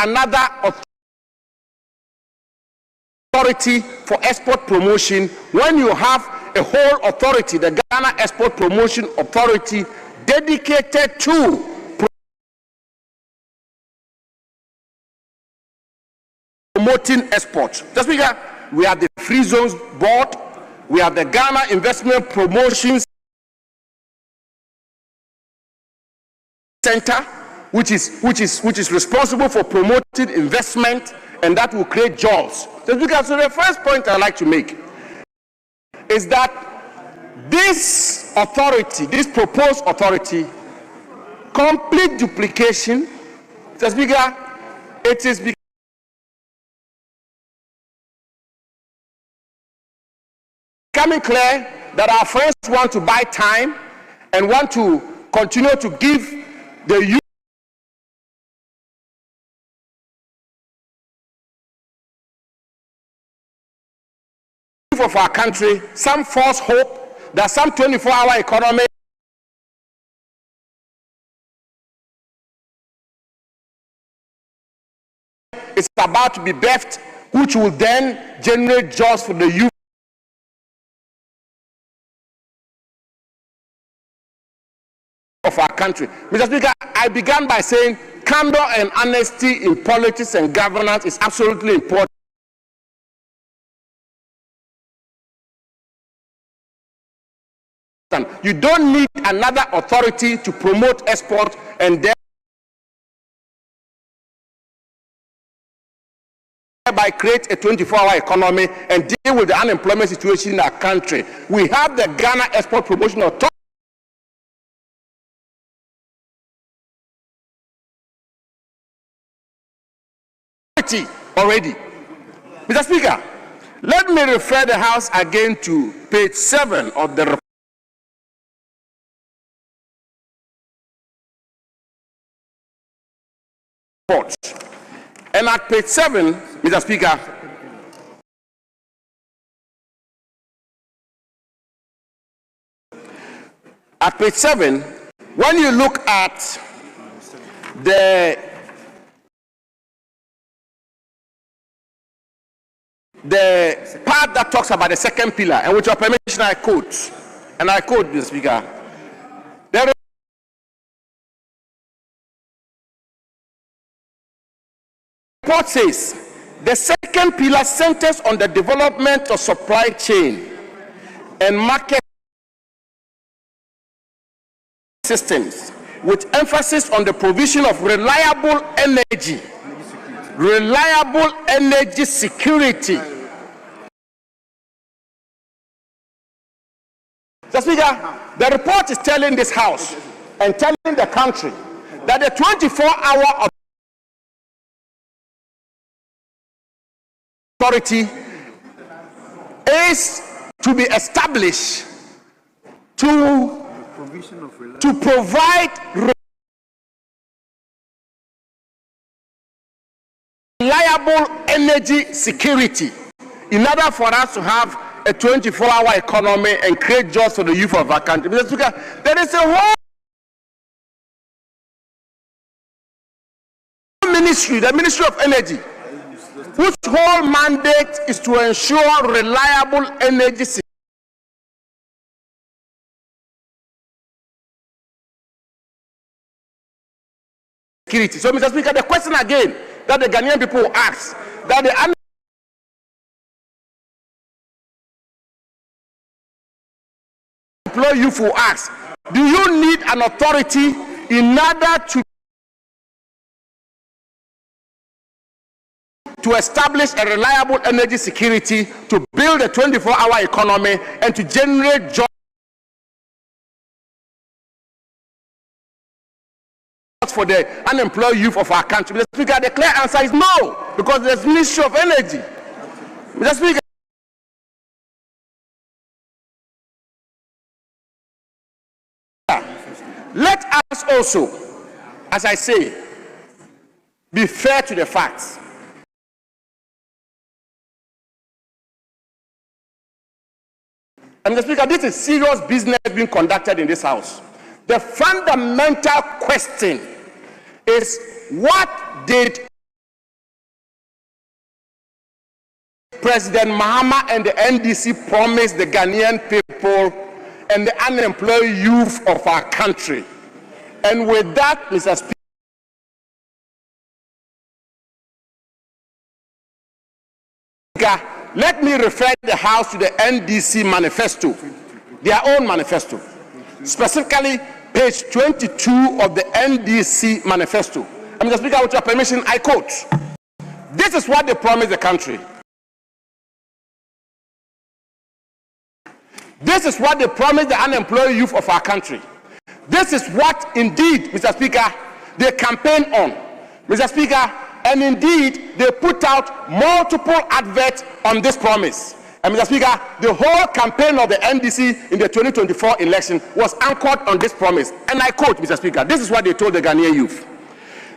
another authority for export promotion when you have a whole authority, the Ghana Export Promotion Authority, dedicated to promoting exports. Mr. Speaker, we have the Free Zones Board, we have the Ghana Investment Promotion Center, which is responsible for promoting investment, and that will create jobs. So the first point I'd like to make is that this authority, this proposed authority, complete duplication. Mr. Speaker, it is becoming clear that our friends want to buy time and want to continue to give the youth of our country some false hope that some 24-hour economy is about to be birthed, which will then generate jobs for the youth of our country. Mr. Speaker, I began by saying candor and honesty in politics and governance is absolutely important. You don't need another authority to promote export and thereby create a 24-hour economy and deal with the unemployment situation in our country. We have the Ghana Export Promotion Authority already. Mr. Speaker, let me refer the House again to page 7 of the report. And at page 7, Mr. Speaker, at page 7, when you look at the part that talks about the second pillar, and with your permission I quote, Mr. Speaker, the report says the second pillar centers on the development of supply chain and market systems with emphasis on the provision of reliable energy security. Mr. Speaker, the report is telling this House and telling the country that the 24-hour authority is to be established to provide reliable energy security in order for us to have a 24-hour economy and create jobs for the youth of our country. Mr. Speaker, there is a whole ministry, the Ministry of Energy, whose whole mandate is to ensure reliable energy security. So, Mr. Speaker, the question again that the Ghanaian people will ask, that the unemployed youth will ask, do you need an authority in order to establish a reliable energy security, to build a 24-hour economy, and to generate jobs for the unemployed youth of our country? Mr. Speaker, the clear answer is no, because there's Ministry of Energy. Mr. Speaker, let us also, as I say, be fair to the facts. And Mr. Speaker, this is serious business being conducted in this House. The fundamental question is, what did President Mahama and the NDC promised the Ghanaian people and the unemployed youth of our country. And with that, Mr. Speaker, let me refer the House to the NDC manifesto, their own manifesto, specifically page 22 of the NDC manifesto. And Mr. Speaker, with your permission, I quote, "This is what they promised the country. This is what they promised the unemployed youth of our country. This is what, indeed, Mr. Speaker, they campaigned on, Mr. Speaker, and indeed, they put out multiple adverts on this promise. And Mr. Speaker, the whole campaign of the NDC in the 2024 election was anchored on this promise. And I quote, Mr. Speaker, this is what they told the Ghanaian youth.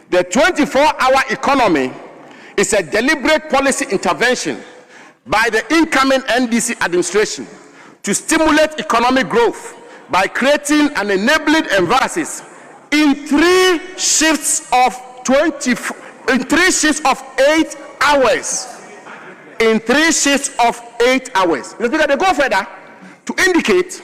The 24-hour economy is a deliberate policy intervention by the incoming NDC administration to stimulate economic growth by creating an enabling environment in 3 shifts of 8 hours. In 3 shifts of 8 hours. Mr. Speaker, they go further to indicate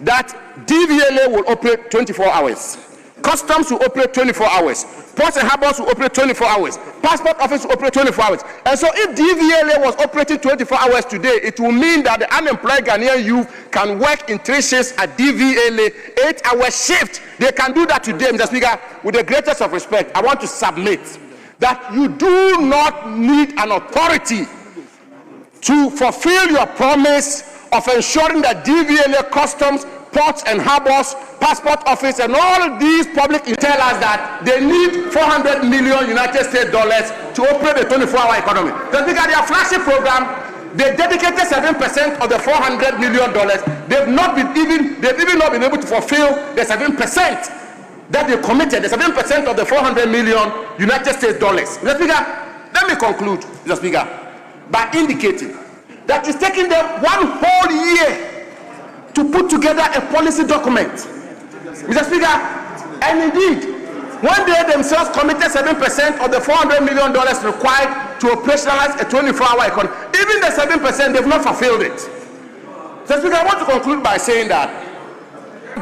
that DVLA will operate 24 hours. Customs will operate 24 hours. Ports and harbors will operate 24 hours. Passport office will operate 24 hours. And so if DVLA was operating 24 hours today, it will mean that the unemployed Ghanaian youth can work in 3 shifts at DVLA, 8-hour shift. They can do that today, Mr. Speaker. With the greatest of respect, I want to submit that you do not need an authority to fulfill your promise of ensuring that DVLA, customs, ports and harbors, passport office, and all these public tell us that they need $400 million United States dollars to operate the 24-hour economy. Because look at their flagship program, they dedicated 7% of the $400 million. They've even not been able to fulfill the 7% that they committed, the 7% of the $400 million United States dollars. Mr. Speaker, let me conclude, Mr. Speaker, by indicating that it's taking them 1 whole year to put together a policy document, Mr. Speaker, and indeed, when they themselves committed 7% of the $400 million required to operationalize a 24-hour economy, even the 7%, they've not fulfilled it. Mr. Speaker, I want to conclude by saying that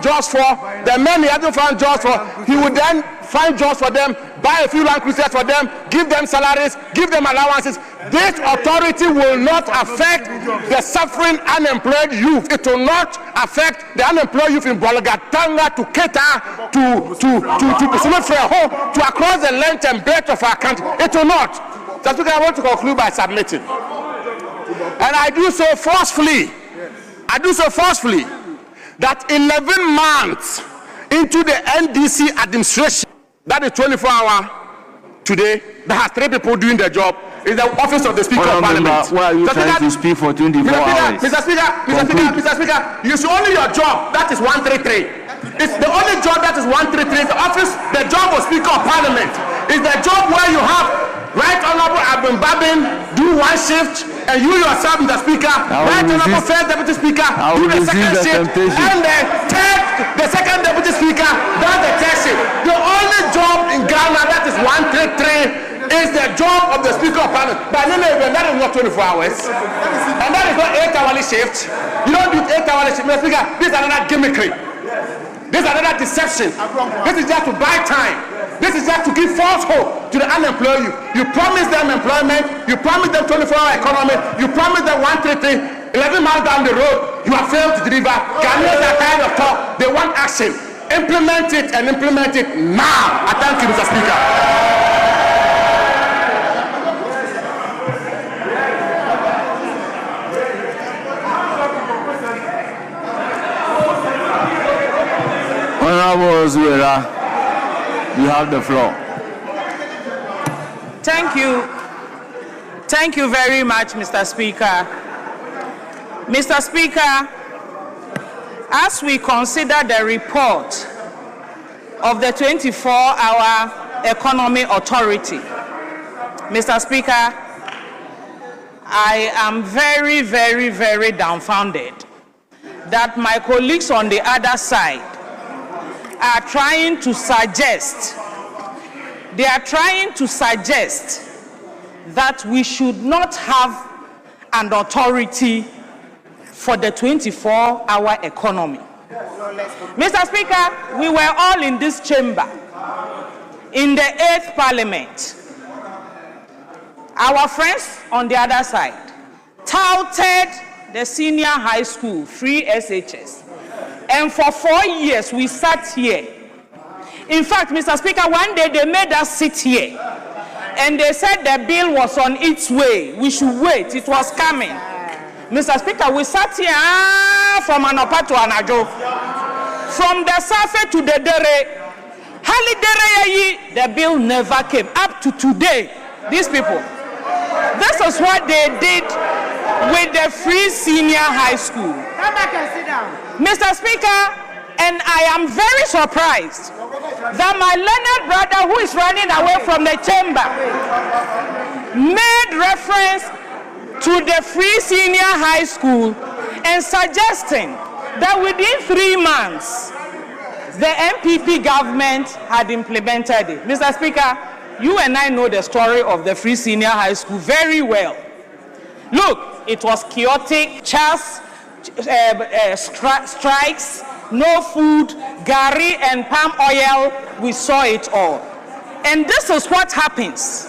jobs for the men he hasn't found jobs for, he would then find jobs for them, buy a few Land Cruisers for them, give them salaries, give them allowances. This authority will not affect the suffering unemployed youth. It will not affect the unemployed youth in Bolgatanga, to Keta, to Sumatra, to across the length and breadth of our country. It will not. That's what I want to conclude by submitting. And I do so forcefully. That 11 months into the NDC administration, that is 24-hour today, that has 3 people doing their job, is the office of the Speaker of Parliament. Why are you trying to speak for 24 hours? Mr. Speaker, you see only your job, that is 133. It's the only job that is 133. The office, the job of Speaker of Parliament is the job where you have Right Honorable Abin Babin do 1 shift, and you yourself, Mr. Speaker, Right Honorable First Deputy Speaker, do the 2nd shift, and the 2nd Deputy Speaker does the 3rd shift. The only job in Ghana that is 133 is the job of the Speaker of Parliament. But no, that is not 24 hours, and that is not 8-hourly shift. You don't do 8-hourly shift, Mr. Speaker. This is another gimmickry. This is another deception. This is just to buy time. This is just to give false hope to the unemployed. You promise them employment, you promise them 24-hour economy, you promise them 133, 11 miles down the road, you have failed to deliver. Ghanaians are tired of talk. They want action. Implement it, and implement it now. I thank you, Mr. Speaker. Honorable Zuera, you have the floor. Thank you. Thank you very much, Mr. Speaker. Mr. Speaker, as we consider the report of the 24-hour Economy Authority, Mr. Speaker, I am very, very, very dumbfounded that my colleagues on the other side are trying to suggest, that we should not have an authority for the 24-hour economy. Mr. Speaker, we were all in this chamber in the 8th Parliament. Our friends on the other side touted the senior high school free SHS. And for 4 years, we sat here. In fact, Mr. Speaker, one day they made us sit here. And they said the bill was on its way. We should wait. It was coming. Mr. Speaker, we sat here from Anopa to Anajo. From the Safe to the Dere. The bill never came. Up to today, these people. This is what they did with the free senior high school. Mr. Speaker, and I am very surprised that my learned brother who is running away from the chamber made reference to the free senior high school and suggesting that within 3 months, the MPP government had implemented it. Mr. Speaker, you and I know the story of the free senior high school very well. Look, it was chaotic, chas, strikes, no food, gari and palm oil. We saw it all. And this is what happens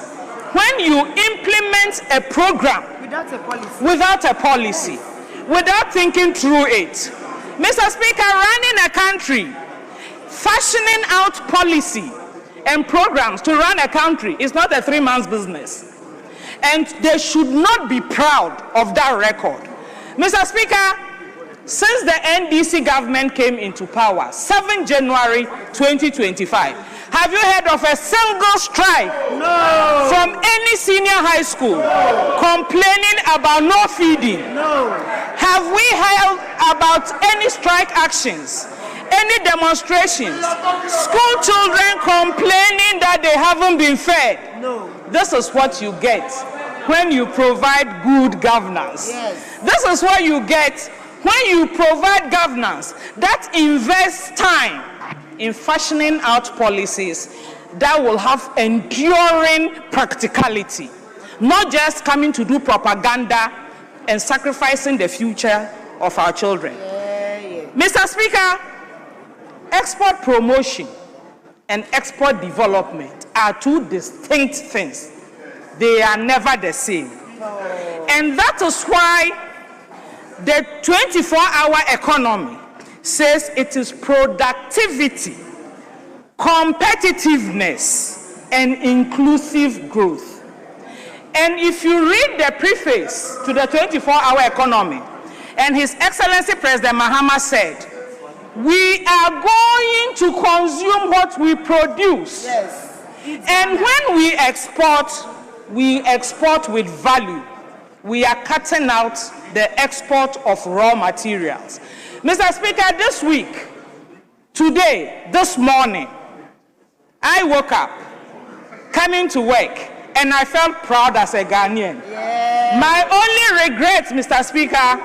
when you implement a program without a policy, without thinking through it. Mr. Speaker, running a country, fashioning out policy and programs to run a country is not a 3 months business. And they should not be proud of that record. Mr. Speaker, since the NDC government came into power, 7 January 2025, have you heard of a single strike from any senior high school complaining about no feeding? Have we heard about any strike actions? Any demonstrations? School children complaining that they haven't been fed? This is what you get when you provide good governance. This is what you get when you provide governance that invests time in fashioning out policies that will have enduring practicality, not just coming to do propaganda and sacrificing the future of our children. Mr. Speaker, export promotion and export development are two distinct things. They are never the same. And that is why the 24-hour economy says it is productivity, competitiveness, and inclusive growth. And if you read the preface to the 24-hour economy, and His Excellency President Mahama said, we are going to consume what we produce. And when we export with value. We are cutting out the export of raw materials. Mr. Speaker, this week, today, this morning, I woke up coming to work and I felt proud as a Ghanaian. My only regret, Mr. Speaker,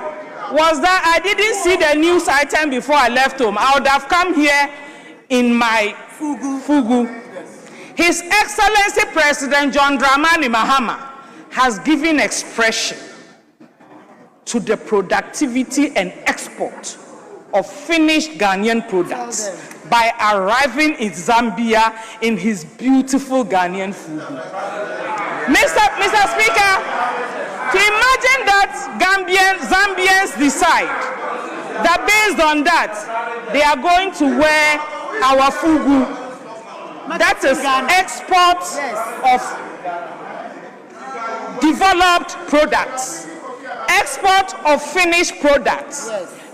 was that I didn't see the news item before I left home. I would have come here in my fugu. His Excellency President John Dramani Mahama has given expression to the productivity and export of finished Ghanaian products by arriving in Zambia in his beautiful Ghanaian fugu. Mr. Speaker, to imagine that Zambians decide that based on that, they are going to wear our fugu. That is export of developed products, export of finished products,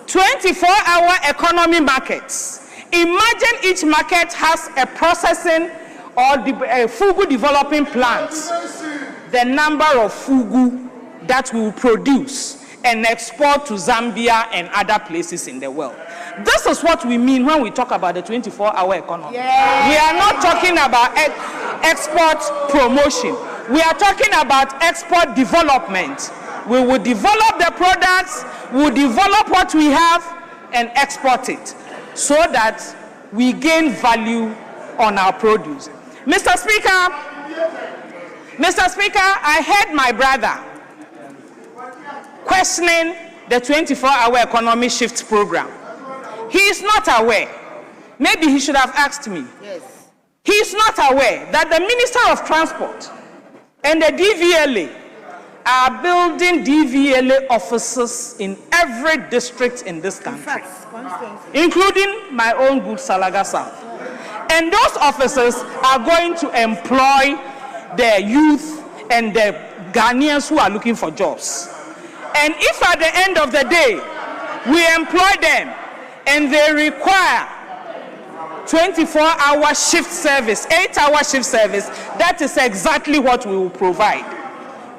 24-hour economy markets. Imagine each market has a processing or a fugu developing plant. The number of fugu that we will produce and export to Zambia and other places in the world. This is what we mean when we talk about the 24-hour economy. We are not talking about export promotion. We are talking about export development. We will develop the products, we will develop what we have and export it so that we gain value on our produce. Mr. Speaker, I heard my brother questioning the 24-hour economy shift program. He is not aware. Maybe he should have asked me. Yes. He is not aware that the Minister of Transport and the DVLA are building DVLA offices in every district in this country, including my own good Salaga South. And those officers are going to employ the youth and the Ghanaians who are looking for jobs. And if at the end of the day, we employ them and they require 24-hour shift service, 8-hour shift service, that is exactly what we will provide.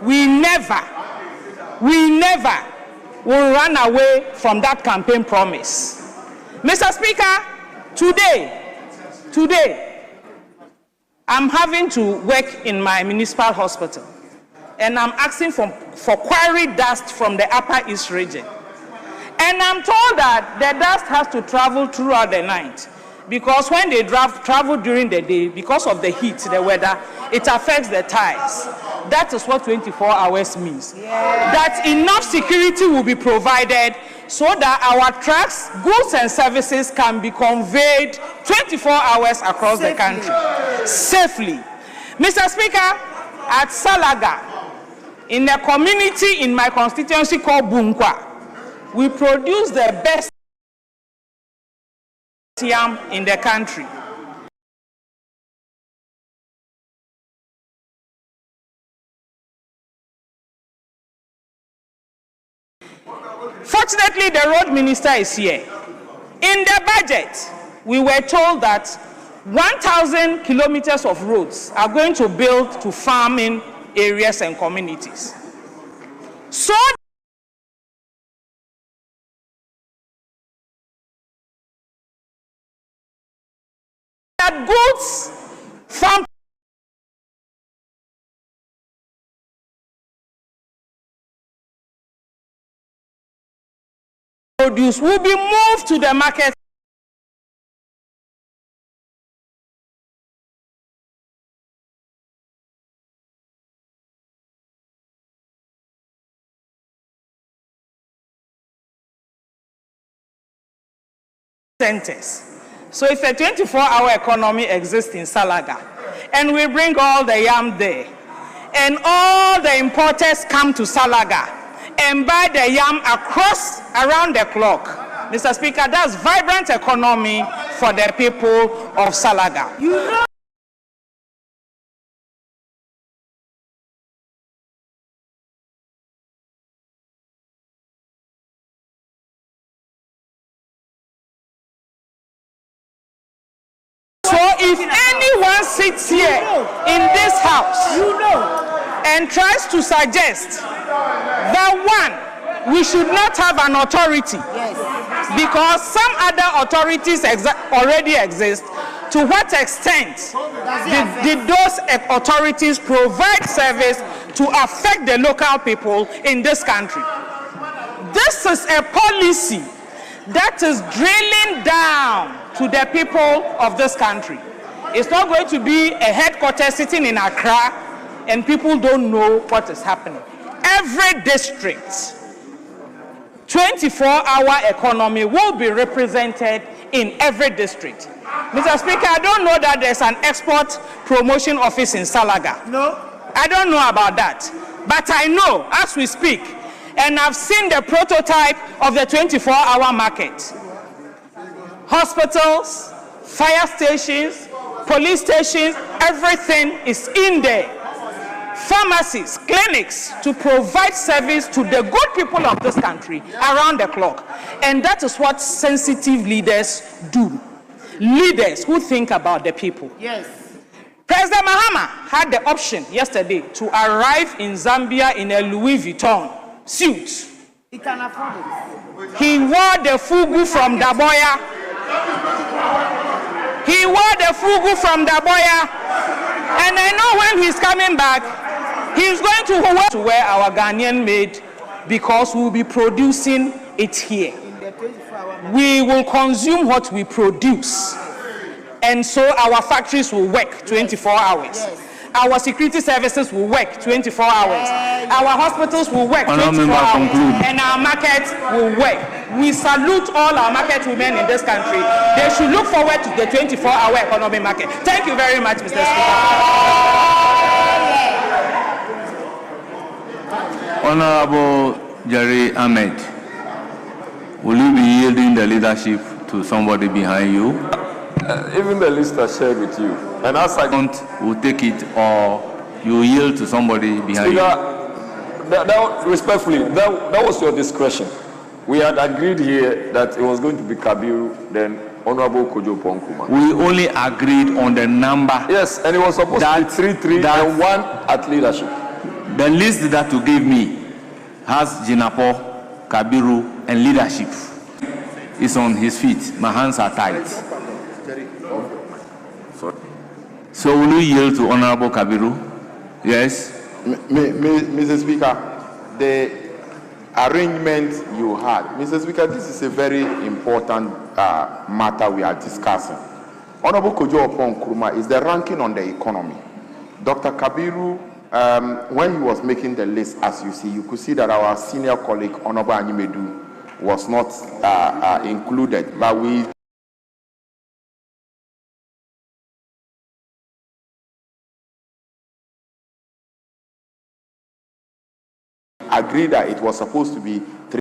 We never will run away from that campaign promise. Mr. Speaker, today, I'm having to work in my municipal hospital, and I'm asking for quarry dust from the Upper East region. And I'm told that the dust has to travel throughout the night, because when they travel during the day, because of the heat, the weather, it affects the tires. That is what 24 hours means. Yeah. That enough security will be provided so that our trucks, goods and services can be conveyed 24 hours across the country safely. Mr. Speaker, at Salaga, in a community in my constituency called Bunkwa, we produce the best yam in the country. Fortunately, the road minister is here. In the budget, we were told that 1,000 kilometers of roads are going to build to farming areas and communities. So that goods, farm produce will be moved to the market centers. So if a 24-hour economy exists in Salaga, and we bring all the yam there, and all the importers come to Salaga and buy the yam around the clock, Mr. Speaker, that's vibrant economy for the people of Salaga. You know. If anyone sits here in this house and tries to suggest that we should not have an authority because some other authorities already exist, to what extent did those authorities provide service to affect the local people in this country? This is a policy that is drilling down to the people of this country. It's not going to be a headquarters sitting in Accra and people don't know what is happening. Every district, 24-hour economy will be represented in every district. Mr. Speaker, I don't know that there's an export promotion office in Salaga. No. I don't know about that. But I know, as we speak, and I've seen the prototype of the 24-hour market. Hospitals, fire stations, police stations, everything is in there. Pharmacies, clinics, to provide service to the good people of this country around the clock. And that is what sensitive leaders do. Leaders who think about the people. Yes. President Mahama had the option yesterday to arrive in Zambia in a Louis Vuitton suit. He can afford it. He wore the fugu from Daboya. He wore the fugu from Daboya. And I know when he's coming back, he's going to wear our Ghanaian made, because we'll be producing it here. We will consume what we produce. And so our factories will work 24 hours. Yes. Our security services will work 24 hours. Our hospitals will work 24 hours. And our markets will work. We salute all our market women in this country. They should look forward to the 24-hour economy market. Thank you very much, Mr. Speaker. Honorable Jerry Ahmed, will you be yielding the leadership to somebody behind you? Even the list I shared with you. And as I will take it, or you yield to somebody behind you? Respectfully, that was your discretion. We had agreed here that it was going to be Kabiru, then Honorable Kojo Nkrumah. We only agreed on the number. Yes, and it was supposed to be 3-3 and 1 at leadership. The list that you gave me has Jinapo, Kabiru, and leadership. It's on his feet. My hands are tied. So will you yield to Honorable Kabiru? Yes? Mr. Speaker, the arrangement you had. Mr. Speaker, this is a very important matter we are discussing. Honorable Kojo Nkrumah is the ranking on the economy. Dr. Kabiru, when he was making the list, as you see, you could see that our senior colleague, Honorable Anyimedu, was not included. But we agreed that it was supposed to be 3.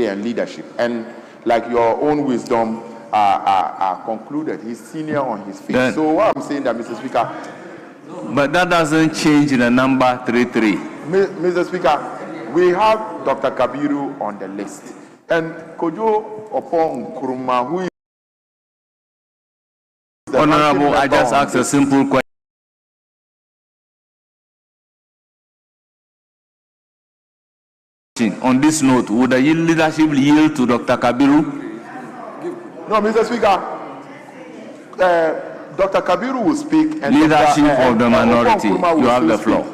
And leadership, and like your own wisdom concluded, he's senior on his feet. So what I'm saying that, Mr. Speaker, but that doesn't change the number 3-3. Mr. Speaker, we have Dr. Kabiru on the list, and Kojo Nkrumah, who is the Honorable, I just asked a simple question. On this note, would the leadership yield to Dr. Kabiru? No, Mr. Speaker, Dr. Kabiru will speak. And leadership of the minority, you have the floor.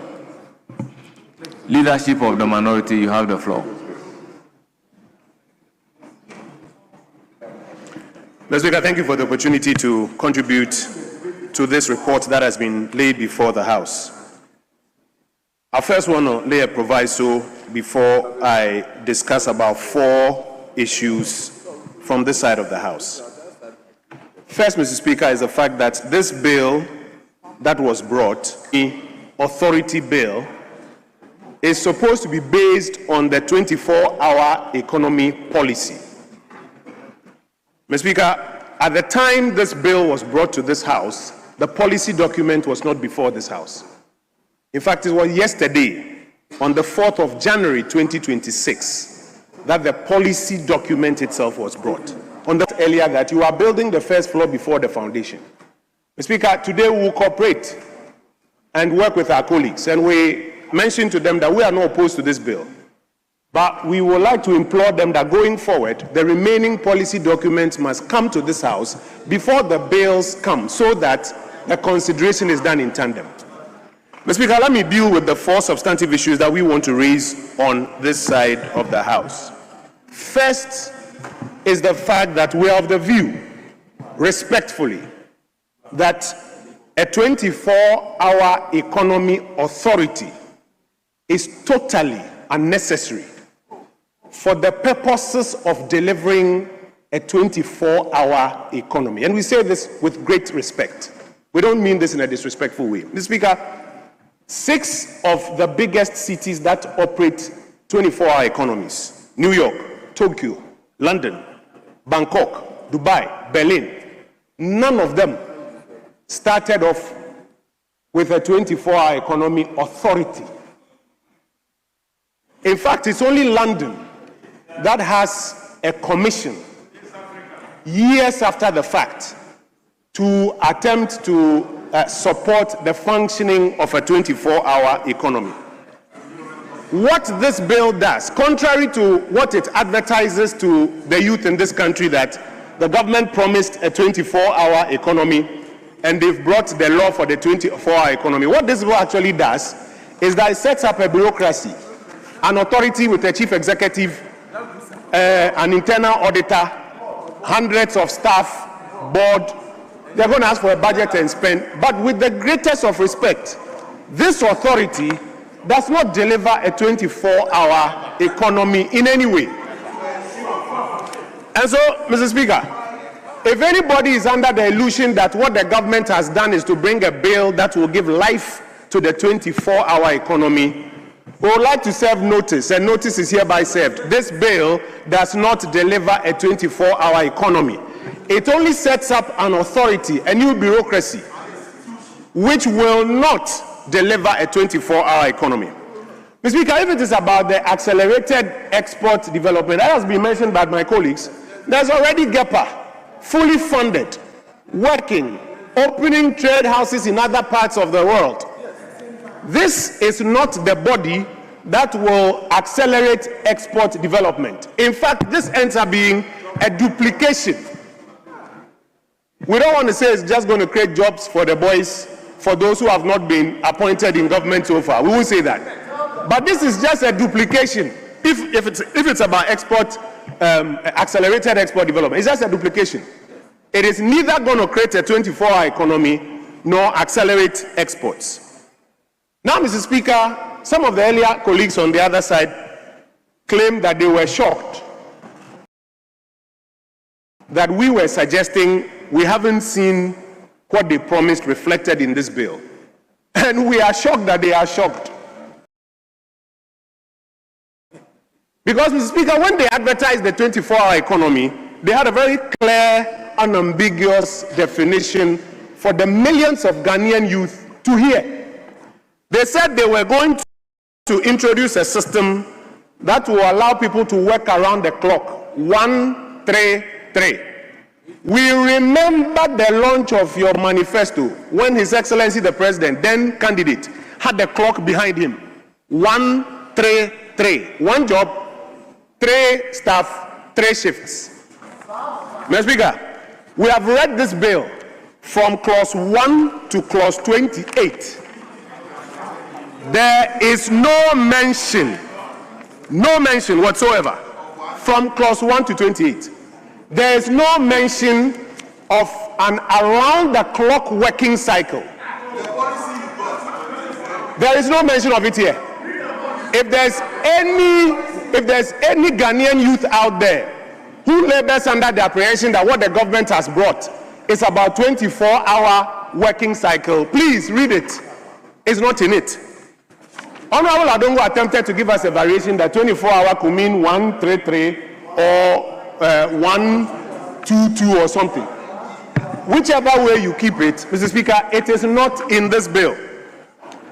Leadership of the minority, you have the floor. Mr. Speaker, thank you for the opportunity to contribute to this report that has been laid before the House. I first want to lay a proviso before I discuss about 4 issues from this side of the House. First, Mr. Speaker, is the fact that this bill that was brought, the authority bill, is supposed to be based on the 24-hour economy policy. Mr. Speaker, at the time this bill was brought to this House, the policy document was not before this House. In fact, it was yesterday, on the 4th of January 2026, that the policy document itself was brought. On that earlier that you are building the first floor before the foundation. Mr. Speaker, today we will cooperate and work with our colleagues, and we mentioned to them that we are not opposed to this bill. But we would like to implore them that going forward, the remaining policy documents must come to this House before the bills come, so that the consideration is done in tandem. Mr. Speaker, let me deal with the 4 substantive issues that we want to raise on this side of the House. First is the fact that we are of the view, respectfully, that a 24-hour economy authority is totally unnecessary for the purposes of delivering a 24-hour economy. And we say this with great respect. We don't mean this in a disrespectful way. Mr. Speaker, 6 of the biggest cities that operate 24-hour economies, New York, Tokyo, London, Bangkok, Dubai, Berlin, none of them started off with a 24-hour economy authority. In fact, it's only London that has a commission years after the fact to attempt to support the functioning of a 24-hour economy. What this bill does, contrary to what it advertises to the youth in this country, that the government promised a 24-hour economy, and they've brought the law for the 24-hour economy. What this law actually does is that it sets up a bureaucracy, an authority with a chief executive, an internal auditor, hundreds of staff, board. They're going to ask for a budget and spend, but with the greatest of respect, this authority does not deliver a 24-hour economy in any way. And so, Mr. Speaker, if anybody is under the illusion that what the government has done is to bring a bill that will give life to the 24-hour economy, we would like to serve notice, and notice is hereby served. This bill does not deliver a 24-hour economy. It only sets up an authority, a new bureaucracy, which will not deliver a 24-hour economy. Mr. Speaker, if it is about the accelerated export development, that has been mentioned by my colleagues, there's already GEPA, fully funded, working, opening trade houses in other parts of the world. This is not the body that will accelerate export development. In fact, this ends up being a duplication. We don't want to say it's just going to create jobs for the boys, for those who have not been appointed in government so far. We won't say that. But this is just a duplication. If it's about export, accelerated export development, it's just a duplication. It is neither going to create a 24-hour economy nor accelerate exports. Now, Mr. Speaker, some of the earlier colleagues on the other side claimed that they were shocked that we were suggesting we haven't seen what they promised reflected in this bill. And we are shocked that they are shocked. Because, Mr. Speaker, when they advertised the 24-hour economy, they had a very clear, unambiguous definition for the millions of Ghanaian youth to hear. They said they were going to introduce a system that will allow people to work around the clock, 133. We remember the launch of your manifesto when His Excellency the President, then candidate, had the clock behind him. 133. One job, 3 staff, 3 shifts. Mr. Speaker, we have read this bill from clause 1 to clause 28. There is no mention whatsoever from clause 1 to 28. There is no mention of an around-the-clock working cycle. There is no mention of it here. If there's any Ghanaian youth out there who labors under the apprehension that what the government has brought is about 24-hour working cycle, please read it. It's not in it. Honorable Adongo attempted to give us a variation that 24-hour could mean 133 or 122 or something. Whichever way you keep it, Mr. Speaker, it is not in this bill.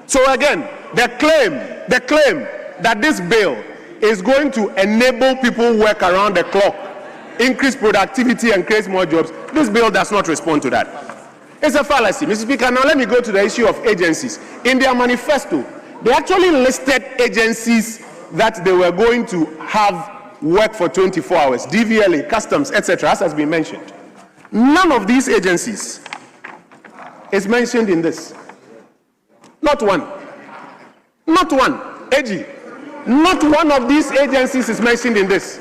So again, the claim that this bill is going to enable people work around the clock, increase productivity and create more jobs, this bill does not respond to that. It's a fallacy. Mr. Speaker, now let me go to the issue of agencies. In their manifesto, they actually listed agencies that they were going to have work for 24 hours, DVLA, customs, etc., as has been mentioned. None of these agencies is mentioned in this. Not one. Not one. AG. Not one of these agencies is mentioned in this.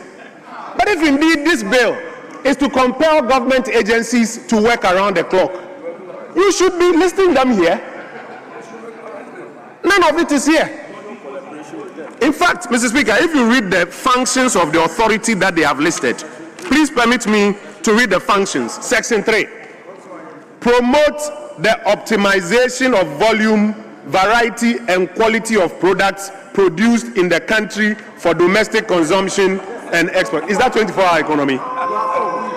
But if indeed this bill is to compel government agencies to work around the clock, you should be listing them here. None of it is here. In fact, Mr. Speaker, if you read the functions of the authority that they have listed, please permit me to read the functions. Section 3. Promote the optimization of volume, variety, and quality of products produced in the country for domestic consumption and export. Is that 24-hour economy?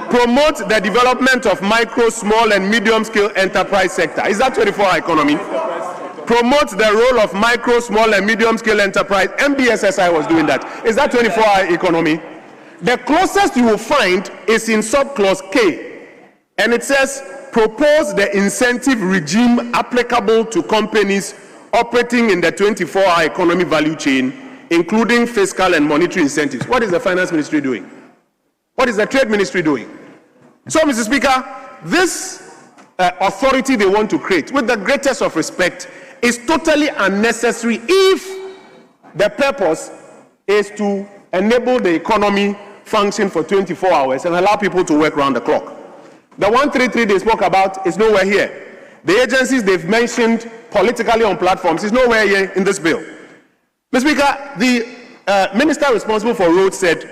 Promote the development of micro, small, and medium-scale enterprise sector. Is that 24-hour economy? Promote the role of micro, small, and medium-scale enterprise. MBSSI was doing that. Is that 24-hour economy? The closest you will find is in subclause K, and it says, propose the incentive regime applicable to companies operating in the 24-hour economy value chain, including fiscal and monetary incentives. What is the Finance Ministry doing? What is the Trade Ministry doing? So, Mr. Speaker, this authority they want to create, with the greatest of respect, is totally unnecessary if the purpose is to enable the economy function for 24 hours and allow people to work round the clock. The 133 they spoke about is nowhere here. The agencies they've mentioned politically on platforms is nowhere here in this bill. Mr. Speaker, the minister responsible for roads said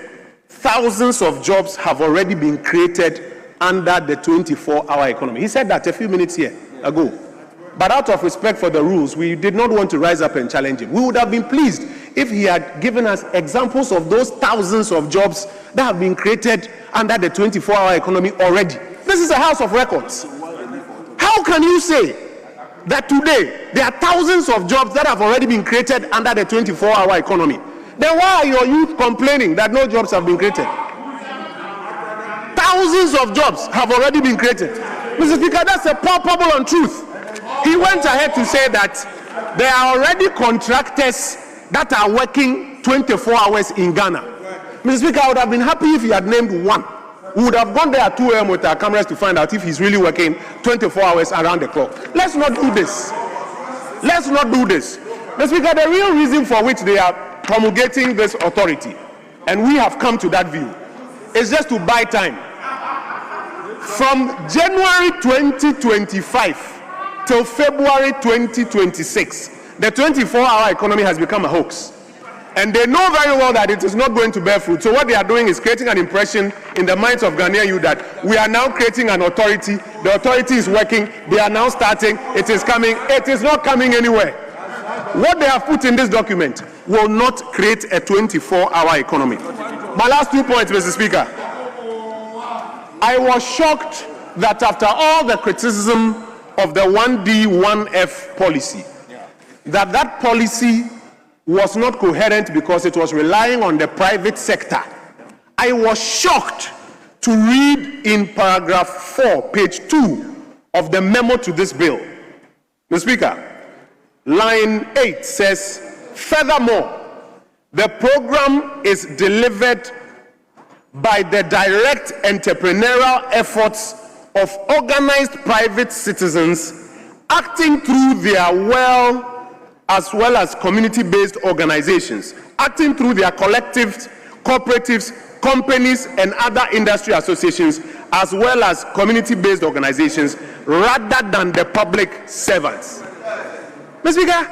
thousands of jobs have already been created under the 24-hour economy. He said that a few minutes here ago. But out of respect for the rules, we did not want to rise up and challenge him. We would have been pleased if he had given us examples of those thousands of jobs that have been created under the 24-hour economy already. This is a house of records. How can you say that today there are thousands of jobs that have already been created under the 24-hour economy? Then why are your youth complaining that no jobs have been created? Thousands of jobs have already been created. Mr. Speaker, that's a palpable untruth. He went ahead to say that there are already contractors that are working 24 hours in Ghana. Mr. Speaker, I would have been happy if he had named one. We would have gone there at 2 a.m. with our cameras to find out if he's really working 24 hours around the clock. Let's not do this. Let's not do this. Mr. Speaker, the real reason for which they are promulgating this authority, and we have come to that view, is just to buy time. From January 2025 till February 2026, the 24-hour economy has become a hoax. And they know very well that it is not going to bear fruit. So what they are doing is creating an impression in the minds of Ghanaian youth that we are now creating an authority. The authority is working. They are now starting. It is coming. It is not coming anywhere. What they have put in this document will not create a 24-hour economy. My last 2 points, Mr. Speaker. I was shocked that after all the criticism of the 1D, 1F policy, that policy was not coherent because it was relying on the private sector. I was shocked to read in paragraph 4, page 2 of the memo to this bill. Mr. Speaker, line 8 says, furthermore, the program is delivered by the direct entrepreneurial efforts of organized private citizens acting through their as well as community-based organizations, acting through their collectives, cooperatives, companies, and other industry associations, as well as community-based organizations, rather than the public servants. Mr. Speaker,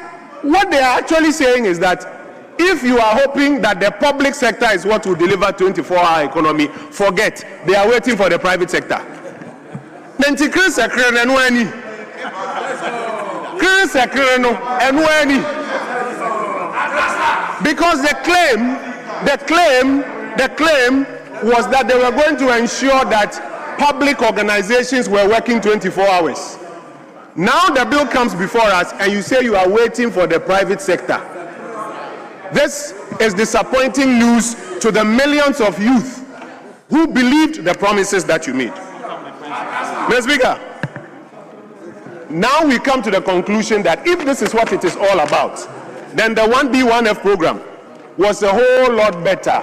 what they are actually saying is that if you are hoping that the public sector is what will deliver 24-hour economy, forget. They are waiting for the private sector. Because the claim was that they were going to ensure that public organizations were working 24 hours. Now the bill comes before us and you say you are waiting for the private sector. This is disappointing news to the millions of youth who believed the promises that you made. Mr. Speaker, now we come to the conclusion that if this is what it is all about, then the 1B, 1F program was a whole lot better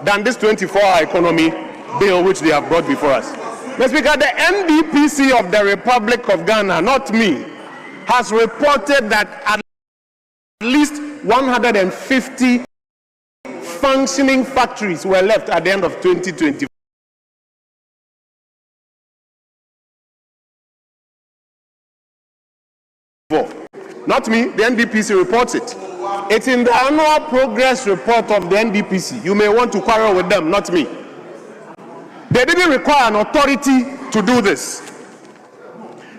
than this 24-hour economy bill which they have brought before us. Mr. Speaker, the NDPC of the Republic of Ghana, not me, has reported that at least 150 functioning factories were left at the end of 2020. Not me, the NDPC reports it. It's in the annual progress report of the NDPC. You may want to quarrel with them, not me. They didn't require an authority to do this.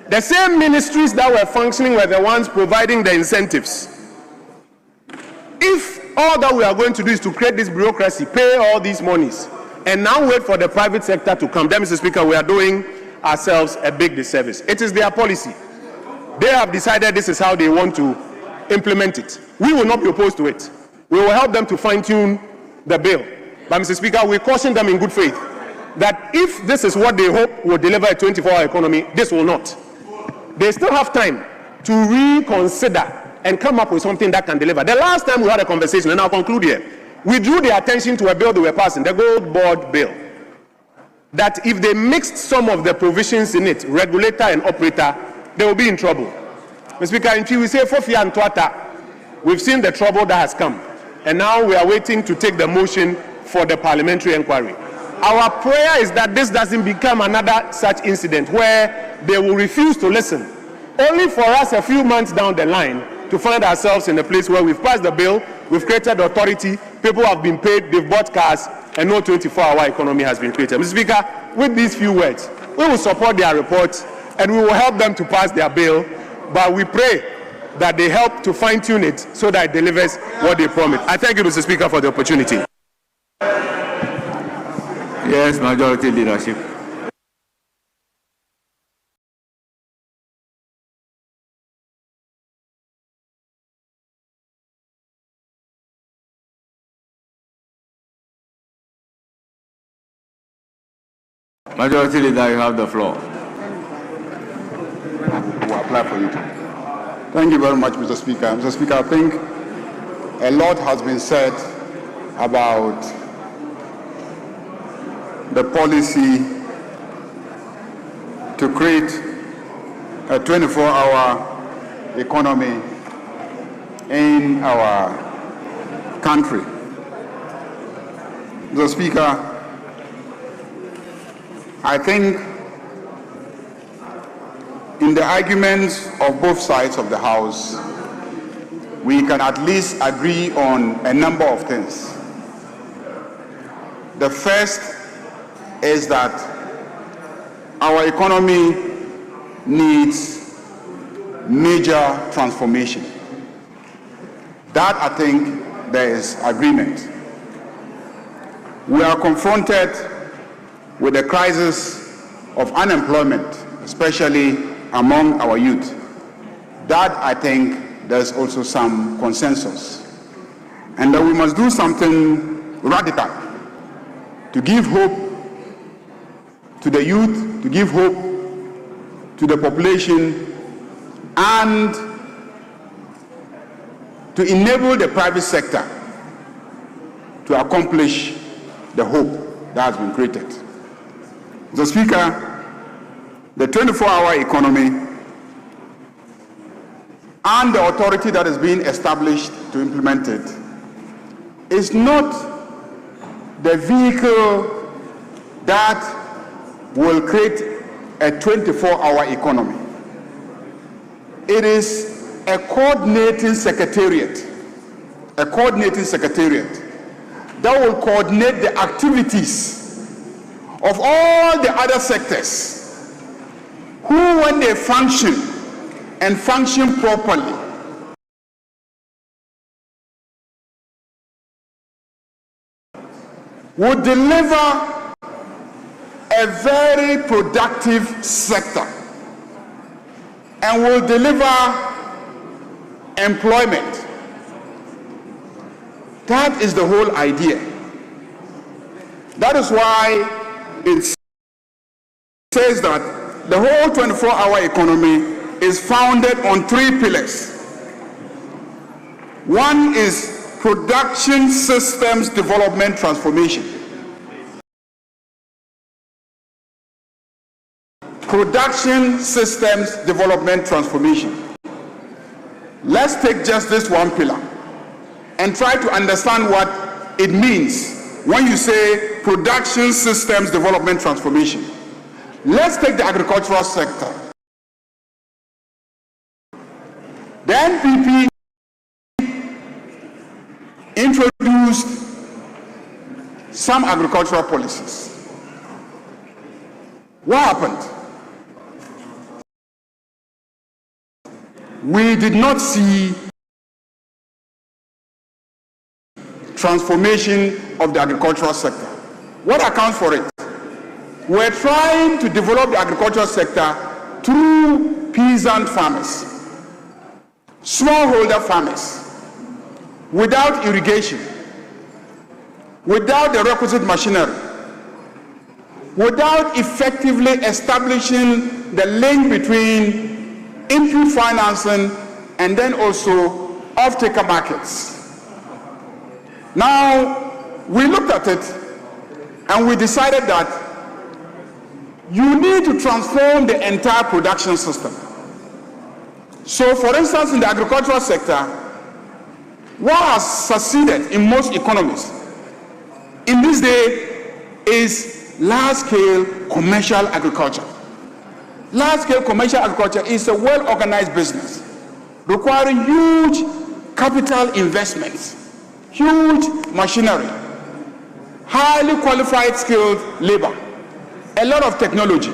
The same ministries that were functioning were the ones providing the incentives. If all that we are going to do is to create this bureaucracy, pay all these monies, and now wait for the private sector to come, then, Mr. Speaker, we are doing ourselves a big disservice. It is their policy. They have decided this is how they want to implement it. We will not be opposed to it. We will help them to fine-tune the bill. But, Mr. Speaker, we caution them in good faith that if this is what they hope will deliver a 24-hour economy, this will not. They still have time to reconsider and come up with something that can deliver. The last time we had a conversation, and I'll conclude here, we drew their attention to a bill they were passing, the Gold Board Bill. that if they mixed some of the provisions in it, regulator and operator, they will be in trouble. Mr. Speaker, in we say Fofia and Tuata, we've seen the trouble that has come, and now we are waiting to take the motion for the parliamentary inquiry. Our prayer is that this doesn't become another such incident where they will refuse to listen, only for us a few months down the line to find ourselves in a place where we've passed the bill, we've created the authority, people have been paid, they've bought cars, and no 24-hour economy has been created. Mr. Speaker, with these few words, we will support their report and we will help them to pass their bill, but we pray that they help to fine-tune it so that it delivers what they promised. I thank you, Mr. Speaker, for the opportunity. Yes, Majority Leadership. Majority Leader, you have the floor. We'll apply for you. Thank you very much, Mr. Speaker. Mr. Speaker, I think a lot has been said about the policy to create a 24-hour economy in our country. Mr. Speaker, I think in the arguments of both sides of the House, we can at least agree on a number of things. The first is that our economy needs major transformation. That, I think, there is agreement. We are confronted with the crisis of unemployment, especially among our youth. That, I think, there's also some consensus. And that we must do something radical to give hope to the youth, to give hope to the population, and to enable the private sector to accomplish the hope that has been created. Mr. Speaker, the 24-hour economy and the authority that is being established to implement it is not the vehicle that will create a 24-hour economy. It is a coordinating secretariat that will coordinate the activities of all the other sectors who, when they function and function properly, would deliver a very productive sector and will deliver employment. That is the whole idea. That is why it says that the whole 24-hour economy is founded on 3 pillars. One is production systems development transformation. Production systems development transformation. Let's take just this one pillar and try to understand what it means when you say production systems development transformation. Let's take the agricultural sector. The NPP introduced some agricultural policies. What happened? We did not see transformation of the agricultural sector. What accounts for it? We're trying to develop the agricultural sector through peasant farmers, smallholder farmers, without irrigation, without the requisite machinery, without effectively establishing the link between input financing and then also off-taker markets. Now, we looked at it and we decided that you need to transform the entire production system. So, for instance, in the agricultural sector, what has succeeded in most economies in this day is large-scale commercial agriculture. Large-scale commercial agriculture is a well-organized business requiring huge capital investments, huge machinery, highly qualified skilled labor, a lot of technology.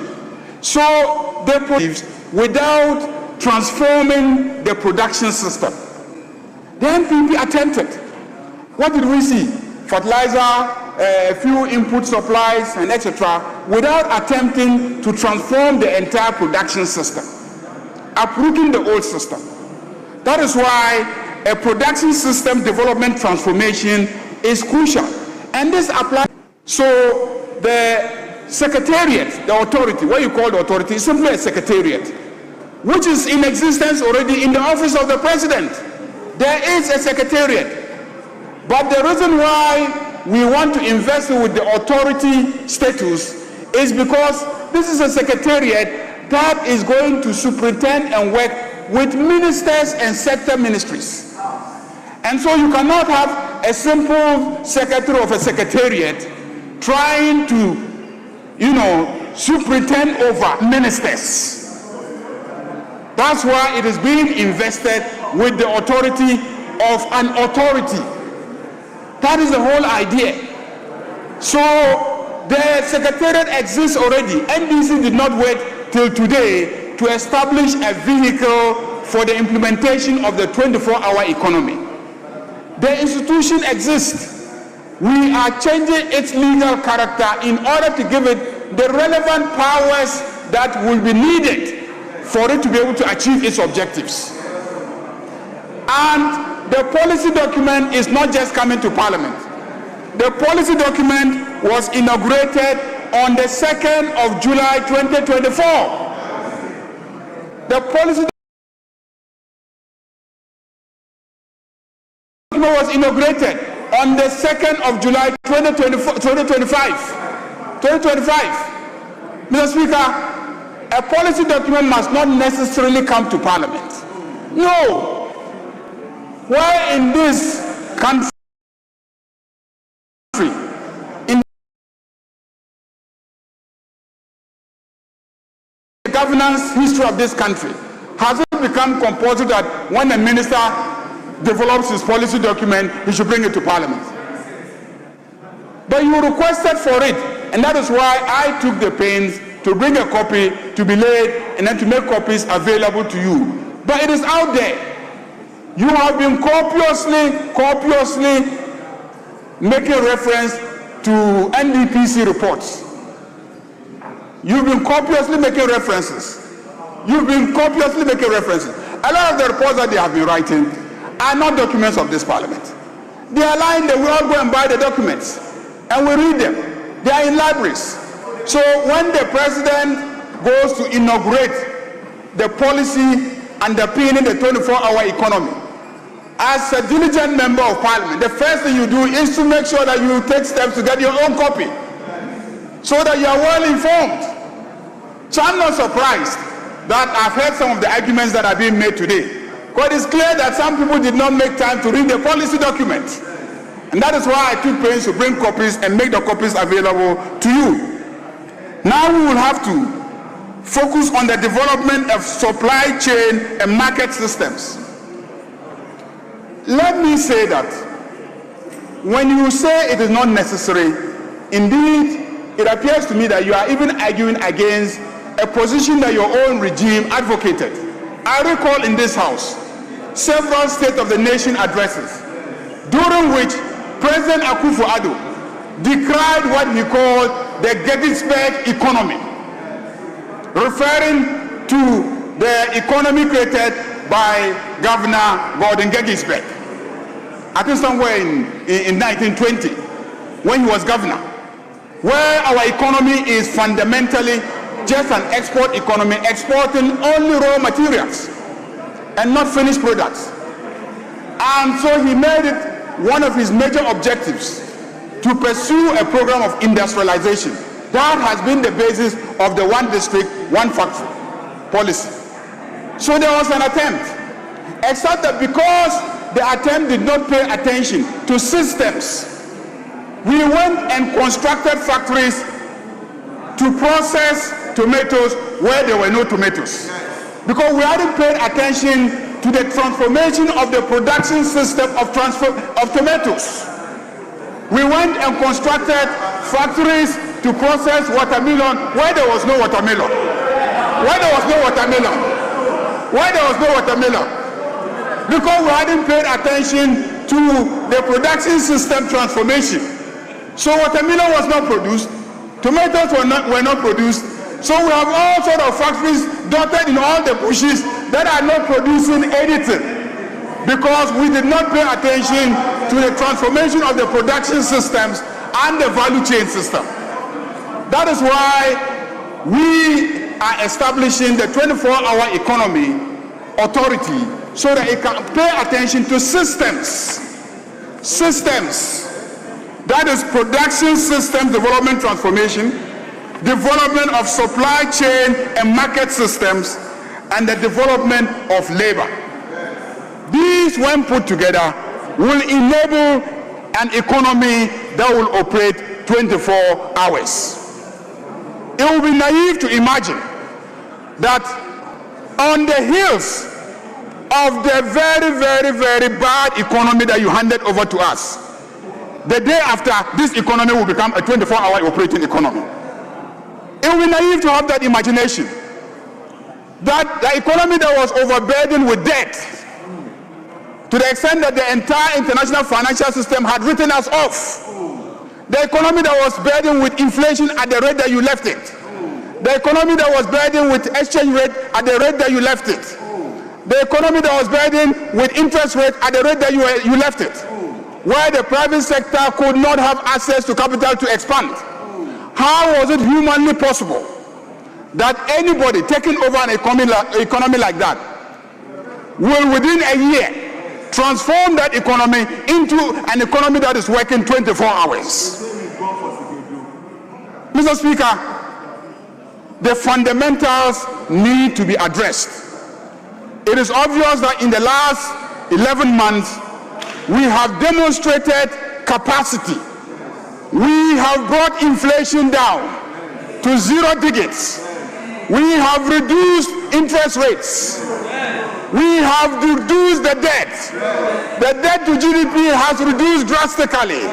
So they produce without transforming the production system. The NPP attempted. What did we see? Fertilizer, a few input supplies, and etc., without attempting to transform the entire production system, uprooting the old system. That is why a production system development transformation is crucial. And this applies. So the secretariat, the authority, what you call the authority, is simply a secretariat, which is in existence already in the office of the president. There is a secretariat. But the reason why we want to invest with the authority status is because this is a secretariat that is going to superintend and work with ministers and sector ministries. And so you cannot have a simple secretary of a secretariat trying to, superintend over ministers. That's why it is being invested with the authority of an authority. That is the whole idea. So the secretariat exists already. NDC did not wait till today to establish a vehicle for the implementation of the 24-hour economy. The institution exists. We are changing its legal character in order to give it the relevant powers that will be needed for it to be able to achieve its objectives. And the policy document is not just coming to Parliament. The policy document was inaugurated on the 2nd of July 2024. The policy document was inaugurated on the 2nd of July 2025. Mr. Speaker, a policy document must not necessarily come to Parliament. No. Where in this country, in the governance history of this country, has it become compulsory that when a minister develops his policy document, he should bring it to Parliament? But you requested for it, and that is why I took the pains to bring a copy to be laid and then to make copies available to you. But it is out there. You have been copiously making reference to NDPC reports. You've been copiously making references. A lot of the reports that they have been writing are not documents of this Parliament. They are lying there. We all go and buy the documents and we read them. They are in libraries. So when the president goes to inaugurate the policy underpinning the 24-hour economy, as a diligent member of Parliament, the first thing you do is to make sure that you take steps to get your own copy so that you are well informed. So I'm not surprised that I've heard some of the arguments that are being made today. But it's clear that some people did not make time to read the policy document. And that is why I took pains to bring copies and make the copies available to you. Now we will have to focus on the development of supply chain and market systems. Let me say that when you say it is not necessary, indeed, it appears to me that you are even arguing against a position that your own regime advocated. I recall in this House several State of the Nation addresses, during which President Akufo-Addo decried what he called the Gettysburg economy, referring to the economy created by Governor Gordon Gettysburg, I think somewhere in 1920, when he was governor, where our economy is fundamentally just an export economy, exporting only raw materials and not finished products. And so he made it one of his major objectives to pursue a program of industrialization. That has been the basis of the one district, one factory policy. So there was an attempt, except that because the attempt did not pay attention to systems, we went and constructed factories to process tomatoes where there were no tomatoes. Because we hadn't paid attention to the transformation of the production system of tomatoes. We went and constructed factories to process watermelon where there was no watermelon. Why there was no watermelon? Why there was no watermelon? Because we hadn't paid attention to the production system transformation. So watermelon was not produced, tomatoes were not produced. So we have all sorts of factories dotted in all the bushes that are not producing anything, because we did not pay attention to the transformation of the production systems and the value chain system. That is why we are establishing the 24-hour economy authority, so that it can pay attention to systems. That is production system development transformation, development of supply chain and market systems, and the development of labor. These, when put together, will enable an economy that will operate 24 hours. It will be naive to imagine that on the heels of the very, very, very bad economy that you handed over to us, the day after, this economy will become a 24-hour operating economy. It will be naive to have that imagination, that the economy that was overburdened with debt, to the extent that the entire international financial system had written us off, the economy that was burdened with inflation at the rate that you left it, the economy that was burdened with exchange rate at the rate that you left it, the economy that was burdened with interest rate at the rate that you left it, where the private sector could not have access to capital to expand. How was it humanly possible that anybody taking over an economy like that will within a year transform that economy into an economy that is working 24 hours? Mr. Speaker, the fundamentals need to be addressed. It is obvious that in the last 11 months, we have demonstrated capacity. We have brought inflation down to 0 digits. We have reduced interest rates. We have reduced the debt. The debt to GDP has reduced drastically.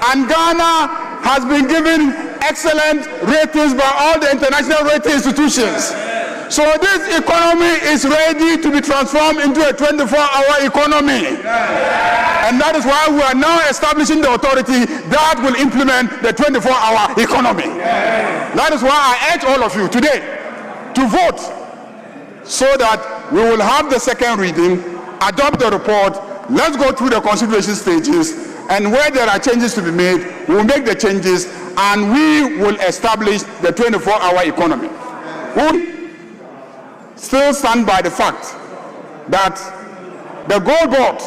And Ghana has been given excellent ratings by all the international rating institutions. So this economy is ready to be transformed into a 24-hour economy. And that is why we are now establishing the authority that will implement the 24-hour economy. That is why I urge all of you today to vote, so that we will have the second reading, adopt the report, let's go through the consideration stages, and where there are changes to be made, we will make the changes, and we will establish the 24-hour economy. We still stand by the fact that the gold board,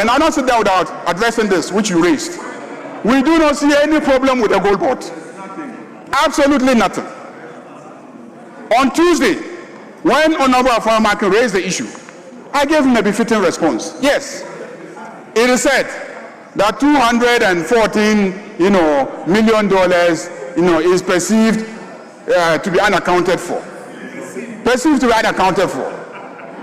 and I'm not sitting there without addressing this, which you raised. We do not see any problem with the gold board. Absolutely nothing. On Tuesday, when Honorable Afaro-Markin raised the issue, I gave him a befitting response. Yes, it is said that $214 million is perceived to be unaccounted for. Perceived to be unaccounted for.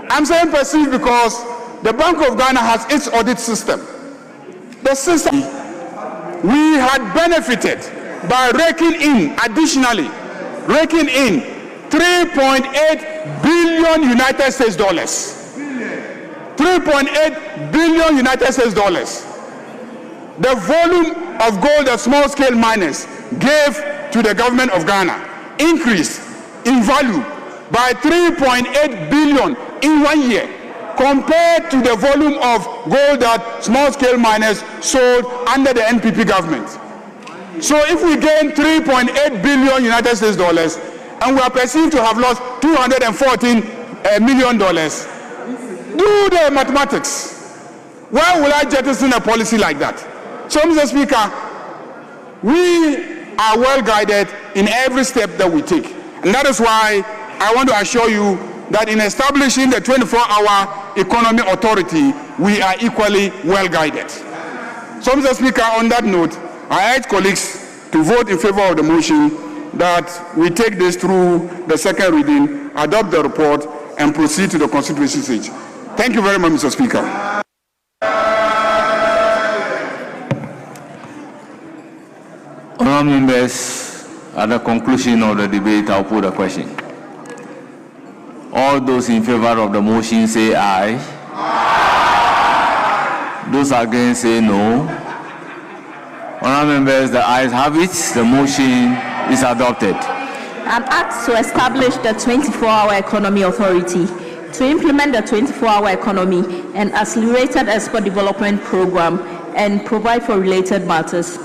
I'm saying perceived because the Bank of Ghana has its audit system. The system we had benefited by raking in 3.8 billion United States dollars. 3.8 billion United States dollars. The volume of gold that small-scale miners gave to the government of Ghana increased in value by 3.8 billion in 1 year, compared to the volume of gold that small-scale miners sold under the NPP government. So if we gain 3.8 billion United States dollars, and we are perceived to have lost $214 million, do the mathematics. Why will I jettison a policy like that? So, Mr. Speaker, we are well guided in every step that we take. And that is why I want to assure you that in establishing the 24-hour economy authority, we are equally well guided. So, Mr. Speaker, on that note, I urge colleagues to vote in favor of the motion that we take this through the second reading, adopt the report, and proceed to the consideration stage. Thank you very much, Mr. Speaker. Honourable members, at the conclusion of the debate, I'll put a question. All those in favor of the motion say aye. Aye. Those against say no. Honourable members, the ayes have it. The motion is adopted. An act to establish the 24-hour economy authority to implement the 24-hour economy and accelerated export development program and provide for related matters.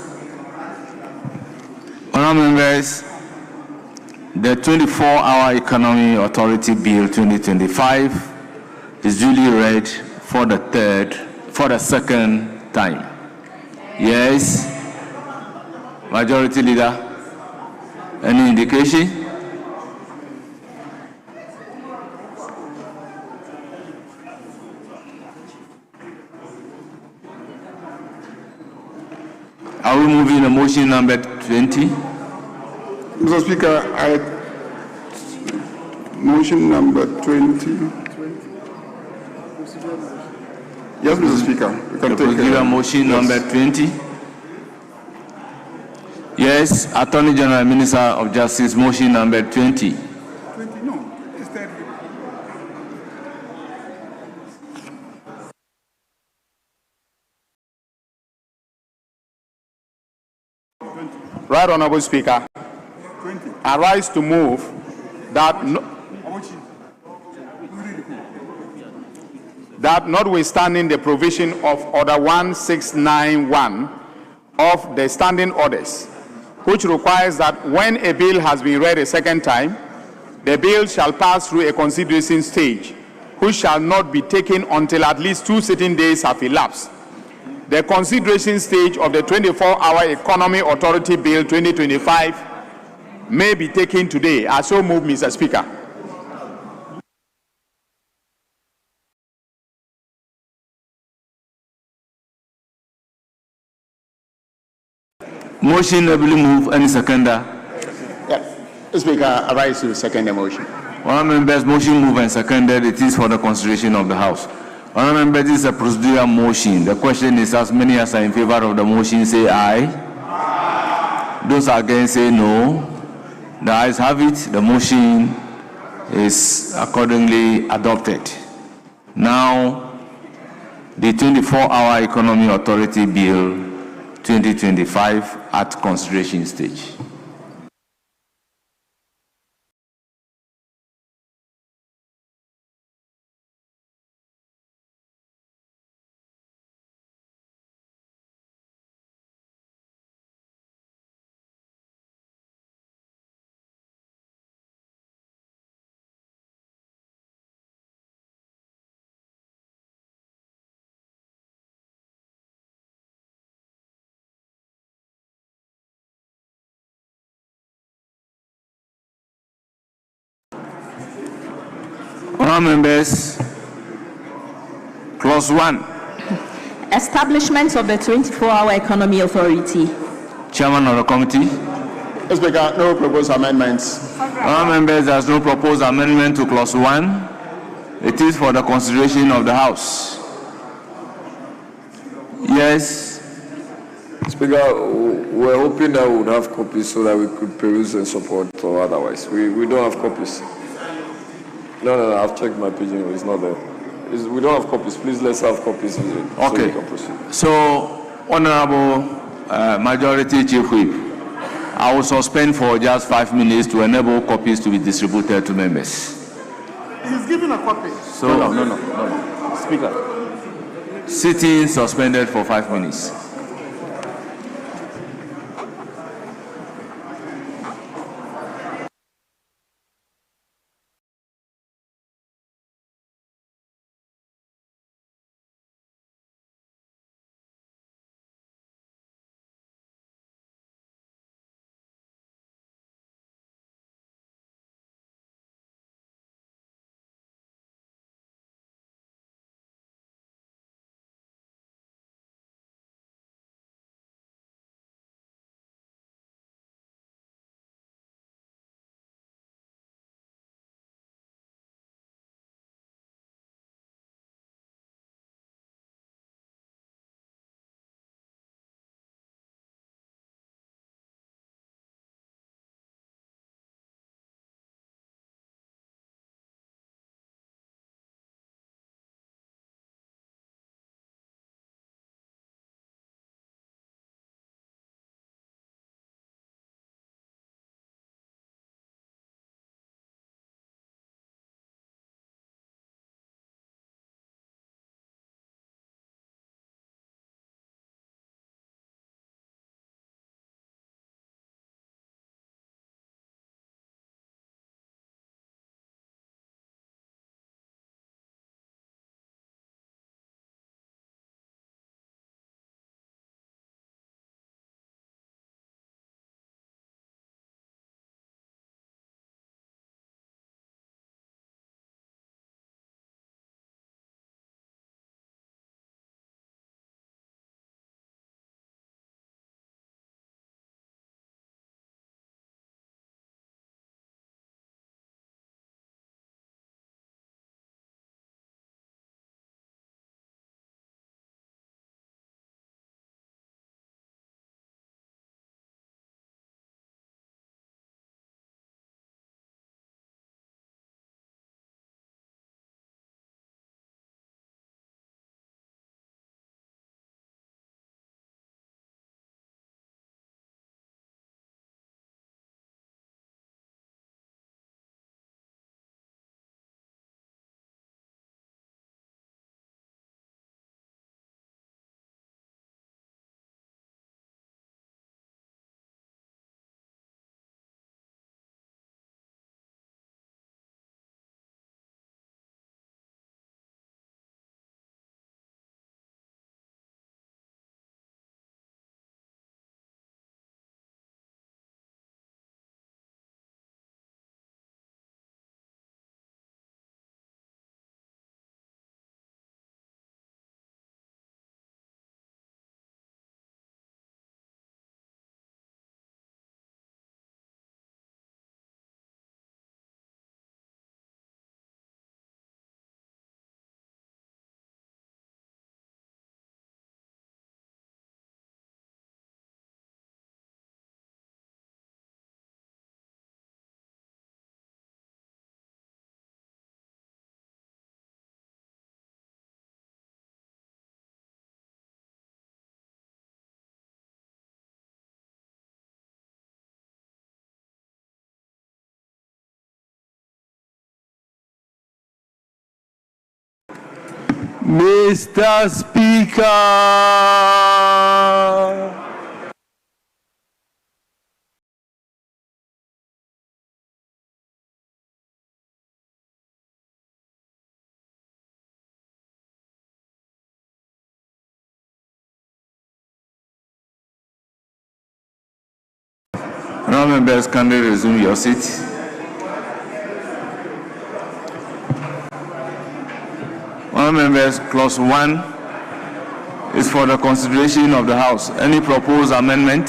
Honourable members, the 24-hour economy authority bill 2025 is duly read for the second time. Yes, Majority Leader, any indication? Are we moving to motion number 20? Mr. Speaker, motion number 20. Yes, Mr. Speaker. You can take motion number 20. Yes, Attorney General and Minister of Justice, motion number 20. 20, no, it's 30. Right Honourable Speaker, 20. I rise to move that notwithstanding the provision of Order 1691 of the Standing Orders, which requires that when a bill has been read a second time, the bill shall pass through a consideration stage, which shall not be taken until at least 2 sitting days have elapsed. The consideration stage of the 24-hour Economy Authority Bill 2025 may be taken today. I so move, Mr. Speaker. Motion ably move. Any seconder? Yes. Speaker, I rise to second the motion. Honourable members, motion moved and seconded. It is for the consideration of the House. Honourable members, this is a procedural motion. The question is, as many as are in favor of the motion say aye. Aye. Those against say no. The ayes have it. The motion is accordingly adopted. Now, the 24-hour Economy Authority Bill 2025 at consideration stage. Honourable members, clause 1. Establishment of the 24-hour economy authority. Chairman of the committee. Speaker, no proposed amendments. Honourable members, there is no proposed amendment to clause 1. It is for the consideration of the House. Yes. Speaker, we're hoping that we would have copies so that we could peruse and support, or otherwise. We don't have copies. No, I've checked my pigeon. It's not there. We don't have copies. Please, let's have copies. Okay. So we can proceed. So, Honourable Majority Chief Whip, I will suspend for just 5 minutes to enable copies to be distributed to members. He's giving a copy. So, No. Speaker. Sitting suspended for 5 minutes. Mr. Speaker. Honourable members, kindly resume your seat. Honourable members, clause 1 is for the consideration of the House. Any proposed amendment?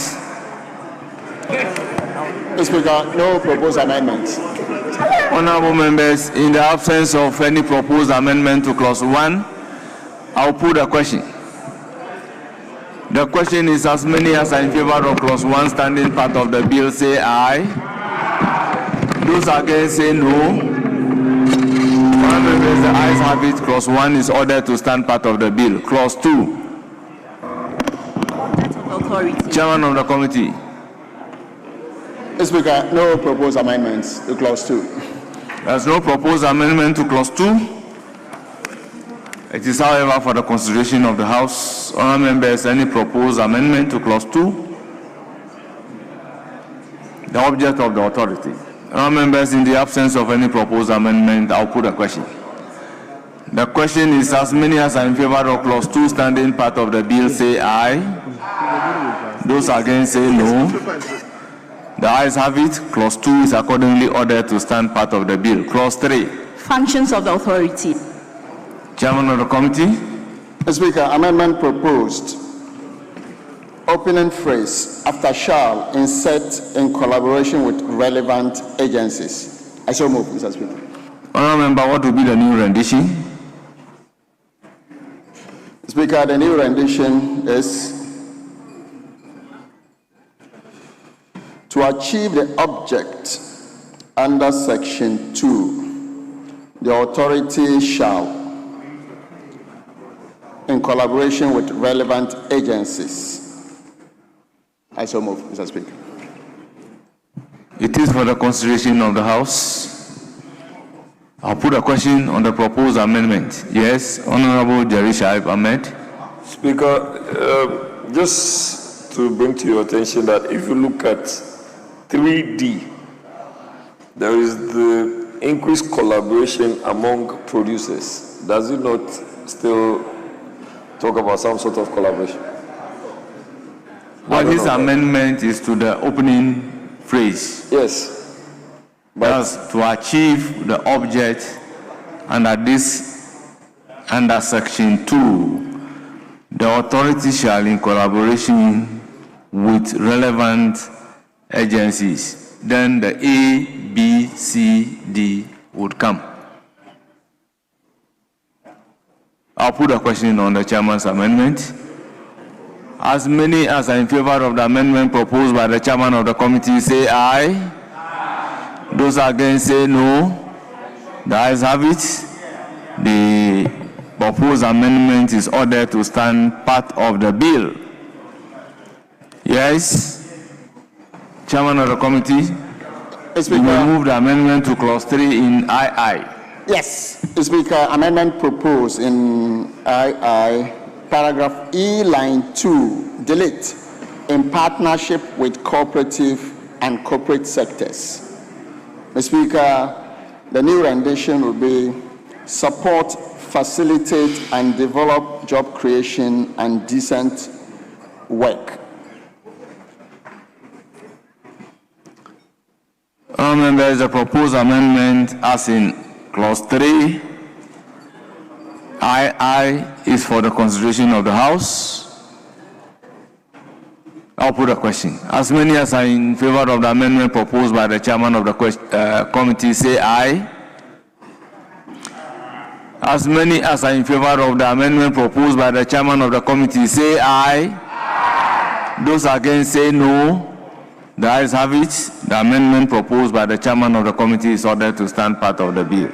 Mr. Speaker, no proposed amendment. Honourable members, in the absence of any proposed amendment to clause 1, I'll put a question. The question is, as many as are in favor of clause 1 standing part of the bill say aye. Those against say no. Honourable members, the ayes have it. Clause 1 is ordered to stand part of the bill. Clause 2. Authority. Chairman of the committee. Mr. Speaker, no proposed amendments to clause 2. There's no proposed amendment to clause 2. It is, however, for the consideration of the House. Honourable members, any proposed amendment to clause 2? The object of the authority. Honourable members, in the absence of any proposed amendment, I'll put a question. The question is, as many as are in favor of clause 2 standing part of the bill say aye. Those against say no. The ayes have it. Clause 2 is accordingly ordered to stand part of the bill. Clause 3. Functions of the authority. Chairman of the committee. Mr. Speaker, amendment proposed. Opening phrase after shall insert in collaboration with relevant agencies. I so move, Mr. Speaker. Honourable member, what will be the new rendition? Speaker, the new rendition is to achieve the object under section 2, the authority shall, in collaboration with relevant agencies. I so move, Mr. Speaker. It is for the consideration of the House. I'll put a question on the proposed amendment. Yes, Honourable Jerry Shaib Ahmed. Speaker, just to bring to your attention that if you look at 3D, there is the increased collaboration among producers. Does it not still talk about some sort of collaboration? Well, his amendment is to the opening phrase. Yes. That's to achieve the object under section 2. The authority shall, in collaboration with relevant agencies, then the A, B, C, D would come. I'll put a question on the chairman's amendment. As many as are in favor of the amendment proposed by the chairman of the committee say aye. Those against say no. The ayes have it. The proposed amendment is ordered to stand part of the bill. Yes. Chairman of the committee, you will move the amendment to clause 3 in II. Yes, Mr. Speaker, amendment proposed in II, paragraph E, line 2, delete, in partnership with cooperative and corporate sectors. Mr. Speaker, the new rendition will be support, facilitate, and develop job creation and decent work. Members, the proposed amendment as in clause 3, II is for the consideration of the House. I'll put a question. As many as are in favor of the amendment proposed by the chairman of the committee say aye. As many as are in favor of the amendment proposed by the chairman of the committee say aye. Those against say no. The ayes have it. The amendment proposed by the chairman of the committee is ordered to stand part of the bill.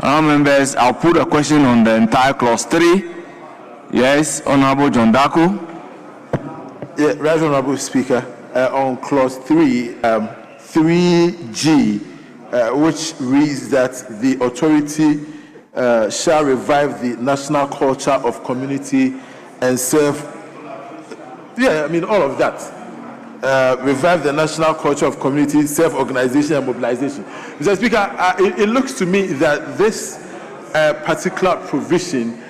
Members, I'll put a question on the entire clause 3. Yes, Honourable John Darko. Yeah, Right Honourable Speaker, on clause 3, 3G, which reads that the authority shall revive the national culture of community and all of that. Revive the national culture of community, self-organization and mobilization. Mr. Speaker, it looks to me that this particular provision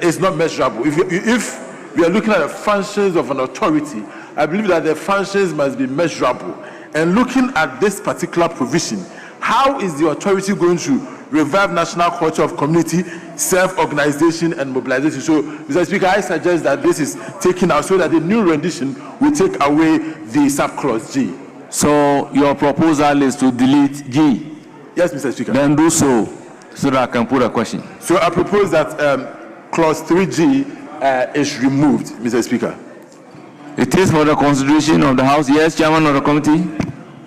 is not measurable. If we are looking at the functions of an authority, I believe that the functions must be measurable. And looking at this particular provision, how is the authority going to revive national culture of community, self-organization and mobilization? So, Mr. Speaker, I suggest that this is taken out so that the new rendition will take away the subclause G. So your proposal is to delete G? Yes, Mr. Speaker. Then do so that I can put a question. So I propose that clause 3G is removed, Mr. Speaker. It is for the consideration of the House. Yes, Chairman of the Committee.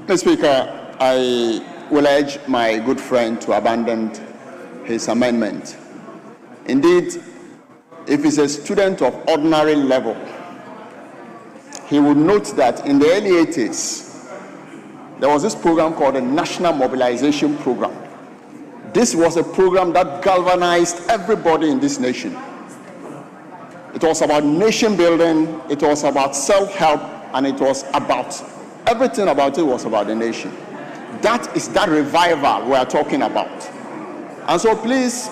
Mr. Speaker, I will urge my good friend to abandon his amendment. Indeed, if he's a student of ordinary level, he would note that in the early 80s, there was this program called the National Mobilization Program. This was a program that galvanized everybody in this nation. It was about nation building, it was about self-help, and it was about, everything about it was about the nation. That is that revival we are talking about. And so please,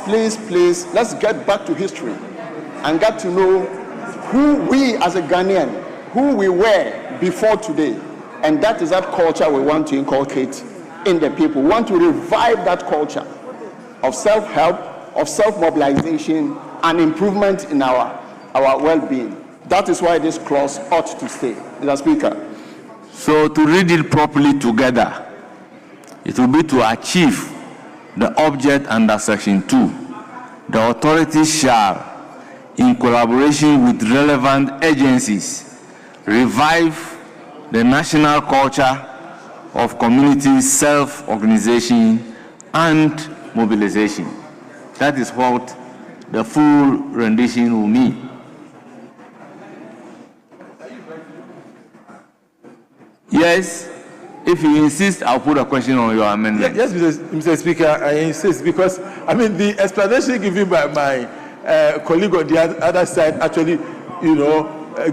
let's get back to history and get to know who we as a Ghanaian, who we were before today. And that is that culture we want to inculcate in the people. We want to revive that culture of self-help, of self-mobilization, and improvement in our well-being. That is why this clause ought to stay. Mr. Speaker. So to read it properly together, it will be to achieve the object under Section 2. The authority shall, in collaboration with relevant agencies, revive the national culture of community self-organization and mobilization. That is what the full rendition will mean. Yes, if you insist, I'll put a question on your amendment. Yes, Mr. Speaker, I insist because, the explanation given by my colleague on the other side actually,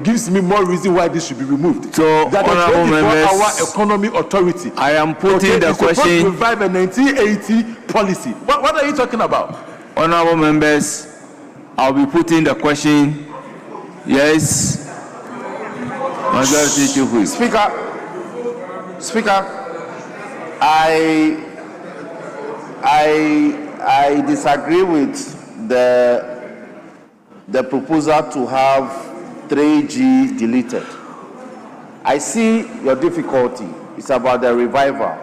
gives me more reason why this should be removed. So, that honorable members, our economy authority. I am putting the question. Supposed to revive a 1980 policy. What are you talking about? Honorable members, I'll be putting the question. Yes, Majority Chief Whip. Speaker, I disagree with the proposal to have 3G deleted. I see your difficulty. It's about the revival.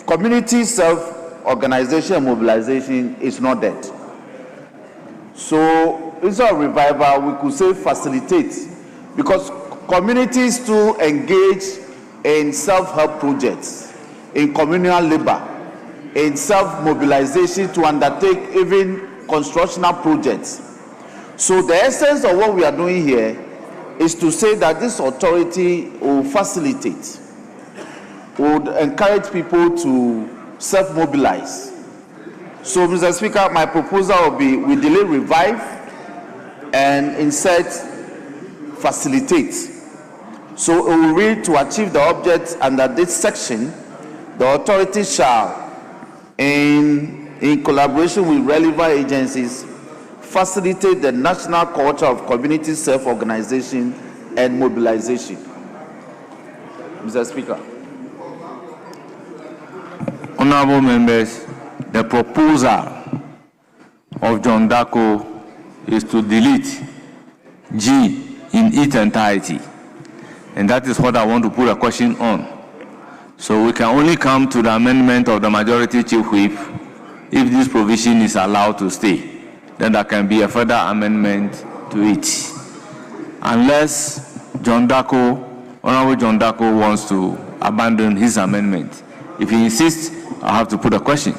Community self-organization and mobilization is not dead. So instead of revival, we could say facilitate, because communities to engage in self-help projects, in communal labor, in self-mobilization to undertake even constructional projects. So the essence of what we are doing here is to say that this authority will facilitate, would encourage people to self-mobilize. So, Mr. Speaker, my proposal will be we delay revive and insert facilitate. So it will read, to achieve the object under this section, the authority shall, in collaboration with relevant agencies, facilitate the national culture of community self-organization and mobilization. Mr. Speaker. Honorable members, the proposal of John Darko is to delete G in its entirety. And that is what I want to put a question on. So we can only come to the amendment of the Majority Chief Whip if this provision is allowed to stay. Then there can be a further amendment to it. Unless Honorable John Darko wants to abandon his amendment. If he insists, I'll have to put a question.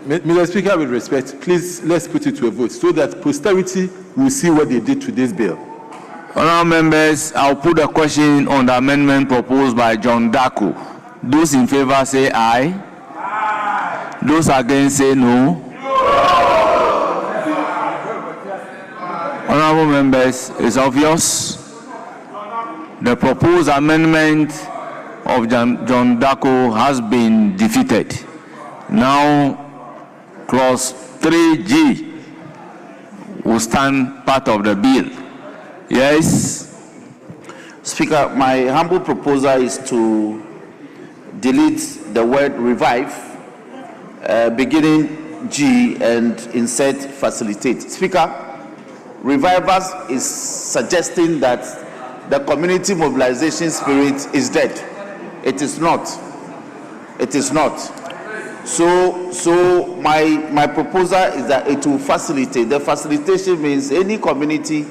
Mr. Speaker, with respect, please let's put it to a vote so that posterity will see what they did to this bill. Honourable members, I'll put a question on the amendment proposed by John Darko. Those in favor say aye. Those against say no. Honorable members, it's obvious. The proposed amendment of John Darko has been defeated. Now, clause 3G will stand part of the bill. Yes? Speaker, my humble proposal is to delete the word revive, beginning G, and insert facilitate. Speaker, revivers is suggesting that the community mobilization spirit is dead. It is not. It is not. So my proposal is that it will facilitate. The facilitation means any community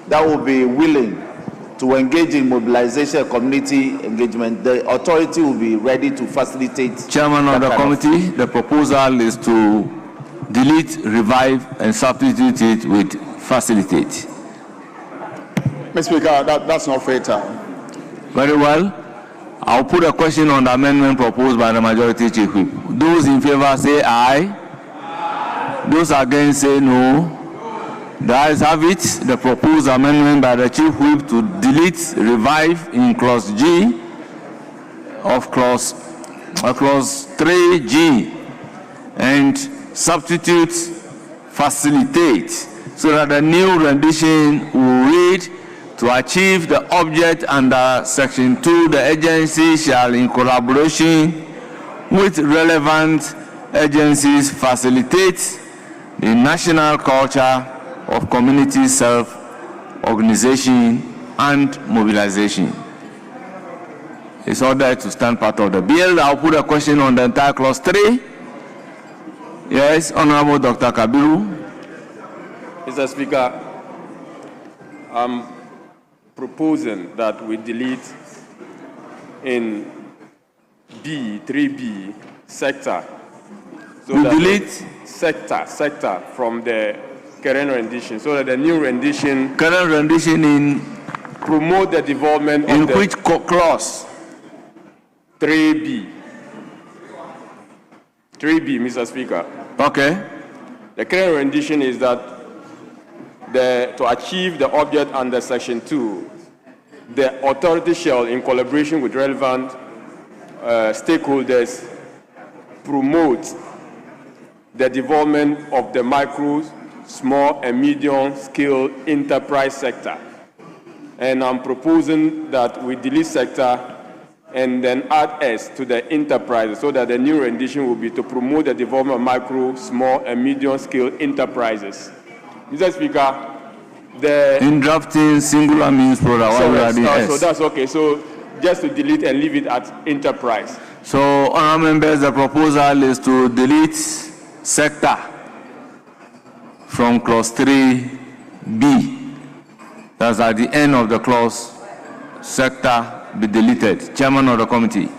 that will be willing to engage in mobilization, community engagement, the authority will be ready to facilitate. Chairman of the committee, the proposal is to delete revive and substitute it with facilitate. Mr. Speaker, that's not fatal. Very well. I'll put a question on the amendment proposed by the majority chief whip. Those in favor say aye. Those against say no. The ayes have it. The proposed amendment by the chief whip to delete revive in clause G of clause 3G and substitute facilitate, so that the new rendition will read: to achieve the object under section 2, the agency shall, in collaboration with relevant agencies, facilitate the national culture of community self-organization and mobilization. It's ordered to stand part of the bill. I'll put a question on the entire clause 3. Yes, Honorable Dr. Kabiru. Mr. Speaker, I'm proposing that we delete in B, 3B, sector. So we delete sector from the current rendition, so that the new rendition. Current rendition in. Promote the development in of the. Which clause? 3B. 3B, Mr. Speaker. Okay. The current rendition is that to achieve the object under section 2, the authority shall, in collaboration with relevant stakeholders, promote the development of the micro, small, and medium-scale enterprise sector. And I'm proposing that we delete sector and then add S to the enterprise, so that the new rendition will be to promote the development of micro, small, and medium-scale enterprises. Mr. Speaker, in drafting singular means plural, so S. that's okay. So just to delete and leave it at enterprise. So, honourable members, the proposal is to delete sector from clause 3B. That's at the end of the clause, sector be deleted. Chairman of the committee.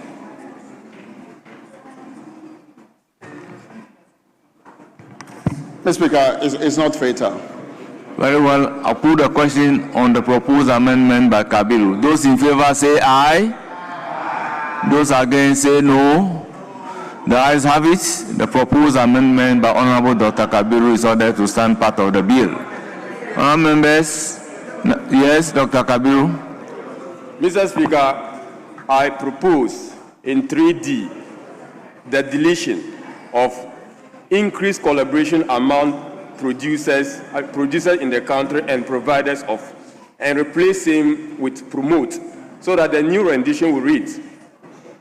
Mr. Speaker, it's not fatal. Very well. I'll put a question on the proposed amendment by Kabiru. Those in favor say aye. Those against say no. The ayes have it. The proposed amendment by Honorable Dr. Kabiru is ordered to stand part of the bill. Honorable members, yes, Dr. Kabiru. Mr. Speaker, I propose in 3D the deletion of increased collaboration among producers in the country and providers of, and replace him with promote, so that the new rendition will read: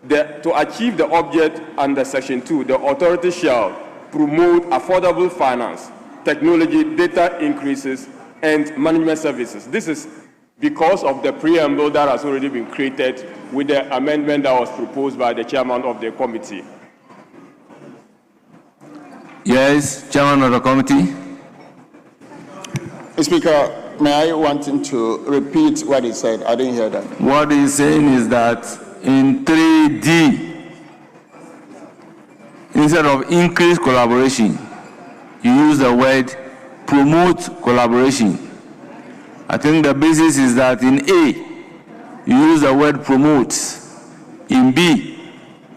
to achieve the object under section 2, the authority shall promote affordable finance, technology, data increases, and management services. This is because of the preamble that has already been created with the amendment that was proposed by the chairman of the committee. Yes, chairman of the committee. Speaker, may I want him to repeat what he said? I didn't hear that. What he's saying is that in 3D, instead of increased collaboration, you use the word promote collaboration. I think the basis is that in A, you use the word promote. In B,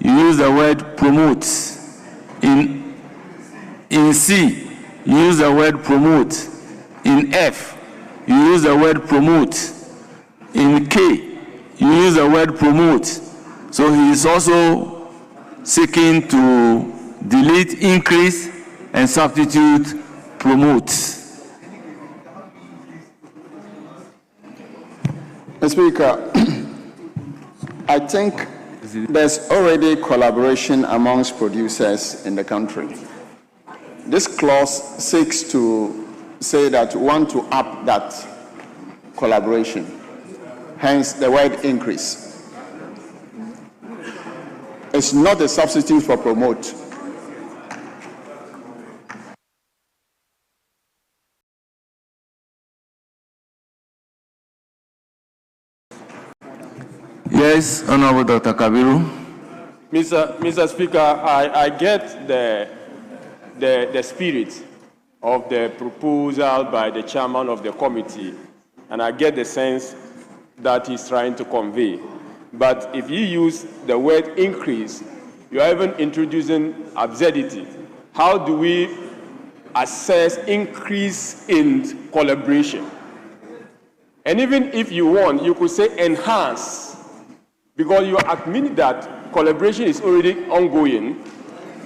you use the word promote. In C, you use the word promote. In F, you use the word promote. In K, you use the word promote. So he is also seeking to delete increase and substitute promote. Mr. Speaker, I think there's already collaboration amongst producers in the country. This clause seeks to say that we want to up that collaboration, hence the word increase. It's not a substitute for promote. Yes, Honorable Dr. Kabiru. Mr. Speaker, I get the spirit of the proposal by the chairman of the committee, and I get the sense that he's trying to convey. But if you use the word increase, you are even introducing absurdity. How do we assess increase in collaboration? And even if you want, you could say enhance, because you admit that collaboration is already ongoing,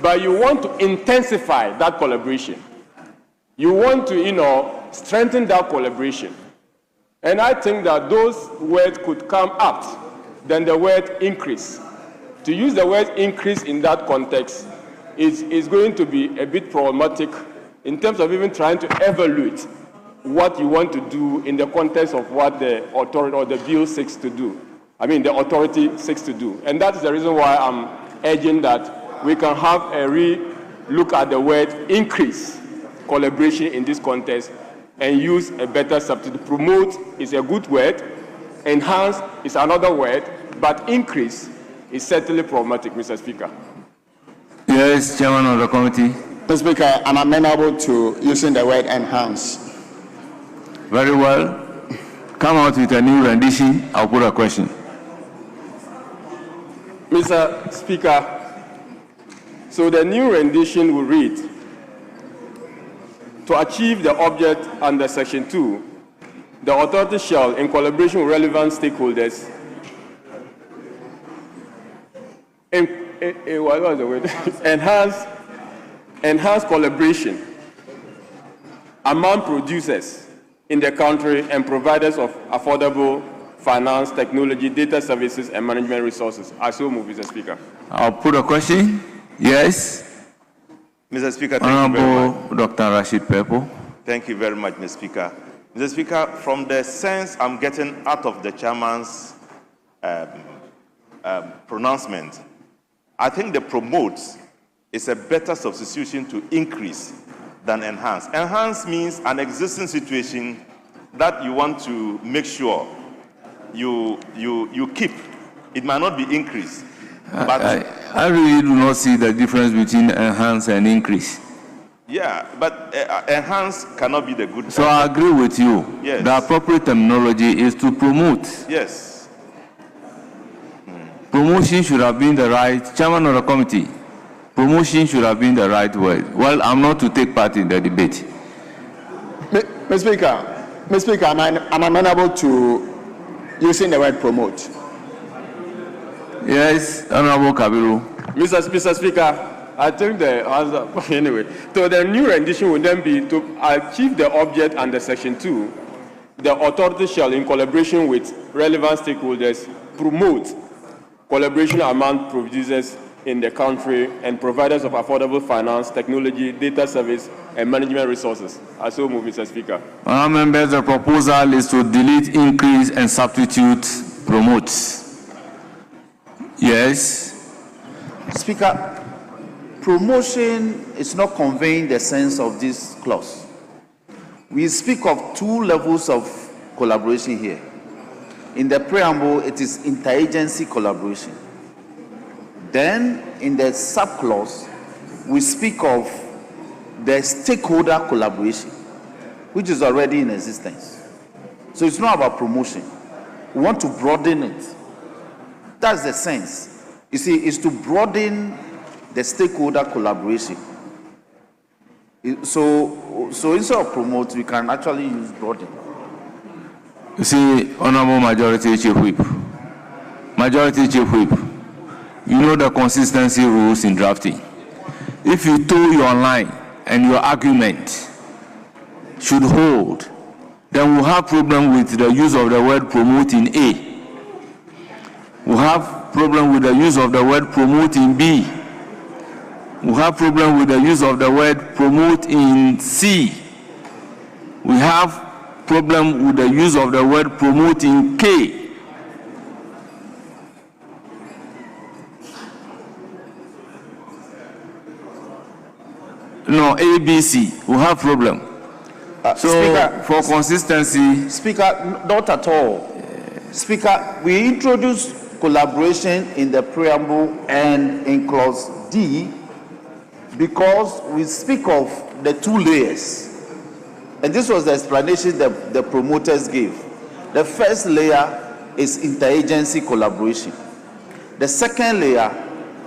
but you want to intensify that collaboration. You want to, strengthen that collaboration. And I think that those words could come up than the word increase. To use the word increase in that context is going to be a bit problematic in terms of even trying to evaluate what you want to do in the context of what the authority or the bill seeks to do. The authority seeks to do. And that's the reason why I'm urging that we can have a re-look at the word increase collaboration in this context and use a better substitute. Promote is a good word, enhance is another word, but increase is certainly problematic, Mr. Speaker. Yes, Chairman of the committee. Mr. Speaker, I'm amenable to using the word enhance. Very well. Come out with a new rendition. I'll put a question. Mr. Speaker, so the new rendition will read, to achieve the object under Section 2, the authority shall, in collaboration with relevant stakeholders, what was the word? enhance collaboration among producers in the country and providers of affordable finance, technology, data services, and management resources. I so move, Mr. Speaker. I'll put a question. Yes. Mr. Speaker, thank you very much. Honorable Dr. Rashid Pepo. Thank you very much, Mr. Speaker. Mr. Speaker, from the sense I'm getting out of the chairman's pronouncement, I think the promote is a better substitution to increase than enhance. Enhance means an existing situation that you want to make sure you keep. It might not be increased. But I really do not see the difference between enhance and increase. Yeah, but enhance cannot be the good. So I agree with you. Yes. The appropriate terminology is to promote. Yes. Promotion should have been the right, Chairman of the committee, promotion should have been the right word. Well, I'm not to take part in the debate. Mr. Speaker, I'm amenable to using the word promote. Yes, Honorable Kabiru. Mr. Speaker, I think the answer, anyway, so the new rendition would then be to achieve the object under Section 2, the authority shall, in collaboration with relevant stakeholders, promote collaboration among producers in the country and providers of affordable finance, technology, data service, and management resources. I so move, Mr. Speaker. Honourable members, the proposal is to delete increase and substitute promote. Yes. Speaker, promotion is not conveying the sense of this clause. We speak of two levels of collaboration here. In the preamble, it is interagency collaboration. Then, in the subclause, we speak of the stakeholder collaboration, which is already in existence. So it's not about promotion. We want to broaden it. That's the sense. You see, it's to broaden the stakeholder collaboration. So instead of promote, we can actually use broaden. You see, Honorable Majority Chief Whip, you know the consistency rules in drafting. If you toe your line and your argument should hold, then we'll have problem with the use of the word promote in A. We'll have problem with the use of the word promote in B. We'll have problem with the use of the word promote in C. We have problem with the use of the word promote in K. No, A, B, C. We have problem. So Speaker, for consistency, Speaker, not at all. Speaker, we introduced collaboration in the preamble and in clause D because we speak of the two layers. And this was the explanation that the promoters gave. The first layer is interagency collaboration. The second layer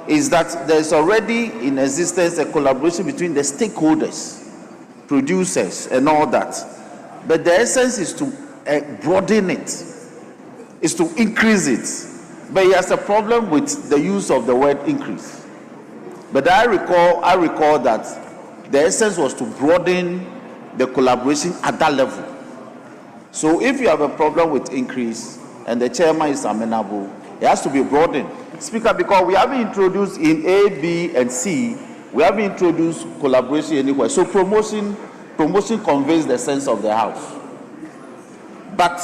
is that there is already in existence a collaboration between the stakeholders, producers, and all that. But the essence is to broaden it, is to increase it. But he has a problem with the use of the word increase. But I recall that the essence was to broaden the collaboration at that level. So if you have a problem with increase and the chairman is amenable, it has to be broadened. Speaker, because we haven't introduced in A, B, and C, we haven't introduced collaboration anywhere. So promotion conveys the sense of the house. But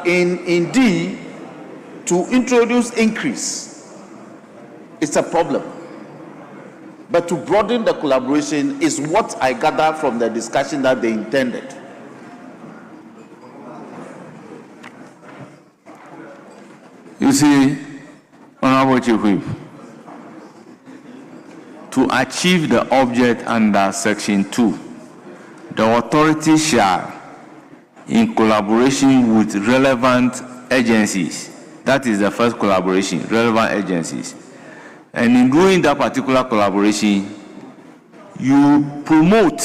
in D, to introduce increase, it's a problem. But to broaden the collaboration is what I gather from the discussion that they intended. you see, Honorable Chief Whip, to achieve the object under Section 2, the authority shall, in collaboration with relevant agencies, that is the first collaboration, relevant agencies, and in doing that particular collaboration, you promote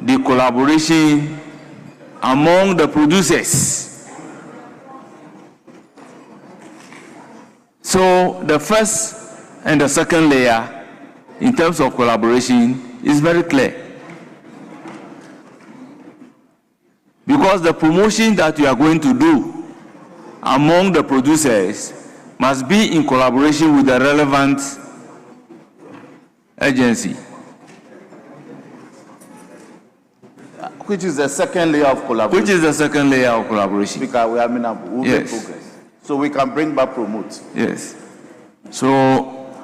the collaboration among the producers. So the first and the second layer in terms of collaboration is very clear. Because the promotion that you are going to do among the producers must be in collaboration with the relevant agency. Which is the second layer of collaboration. Which is the second layer of collaboration. Because we are we'll yes. make progress. So we can bring back promote. Yes. So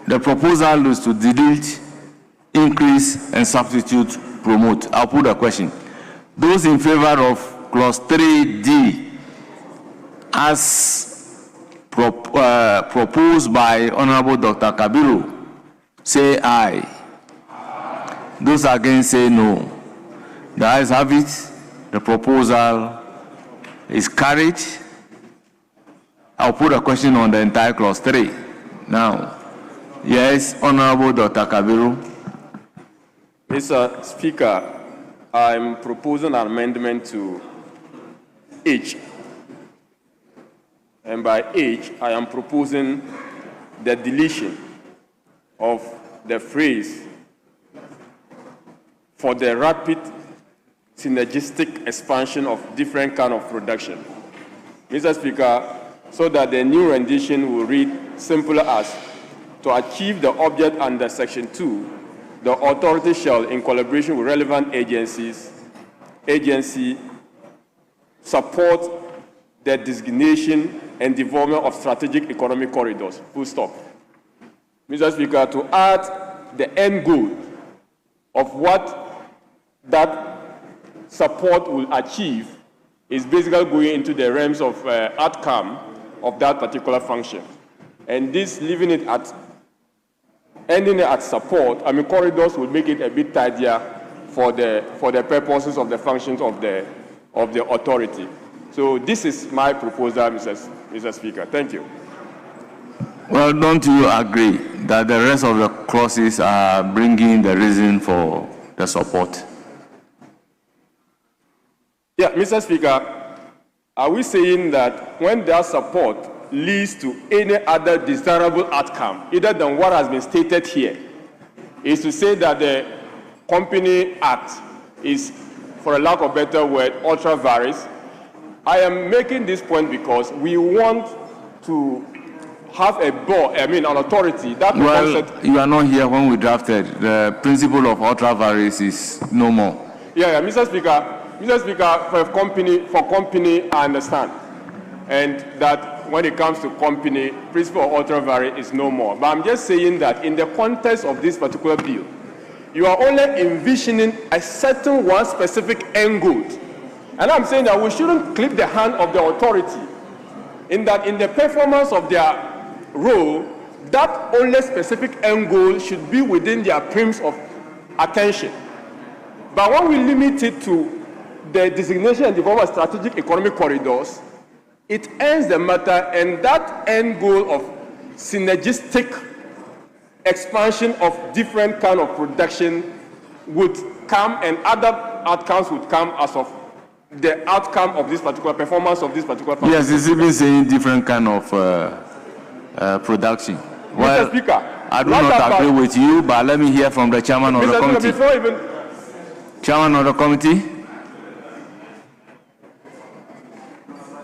the proposal is to delete, increase, and substitute promote. I'll put a question. Those in favor of clause 3D as proposed by Honorable Dr. Kabiru, say aye. Those against say no. The ayes have it. The proposal is carried. I'll put a question on the entire clause 3. Now, yes, Honorable Dr. Kabiru. Mr. Speaker, I'm proposing an amendment to H. And by H, I am proposing the deletion of the phrase for the rapid synergistic expansion of different kind of production. Mr. Speaker, so that the new rendition will read simpler as, to achieve the object under Section 2, the authority shall, in collaboration with relevant agency, support the designation and development of strategic economic corridors, full stop. Mr. Speaker, to add the end goal of what that support will achieve is basically going into the realms of outcome of that particular function. And this, leaving it at, ending it at support, corridors will make it a bit tidier for the purposes of the functions of the authority. So this is my proposal, Mr. Speaker. Thank you. Well, don't you agree that the rest of the clauses are bringing the reason for the support? Yeah, Mr. Speaker, are we saying that when that support leads to any other desirable outcome, other than what has been stated here, is to say that the Company Act is, for a lack of a better word, ultra vires? I am making this point because we want to have a board, an authority that... Well, you are not here when we drafted. The principle of ultra vires is no more. Yeah, Mr. Speaker, for company, I understand. And that when it comes to company, principle of ultra vires is no more. But I'm just saying that in the context of this particular bill, you are only envisioning a certain one specific end goal. And I'm saying that we shouldn't clip the hand of the authority in that in the performance of their role, that only specific end goal should be within their prims of attention. But when we limit it to the designation and development of strategic economic corridors, it ends the matter, and that end goal of synergistic expansion of different kind of production would come, and other outcomes would come as of the outcome of this particular performance of this particular person. Yes, it's even saying different kind of production. Well, Mr. Speaker, I do not agree with you, but let me hear from the chairman of the committee. Chairman of the committee.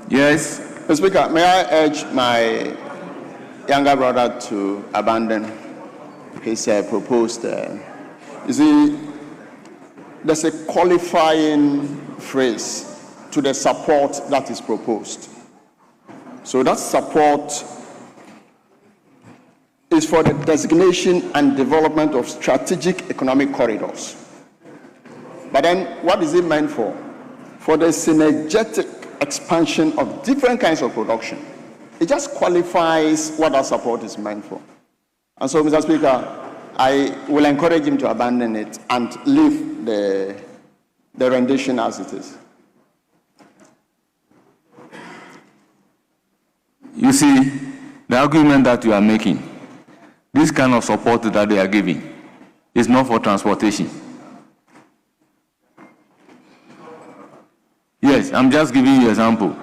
Yes. Mr. Speaker, may I urge my younger brother to abandon his proposed... you see, there's a qualifying phrase to the support that is proposed. So that support is for the designation and development of strategic economic corridors. But then what is it meant for? For the synergetic expansion of different kinds of production. It just qualifies what that support is meant for. And so, Mr. Speaker, I will encourage him to abandon it and leave the rendition as it is. You see, the argument that you are making, this kind of support that they are giving, is not for transportation. Yes, I'm just giving you an example.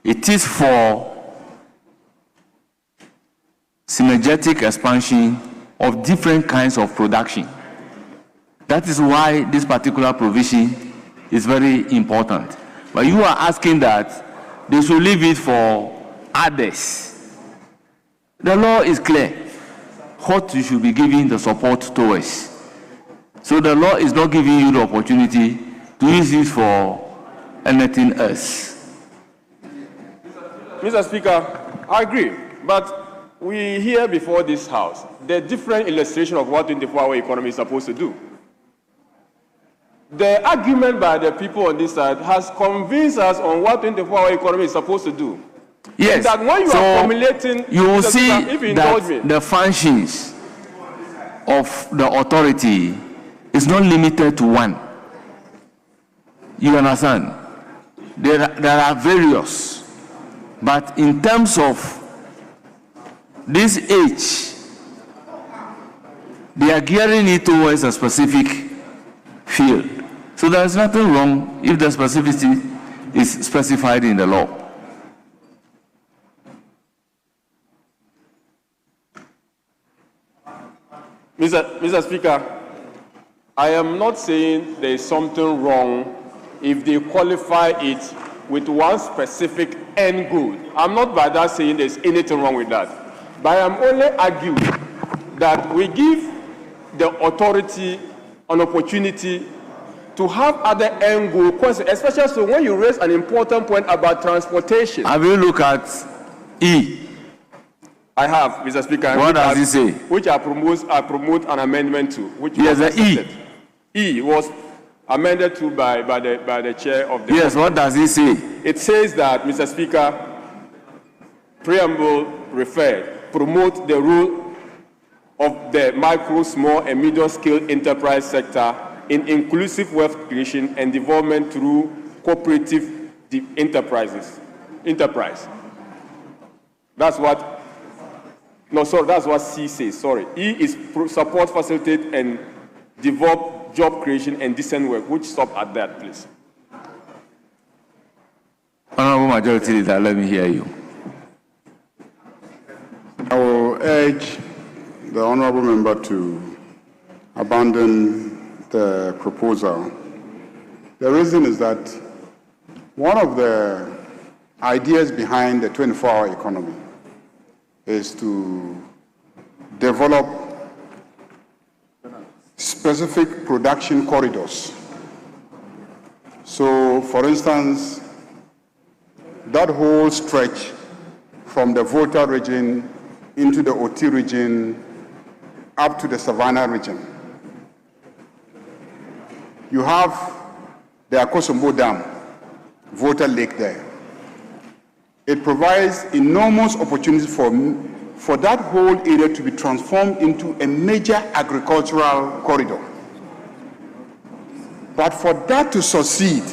It is for synergetic expansion of different kinds of production. That is why this particular provision is very important. But you are asking that they should leave it for others. The law is clear what you should be giving the support towards. So the law is not giving you the opportunity to use it for anything else. Mr. Speaker, I agree, but we hear before this House the different illustration of what 24-hour economy is supposed to do. The argument by the people on this side has convinced us on what 24-hour economy is supposed to do. Yes, and that when you are formulating, you will see that the functions of the authority is not limited to one. You understand? There are various, but in terms of this age, they are gearing it towards a specific field. So there is nothing wrong if the specificity is specified in the law. Mr. Speaker, I am not saying there is something wrong if they qualify it with one specific end goal. I'm not by that saying there's anything wrong with that. But I am only arguing that we give the authority an opportunity to have other end goal questions, especially so when you raise an important point about transportation. Have you looked at E? I have, Mr. Speaker. What does it say? Which I promote an amendment to. Which yes, the E. E was amended to by the chair of the... Yes, what does it say? It says that, Mr. Speaker, preamble referred, promote the role of the micro, small, and medium-scale enterprise sector in inclusive wealth creation and development through cooperative enterprise. That's what... No, sorry, that's what C says, sorry. E is support, facilitate, and develop job creation and decent work, which stop at that, please. Honorable Majority Leader, let me hear you. I will urge the honorable member to abandon the proposal. The reason is that one of the ideas behind the 24-hour economy is to develop specific production corridors. So, for instance, that whole stretch from the Volta region into the Oti region up to the Savannah region. You have the Akosombo Dam, Volta Lake there. It provides enormous opportunities for that whole area to be transformed into a major agricultural corridor. But for that to succeed,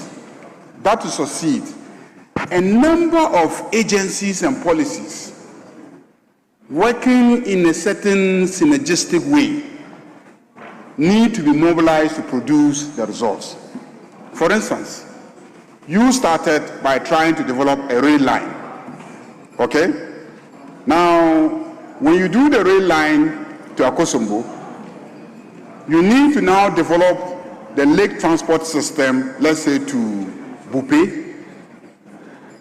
a number of agencies and policies working in a certain synergistic way need to be mobilized to produce the results. For instance, you started by trying to develop a rail line, okay? Now, when you do the rail line to Akosombo, you need to now develop the lake transport system, let's say to Bupe,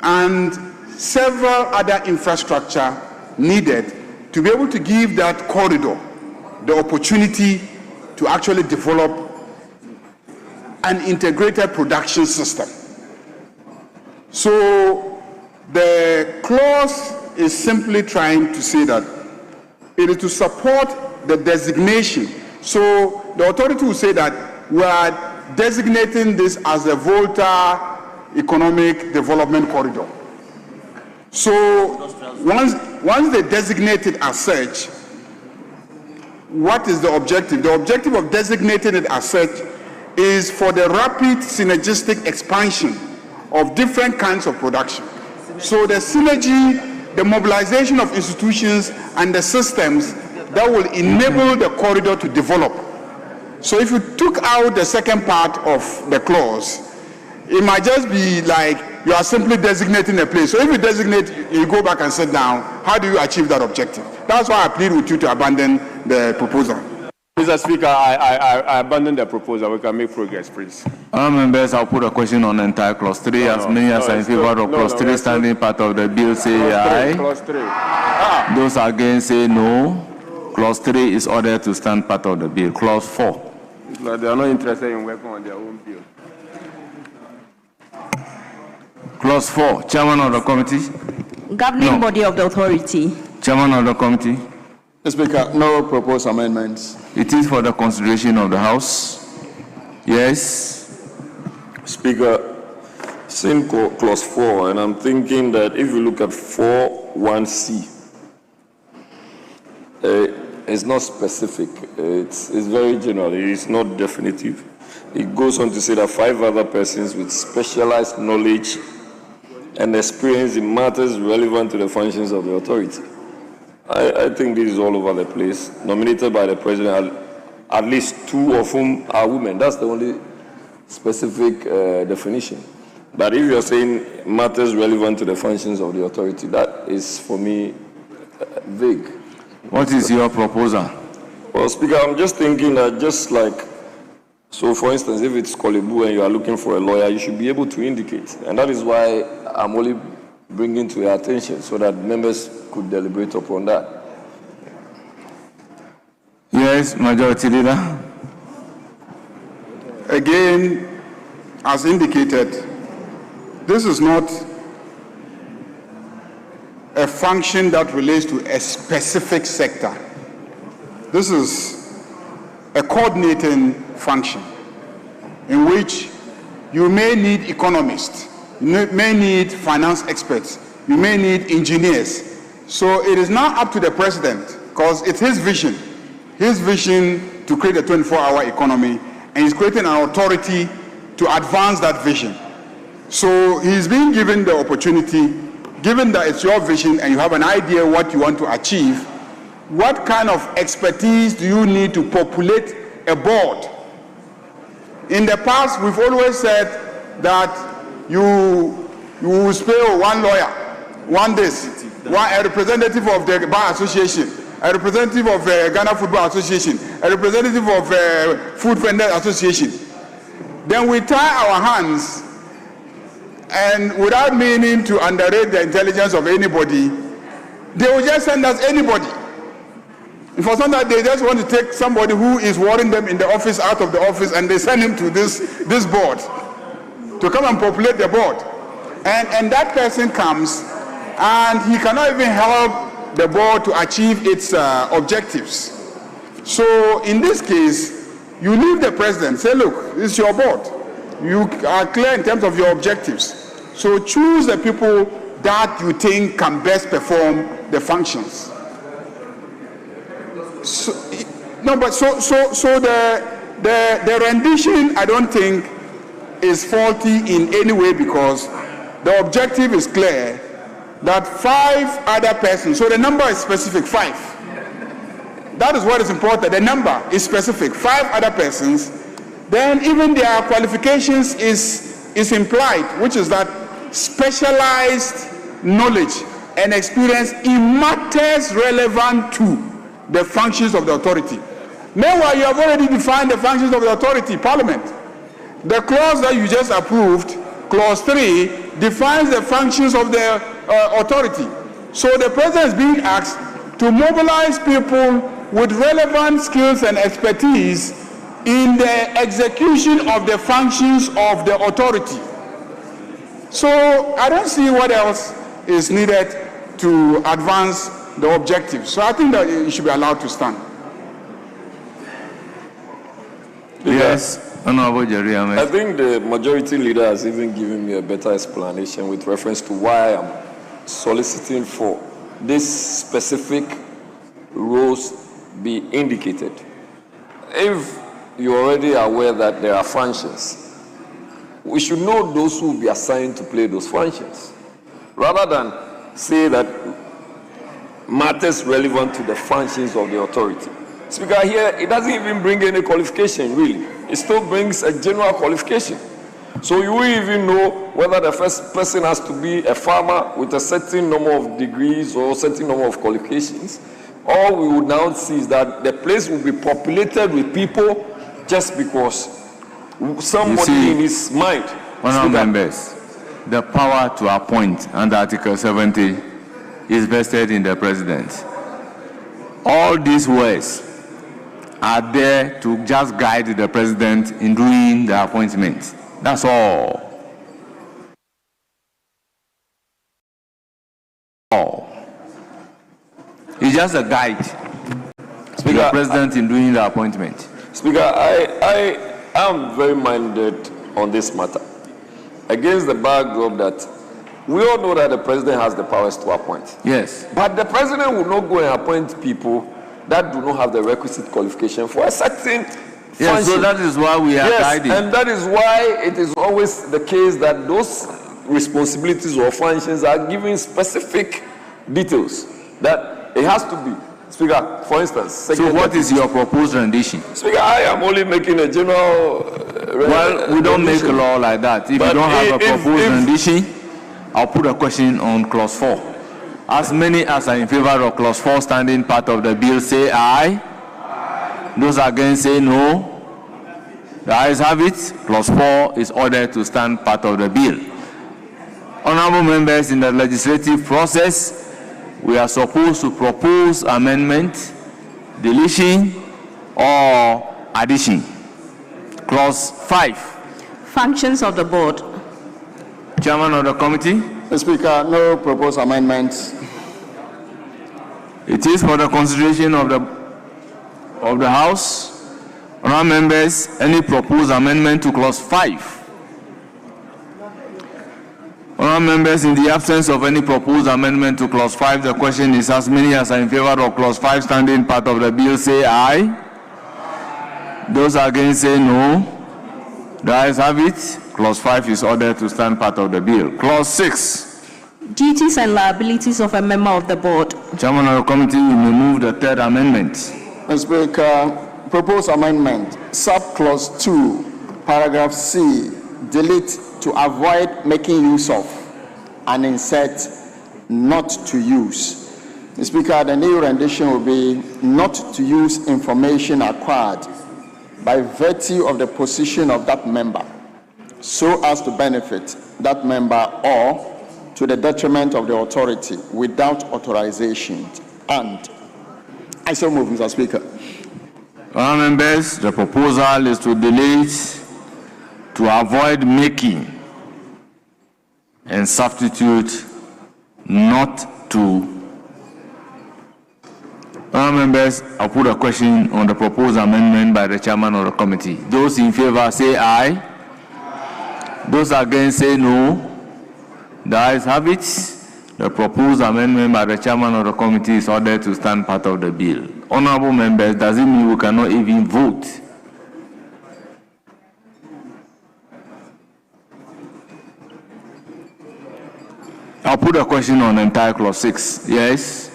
and several other infrastructure needed to be able to give that corridor the opportunity to actually develop an integrated production system. So the clause is simply trying to say that it is to support the designation. So the authority will say that we are designating this as a Volta Economic Development Corridor. So once they designate it as such, what is the objective? The objective of designating it as such is for the rapid synergistic expansion of different kinds of production. So the synergy, the mobilization of institutions and the systems that will enable the corridor to develop. So if you took out the second part of the clause, it might just be like you are simply designating a place. So if you designate, you go back and sit down, how do you achieve that objective? That's why I plead with you to abandon the proposal. Mr. Speaker, I abandon the proposal. We can make progress, please. Honourable members, I'll put a question on the entire clause 3. As many as are in favour of clause 3 standing part of the bill say aye. Clause 3. Those against say no. Clause 3 is ordered to stand part of the bill. Clause 4. They are not interested in working on their own bill. Clause 4. Chairman of the committee. Governing body of the authority. Chairman of the committee. Mr. Speaker, no proposed amendments. It is for the consideration of the House. Yes. Speaker, same clause 4, and I'm thinking that if you look at 4(1)(c), it's not specific. It's very general. It's not definitive. It goes on to say that 5 other persons with specialized knowledge and experience in matters relevant to the functions of the authority. I think this is all over the place. Nominated by the president, at least 2 of whom are women. That's the only specific definition. But if you're saying matters relevant to the functions of the authority, that is, for me, vague. What is your proposal? Well, Speaker, I'm just thinking that just like, so for instance, if it's Kolebu and you are looking for a lawyer, you should be able to indicate. And that is why I'm only bringing to your attention so that members could deliberate upon that. Yes, Majority Leader. Again, as indicated, this is not a function that relates to a specific sector. This is a coordinating function in which you may need economists, you may need finance experts, you may need engineers. So it is now up to the president, because it's his vision to create a 24-hour economy, and he's creating an authority to advance that vision. So he's being given the opportunity, given that it's your vision and you have an idea what you want to achieve, what kind of expertise do you need to populate a board? In the past, we've always said that you You will pay one lawyer, one this, one a representative of the Bar Association, a representative of Ghana Football Association, a representative of Food Vendor Association. Then we tie our hands, and without meaning to underrate the intelligence of anybody, they will just send us anybody. For sometimes they just want to take somebody who is worrying them in the office out of the office, and they send him to this board to come and populate the board. And that person comes, and he cannot even help the board to achieve its objectives. So in this case, you leave the president, say, look, this is your board. You are clear in terms of your objectives. So choose the people that you think can best perform the functions. So the rendition, I don't think, is faulty in any way, because the objective is clear that 5 other persons, so the number is specific, 5. That is what is important. The number is specific, 5 other persons. Then even their qualifications is implied, which is that specialized knowledge and experience in matters relevant to the functions of the authority. Meanwhile, you have already defined the functions of the authority, Parliament. The clause that you just approved, clause 3, defines the functions of the authority. So the president is being asked to mobilize people with relevant skills and expertise in the execution of the functions of the authority. So I don't see what else is needed to advance the objectives. So I think that it should be allowed to stand. Yes, Honorable Jerry Ahmed. I think the majority leader has even given me a better explanation with reference to why I'm soliciting for this specific roles be indicated. If you're already aware that there are functions, we should know those who will be assigned to play those functions, rather than say that matters relevant to the functions of the authority. Speaker, here, it doesn't even bring any qualification, really. It still brings a general qualification. So you will even know whether the first person has to be a farmer with a certain number of degrees or a certain number of qualifications. All we would now see is that the place will be populated with people just because somebody in his mind. Honourable members, the power to appoint under Article 70 is vested in the president. All these words are there to just guide the president in doing the appointment. That's all. It's just a guide to the president in doing the appointment. Speaker, I am very minded on this matter, against the backdrop that we all know that the president has the powers to appoint. Yes. But the president will not go and appoint people that do not have the requisite qualification for a certain function. Yes, so that is why we are guiding. And that is why it is always the case that those responsibilities or functions are given specific details that it has to be. Speaker, for instance. So what is your proposed rendition? Speaker, I am only making a general... well, we don't make a law like that. If you don't have a proposed rendition, I'll put a question on clause 4. As many as are in favor of clause 4 standing part of the bill say aye. Those against say no. The ayes have it. Clause 4 is ordered to stand part of the bill. Honourable members, in the legislative process, we are supposed to propose amendment, deletion, or addition. Clause 5. Functions of the board. Chairman of the committee. Mr. Speaker, no proposed amendments. It is for the consideration of the House. Honourable members, any proposed amendment to clause 5? Honourable members, in the absence of any proposed amendment to clause 5, the question is as many as are in favor of clause 5 standing part of the bill say aye. Those against say no. The ayes have it. Clause 5 is ordered to stand part of the bill. Clause 6. Duties and liabilities of a member of the board. Chairman of the committee, you may move the third amendment. Mr. Speaker, proposed amendment, subclause 2, paragraph C, delete to avoid making use of and insert not to use. Mr. Speaker, the new rendition will be not to use information acquired by virtue of the position of that member so as to benefit that member or to the detriment of the authority without authorization. And I so move, Mr. Speaker. Honourable members, the proposal is to delete to avoid making and substitute not to. Honourable members, I'll put a question on the proposed amendment by the chairman of the committee. Those in favour say aye. Those against say no. The ayes have it. The proposed amendment by the chairman of the committee is ordered to stand part of the bill. Honourable members, does it mean we cannot even vote? I'll put a question on entire clause 6. Yes?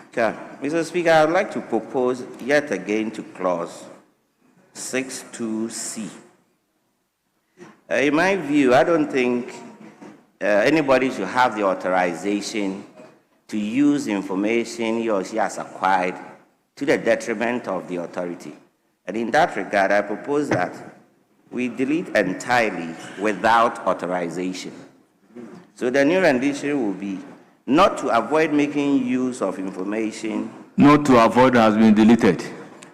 Okay. Mr. Speaker, I would like to propose yet again to clause 6(2)(c). In my view, I don't think anybody should have the authorization to use information he or she has acquired to the detriment of the authority. And in that regard, I propose that we delete entirely without authorization. So the new rendition will be not to avoid making use of information. Not to avoid has been deleted.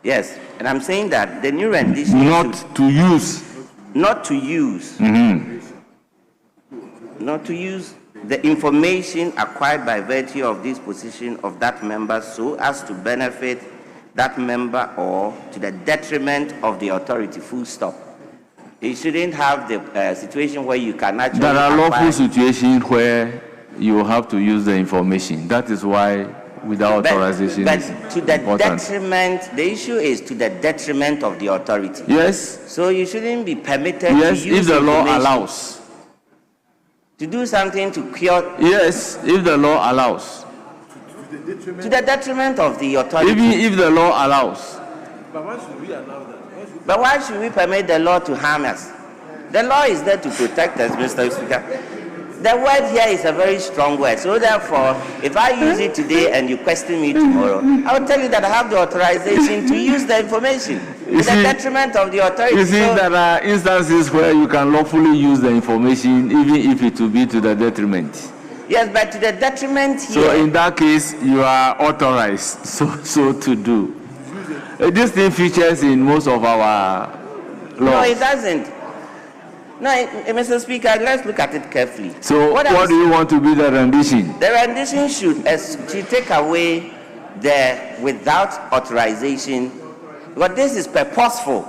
Yes, and I'm saying that the new rendition not to use. Not to use. Not to use the information acquired by virtue of this position of that member so as to benefit that member or to the detriment of the authority, full stop. You shouldn't have the situation where you can actually There are lawful situations where you have to use the information. That is why without authorization but is to the important. detriment, the issue is to the detriment of the authority. Yes. So you shouldn't be permitted yes, to use if the law information allows. to do something to cure. Yes, if the law allows. To the detriment of the authority. Even if the law allows. But why should we allow that? But why should we permit the law to harm us? The law is there to protect us, Mr. Speaker. The word here is a very strong word. So therefore, if I use it today and you question me tomorrow, I will tell you that I have the authorization to use the information to the detriment of the authority. You see, there are instances where you can lawfully use the information even if it will be to the detriment. Yes, but to the detriment here. So in that case, you are authorized so to do. This thing features in most of our laws. No, it doesn't. No, Mr. Speaker, let's look at it carefully. So what do you want to be the rendition? The rendition should take away the without authorization, but this is purposeful.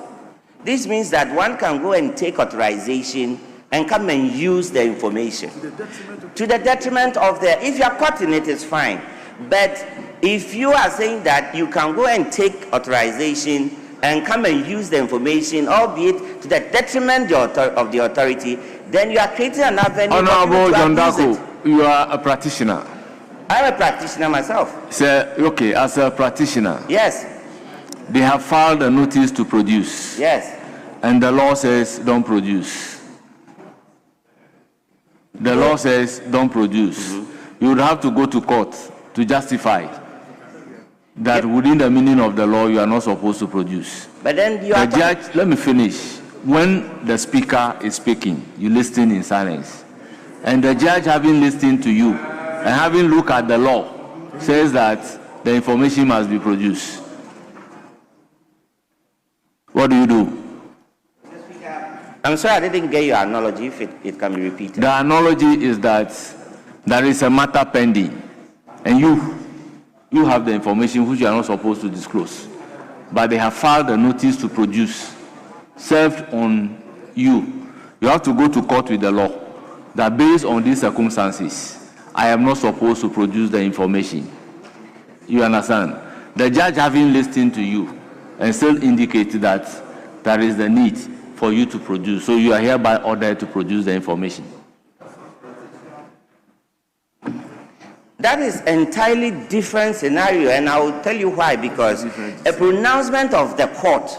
This means that one can go and take authorization and come and use the information. To the detriment of the, if you are caught in it, it's fine. But if you are saying that you can go and take authorization and come and use the information, albeit to the detriment of the authority, then you are creating an avenue. Honorable John Darko, you are a practitioner. I'm a practitioner myself. So, okay, as a practitioner. Yes. They have filed a notice to produce. Yes. And the law says don't produce. The law says don't produce. You would have to go to court to justify that within the meaning of the law, you are not supposed to produce. But then you the judge, let me finish. When the speaker is speaking, you listen in silence. And the judge, having listened to you and having looked at the law, says that the information must be produced. What do? I'm sorry, I didn't get your analogy, if it can be repeated. The analogy is that there is a matter pending, and you have the information which you are not supposed to disclose, but they have filed a notice to produce, served on you. You have to go to court with the law that based on these circumstances, I am not supposed to produce the information. You understand? The judge, having listened to you and still indicated that there is the need for you to produce, so you are hereby ordered to produce the information. That is entirely different scenario, and I will tell you why. Because a pronouncement of the court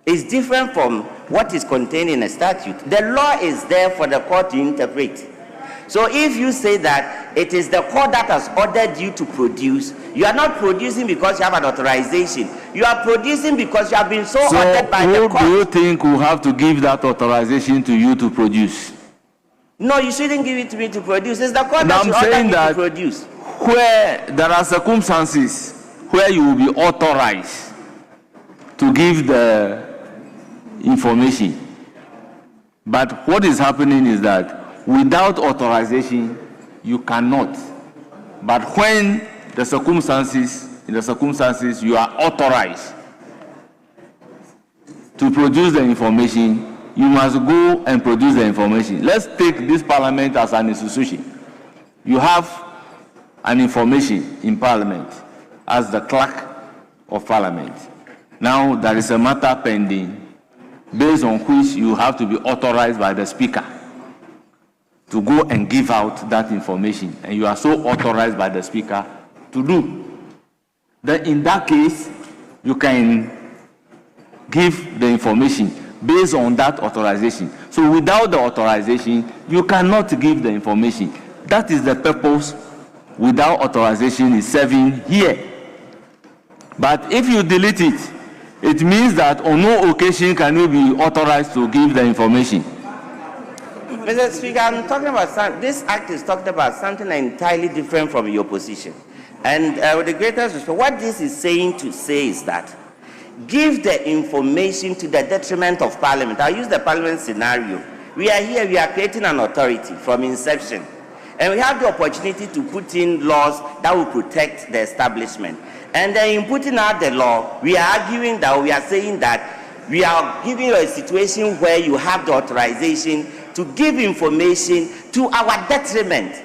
is different from what is contained in a statute. The law is there for the court to interpret. So if you say that it is the court that has ordered you to produce, you are not producing because you have an authorization. You are producing because you have been so ordered by the court. So who do you think will have to give that authorization to you to produce? No, you shouldn't give it to me to produce. It's the court that should order me to produce. Where there are circumstances where you will be authorized to give the information. But what is happening is that without authorization, you cannot. But when in the circumstances you are authorized to produce the information, you must go and produce the information. Let's take this parliament as an institution. You have an information in parliament as the clerk of parliament. Now there is a matter pending based on which you have to be authorized by the speaker to go and give out that information, and you are so authorized by the speaker to do. Then in that case, you can give the information based on that authorization. So without the authorization, you cannot give the information. That is the purpose without authorization is serving here. But if you delete it, it means that on no occasion can you be authorized to give the information. Mr. Speaker, I'm talking about this act is talking about something entirely different from your position. And with the greatest respect, what this is saying to say is that give the information to the detriment of Parliament. I'll use the Parliament scenario. We are here, we are creating an authority from inception. And we have the opportunity to put in laws that will protect the establishment. And then in putting out the law, we are arguing that we are saying that we are giving you a situation where you have the authorization to give information to our detriment.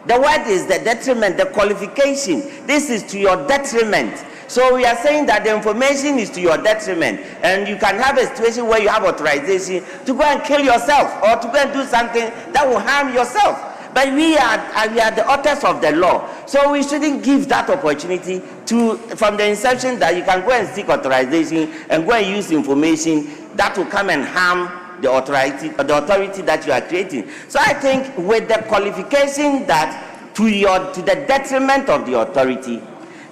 The word is the detriment, the qualification. This is to your detriment. So we are saying that the information is to your detriment, and you can have a situation where you have authorization to go and kill yourself or to go and do something that will harm yourself. But we are the authors of the law, so we shouldn't give that opportunity to, from the inception, that you can go and seek authorization and go and use information that will come and harm the authority that you are creating. So I think with the qualification that to the detriment of the authority,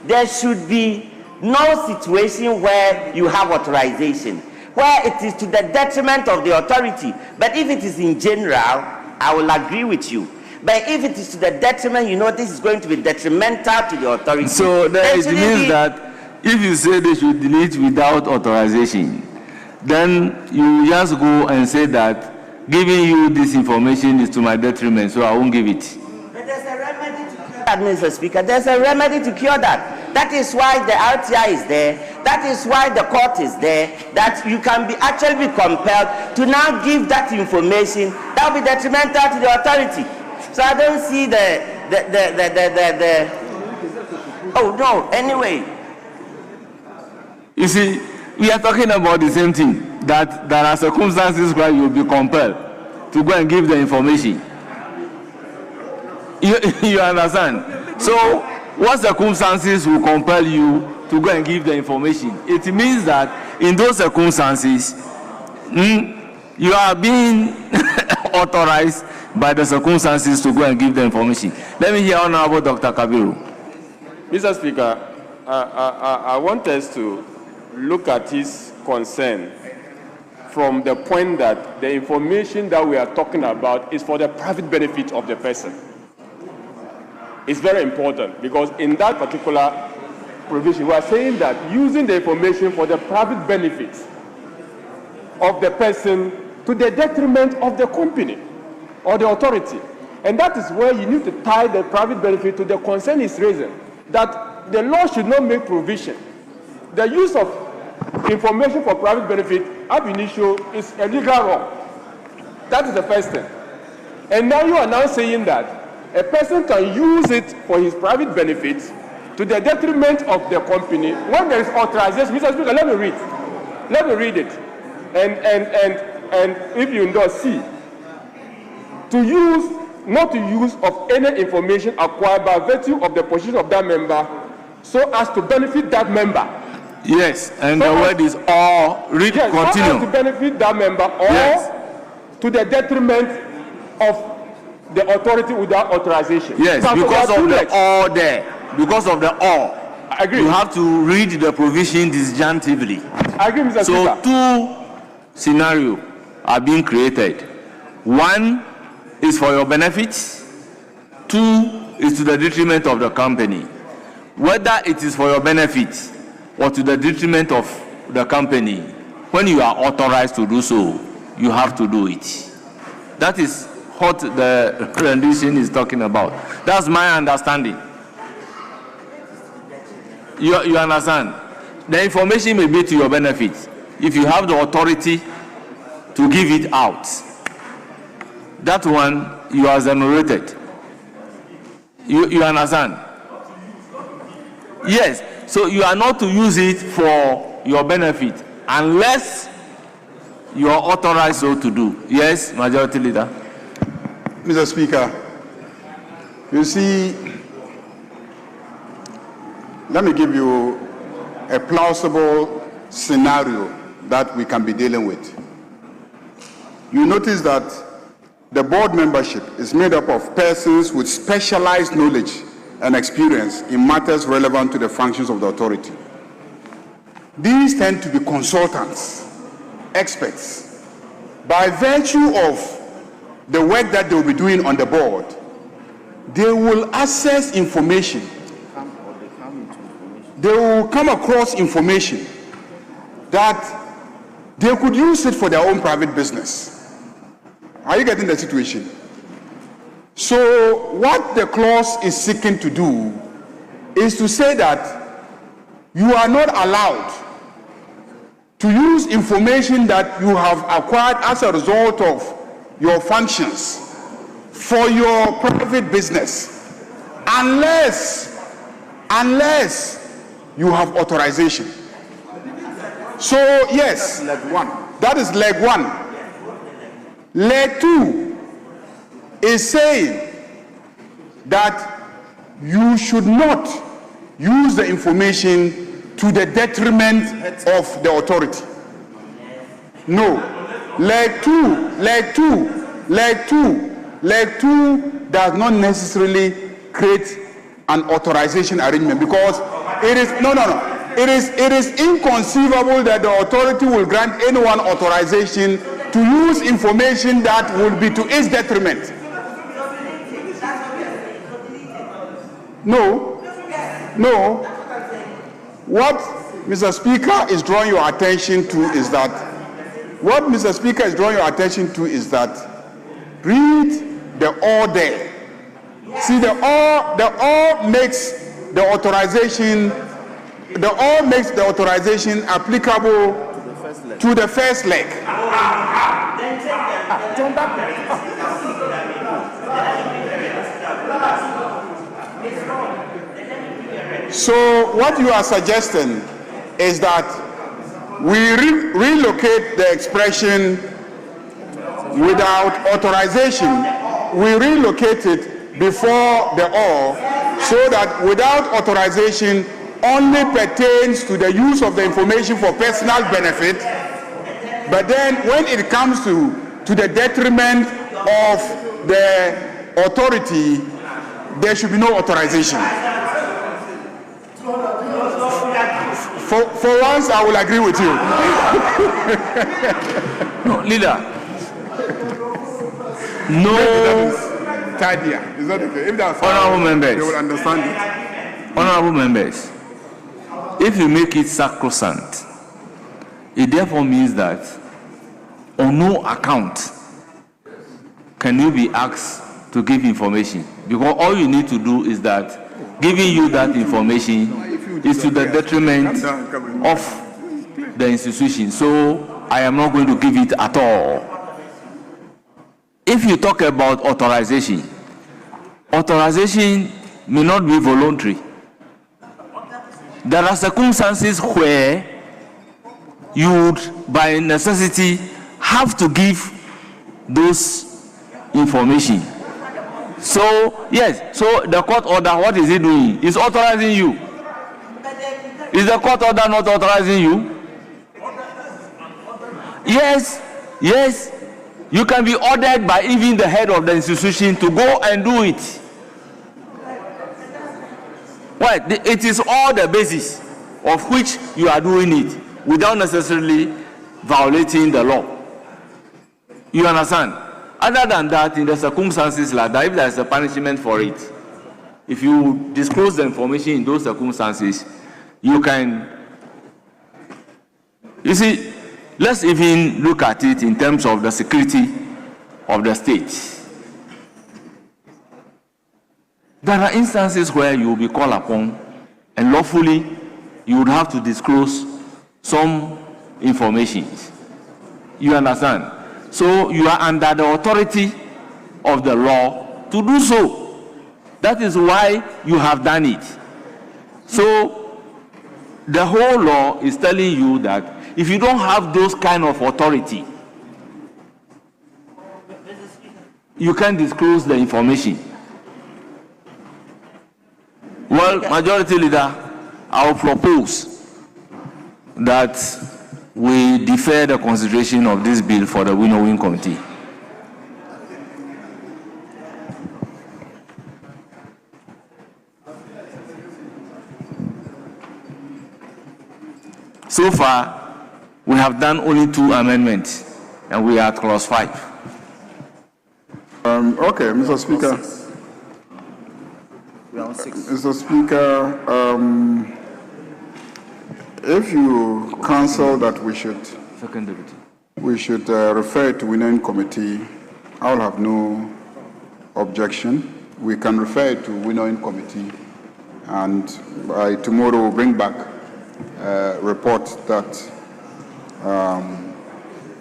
there should be no situation where you have authorization, where it is to the detriment of the authority. But if it is in general, I will agree with you. But if it is to the detriment, you know, this is going to be detrimental to the authority. So then it means that if you say they should delete without authorization, then you just go and say that giving you this information is to my detriment, so I won't give it. But there's a remedy to cure that, Mr. Speaker. There's a remedy to cure that. That is why the RTI is there. That is why the court is there. That you can be actually be compelled to now give that information that will be detrimental to the authority. So I don't see the oh no, anyway. You see, we are talking about the same thing, that there are circumstances where you will be compelled to go and give the information. You understand? So what circumstances will compel you to go and give the information? It means that in those circumstances, you are being authorized by the circumstances to go and give the information. Let me hear Honorable Dr. Kabiru. Mr. Speaker, I want us to look at his concern from the point that the information that we are talking about is for the private benefit of the person. It's very important because in that particular provision, we are saying that using the information for the private benefit of the person to the detriment of the company or the authority. And that is where you need to tie the private benefit to the concern is raising, that the law should not make provision. The use of information for private benefit ab initio is a legal wrong. That is the first thing. And now you are now saying that a person can use it for his private benefit to the detriment of the company when there is authorization. Mr. Speaker, let me read. Let me read it. And if you endorse C, not to use of any information acquired by virtue of the position of that member so as to benefit that member. Yes, and the word is or. Read, yes, continue. To benefit that member or yes. to the detriment of the authority without authorization. Yes, because of the or there. Because of the or. I agree. You have to read the provision disjunctively. I agree, Mr. So Speaker. two scenarios are being created. One is for your benefit. Two is to the detriment of the company. Whether it is for your benefit or to the detriment of the company, when you are authorized to do so, you have to do it. That is what the rendition is talking about. That's my understanding. You understand? The information may be to your benefit if you have the authority to give it out. That one, you are exonerated. You understand? Yes. So you are not to use it for your benefit unless you are authorized so to do. Yes, Majority Leader. Mr. Speaker, you see, let me give you a plausible scenario that we can be dealing with. You notice that the board membership is made up of persons with specialized knowledge and experience in matters relevant to the functions of the authority. These tend to be consultants, experts. By virtue of the work that they will be doing on the board, they will access information. They will come across information that they could use it for their own private business. Are you getting the situation? So what the clause is seeking to do is to say that you are not allowed to use information that you have acquired as a result of your functions for your private business unless you have authorization. So yes, that is leg one. Leg two is saying that you should not use the information to the detriment of the authority. No. Leg two does not necessarily create an authorization arrangement because it is it is inconceivable that the authority will grant anyone authorization to use information that will be to its detriment. No. What Mr. Speaker is drawing your attention to is that read the or there. See, the or makes the authorization applicable to the first leg. So what you are suggesting is that we relocate the expression without authorization. We relocate it before the or, so that without authorization only pertains to the use of the information for personal benefit, but then when it comes to the detriment of the authority, there should be no authorization. For once, I will agree with you. No, leader. No. Tidier. Is that okay? If that's honorable members, they will understand it. Honorable members, if you make it sacrosanct, it therefore means that on no account can you be asked to give information, because all you need to do is that giving you that information is to the detriment of the institution. So I am not going to give it at all. If you talk about authorization may not be voluntary. There are circumstances where you would, by necessity, have to give those information. So, yes, so the court order, what is it doing? It's authorizing you. Is the court order not authorizing you? Yes, yes. You can be ordered by even the head of the institution to go and do it. Well, it is all the basis of which you are doing it without necessarily violating the law. You understand? Other than that, in the circumstances like that, if there is a punishment for it, if you disclose the information in those circumstances, you can. You see, let's even look at it in terms of the security of the state. There are instances where you will be called upon and lawfully you would have to disclose some information. You understand? So you are under the authority of the law to do so. That is why you have done it. So the whole law is telling you that if you don't have those kind of authority, you can't disclose the information. Well, Majority Leader, I will propose that we defer the consideration of this bill for the Winnowing Committee. So far, we have done only 2 amendments, and we are at clause 5. Okay, Mr. Speaker. Mr. Speaker, if you counsel that we should refer to Winnowing Committee, I will have no objection. We can refer to Winnowing Committee, and by tomorrow we'll bring back a report that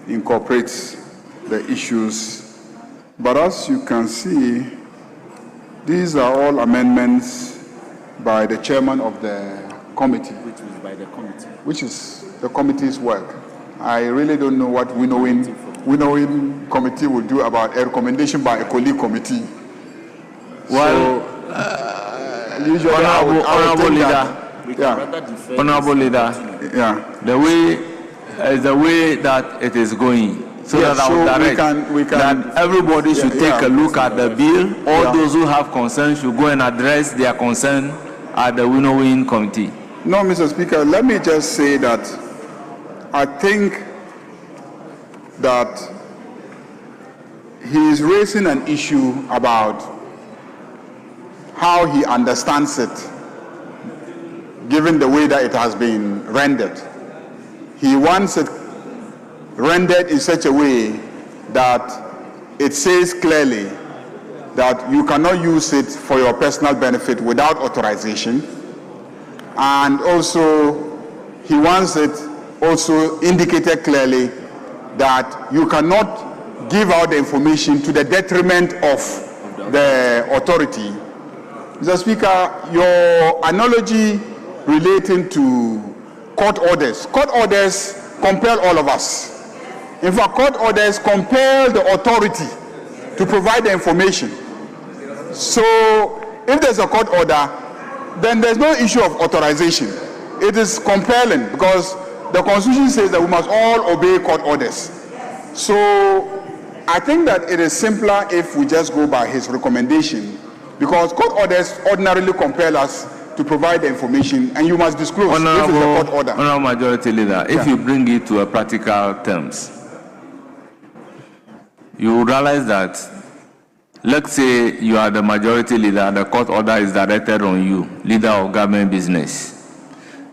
incorporates the issues. But as you can see, these are all amendments by the chairman of the committee. Which is the committee's work. I really don't know what Winnowing Committee will do about a recommendation by a colleague committee. Well, usually Honorable Leader, the way that it is going. So yes, that I would direct that everybody should take a look at the bill. All those who have concerns should go and address their concern at the Winnowing Committee. No, Mr. Speaker, let me just say that I think that he is raising an issue about how he understands it, given the way that it has been rendered. He wants it rendered in such a way that it says clearly that you cannot use it for your personal benefit without authorization. And also, he wants it also indicated clearly that you cannot give out the information to the detriment of the authority. Mr. Speaker, your analogy relating to court orders compel all of us. In fact, court orders compel the authority to provide the information. So, if there's a court order, then there's no issue of authorization. It is compelling because the Constitution says that we must all obey court orders. So, I think that it is simpler if we just go by his recommendation, because court orders ordinarily compel us to provide the information, and you must disclose if it's a court order. Honorable Majority Leader, if you bring it to a practical terms, you will realize that, let's say you are the Majority Leader, the court order is directed on you, leader of government business,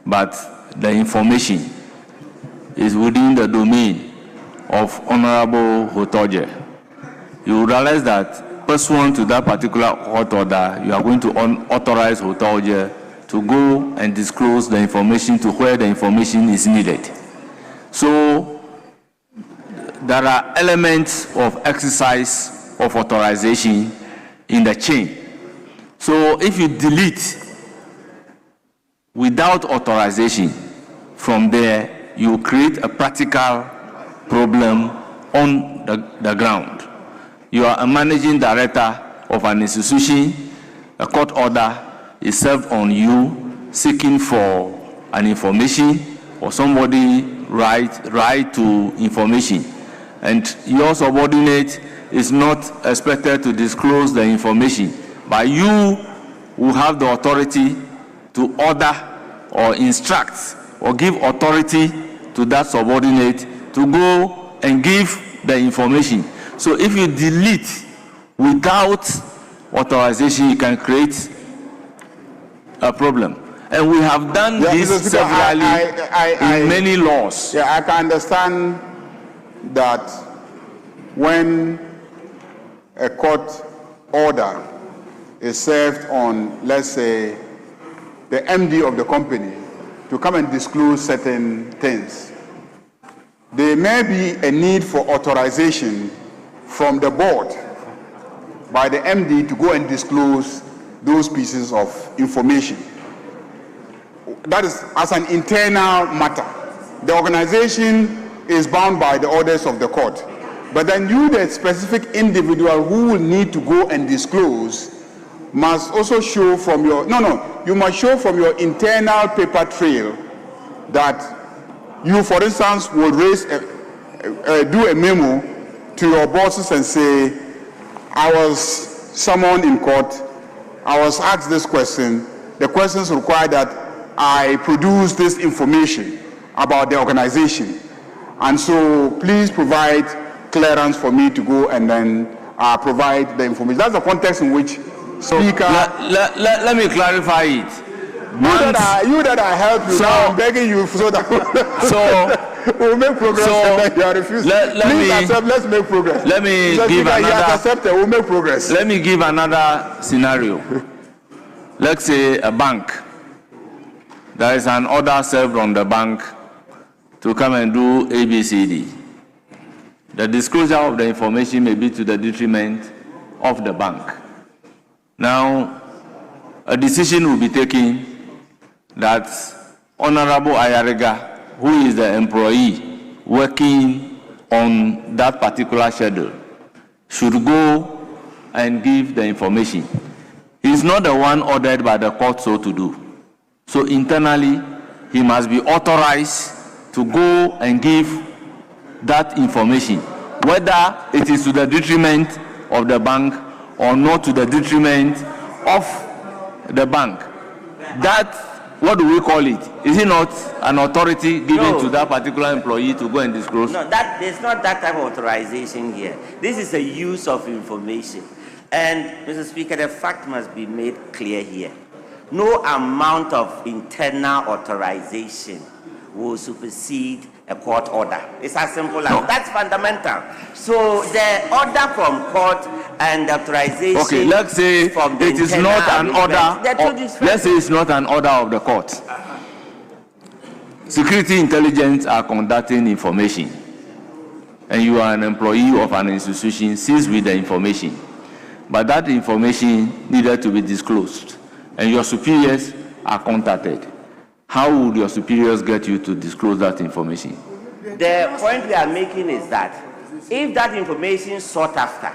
but the information is within the domain of Honorable Hotoje. You will realize that pursuant to that particular court order, you are going to authorize Hotoje to go and disclose the information to where the information is needed. So there are elements of exercise of authorization in the chain. So if you delete without authorization from there, you create a practical problem on the ground. You are a managing director of an institution, a court order is served on you seeking for an information or somebody right to information, and your subordinate is not expected to disclose the information, but you will have the authority to order or instruct or give authority to that subordinate to go and give the information. So if you delete without authorization, you can create a problem. And we have done this severally in many laws. Yeah, I can understand that when a court order is served on, let's say, the MD of the company to come and disclose certain things, there may be a need for authorization from the board by the MD to go and disclose those pieces of information. That is as an internal matter. The organization is bound by the orders of the court. But then you, the specific individual who will need to go and disclose, must also show from your, you must show from your internal paper trail that you, for instance, will do a memo to your bosses and say, I was summoned in court, I was asked this question, the questions require that I produce this information about the organization, and so please provide clearance for me to go and then provide the information. That's the context in which Speaker... Let me clarify it. You that I help you, now I'm begging you so that we'll make progress, and then you are refusing. Let's make progress. Let me give another... We'll make progress. Let me give another scenario. Let's say a bank. There is an order served on the bank to come and do ABCD. The disclosure of the information may be to the detriment of the bank. Now, a decision will be taken that Honorable Ayariga, who is the employee working on that particular schedule, should go and give the information. He is not the one ordered by the court so to do. So internally, he must be authorized to go and give that information, whether it is to the detriment of the bank or not to the detriment of the bank. That, what do we call it? Is it not an authority given to that particular employee to go and disclose? No, there's not that type of authorization here. This is a use of information. And, Mr. Speaker, the fact must be made clear here. No amount of internal authorization will supersede a court order. It's as simple as that's fundamental. So the order from court and authorization. Okay, let's say it is not an order. Let's say it's not an order of the court. Security intelligence are conducting information, and you are an employee of an institution seized with the information, but that information needed to be disclosed, and your superiors are contacted. How would your superiors get you to disclose that information? The point we are making is that if that information sought after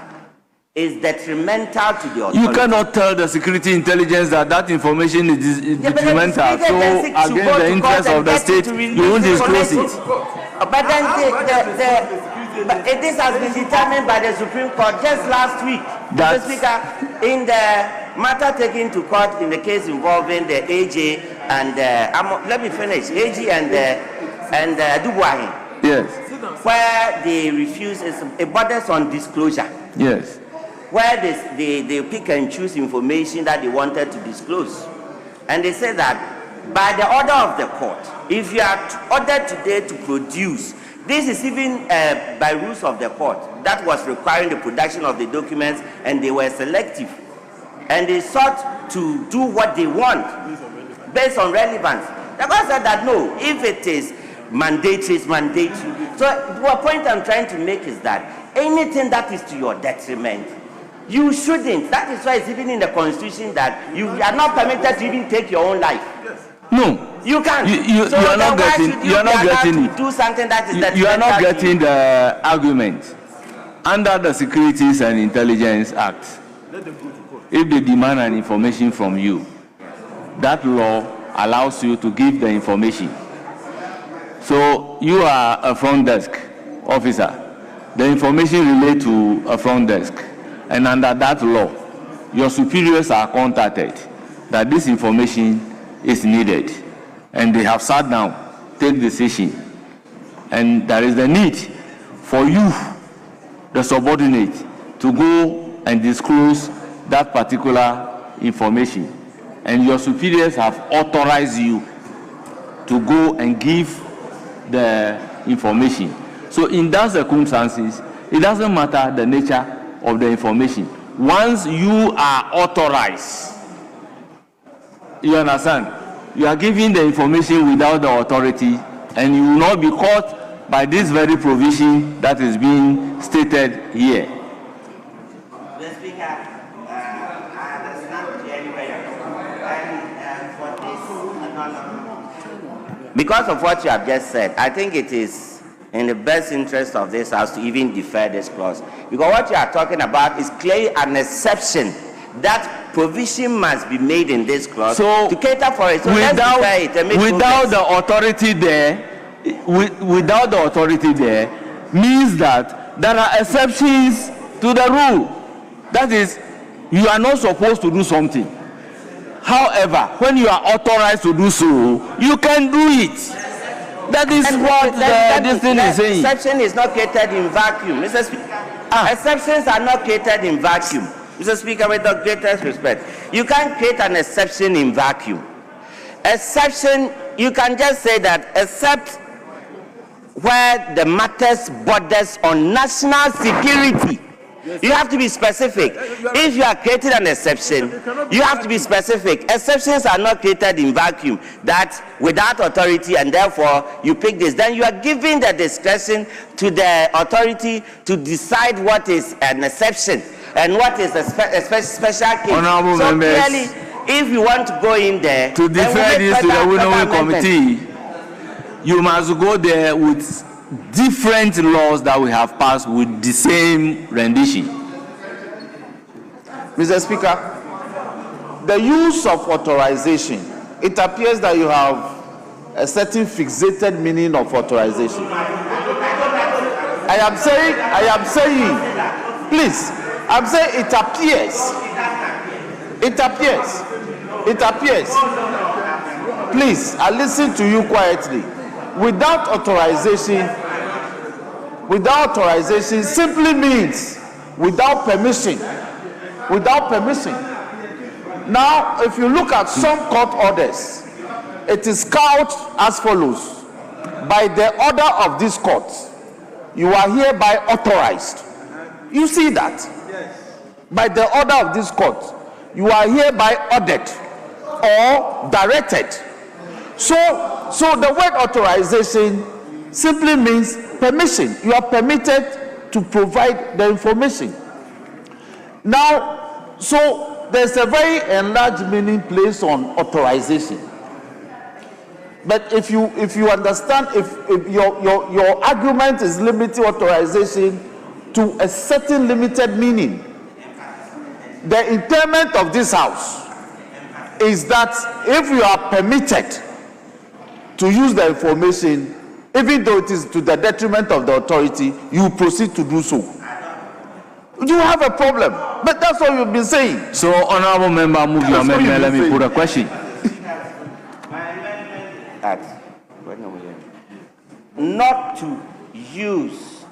is detrimental to the authority... You cannot tell the security intelligence that that information is detrimental. So against the interest of the state, you won't disclose it. But then this has been determined by the Supreme Court just last week. Mr. Speaker, in the matter taken to court in the case involving the AJ and let me finish. AG and Dubois. Yes. Where they refuse, it borders on disclosure. Yes. Where they pick and choose information that they wanted to disclose. And they say that by the order of the court, if you are ordered today to produce, this is even by rules of the court, that was requiring the production of the documents, and they were selective. And they sought to do what they want based on relevance. The court said that no, if it is mandatory, it's mandatory. So the point I'm trying to make is that anything that is to your detriment, you shouldn't. That is why it's even in the Constitution that you are not permitted to even take your own life. No. You can't. You are not getting. You are not getting it. Do something that is detrimental. You are not getting the argument. Under the Securities and Intelligence Act, if they demand an information from you, that law allows you to give the information. So you are a front desk officer. The information relates to a front desk. And under that law, your superiors are contacted that this information is needed. And they have sat down, take decision. And there is the need for you, the subordinate, to go and disclose that particular information. And your superiors have authorized you to go and give the information. So in those circumstances, it doesn't matter the nature of the information. Once you are authorized, you understand, you are giving the information without the authority, and you will not be caught by this very provision that is being stated here. Mr. Speaker, I understand very well. And for this, because of what you have just said, I think it is in the best interest of this House to even defer this clause. Because what you are talking about is clearly an exception. That provision must be made in this clause to cater for it. So without the authority there, without the authority there, means that there are exceptions to the rule. That is, you are not supposed to do something. However, when you are authorized to do so, you can do it. That is what this thing is saying. Exception is not catered in vacuum. Mr. Speaker, exceptions are not catered in vacuum. Mr. Speaker, with the greatest respect, you can't create an exception in vacuum. Exception, you can just say that except where the matters borders on national security. You have to be specific. If you are creating an exception, you have to be specific. Exceptions are not created in vacuum, that without authority, and therefore you pick this. Then you are giving the discretion to the authority to decide what is an exception and what is a special case. Honorable so members, clearly, if you want to go in there, to defer this to the Winnowing Committee, you must go there with different laws that we have passed with the same rendition. Mr. Speaker, the use of authorization, it appears that you have a certain fixated meaning of authorization. I am saying, please, I'm saying it appears. Please, I listen to you quietly. Without authorization simply means without permission. Now, if you look at some court orders, it is couched as follows: by the order of this court, you are hereby authorized. You see that? Yes. By the order of this court, you are hereby ordered or directed. So the word authorization simply means permission. You are permitted to provide the information. Now, so there's a very enlarged meaning placed on authorization. But if you understand, if your argument is limiting authorization to a certain limited meaning, the intent of this House is that if you are permitted to use the information, even though it is to the detriment of the authority, you proceed to do so. You have a problem, but that's what you've been saying. So, honorable member, move your amendment. Let me put a question. Not to use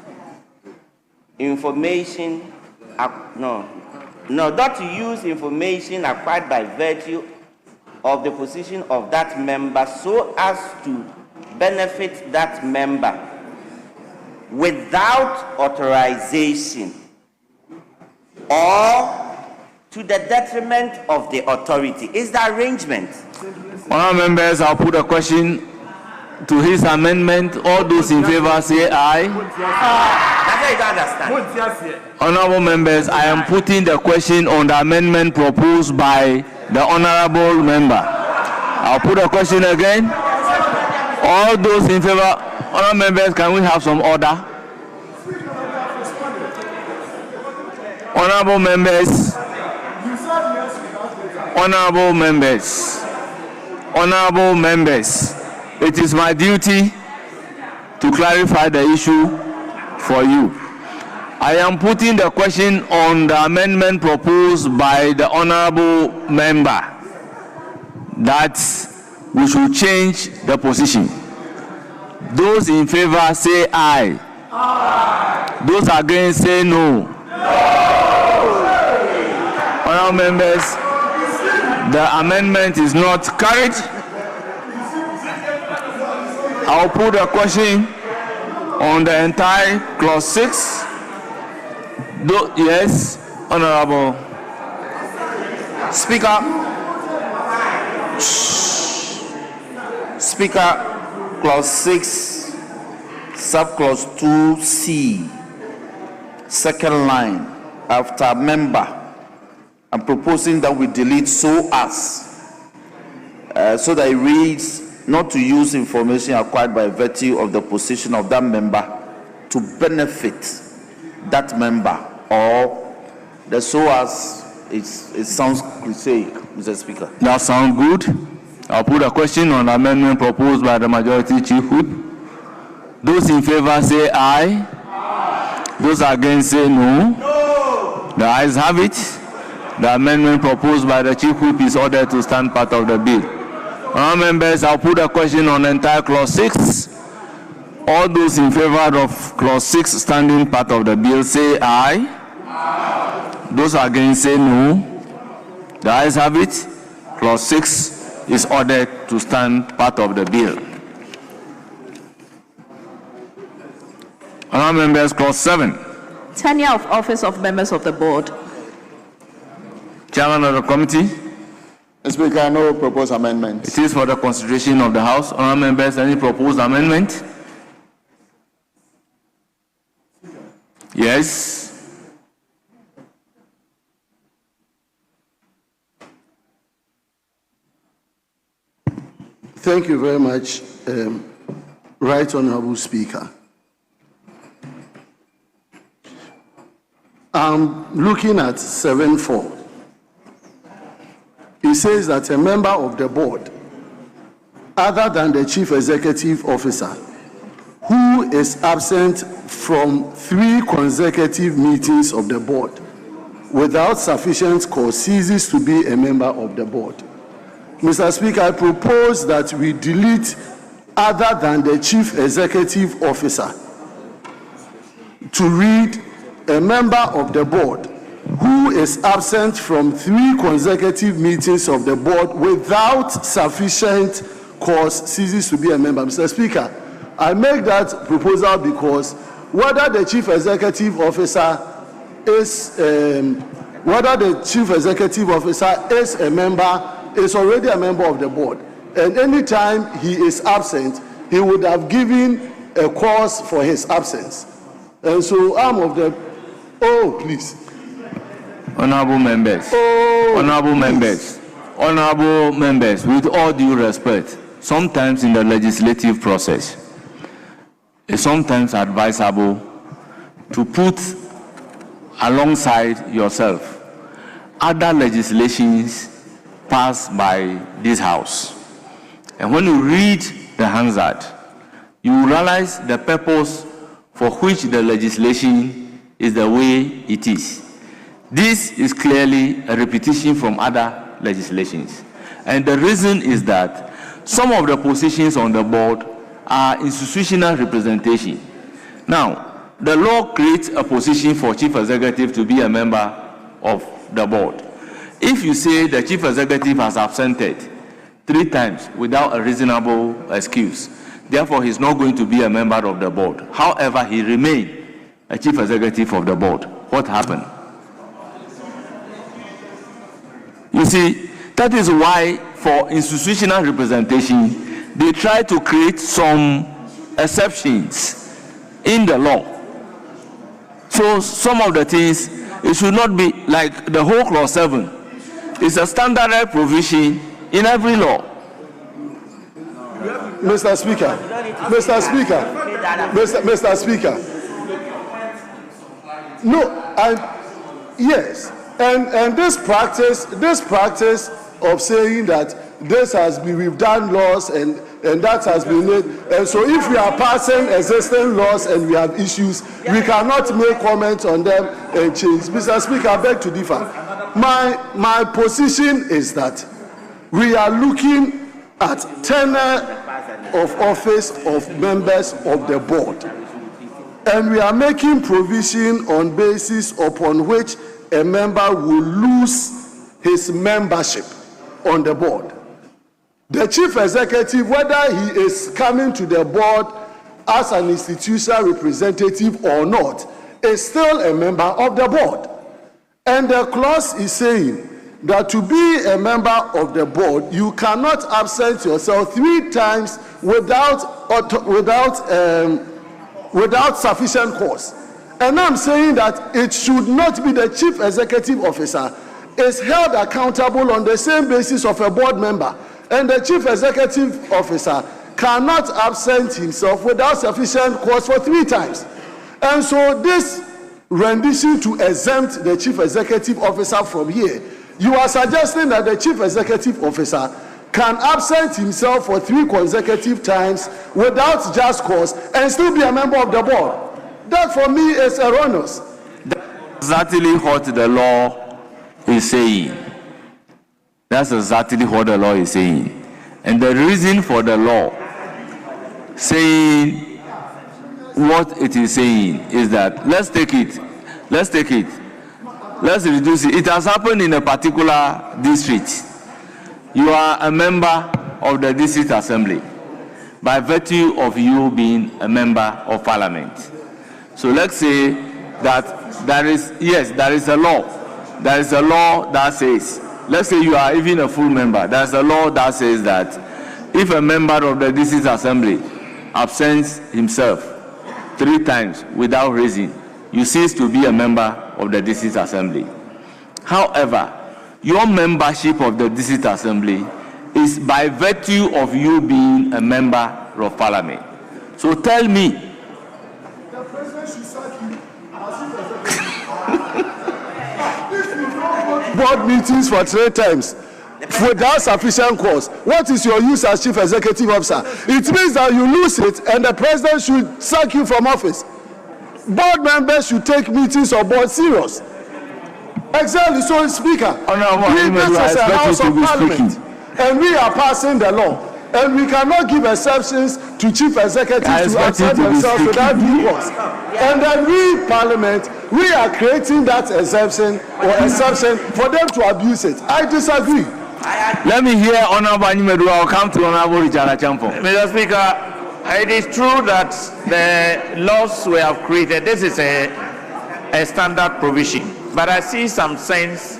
information, not to use information acquired by virtue of the position of that member so as to benefit that member without authorization or to the detriment of the authority. Is the arrangement? Honourable members, I'll put a question to his amendment. All those in favor say aye. That's why you don't understand. Honourable members, I am putting the question on the amendment proposed by the honourable member. I'll put a question again. All those in favor, honourable members, can we have some order? Honourable members, Honorable members, it is my duty to clarify the issue for you. I am putting the question on the amendment proposed by the honorable member that we should change the position. Those in favor say aye. Aye. Those against say no. Honorable members, the amendment is not carried. I'll put a question on the entire clause 6. Yes, Honorable Speaker. Speaker, clause 6, subclause 2C, second line, after member, I'm proposing that we delete so as, so that it reads, not to use information acquired by virtue of the position of that member to benefit that member, or the so as, it sounds cliche, Mr. Speaker. That sounds good. I'll put a question on the amendment proposed by the majority chief whip. Those in favor say aye. Aye. Those against say no. No. The ayes have it. The amendment proposed by the chief whip is ordered to stand part of the bill. Honourable members, I'll put a question on the entire clause 6. All those in favor of clause 6 standing part of the bill say aye. Aye. Those against say no. The ayes have it. Clause 6 is ordered to stand part of the bill. Honourable members, clause 7. Tenure of office of members of the board. Chairman of the committee. Mr. Speaker, no proposed amendment. It is for the consideration of the House. Honourable members, any proposed amendment? Yes. Thank you very much, Right Honourable Speaker. I'm looking at 7.4. It says that a member of the board, other than the chief executive officer, who is absent from 3 consecutive meetings of the board without sufficient cause, ceases to be a member of the board. Mr. Speaker, I propose that we delete other than the chief executive officer to read a member of the board who is absent from 3 consecutive meetings of the board without sufficient cause, ceases to be a member. Mr. Speaker, I make that proposal because whether the chief executive officer is a member, is already a member of the board, and anytime he is absent, he would have given a cause for his absence. And so I'm of the please. Honourable members, honourable members, with all due respect, sometimes in the legislative process, it's sometimes advisable to put alongside yourself other legislations passed by this House. And when you read the Hansard, you realize the purpose for which the legislation is the way it is. This is clearly a repetition from other legislations. And the reason is that some of the positions on the board are institutional representation. Now, the law creates a position for chief executive to be a member of the board. If you say the chief executive has absented 3 times without a reasonable excuse, therefore he's not going to be a member of the board. However, he remained a chief executive of the board. What happened? You see, that is why for institutional representation, they try to create some exceptions in the law. So some of the things, it should not be like the whole clause 7. It's a standard provision in every law. Mr. Speaker, Mr. Speaker. No, yes, and this practice of saying that this has been, we've done laws and that has been made. And so if we are passing existing laws and we have issues, we cannot make comments on them and change. Mr. Speaker, I beg to differ. My position is that we are looking at tenure of office of members of the board. And we are making provision on basis upon which a member will lose his membership on the board. The chief executive, whether he is coming to the board as an institutional representative or not, is still a member of the board. And the clause is saying that to be a member of the board, you cannot absent yourself 3 times without sufficient cause. And I'm saying that it should not be the chief executive officer is held accountable on the same basis of a board member. And the chief executive officer cannot absent himself without sufficient cause for 3 times. And so this rendition to exempt the chief executive officer from here, you are suggesting that the chief executive officer can absent himself for 3 consecutive times without just cause and still be a member of the board. That for me is erroneous. That's exactly what the law is saying. That's exactly what the law is saying. And the reason for the law saying what it is saying is that let's take it, let's reduce it. It has happened in a particular district. You are a member of the district assembly by virtue of you being a member of parliament. So let's say that there is a law. There is a law that says, let's say you are even a full member. There's a law that says that if a member of the district assembly absents himself 3 times without reason, you cease to be a member of the district assembly. However, your membership of the district assembly is by virtue of you being a member of parliament. So tell me, board meetings for 3 times without sufficient cause, what is your use as chief executive officer? It means that you lose it and the president should sack you from office. Board members should take meetings of board serious. Exactly. So, Speaker, this is a House of Parliament and we are passing the law. And we cannot give exceptions to chief executives to absent themselves without due cause. And then we, Parliament, we are creating that exception for them to abuse it. I disagree. Let me hear Honorable Animedu. I'll come to Honorable Richard Achampong. Mr. Speaker, it is true that the laws we have created, this is a standard provision. But I see some sense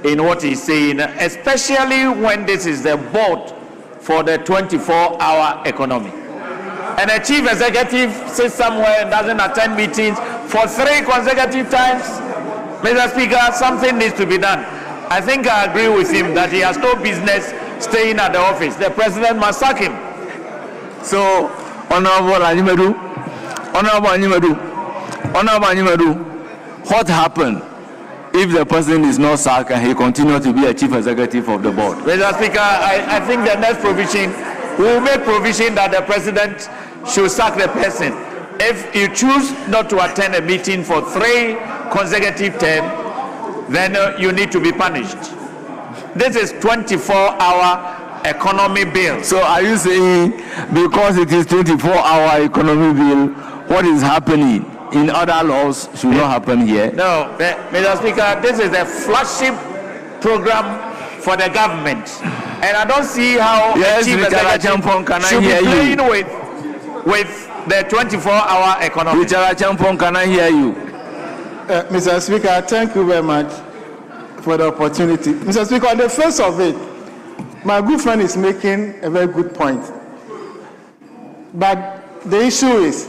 in what he's saying, especially when this is the board for the 24-hour economy. And a chief executive sits somewhere and doesn't attend meetings for 3 consecutive times. Mr. Speaker, something needs to be done. I think I agree with him that he has no business staying at the office. The president must sack him. So, Honorable Animedu, what happened if the president is not sacked and he continues to be a chief executive of the board? Mr. Speaker, I think the next provision will make provision that the president should sack the person. If you choose not to attend a meeting for 3 consecutive terms, then you need to be punished. This is 24-hour economy bill. So are you saying because it is 24-hour economy bill, what is happening in other laws should not happen here? No, Mr. Speaker, this is a flagship program for the government. And I don't see how a chief executive should be playing with the 24-hour economy. Richard Achampong, can I hear you? Mr. Speaker, thank you very much for the opportunity. Mr. Speaker, on the face of it, my good friend is making a very good point. But the issue is,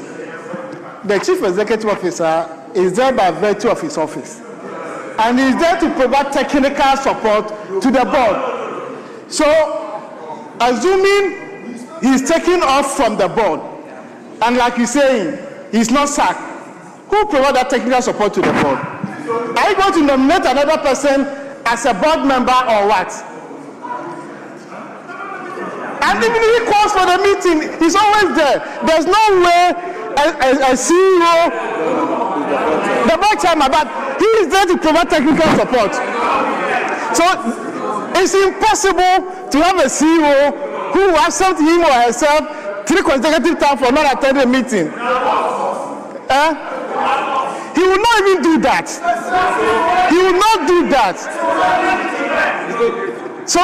the chief executive officer is there by virtue of his office. And he's there to provide technical support to the board. So, assuming he's taken off from the board, and like you're saying, he's not sacked, who provides that technical support to the board? Are you going to nominate another person as a board member or what? And even if he calls for the meeting, he's always there. There's no way a CEO, the board chairman, but he is there to provide technical support. So it's impossible to have a CEO who will absent him or herself 3 consecutive times for not attending a meeting. He will not even do that. He will not do that. So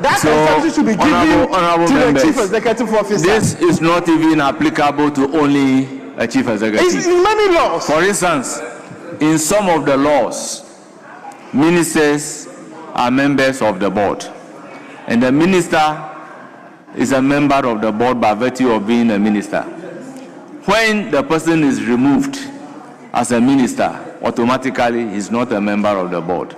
that instruction should be given to the chief executive officer. This is not even applicable to only a chief executive. It's in many laws. For instance, in some of the laws, ministers are members of the board, and the minister is a member of the board by virtue of being a minister. When the person is removed as a minister, automatically he's not a member of the board.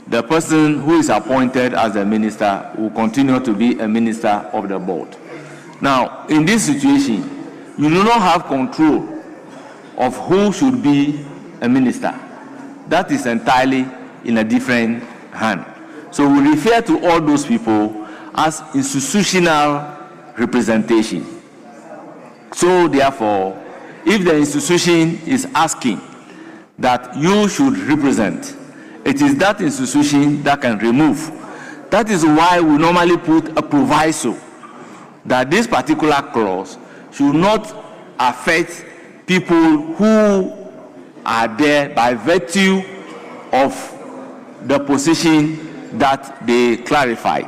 The person who is appointed as a minister will continue to be a minister of the board. Now, in this situation, you do not have control of who should be a minister. That is entirely in a different hand. So we refer to all those people as institutional representation. So therefore, if the institution is asking that you should represent, it is that institution that can remove. That is why we normally put a proviso that this particular clause should not affect people who are there by virtue of the position that they clarify.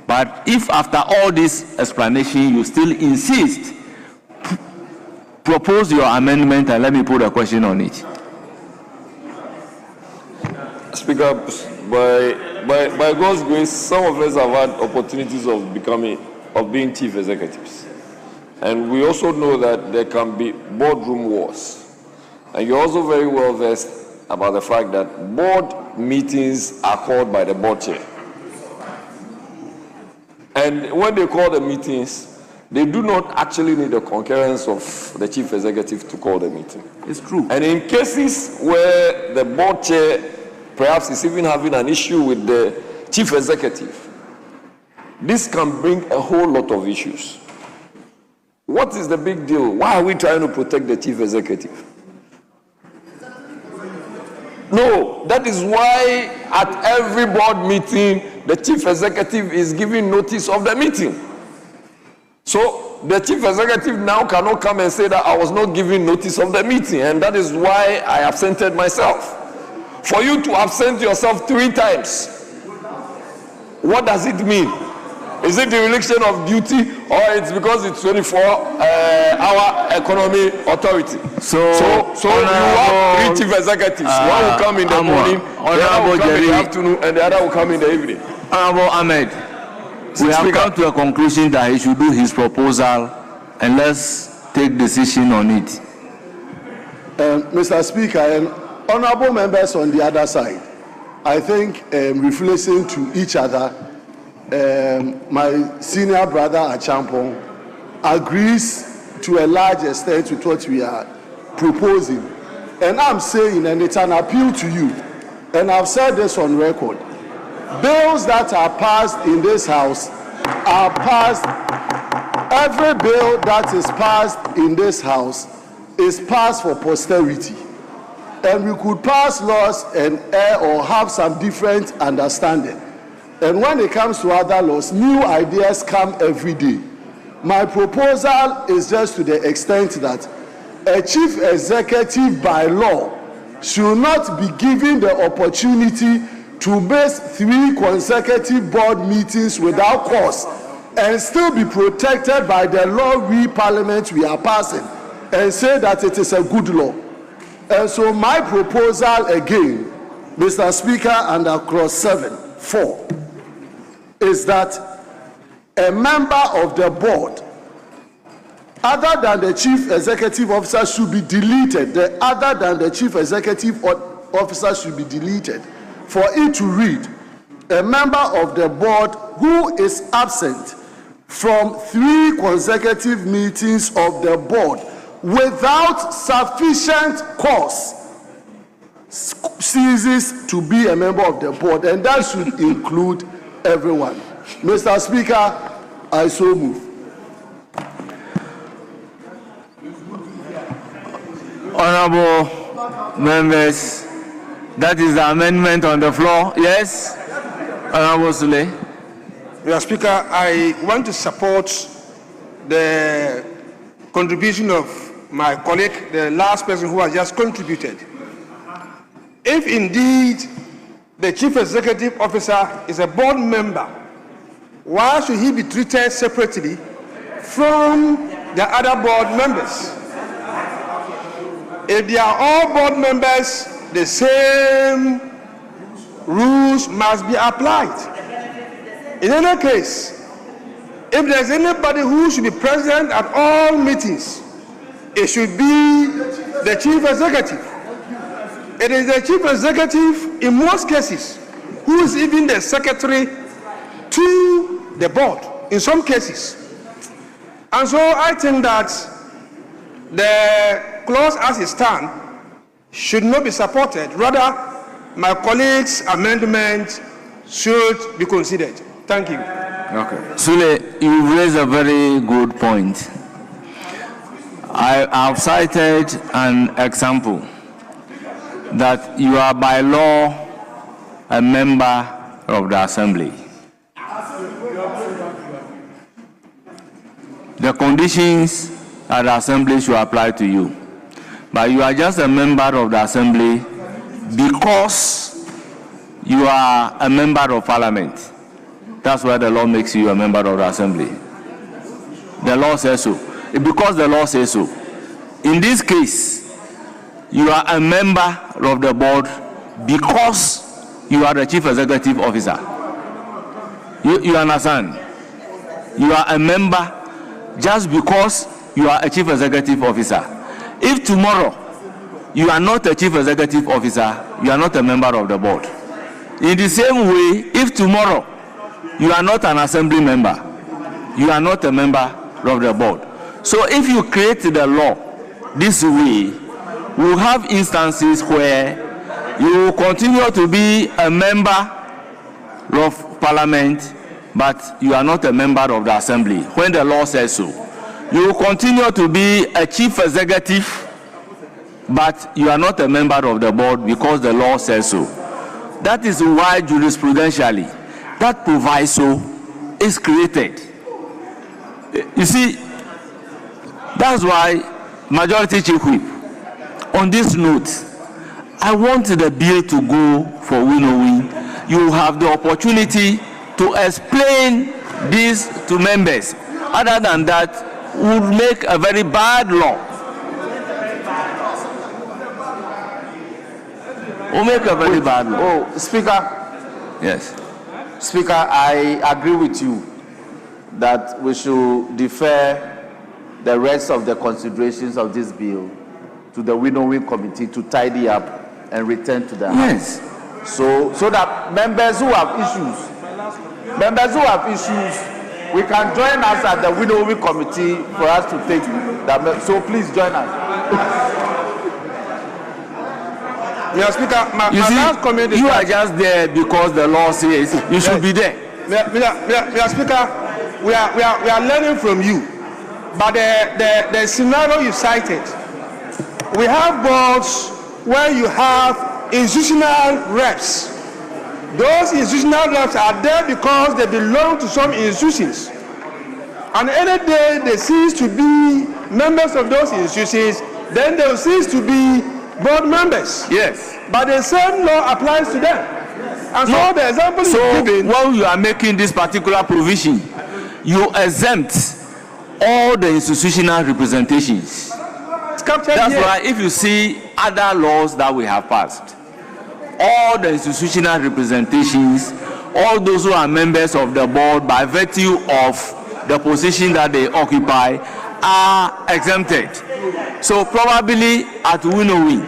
But if after all this explanation you still insist, propose your amendment and let me put a question on it. Speaker, by God's grace, some of us have had opportunities of being chief executives. And we also know that there can be boardroom wars. And you're also very well versed about the fact that board meetings are called by the board chair. And when they call the meetings, they do not actually need the concurrence of the chief executive to call the meeting. It's true. And in cases where the board chair perhaps is even having an issue with the chief executive, this can bring a whole lot of issues. What is the big deal? Why are we trying to protect the chief executive? No, that is why at every board meeting, the chief executive is giving notice of the meeting. So the chief executive now cannot come and say that I was not giving notice of the meeting, and that is why I absented myself. For you to absent yourself 3 times, what does it mean? Is it the dereliction of duty, or it's because it's 24-hour economy authority? So you have 3 chief executives. One will come in the morning, the other will come in the afternoon, and the other will come in the evening. Honorable Ahmed, we have come to a conclusion that he should do his proposal, and let's take decision on it. Mr. Speaker, and honorable members on the other side, I think reflecting to each other, my senior brother Achampong agrees to a large extent with what we are proposing. And I'm saying, and it's an appeal to you, and I've said this on record, bills that are passed in this house are passed, every bill that is passed in this house is passed for posterity. And we could pass laws and or have some different understanding. And when it comes to other laws, new ideas come every day. My proposal is just to the extent that a chief executive by law should not be given the opportunity to miss 3 consecutive board meetings without cause and still be protected by the law parliament we are passing and say that it is a good law. And so my proposal again, Mr. Speaker, under clause 7(4), is that a member of the board other than the chief executive officer should be deleted. The other than the chief executive officer should be deleted for it to read, a member of the board who is absent from 3 consecutive meetings of the board without sufficient cause ceases to be a member of the board, and that should include everyone. Mr. Speaker, I so move. Honorable members, that is the amendment on the floor. Yes? Honorable Sule. Mr. Speaker, I want to support the contribution of my colleague, the last person who has just contributed. If indeed the Chief Executive Officer is a board member, why should he be treated separately from the other board members? If they are all board members, the same rules must be applied. In any case, if there's anybody who should be present at all meetings, it should be the Chief Executive. It is the Chief Executive, in most cases, who is even the secretary to the board, in some cases. And so I think that the clause as it stands should not be supported. Rather, my colleague's amendment should be considered. Thank you. Okay. Sule, you raised a very good point. I have cited an example that you are by law a member of the assembly. The conditions at the assembly should apply to you. But you are just a member of the assembly because you are a member of parliament. That's why the law makes you a member of the assembly. The law says so. Because the law says so. In this case, you are a member of the board because you are the chief executive officer. You understand? You are a member just because you are a chief executive officer. If tomorrow you are not a chief executive officer, you are not a member of the board. In the same way, if tomorrow you are not an assembly member, you are not a member of the board. So if you create the law this way, we'll have instances where you will continue to be a member of parliament, but you are not a member of the assembly when the law says so. You will continue to be a chief executive, but you are not a member of the board because the law says so. That is why jurisprudentially that proviso is created. You see, that's why Majority Chief Whip, on this note, I want the bill to go for winnowing. You have the opportunity to explain this to members. Other than that, would make a very bad law. Will make a very bad law. Oh, Speaker. Yes. Speaker, I agree with you that we should defer the rest of the considerations of this bill to the winnowing committee to tidy up and return to the House. Yes. So that members who have issues, we can join us at the winnowing committee for us to take that. So please join us. Mr. Speaker, my last comment is you are just there because the law says you should be there. Mr. Speaker, we are learning from you. But the scenario you cited, we have boards where you have institutional reps. Those institutional reps are there because they belong to some institutions. And any day they cease to be members of those institutions, then they will cease to be board members. Yes. But the same law applies to them. And so the example is given. When you are making this particular provision, you exempt all the institutional representations. That's why if you see other laws that we have passed, all the institutional representations, all those who are members of the board by virtue of the position that they occupy are exempted. So probably at winnowing,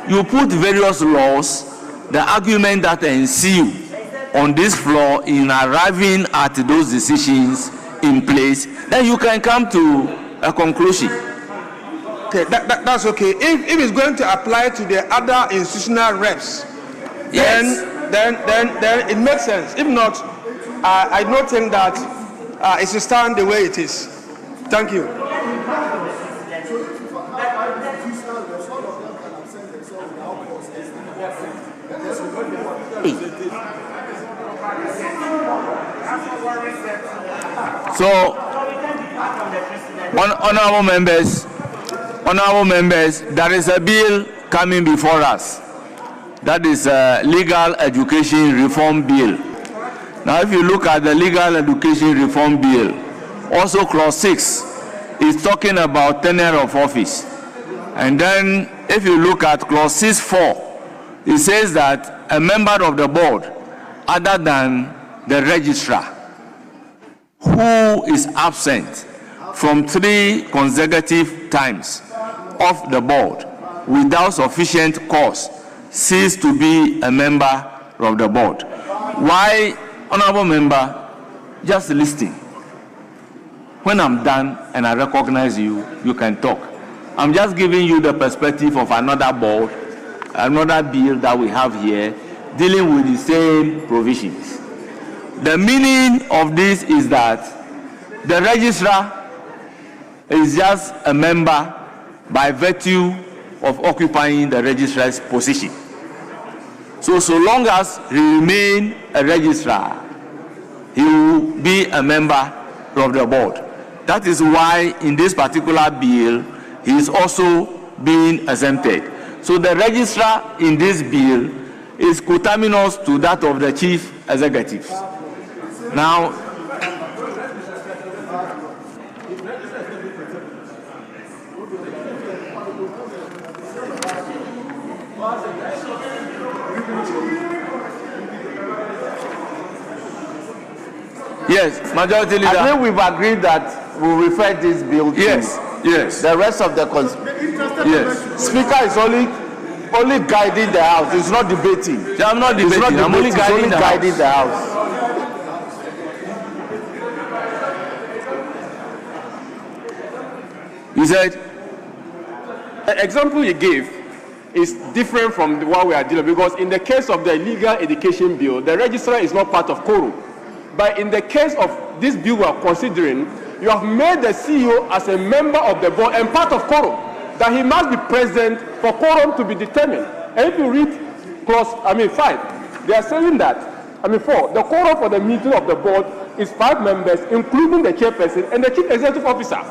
you put various laws, the argument that ensue on this floor in arriving at those decisions in place, then you can come to a conclusion. Okay, that's okay. If it's going to apply to the other institutional reps, yes, then it makes sense. If not, I don't think that it should stand the way it is. Thank you. So, honorable members, there is a bill coming before us. That is a legal education reform bill. Now, if you look at the legal education reform bill, also clause 6 is talking about tenure of office. And then, if you look at clause 6.4, it says that a member of the board, other than the registrar, who is absent from 3 consecutive times of the board without sufficient cause, cease to be a member of the board. Why, honorable member, just listening. When I'm done and I recognize you, you can talk. I'm just giving you the perspective of another board, another bill that we have here, dealing with the same provisions. The meaning of this is that the registrar is just a member by virtue of occupying the registrar's position. So long as he remains a registrar, he will be a member of the board. That is why in this particular bill, he is also being exempted. So the registrar in this bill is coterminous to that of the chief executive. Now, yes, majority leader. I think we've agreed that we'll refer this bill to. Yes. The rest of the yes. Speaker is only guiding the house. It's not debating. I'm not debating. I'm only guiding the house. You said, the example you gave is different from what we are dealing with, because in the case of the legal education bill, the registrar is not part of quorum. But in the case of this bill we are considering, you have made the CEO as a member of the board and part of quorum, that he must be present for quorum to be determined. And if you read clause 5, they are saying that, 4, the quorum for the meeting of the board is 5 members, including the chairperson and the chief executive officer.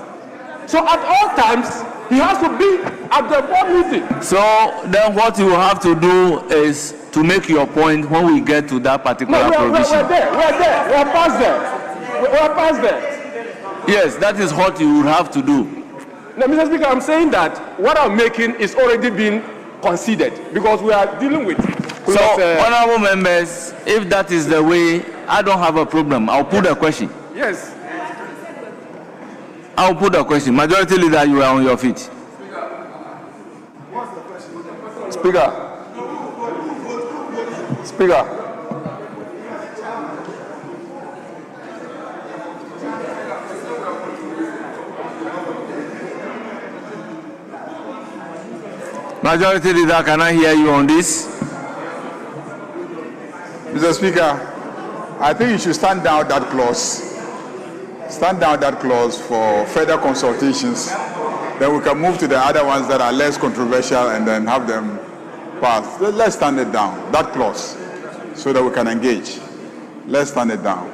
So at all times, he has to be at the board meeting. So then what you have to do is to make your point when we get to that particular provision. We're there. We're past there. We're past there. Yes, that is what you would have to do. Now, Mr. Speaker, I'm saying that what I'm making is already being considered, because we are dealing with. So, honorable members, if that is the way, I don't have a problem. I'll put a question. Yes. I'll put a question. Majority leader, you are on your feet. Speaker. Majority leader, can I hear you on this? Mr. Speaker, I think you should stand down that clause. Stand down that clause for further consultations. Then we can move to the other ones that are less controversial and then have them passed. Let's stand it down, that clause, so that we can engage. Let's stand it down.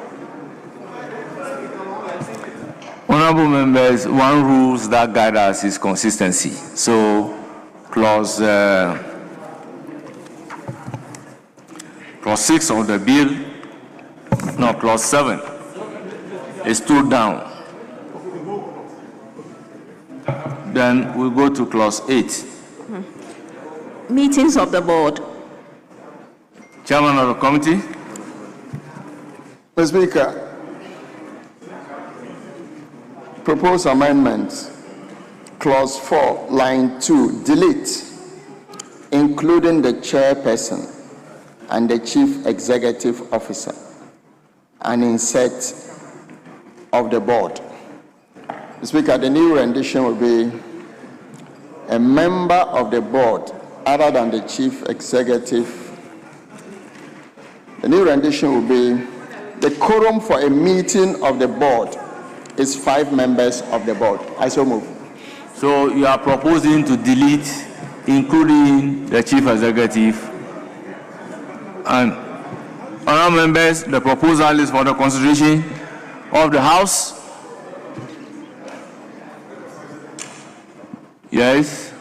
Honorable members, one rule that guides us is consistency. So, clause 6 of the bill, no, clause 7 is stood down. Then we go to clause 8. Meetings of the board. Chairman of the committee. Mr. Speaker, proposed amendment, clause 4, line 2, delete, including the chairperson and the chief executive officer, and insert of the board. Mr. Speaker, the new rendition will be a member of the board other than the chief executive. The new rendition will be The quorum for a meeting of the board is 5 members of the board. I so move. So you are proposing to delete, including the chief executive. And honourable members, the proposal is for the consideration of the House. Yes.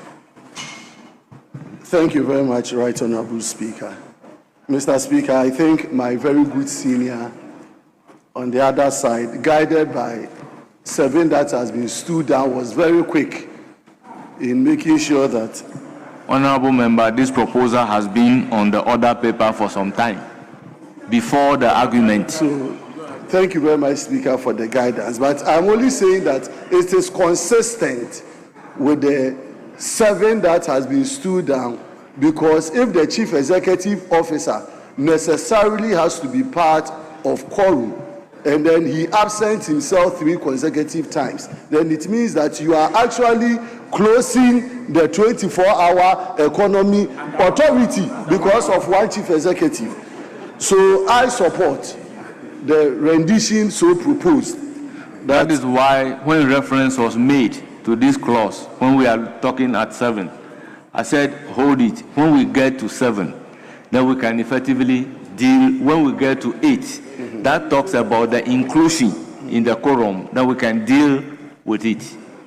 Thank you very much, Right Honourable Speaker. Mr. Speaker, I think my very good senior on the other side, guided by 7 that has been stood down, was very quick in making sure that... Honourable member, this proposal has been on the order paper for some time, before the argument. So, thank you very much, Speaker, for the guidance. But I'm only saying that it is consistent with the 7 that has been stood down, because if the chief executive officer necessarily has to be part of quorum, and then he absents himself 3 consecutive times, then it means that you are actually closing the 24-hour economy authority because of one chief executive. So I support the rendition so proposed. That is why when reference was made to this clause, when we are talking at 7, I said hold it. When we get to 7, then we can effectively deal. When we get to 8, that talks about the inclusion in the quorum, then we can deal with it.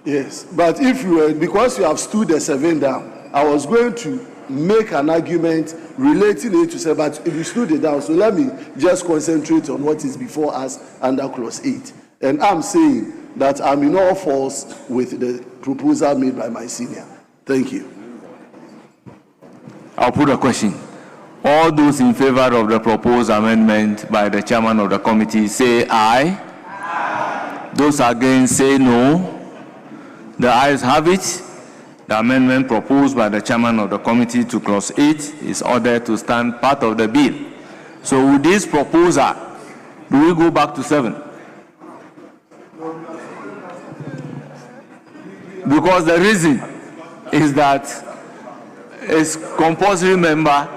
Yes, but if you were, because you have stood the 7 down, I was going to make an argument relating it to say, but if you stood it down, so let me just concentrate on what is before us under clause 8. And I'm saying that I'm in all falls with the proposal made by my senior. Thank you. I'll put a question. All those in favor of the proposed amendment by the chairman of the committee say aye. Aye. Those against say no. The ayes have it. The amendment proposed by the chairman of the committee to clause 8 is ordered to stand part of the bill. So with this proposal, do we go back to 7? Because the reason is that it's compulsory member.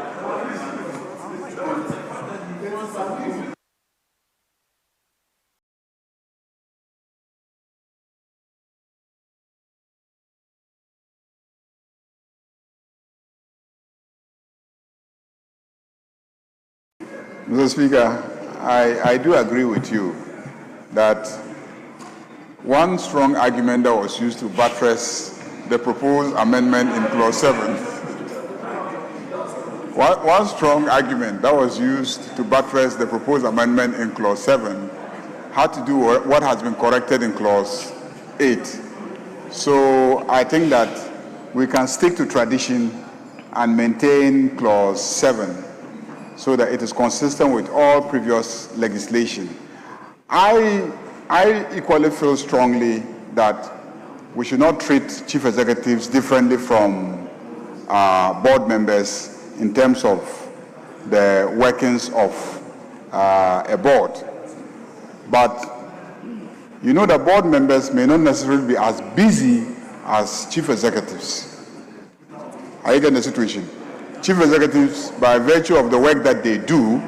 Mr. Speaker, I do agree with you that one strong argument that was used to buttress the proposed amendment in clause 7, one strong argument that was used to buttress the proposed amendment in clause 7 had to do with what has been corrected in clause 8. So I think that we can stick to tradition and maintain clause 7 so that it is consistent with all previous legislation. I equally feel strongly that we should not treat chief executives differently from board members in terms of the workings of a board. But you know that board members may not necessarily be as busy as chief executives. Are you getting the situation? Chief executives, by virtue of the work that they do,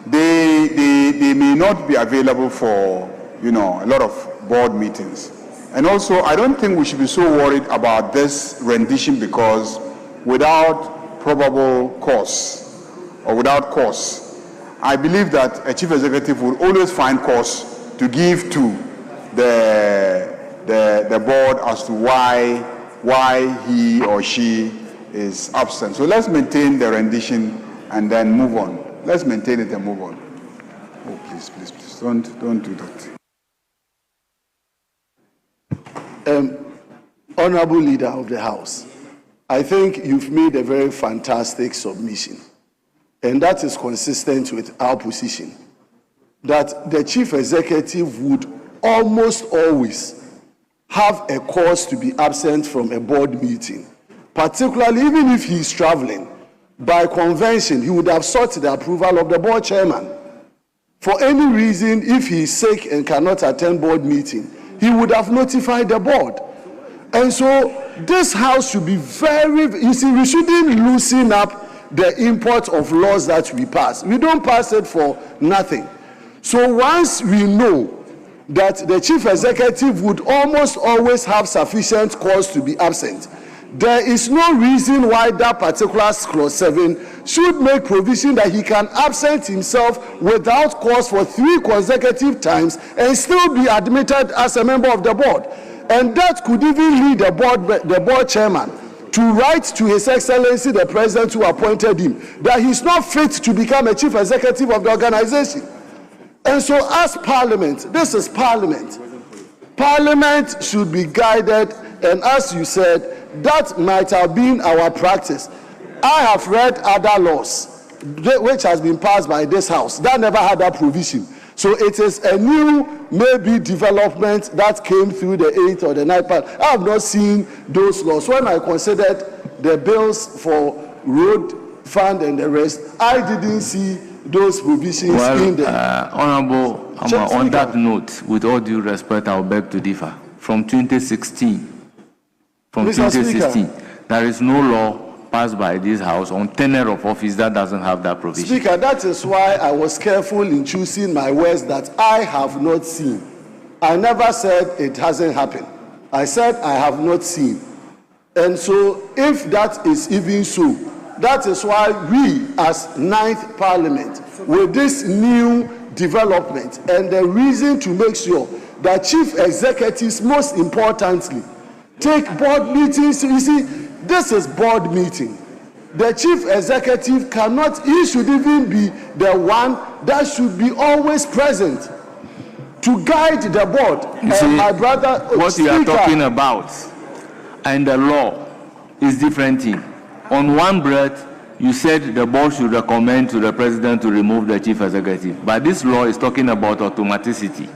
they may not be available for, a lot of board meetings. And also, I don't think we should be so worried about this rendition, because without probable cause or without cause, I believe that a chief executive will always find cause to give to the board as to why he or she is absent. So let's maintain the rendition and then move on. Let's maintain it and move on. Oh, please, please, please, don't do that. Honorable Leader of the House, I think you've made a very fantastic submission, and that is consistent with our position, that the chief executive would almost always have a cause to be absent from a board meeting, particularly even if he's traveling. By convention, he would have sought the approval of the board chairman. For any reason, if he is sick and cannot attend board meeting, he would have notified the board. And so this house should be we shouldn't loosen up the import of laws that we pass. We don't pass it for nothing. So once we know that the chief executive would almost always have sufficient cause to be absent, there is no reason why that particular clause 7 should make provision that he can absent himself without cause for 3 consecutive times and still be admitted as a member of the board. And that could even lead the board chairman to write to His Excellency the President who appointed him that he's not fit to become a chief executive of the organization. And so as Parliament, this is Parliament. Parliament should be guided, and as you said, that might have been our practice. I have read other laws which has been passed by this House that never had that provision. So it is a new, maybe, development that came through the 8th or the 9th part. I have not seen those laws. When I considered the bills for road fund and the rest, I didn't see those provisions in the... Honorable, on that note, with all due respect, I will beg to differ. From 2016, there is no law passed by this House on tenure of office that doesn't have that provision. Speaker, that is why I was careful in choosing my words that I have not seen. I never said it hasn't happened. I said I have not seen. And so if that is even so, that is why we as 9th Parliament, with this new development and the reason to make sure that chief executives, most importantly, take board meetings. You see, this is board meeting. The chief executive cannot, he should even be the one that should be always present to guide the board. You see, my brother, what Speaker, you are talking about and the law is different thing. On one breath, you said the board should recommend to the president to remove the chief executive. But this law is talking about automaticity.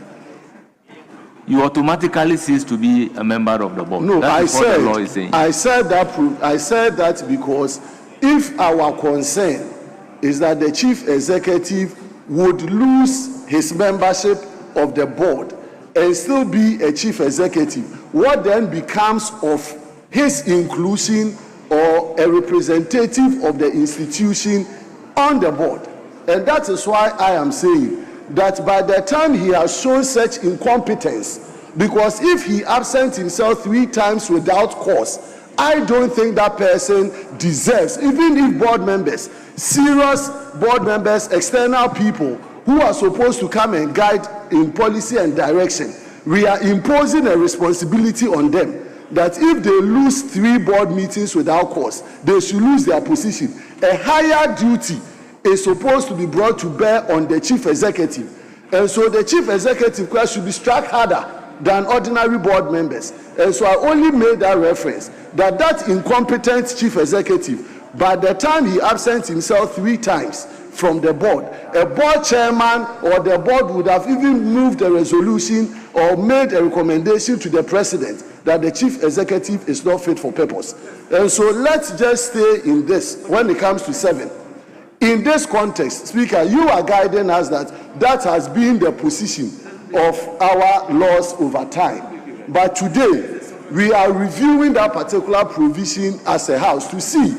You automatically cease to be a member of the board. No, That's what the law is saying. I said that because if our concern is that the chief executive would lose his membership of the board and still be a chief executive, what then becomes of his inclusion or a representative of the institution on the board? And that is why I am saying that by the time he has shown such incompetence, because if he absent himself 3 times without cause, I don't think that person deserves, even if board members, serious board members, external people who are supposed to come and guide in policy and direction, we are imposing a responsibility on them that if they lose 3 board meetings without cause, they should lose their position. A higher duty is supposed to be brought to bear on the chief executive. And so the chief executive class should be struck harder than ordinary board members. And so I only made that reference, that incompetent chief executive, by the time he absents himself 3 times from the board, a board chairman or the board would have even moved a resolution or made a recommendation to the president that the chief executive is not fit for purpose. And so let's just stay in this when it comes to 7. In this context, Speaker, you are guiding us that has been the position of our laws over time. But today, we are reviewing that particular provision as a House to see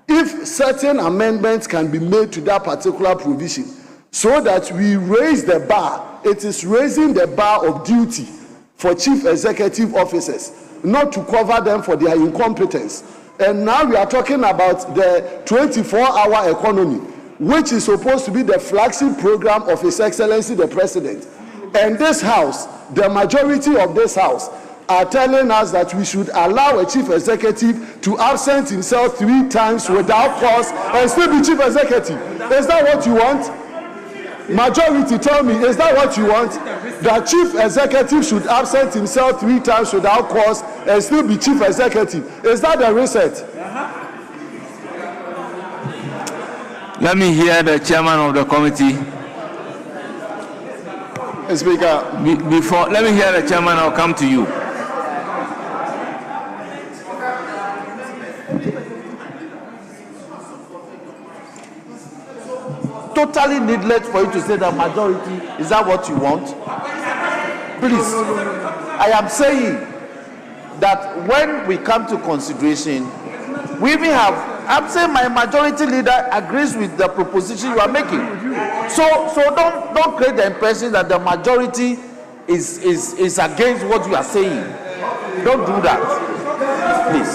if certain amendments can be made to that particular provision so that we raise the bar. It is raising the bar of duty for chief executive officers, not to cover them for their incompetence. And now we are talking about the 24-hour economy, which is supposed to be the flagship program of His Excellency the President. And this House, the majority of this House, are telling us that we should allow a chief executive to absent himself 3 times without cause and still be chief executive. Is that what you want? Majority, tell me, is that what you want? That chief executive should absent himself 3 times without cause and still be chief executive. Is that the reset? Let me hear the chairman of the committee. Speaker, before, let me hear the chairman. I'll come to you. Totally needless for you to say that majority. Is that what you want? Please. I am saying that when we come to consideration, we even have I'm saying my majority leader agrees with the proposition you are making. So don't create the impression that the majority is against what you are saying. Don't do that, please.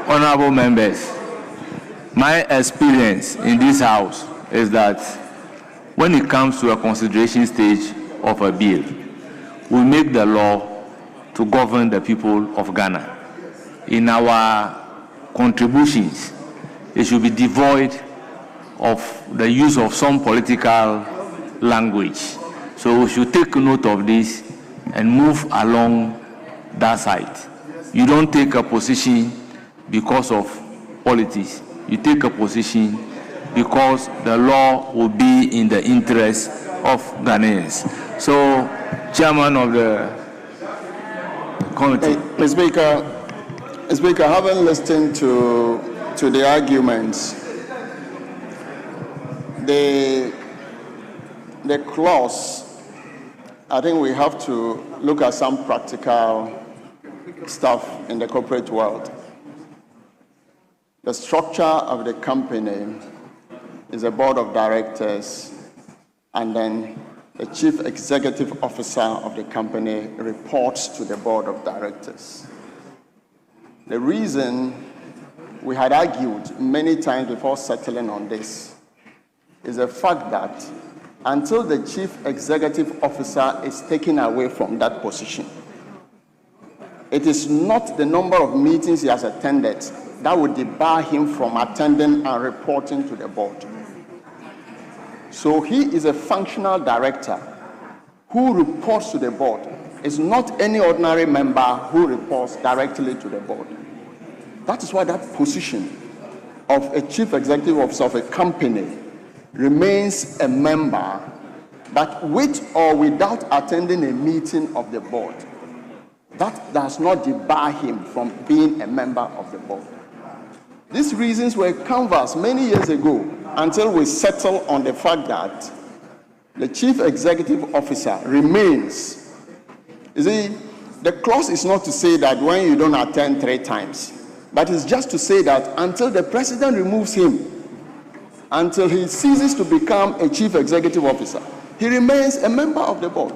Honorable members, my experience in this house is that when it comes to a consideration stage of a bill, we make the law to govern the people of Ghana. In our contributions, it should be devoid of the use of some political language. So we should take note of this and move along that side. You don't take a position because of politics. You take a position because the law will be in the interest of Ghanaians. So, Chairman of the committee. Mr. Speaker, having listened to the arguments, the clause, I think we have to look at some practical stuff in the corporate world. The structure of the company is a board of directors, and then the chief executive officer of the company reports to the board of directors. The reason we had argued many times before settling on this is the fact that until the chief executive officer is taken away from that position, it is not the number of meetings he has attended that would debar him from attending and reporting to the board. So he is a functional director who reports to the board. It's not any ordinary member who reports directly to the board. That is why that position of a chief executive officer of a company remains a member, but with or without attending a meeting of the board. That does not debar him from being a member of the board. These reasons were canvassed many years ago until we settled on the fact that the chief executive officer remains. You see, the clause is not to say that when you don't attend 3 times, but it's just to say that until the president removes him, until he ceases to become a chief executive officer, he remains a member of the board.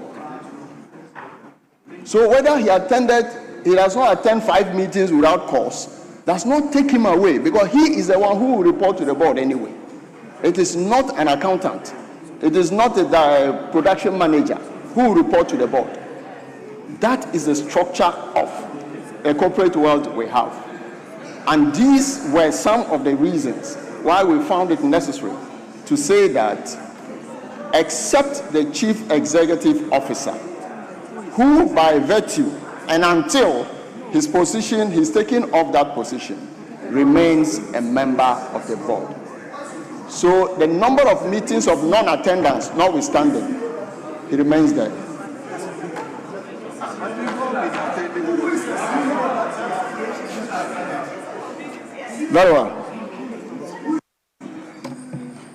So whether he does not attend 5 meetings without cause, does not take him away, because he is the one who will report to the board anyway. It is not an accountant. It is not a production manager who will report to the board. That is the structure of a corporate world we have. And these were some of the reasons why we found it necessary to say that except the chief executive officer, who by virtue and until his position, he's taken off that position, remains a member of the board. So the number of meetings of non-attendance notwithstanding, he remains there. Very well.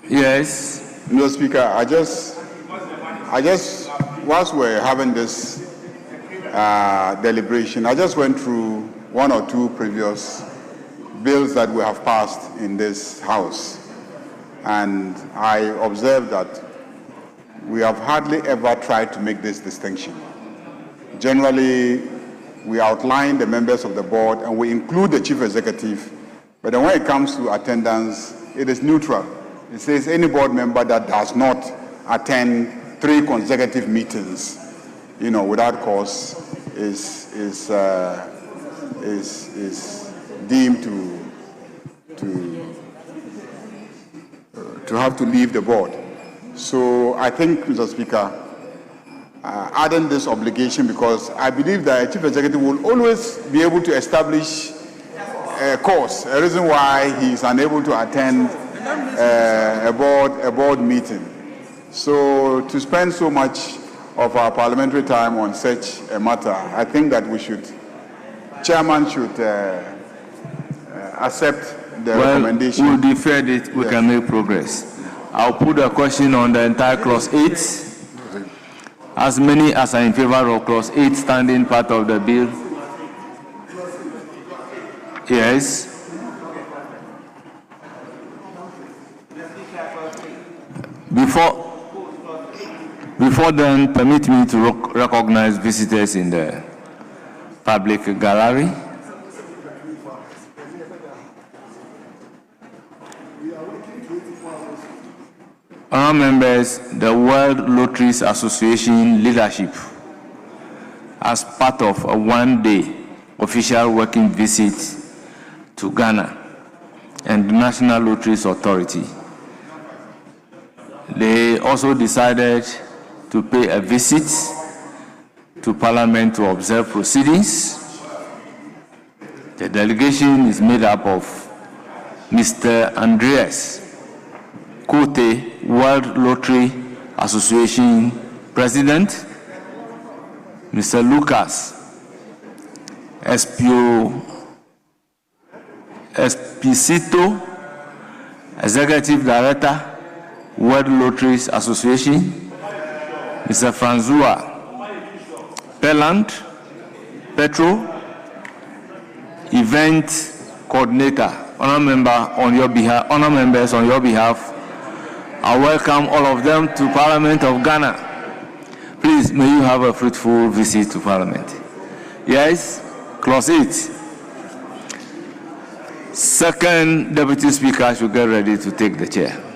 Yes. Mr. Speaker, I just, whilst we're having this deliberation, I just went through 1 or 2 previous bills that we have passed in this House, and I observed that we have hardly ever tried to make this distinction. Generally, we outline the members of the board and we include the chief executive, but then when it comes to attendance, it is neutral. It says any board member that does not attend 3 consecutive meetings, without cause, is deemed to have to leave the board. So I think, Mr. Speaker, adding this obligation, because I believe that a chief executive will always be able to establish a cause, a reason why he is unable to attend a board meeting. So to spend so much of our parliamentary time on such a matter, I think that Chairman should accept the recommendation. We'll defer it, we can make progress. I'll put a question on the entire clause 8. As many as are in favor of clause 8 standing part of the bill, Yes. Before then, permit me to recognize visitors in the public gallery. Honourable members, the World Lotteries Association leadership, as part of a one-day official working visit to Ghana and the National Lotteries Authority, they also decided to pay a visit to Parliament to observe proceedings. The delegation is made up of Mr. Andreas Kote, World Lottery Association President, Mr. Lucas Espicito, Executive Director, World Lotteries Association, Mr. Francois Petro, Event Coordinator. Honour members, on your behalf, I welcome all of them to Parliament of Ghana. Please, may you have a fruitful visit to Parliament. Yes, clause 8. Second Deputy Speaker should get ready to take the chair.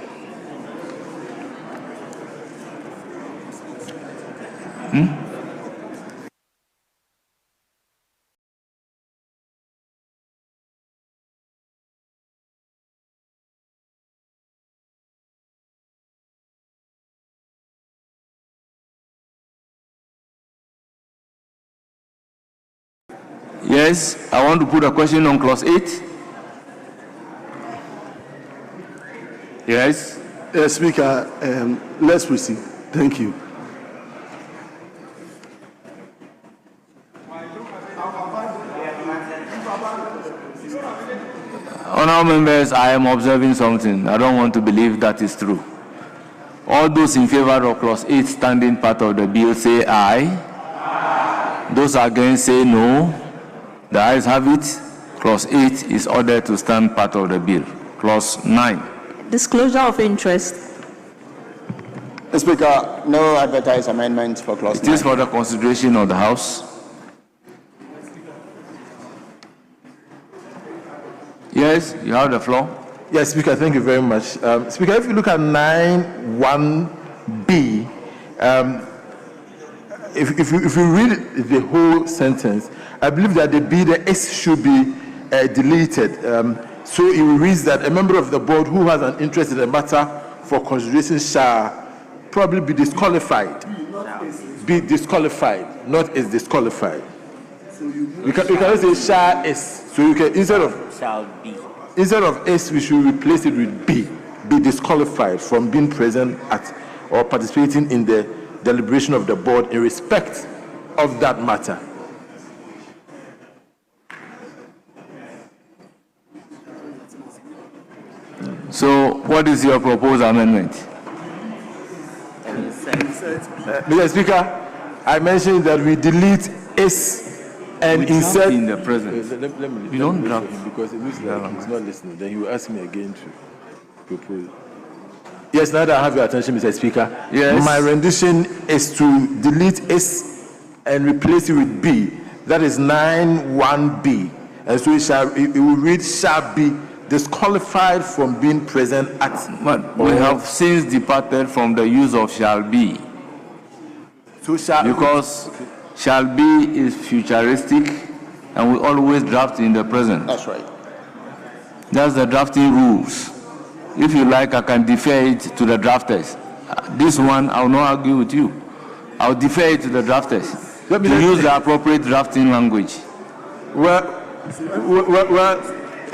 Yes, I want to put a question on clause 8. Yes. Speaker, let's proceed. Thank you. Honourable members, I am observing something. I don't want to believe that is true. All those in favor of clause 8 standing part of the bill say aye. Those against say no. The ayes have it. Clause 8 is ordered to stand part of the bill. Clause 9. Disclosure of interest. Speaker, no advertised amendment for clause 9. It is for the consideration of the House. Yes, you have the floor. Yes, Speaker, thank you very much. Speaker, if you look at 9(1)(b), if you read the whole sentence, I believe that the S should be deleted. So it reads that a member of the board who has an interest in a matter for consideration shall probably be disqualified. Be disqualified, not is disqualified. You can say shall S. So you can instead of S, we should replace it with B. Be disqualified from being present at or participating in the deliberation of the board in respect of that matter. So, what is your proposed amendment? Mr. Speaker, I mentioned that we delete S and insert in the present. We don't draft him because it looks like he's not listening. Then he will ask me again to propose. Yes, now that I have your attention, Mr. Speaker. Yes. My rendition is to delete S and replace it with B. That is 9(1)(b), and so it will read shall be disqualified from being present at. But we have since departed from the use of shall be. So because shall be is futuristic and we always draft in the present. That's right. That's the drafting rules. If you like, I can defer it to the drafters. This one, I will not argue with you. I will defer it to the drafters to use the appropriate drafting language. Well,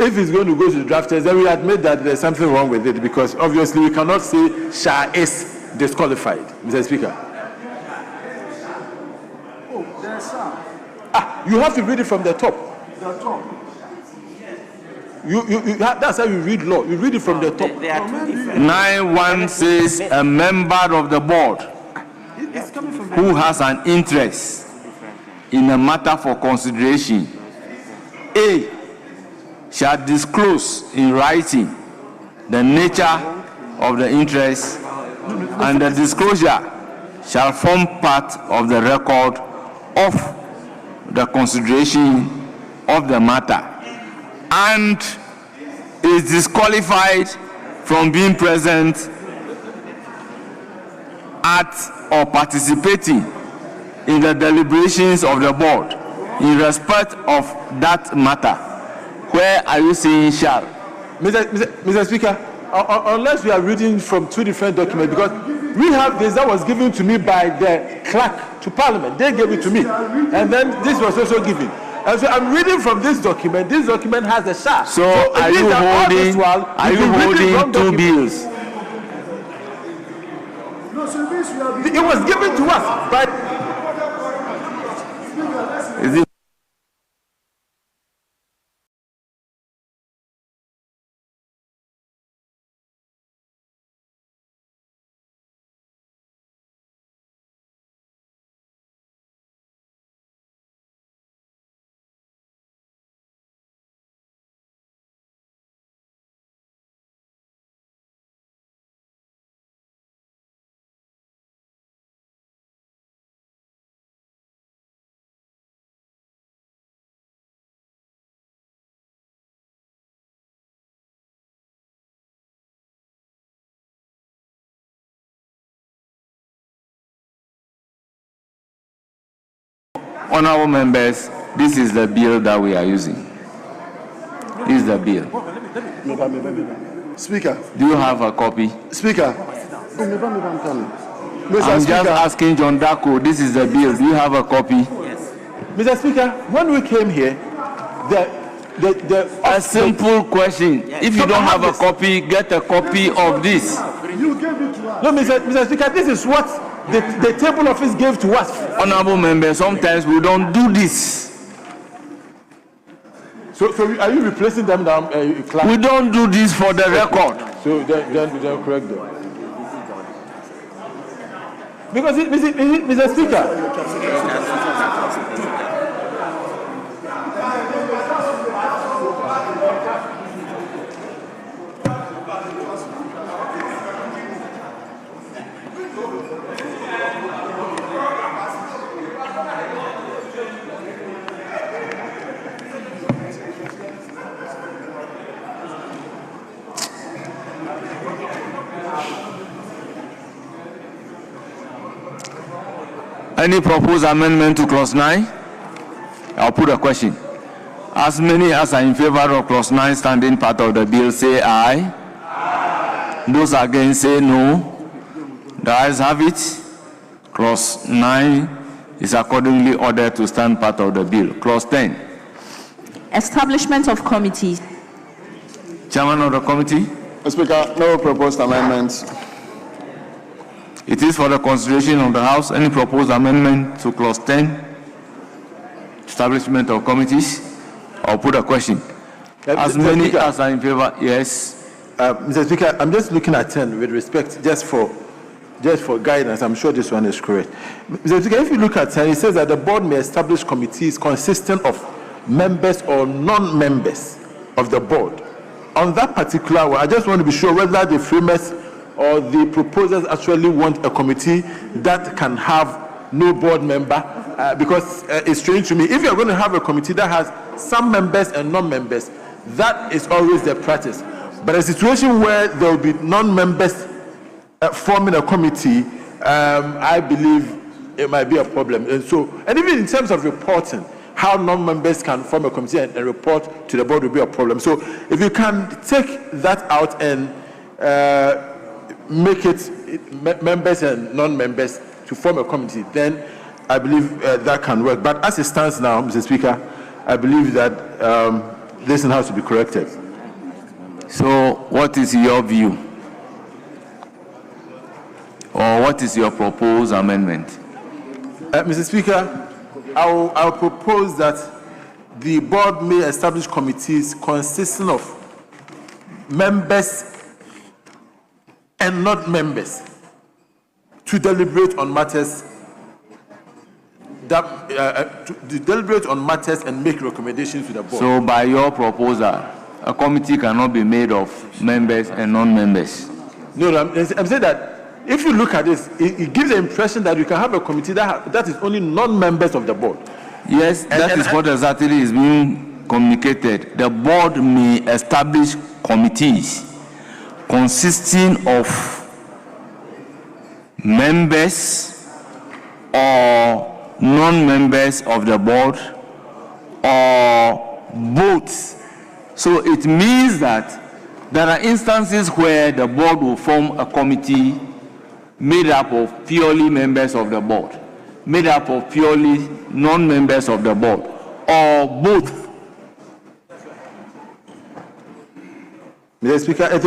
if it's going to go to the drafters, then we admit that there's something wrong with it because obviously we cannot say shall S disqualified, Mr. Speaker. Oh, there's some. You have to read it from the top. The top. That's how you read law. You read it from the top. 9(1) says a member of the board who has an interest in a matter for consideration. A. shall disclose in writing the nature of the interest, and the disclosure shall form part of the record of the consideration of the matter, and is disqualified from being present at or participating in the deliberations of the board in respect of that matter. Where are you saying shall? Mr. Speaker, unless we are reading from two different documents, because we have this that was given to me by the clerk to Parliament. They gave it to me, and then this was also given. And so I'm reading from this document. This document has a shall. So are you holding two bills? It was given to us, but is it? Honorable members, this is the bill that we are using. This is the bill. Speaker. Do you have a copy? Speaker. I'm just asking John Dako, this is the bill. Do you have a copy? Yes. Mr. Speaker, when we came here, a simple question. If you don't have a copy, get a copy of this. You gave it to us. No, Mr. Speaker, this is what the table office gave to us. Honorable members, sometimes we don't do this. So are you replacing them now? We don't do this for the record. So then correct them. Because Mr. Speaker. Any proposed amendment to clause 9? I'll put a question. As many as are in favor of clause 9 standing part of the bill say aye. Aye. Those against say no. The ayes have it. Clause 9 is accordingly ordered to stand part of the bill. Clause 10. Establishment of committees. Chairman of the committee. Speaker, no proposed amendments. It is for the consideration of the House. Any proposed amendment to clause 10? Establishment of committees? I'll put a question. As many Speaker, as are in favor, yes. Mr. Speaker, I'm just looking at 10 with respect, just for guidance. I'm sure this one is correct. Mr. Speaker, if you look at 10, it says that the board may establish committees consisting of members or non-members of the board. On that particular one, I just want to be sure whether the framers or the proposers actually want a committee that can have no board member, because it's strange to me. If you're going to have a committee that has some members and non-members, that is always the practice. But a situation where there will be non-members forming a committee, I believe it might be a problem. And even in terms of reporting, how non-members can form a committee and report to the board will be a problem. So if you can take that out and make it members and non-members to form a committee, then I believe that can work. But as it stands now, Mr. Speaker, I believe that this has to be corrected. So what is your view? Or what is your proposed amendment? Mr. Speaker, I'll propose that the board may establish committees consisting of members and not members to deliberate on matters that to deliberate on matters and make recommendations to the board. So by your proposal, a committee cannot be made of members and non-members. No, I'm saying that if you look at this, it gives the impression that you can have a committee that is only non-members of the board. Yes, that is what exactly is being communicated. The board may establish committees consisting of members or non-members of the board or both. So it means that there are instances where the board will form a committee made up of purely members of the board, made up of purely non-members of the board, or both. Mr. Speaker, it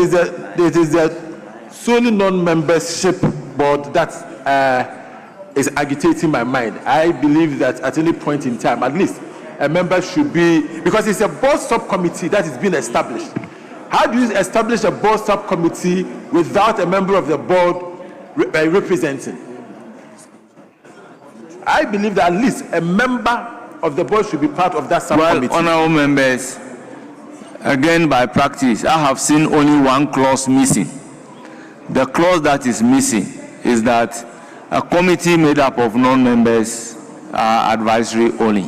is the solely non-membership board that is agitating my mind. I believe that at any point in time, at least a member should be, because it's a board subcommittee that is being established. How do you establish a board subcommittee without a member of the board representing? I believe that at least a member of the board should be part of that subcommittee. Well, honorable members, again by practice, I have seen only one clause missing. The clause that is missing is that a committee made up of non-members are advisory only.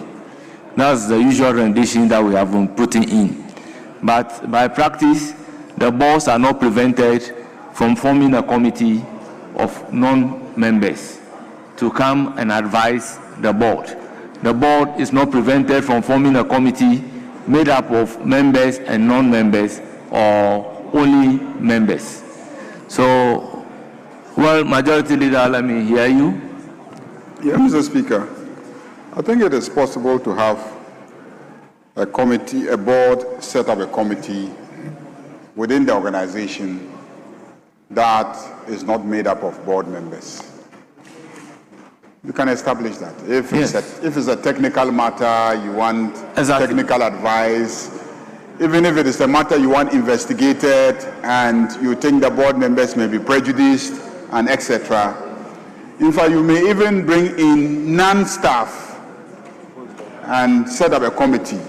That's the usual rendition that we have been putting in. But by practice, the boards are not prevented from forming a committee of non-members to come and advise the board. The board is not prevented from forming a committee made up of members and non-members or only members. So, well, Majority Leader, let me hear you. Yeah, Mr. Speaker, I think it is possible to have a committee, a board set up a committee within the organization that is not made up of board members. You can establish that. If it's a technical matter, you want technical advice, even if it is a matter you want investigated and you think the board members may be prejudiced and etc. In fact, you may even bring in non-staff and set up a committee.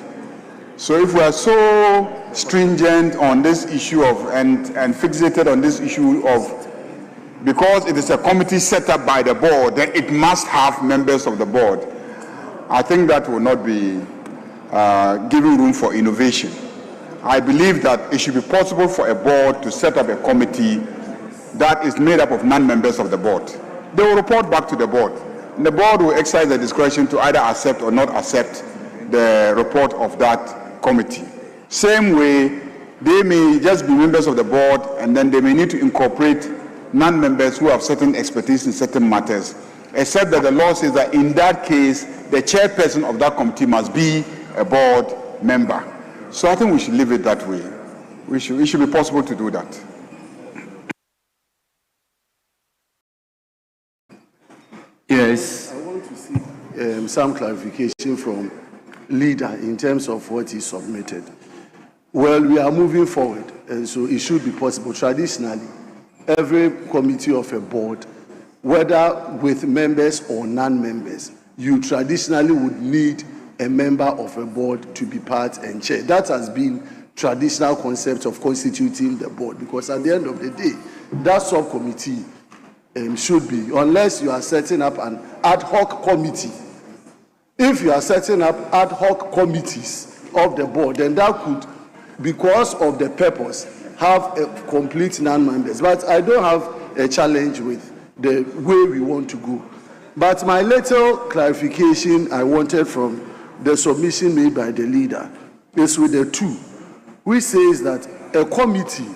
So if we are so stringent on this issue of and fixated on this issue of, because it is a committee set up by the board, then it must have members of the board, I think that will not be giving room for innovation. I believe that it should be possible for a board to set up a committee that is made up of non-members of the board. They will report back to the board. And the board will exercise the discretion to either accept or not accept the report of that committee. Same way, they may just be members of the board and then they may need to incorporate non-members who have certain expertise in certain matters, except that the law says that in that case, the chairperson of that committee must be a board member. So I think we should leave it that way. It should be possible to do that. Yes. I want to see some clarification from leader in terms of what he submitted. Well, we are moving forward, and so it should be possible. Traditionally, every committee of a board, whether with members or non-members, you traditionally would need a member of a board to be part and chair. That has been traditional concept of constituting the board, because at the end of the day, that subcommittee should be, unless you are setting up an ad hoc committee. If you are setting up ad hoc committees of the board, then that could, because of the purpose, have a complete non-members. But I don't have a challenge with the way we want to go. But my little clarification I wanted from the submission made by the leader is with the two, which says that a committee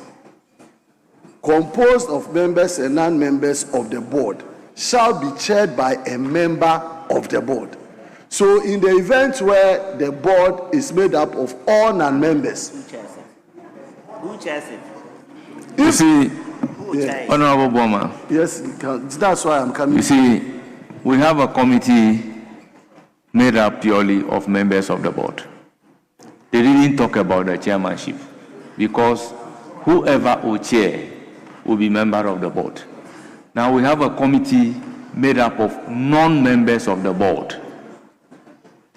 composed of members and non-members of the board shall be chaired by a member of the board. So in the event where the board is made up of all non-members, who chairs it? You see, Honorable Boma. Yes, that's why I'm coming. You see, we have a committee made up purely of members of the board. They didn't talk about the chairmanship because whoever will chair will be member of the board. Now we have a committee made up of non-members of the board.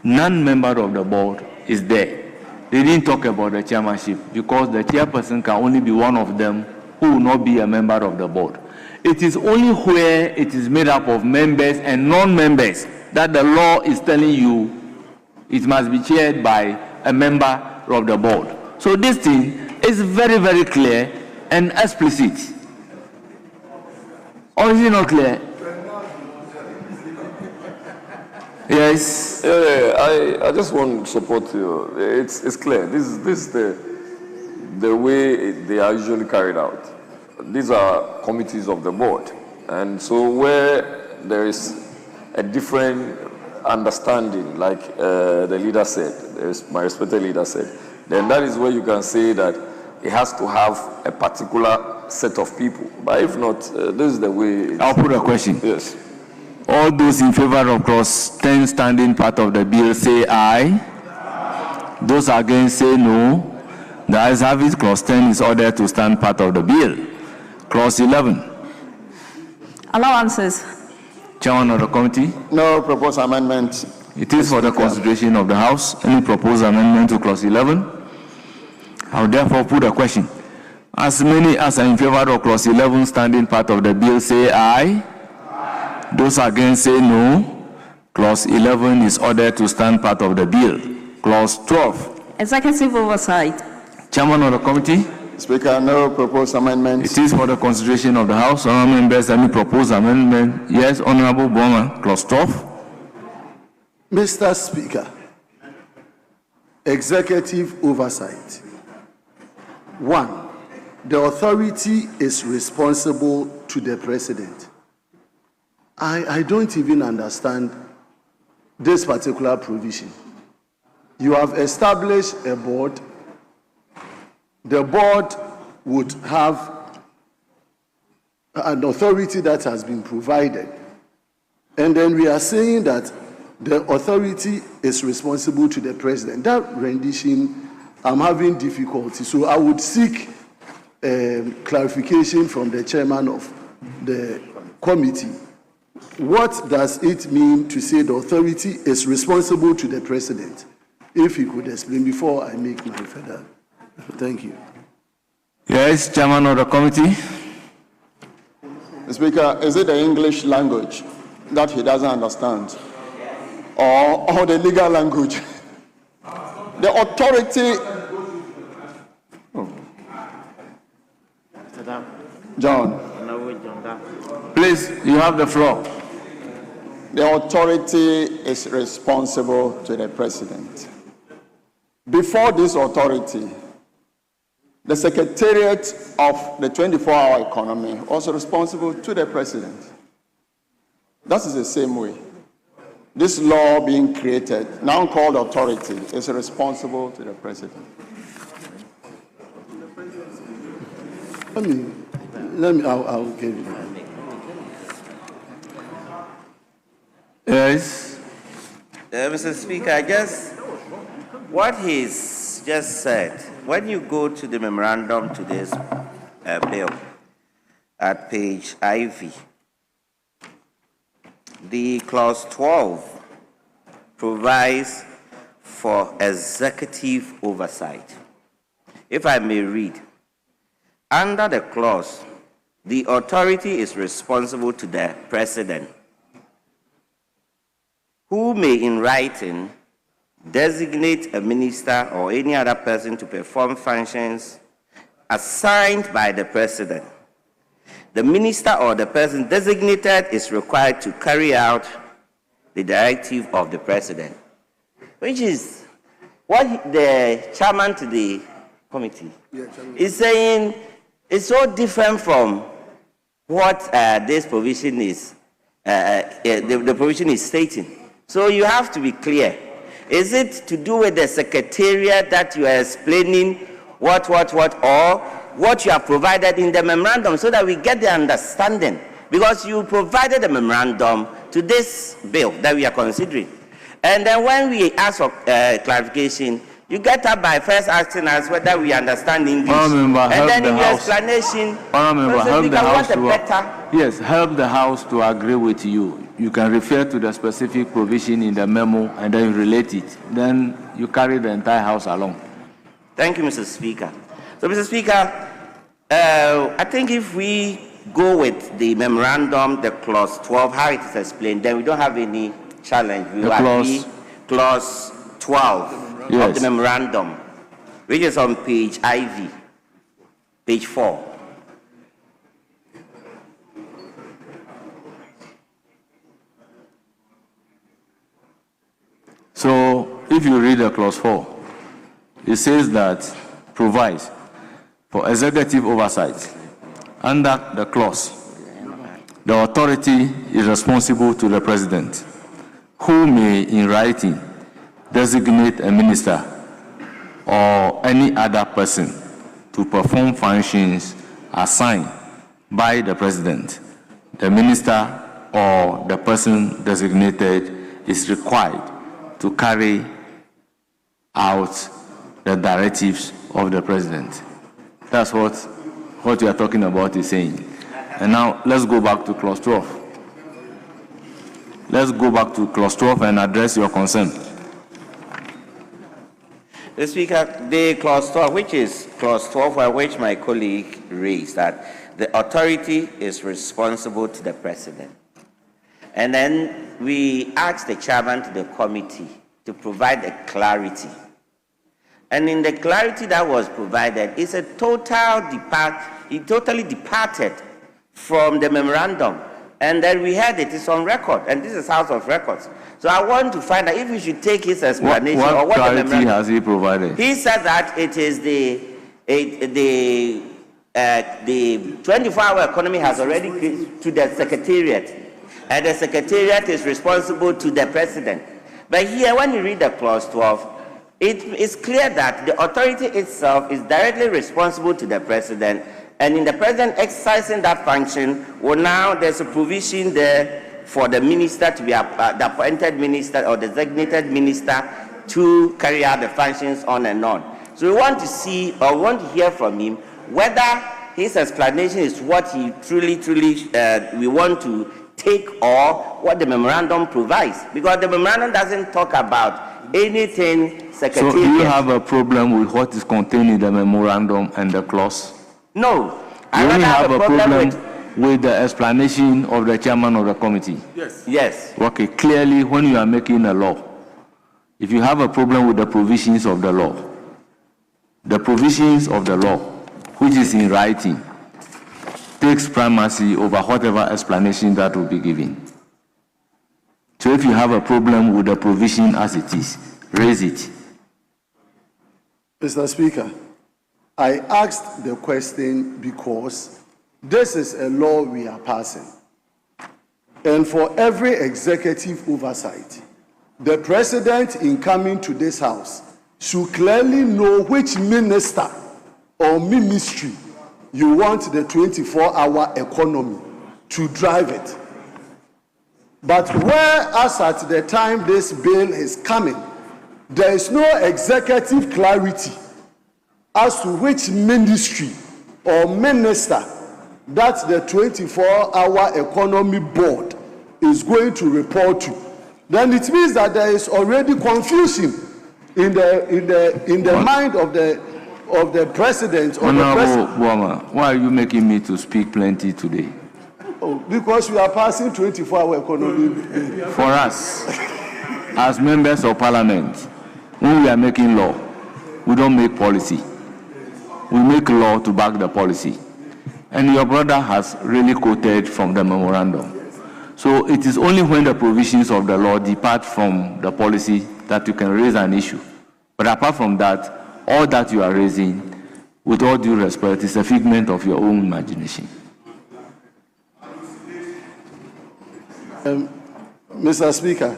Non-member of the board is there. they didn't talk about the chairmanship because the chairperson can only be one of them who will not be a member of the board. It is only where it is made up of members and non-members that the law is telling you it must be chaired by a member of the board. So this thing is very, very clear and explicit. Or is it not clear? Yes. I just want to support you. It's clear. This is the way they are usually carried out. These are committees of the board, and so where there is a different understanding, like the leader said, my respected leader said, then that is where you can say that it has to have a particular set of people. But if not, this is the way. I'll put a question. Yes. All those in favor of clause 10 standing part of the bill say aye. Those against say no. The ayes have it. Clause 10 is ordered to stand part of the bill. Clause 11. Allowances. Chairman of the committee. No proposed amendment. It is for the consideration of the House. Any proposed amendment to clause 11? I will therefore put a question. As many as are in favor of clause 11 standing part of the bill say aye. Those against say no. Clause 11 is ordered to stand part of the bill. Clause 12. Executive oversight. Chairman of the committee. Speaker, no proposed amendment. It is for the consideration of the House. Honourable members, any proposed amendment? Yes, Honourable Boma. Clause 12. Mr. Speaker, executive oversight. 1. The authority is responsible to the president. I don't even understand this particular provision. You have established a board. The board would have an authority that has been provided. And then we are saying that the authority is responsible to the president. That rendition, I'm having difficulty. So I would seek clarification from the chairman of the committee. What does it mean to say the authority is responsible to the president? If he could explain before I make my further. Thank you. Yes, Chairman of the committee. Speaker, is it the English language that he doesn't understand? Or the legal language? The authority. John. Please, you have the floor. The authority is responsible to the president. Before this authority, the Secretariat of the 24-hour economy was responsible to the president. That is the same way. This law being created, now called authority, is responsible to the president. I'll give you. Yes. Mr. Speaker, I guess what he's just said, when you go to the memorandum to this bill at page IV, the clause 12 provides for executive oversight. If I may read, under the clause, the authority is responsible to the president, who may in writing designate a minister or any other person to perform functions assigned by the president. The minister or the person designated is required to carry out the directive of the president, which is what the chairman to the committee is saying is so different from what this provision is, the provision is stating. So you have to be clear. Is it to do with the secretariat that you are explaining what, or what you have provided in the memorandum so that we get the understanding? Because you provided a memorandum to this bill that we are considering. And then when we ask for clarification, you get up by first asking us whether we understand English. And then in your explanation, help the House to agree with you. You can refer to the specific provision in the memo and then relate it. Then you carry the entire House along. Thank you, Mr. Speaker. So, Mr. Speaker, I think if we go with the memorandum, the clause 12, how it is explained, then we don't have any challenge. We will agree clause 12 of the memorandum, which is on page IV, page 4. So, if you read the clause 4, it says that provides for executive oversight. Under the clause, the authority is responsible to the president, who may, in writing, designate a minister or any other person to perform functions assigned by the president. The minister or the person designated is required to carry out the directives of the president. That's what you are talking about is saying. And now let's go back to clause 12. Let's go back to clause 12 and address your concern. The Speaker, the clause 12, which is clause 12, for which my colleague raised, that the authority is responsible to the president. And then we asked the chairman to the committee to provide a clarity. And in the clarity that was provided, it's a he totally departed from the memorandum. And then we had it's on record, and this is House of Records. So I want to find out if we should take his explanation or what clarity the memorandum has he provided? He said that it is the 24-hour economy has already created to the secretariat, and the secretariat is responsible to the president. But here, when you read the clause 12, it is clear that the authority itself is directly responsible to the president, and in the president exercising that function, well, now there's a provision there for the minister to be the appointed minister or designated minister to carry out the functions on and on. So we want to see, or we want to hear from him, whether his explanation is what he truly we want to take, or what the memorandum provides. Because the memorandum doesn't talk about anything secretariat. So do you have a problem with what is contained in the memorandum and the clause? No. You only have a problem with the explanation of the chairman of the committee? Yes. Yes. Okay, clearly when you are making a law, if you have a problem with the provisions of the law, which is in writing, takes primacy over whatever explanation that will be given. So if you have a problem with the provision as it is, raise it. Mr. Speaker, I asked the question because this is a law we are passing. And for every executive oversight, the president in coming to this house should clearly know which minister or ministry you want the 24-hour economy to drive it. But whereas at the time this bill is coming, there is no executive clarity as to which ministry or minister that the 24-hour economy board is going to report to, then it means that there is already confusion in the mind of the president or the president. Buama, why are you making me to speak plenty today? Oh, because we are passing 24-hour economy. For us, as members of parliament, when we are making law, we don't make policy. We make law to back the policy. And your brother has really quoted from the memorandum. So it is only when the provisions of the law depart from the policy that you can raise an issue. But apart from that, all that you are raising, with all due respect, is a figment of your own imagination. Mr. Speaker,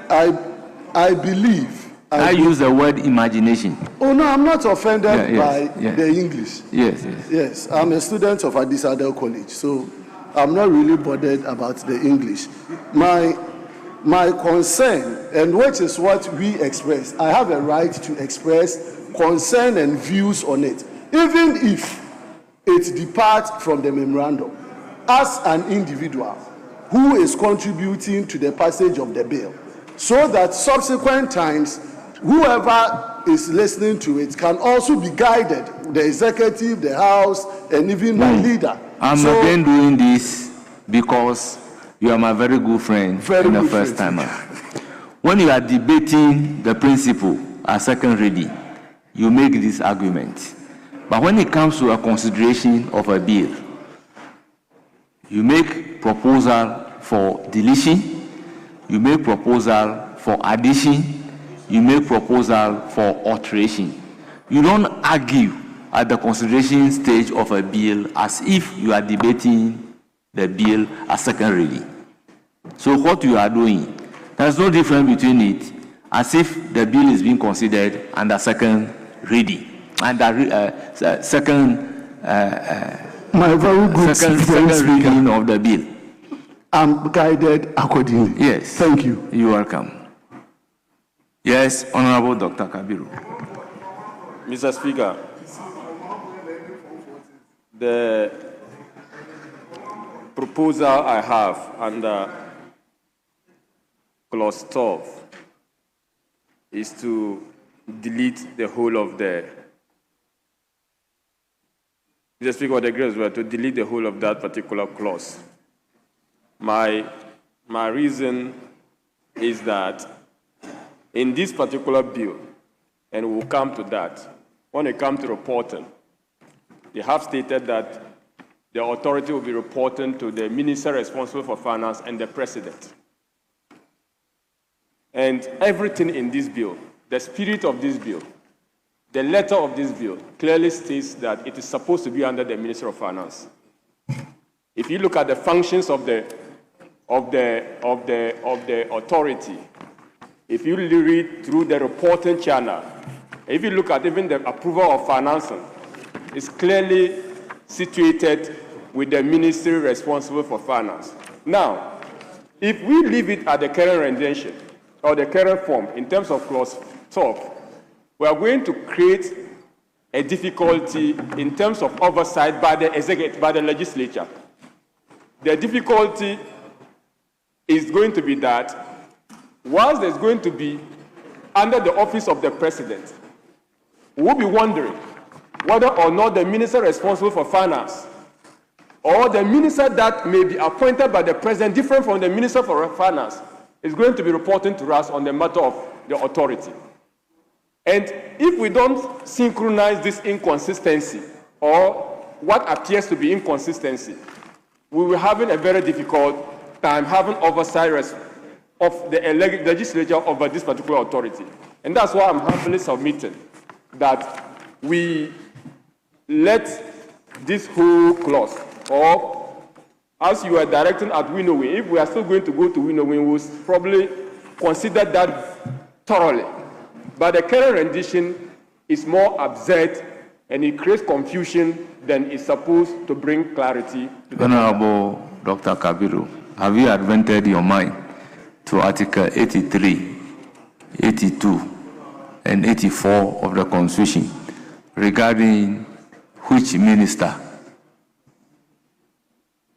I believe... I use the word imagination. Oh, no, I'm not offended by the English. Yes. Yes, I'm a student of Addis Adel College, so I'm not really bothered about the English. My concern, and which is what we express, I have a right to express concern and views on it, even if it departs from the memorandum, as an individual who is contributing to the passage of the bill, so that subsequent times, whoever is listening to it can also be guided, the executive, the House, and even my leader. I'm again doing this because you are my very good friend and the first timer. When you are debating the principle at second reading, you make this argument. But when it comes to a consideration of a bill, you make proposal for deletion, you make proposal for addition, you make proposal for alteration. You don't argue at the consideration stage of a bill as if you are debating the bill at second reading. So what you are doing, there's no difference between it as if the bill is being considered under second reading, under second reading of the bill. I'm guided accordingly. Yes. Thank you. You're welcome. Yes, Honorable Dr. Kabiru. Mr. Speaker, the proposal I have under clause 12 is to delete the whole of the, Mr. Speaker, the grace were to delete the whole of that particular clause. My reason is that in this particular bill, and we'll come to that, when it comes to reporting, they have stated that the authority will be reporting to the minister responsible for finance and the president. And everything in this bill, the spirit of this bill, the letter of this bill clearly states that it is supposed to be under the Minister of Finance. If you look at the functions of the authority, if you read through the reporting channel, if you look at even the approval of financing, it's clearly situated with the ministry responsible for finance. Now, if we leave it at the current rendition or the current form in terms of clause 12, we are going to create a difficulty in terms of oversight by the executive, by the legislature. The difficulty is going to be that whilst there's going to be under the office of the president, we'll be wondering whether or not the minister responsible for finance or the minister that may be appointed by the president, different from the minister for finance, is going to be reporting to us on the matter of the authority. And if we don't synchronize this inconsistency or what appears to be inconsistency, we will have a very difficult time having oversight of the legislature over this particular authority. And that's why I'm humbly submitting that we let this whole clause, or as you are directing at winnowing, if we are still going to go to winnowing, we'll probably consider that thoroughly. But the current rendition is more absurd and it creates confusion than it's supposed to bring clarity to the Honorable Dr. Kabiru, have you advented your mind to Article 83, 82, and 84 of the Constitution regarding which minister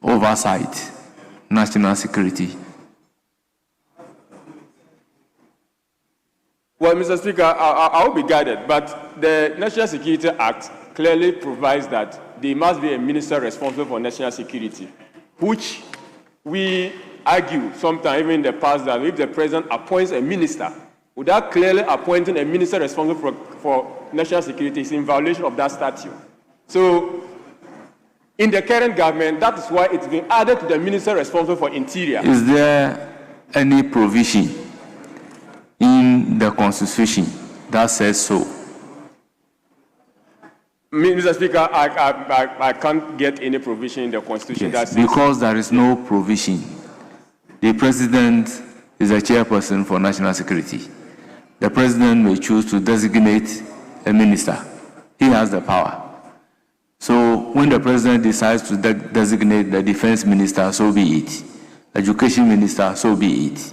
oversight national security? Well, Mr. Speaker, I will be guided, but the National Security Act clearly provides that there must be a minister responsible for national security, which we argue sometimes, even in the past, that if the president appoints a minister, without clearly appointing a minister responsible for national security, is in violation of that statute. So, in the current government, that is why it's been added to the minister responsible for interior. Is there any provision in the Constitution that says so? Mr. Speaker, I can't get any provision in the Constitution that says because there is no provision. The president is a chairperson for national security. The president may choose to designate a minister. He has the power. So when the president decides to designate the defense minister, so be it. Education minister, so be it.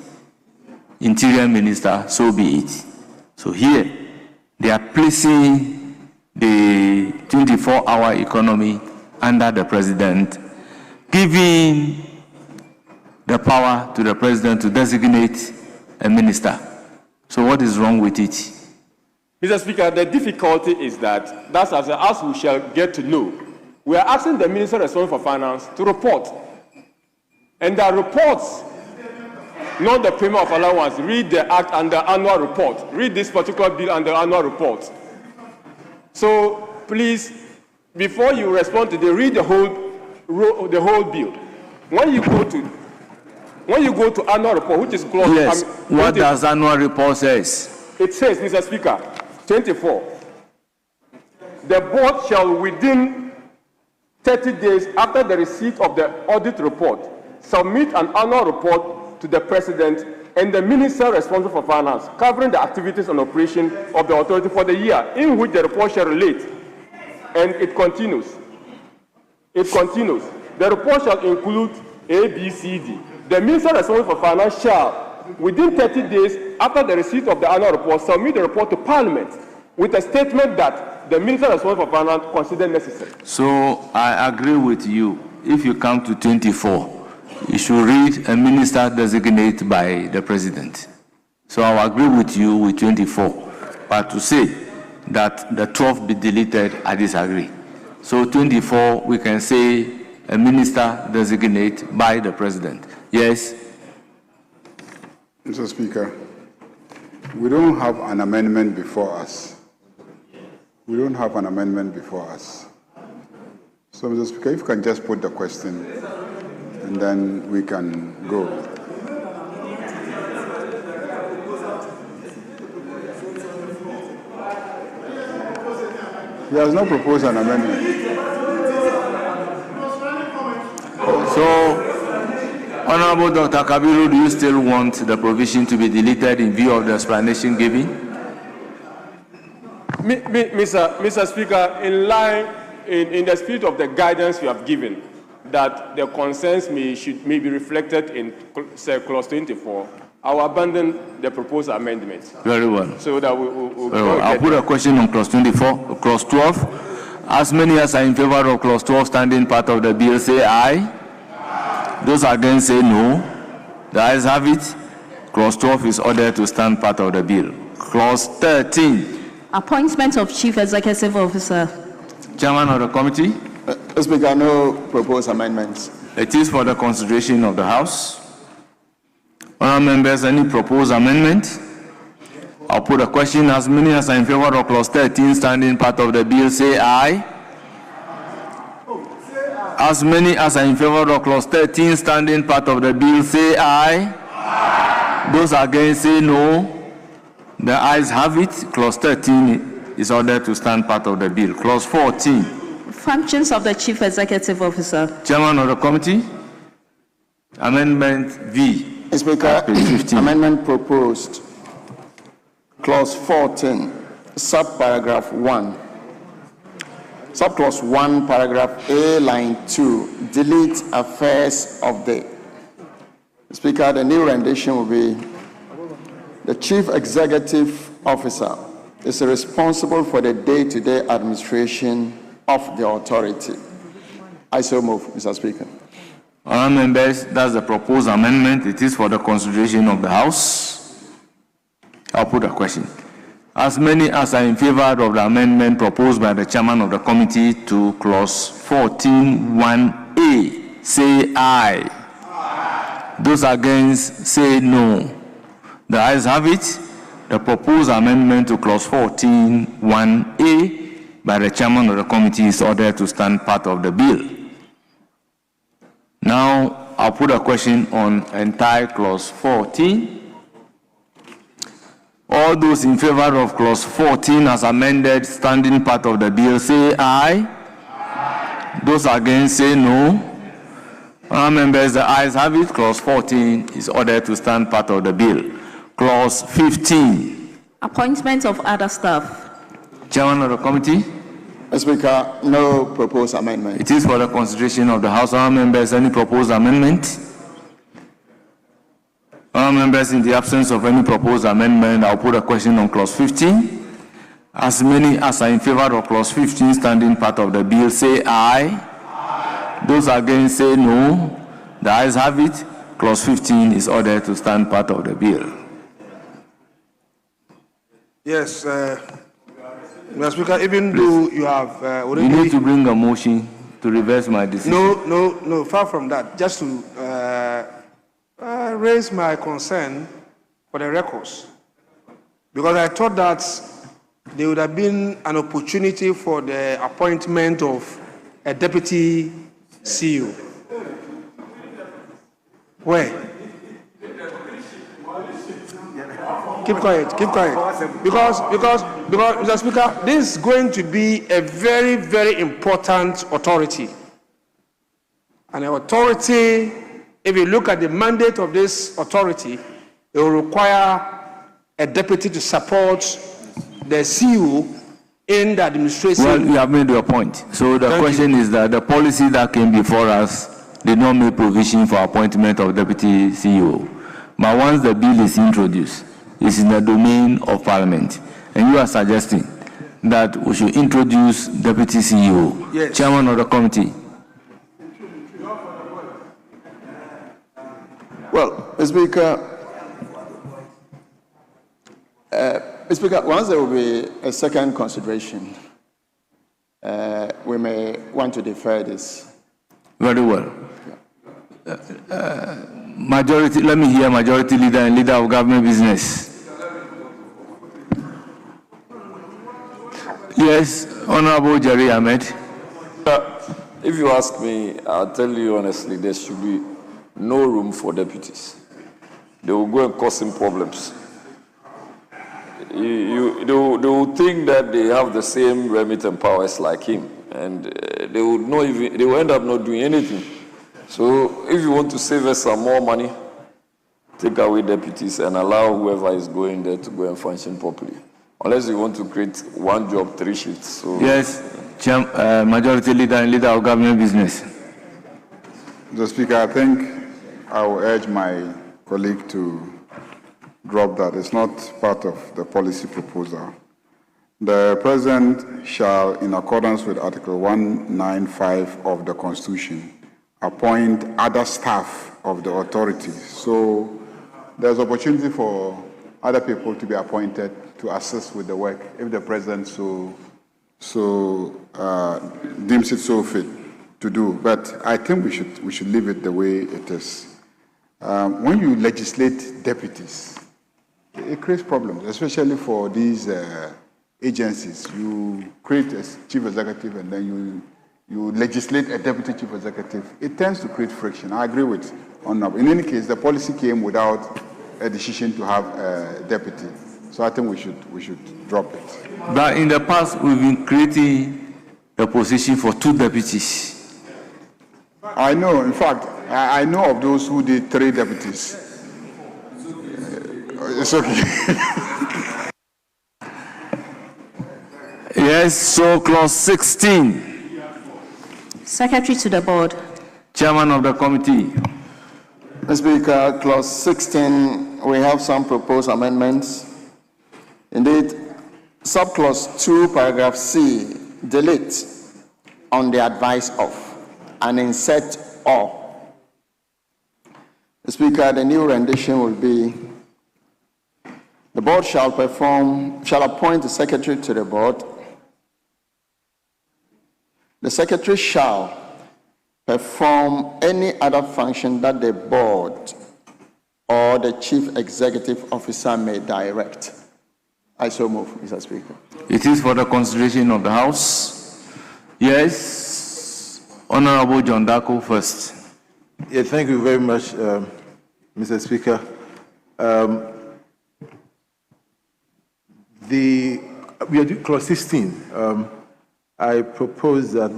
Interior minister, so be it. So here, they are placing the 24-hour economy under the president, giving the power to the president to designate a minister. So what is wrong with it? Mr. Speaker, the difficulty is that, as we shall get to know, we are asking the Minister responsible for Finance to report. And the reports, not the payment of allowance, read the act and the annual report. Read this particular bill and the annual report. So please, before you respond to the, read the whole bill. When you go to annual report, which is close. Yes. What does annual report says? It says, Mr. Speaker, 24. The board shall within 30 days after the receipt of the audit report submit an annual report to the President and the Minister responsible for Finance covering the activities and operation of the authority for the year in which the report shall relate. And it continues. The report shall include A, B, C, D. The Minister responsible for Finance shall, within 30 days after the receipt of the annual report, submit the report to Parliament with a statement that the Minister responsible for Finance considered necessary. So I agree with you. If you come to 24, you should read a minister designated by the President. So I agree with you with 24. But to say that the 12 be deleted, I disagree. So 24, we can say a minister designated by the President. Yes? Mr. Speaker, we don't have an amendment before us. We don't have an amendment before us. So, Mr. Speaker, if you can just put the question, and then we can go. He has not proposed an amendment. So, Honorable Dr. Kabiru, do you still want the provision to be deleted in view of the explanation given? Mr. Speaker, in the spirit of the guidance you have given, that the concerns may be reflected in clause 24, I will abandon the proposed amendment. Very well. So that we'll I'll put a question on clause 24, clause 12. As many as are in favor of clause 12 standing part of the bill say aye. Those against say no. The ayes have it. Clause 12 is ordered to stand part of the bill. Clause 13. Appointment of Chief Executive Officer. Chairman of the committee. Mr. Speaker, no proposed amendments. It is for the consideration of the House. Honourable members, any proposed amendment? I'll put a question. As many as are in favor of clause 13 standing part of the bill say aye. As many as are in favor of clause 13 standing part of the bill say aye. Aye. Those against say no. The ayes have it. Clause 13 is ordered to stand part of the bill. Clause 14. Functions of the Chief Executive Officer. Chairman of the committee. Amendment V. Speaker, amendment proposed. Clause 14, subparagraph 1. Subclause 1, paragraph A, line 2, delete affairs of the. Speaker, the new rendition will be the Chief Executive Officer is responsible for the day-to-day administration of the authority. I so move, Mr. Speaker. Honourable members, that's the proposed amendment. It is for the consideration of the House. I'll put a question. As many as are in favor of the amendment proposed by the chairman of the committee to clause 14(1)(a), say aye. Aye. Those against say no. The ayes have it. The proposed amendment to clause 14(1)(a) by the chairman of the committee is ordered to stand part of the bill. Now, I'll put a question on entire clause 14. All those in favor of clause 14 as amended, standing part of the bill, say aye. Aye. Those against say no. Members, the ayes have it. Clause 14 is ordered to stand part of the bill. Clause 15. Appointment of other staff. Chairman of the committee. Speaker, no proposed amendment. It is for the consideration of the House. Members, any proposed amendment? Members, in the absence of any proposed amendment, I'll put a question on clause 15. As many as are in favor of clause 15 standing part of the bill, say aye. Aye. Those against say no. The ayes have it. Clause 15 is ordered to stand part of the bill. Yes, Mr. Speaker, even though you have already... You need to bring a motion to reverse my decision. No, far from that. Just to raise my concern for the records. Because I thought that there would have been an opportunity for the appointment of a deputy CEO. Where? Keep quiet. Because, Mr. Speaker, this is going to be a very, very important authority. And an authority, if you look at the mandate of this authority, it will require a deputy to support the CEO in the administration. Well, you have made your point. So the question is that the policy that came before us did not make provision for appointment of deputy CEO. But once the bill is introduced, it's in the domain of Parliament. And you are suggesting that we should introduce deputy CEO, yes, chairman of the committee. Well, Mr. Speaker, once there will be a second consideration, we may want to defer this. Very well. Majority, let me hear Majority Leader and Leader of Government Business. Yes, Honorable Jerry Ahmed. If you ask me, I'll tell you honestly, there should be no room for deputies. They will go and cause him problems. They will think that they have the same remit and powers like him, and they will end up not doing anything. So if you want to save us some more money, take away deputies and allow whoever is going there to go and function properly. Unless you want to create one job, 3 shifts. So yes, Majority Leader and Leader of Government Business. Mr. Speaker, I think I will urge my colleague to drop that. It's not part of the policy proposal. The President shall, in accordance with Article 195 of the Constitution, appoint other staff of the authority. So there's opportunity for other people to be appointed to assist with the work if the President deems it so fit to do. But I think we should leave it the way it is. When you legislate deputies, it creates problems, especially for these agencies. You create a chief executive and then you legislate a deputy chief executive. It tends to create friction. I agree with Honorable. In any case, the policy came without a decision to have a deputy. So I think we should drop it. But in the past, we've been creating a position for 2 deputies. I know. In fact, I know of those who did 3 deputies. It's okay. Yes, so clause 16. Secretary to the board. Chairman of the committee. Mr. Speaker, clause 16, we have some proposed amendments. Indeed, subclause 2, paragraph C, delete on the advice of and insert or. Mr. Speaker, the new rendition will be: the board shall appoint the secretary to the board. The secretary shall perform any other function that the board or the chief executive officer may direct. I so move, Mr. Speaker. It is for the consideration of the House. Yes, Honorable John Darko first. Yeah, thank you very much, Mr. Speaker. We are doing clause 16. I propose that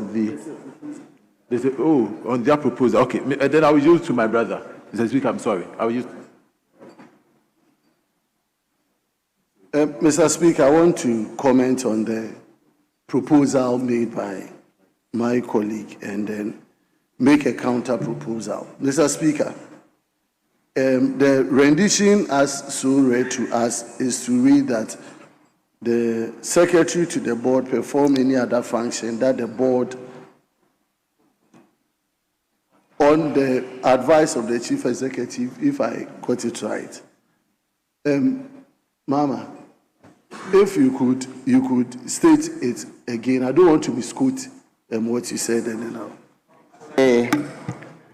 on their proposal. Okay, then I will use to my brother. Mr. Speaker, I'm sorry. I will use. Mr. Speaker, I want to comment on the proposal made by my colleague and then make a counter proposal. Mr. Speaker, the rendition as so read to us is to read that the secretary to the board perform any other function that the board, on the advice of the chief executive, if I got it right. Mama, if you could state it again. I don't want to misquote what you said and then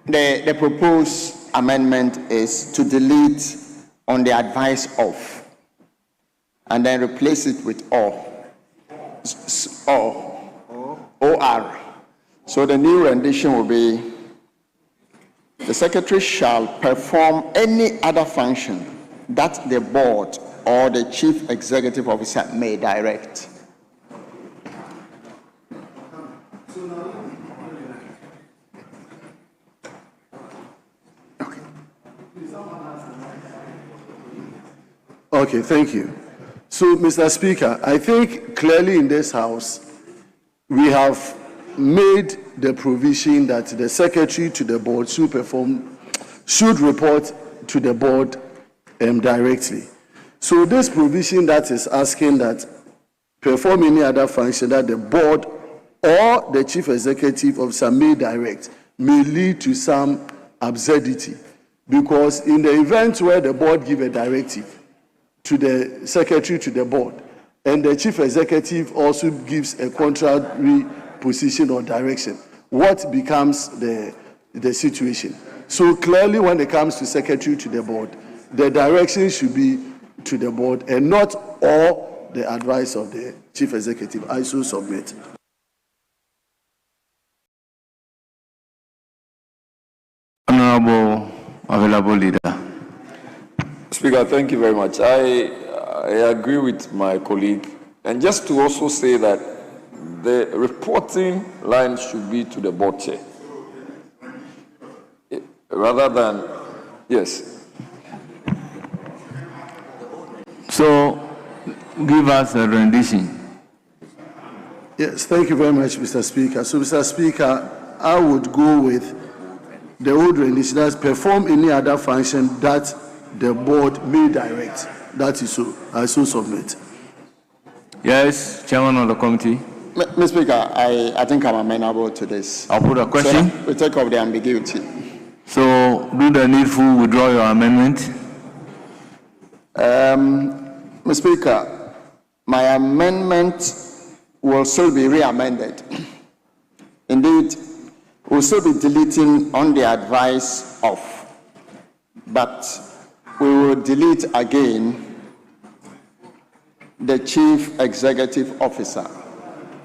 The proposed amendment is to delete on the advice of and then replace it with or. So the new rendition will be: the secretary shall perform any other function that the board or the chief executive officer may direct. Okay, thank you. So, Mr. Speaker, I think clearly in this House, we have made the provision that the secretary to the board should report to the board directly. So this provision that is asking that perform any other function that the board or the chief executive officer may direct may lead to some absurdity, because in the event where the board give a directive to the secretary to the board and the chief executive also gives a contrary position or direction, what becomes the situation? So clearly when it comes to secretary to the board, the direction should be to the board and not all the advice of the chief executive. I so submit. Honorable available leader. Speaker, thank you very much. I agree with my colleague. And just to also say that the reporting line should be to the board chair. Rather than, yes. So, give us a rendition. Yes, thank you very much, Mr. Speaker. So, Mr. Speaker, I would go with the old rendition, that's perform any other function that the board may direct. That is so. I so submit. Yes, Chairman of the committee. Mr. Speaker, I think I'm amenable to this. I'll put a question. So we take off the ambiguity. So, do the needful withdraw your amendment? Mr. Speaker, my amendment will still be re-amended. Indeed, we'll still be deleting on the advice of, but we will delete again the chief executive officer.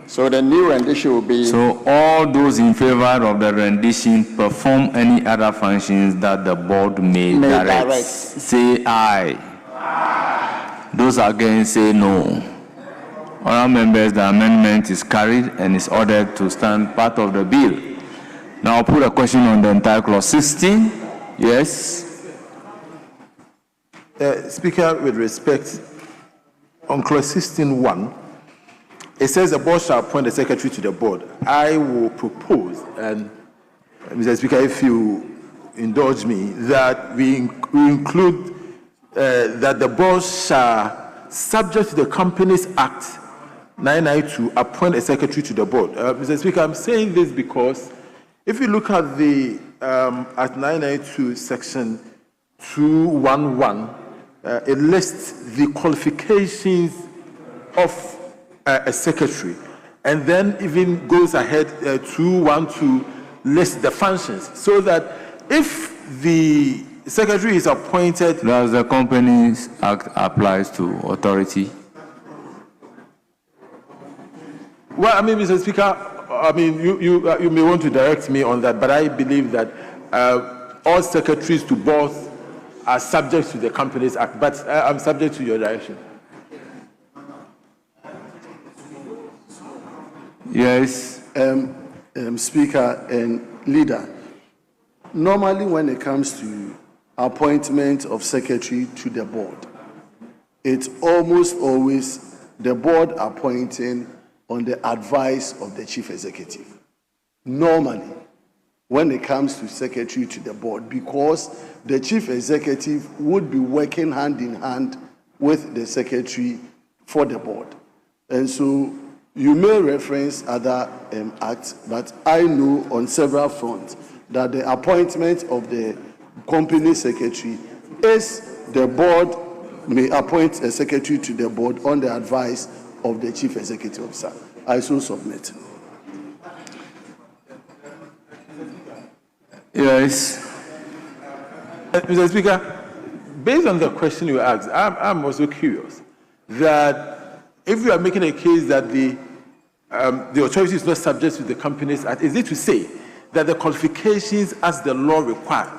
So the new rendition will be... So all those in favor of the rendition, perform any other functions that the board may direct. Say aye. Aye. Those against say no. Honourable members, the amendment is carried and is ordered to stand part of the bill. Now I'll put a question on the entire clause 16. Yes. Speaker, with respect, on clause 16.1, it says the board shall appoint the secretary to the board. I will propose, and Mr. Speaker, if you indulge me, that we include that the board shall, subject to the Companies Act 992, appoint a secretary to the board. Mr. Speaker, I'm saying this because if you look at the at 992 section 211, it lists the qualifications of a secretary, and then even goes ahead 212 lists the functions, so that if the secretary is appointed... Does the Companies Act applies to authority? Well, I mean, Mr. Speaker, I mean, you may want to direct me on that, but I believe that all secretaries to boards are subject to the Companies Act, but I'm subject to your direction. Yes. Speaker and leader, normally when it comes to appointment of secretary to the board, it's almost always the board appointing on the advice of the chief executive. Normally, when it comes to secretary to the board, because the chief executive would be working hand in hand with the secretary for the board. And so you may reference other acts, but I know on several fronts that the appointment of the company secretary is the board may appoint a secretary to the board on the advice of the chief executive officer. I so submit. Yes. Mr. Speaker, based on the question you asked, I'm also curious that if you are making a case that the authority is not subject to the Companies Act, is it to say that the qualifications as the law requires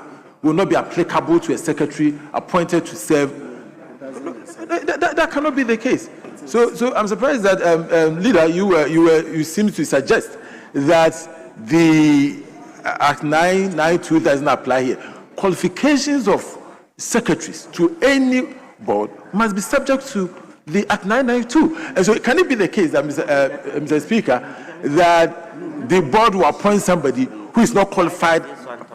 will not be applicable to a secretary appointed to serve? That cannot be the case. So I'm surprised that leader, you seem to suggest that the Act 992 doesn't apply here. Qualifications of secretaries to any board must be subject to the Act 992. And so can it be the case that, Mr. Speaker, that the board will appoint somebody who is not qualified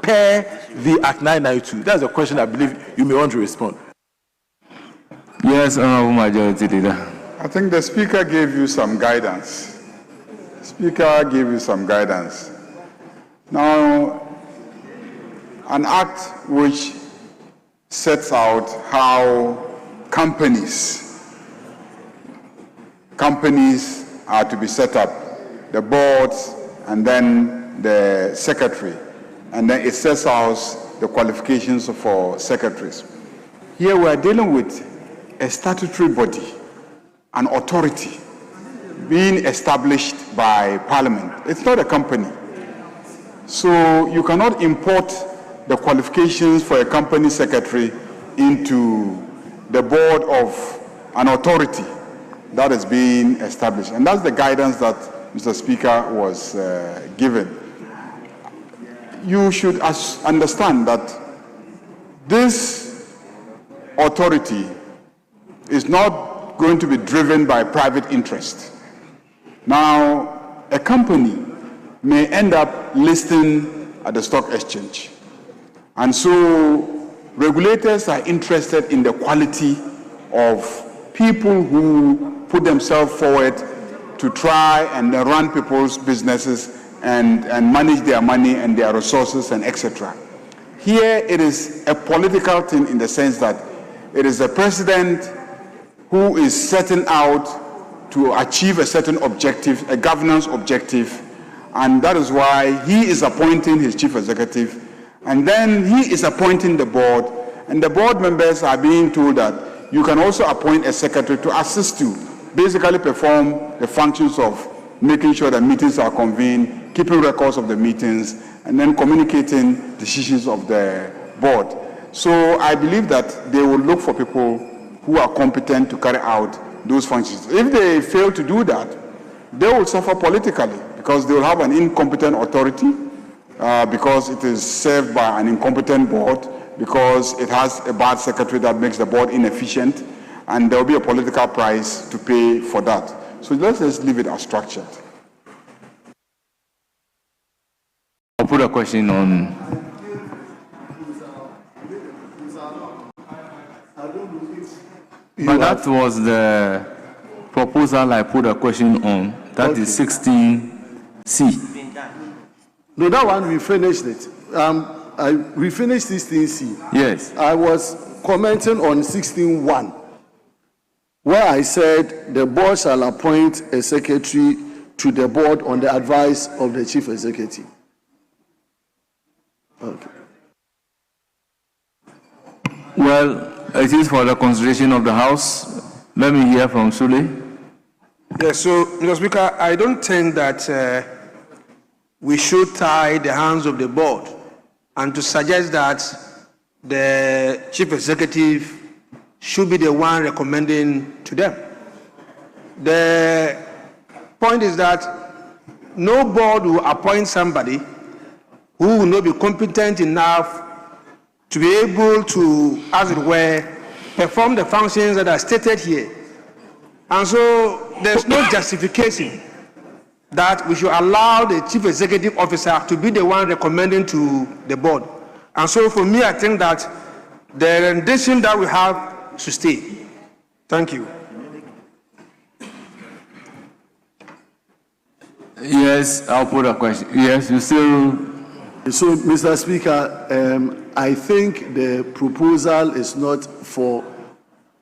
per the Act 992? That's a question I believe you may want to respond. Yes, Honorable Majority Leader. I think the Speaker gave you some guidance. Speaker gave you some guidance. Now, an act which sets out how companies are to be set up, the boards, and then the secretary, and then it sets out the qualifications for secretaries. Here we are dealing with a statutory body, an authority being established by Parliament. It's not a company. So you cannot import the qualifications for a company secretary into the board of an authority that is being established. And that's the guidance that Mr. Speaker was given. You should understand that this authority is not going to be driven by private interest. Now, a company may end up listing at the stock exchange. And so regulators are interested in the quality of people who put themselves forward to try and run people's businesses and manage their money and their resources and etc. Here it is a political thing in the sense that it is the president who is setting out to achieve a certain objective, a governance objective, and that is why he is appointing his chief executive, and then he is appointing the board, and the board members are being told that you can also appoint a secretary to assist you, basically perform the functions of making sure that meetings are convened, keeping records of the meetings, and then communicating decisions of the board. So I believe that they will look for people who are competent to carry out those functions. If they fail to do that, they will suffer politically because they will have an incompetent authority, because it is served by an incompetent board, because it has a bad secretary that makes the board inefficient, and there will be a political price to pay for that. So let's just leave it as structured. I'll put a question on. But that was the proposal I put a question on. That is 16C. No, that one we finished it. We finished 16C. Yes. I was commenting on 16.1, where I said the board shall appoint a secretary to the board on the advice of the chief executive. Okay. Well, it is for the consideration of the House. Let me hear from Sule. Yes, so, Mr. Speaker, I don't think that we should tie the hands of the board and to suggest that the chief executive should be the one recommending to them. The point is that no board will appoint somebody who will not be competent enough to be able to, as it were, perform the functions that are stated here. And so there's no justification that we should allow the chief executive officer to be the one recommending to the board. And so for me, I think that the rendition that we have should stay. Thank you. Yes, I'll put a question. Yes, you still. So, Mr. Speaker, I think the proposal is not for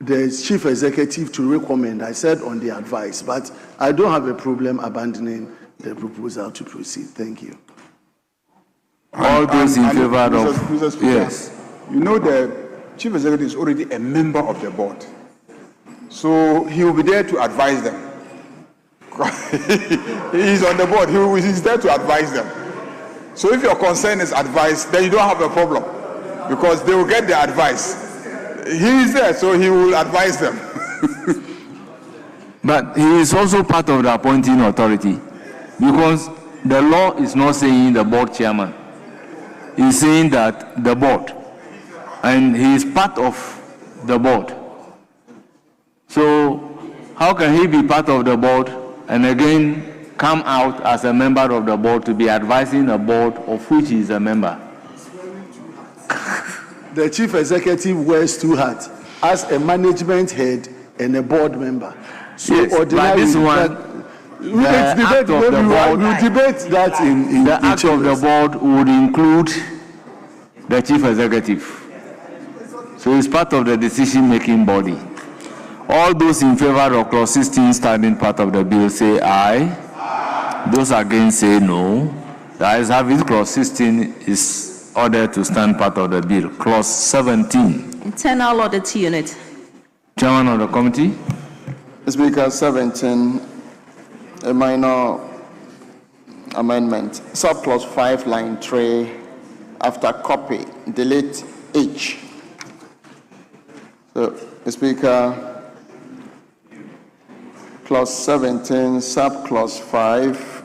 the chief executive to recommend. I said on the advice, but I don't have a problem abandoning the proposal to proceed. Thank you. All those in favor of... Mr. Speaker, yes. You know the chief executive is already a member of the board. So he will be there to advise them. He's on the board. He's there to advise them. So if your concern is advice, then you don't have a problem because they will get the advice. He is there, so he will advise them. But he is also part of the appointing authority because the law is not saying the board chairman. It's saying that the board, and he is part of the board. So how can he be part of the board and again come out as a member of the board to be advising a board of which he is a member? The chief executive wears two hats as a management head and a board member. So yes, but this one, we'll debate that in the act of the board would include the chief executive. So it's part of the decision-making body. All those in favor of clause 16 standing part of the bill say aye. Those against say no. The ayes have it. Clause 16 is ordered to stand part of the bill. Clause 17. Internal Audit Unit. Chairman of the committee. Speaker, 17, a minor amendment. Subclause 5, line 3, after copy, delete H. So, Speaker, clause 17, subclause 5,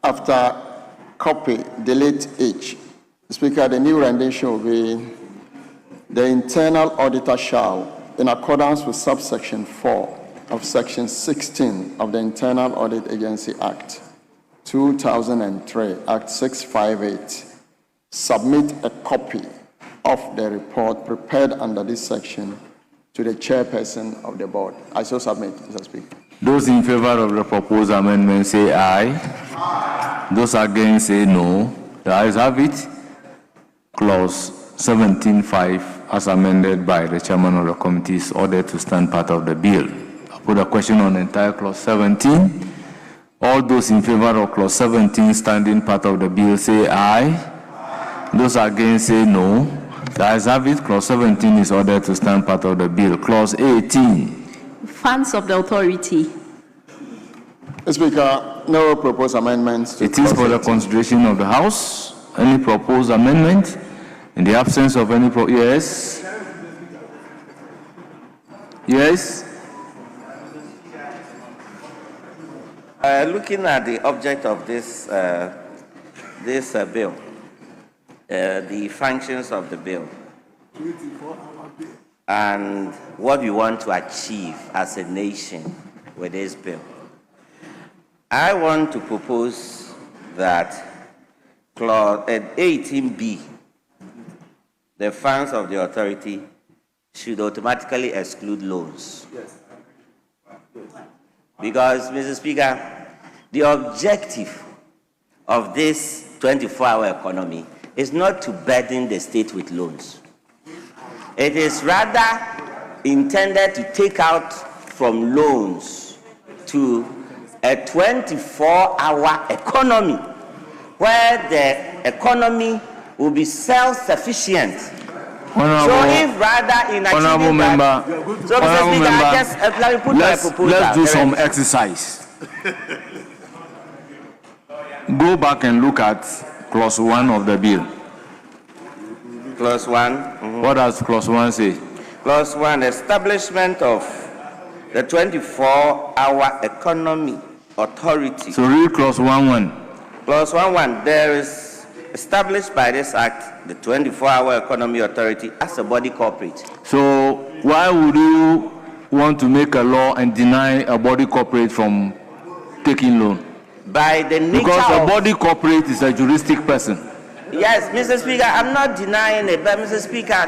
after copy, delete H. Speaker, the new rendition will be the internal auditor shall, in accordance with subsection 4 of section 16 of the Internal Audit Agency Act 2003, Act 658, submit a copy of the report prepared under this section to the chairperson of the board. I so submit, Mr. Speaker. Those in favor of the proposed amendment say aye. Those against say no. The ayes have it. Clause 17.5, as amended by the chairman of the committee, is ordered to stand part of the bill. I put a question on the entire clause 17. All those in favor of clause 17 standing part of the bill say aye. Those against say no. The ayes have it. Clause 17 is ordered to stand part of the bill. Clause 18. Funds of the authority. Speaker, no proposed amendments. It is for the consideration of the House. Any proposed amendment? In the absence of any yes? Yes? Looking at the object of this bill, the functions of the bill, and what we want to achieve as a nation with this bill, I want to propose that clause 18B, the funds of the authority, should automatically exclude loans. Yes. Because, Mr. Speaker, the objective of this 24-hour economy is not to burden the state with loans. It is rather intended to take out from loans to a 24-hour economy where the economy will be self-sufficient. So if rather in achieving that, so Mr. Speaker, I just let me put my proposal. Let's do some exercise. Go back and look at clause 1 of the bill. Clause 1. Mm-hmm. What does clause 1 say? Clause 1, establishment of the 24-hour economy authority. So read clause 1.1. Clause 1.1, there is established by this act the 24-hour economy authority as a body corporate. So why would you want to make a law and deny a body corporate from taking loan? By the nature because a body corporate is a juristic person. Yes, Mr. Speaker, I'm not denying it, but Mr. Speaker,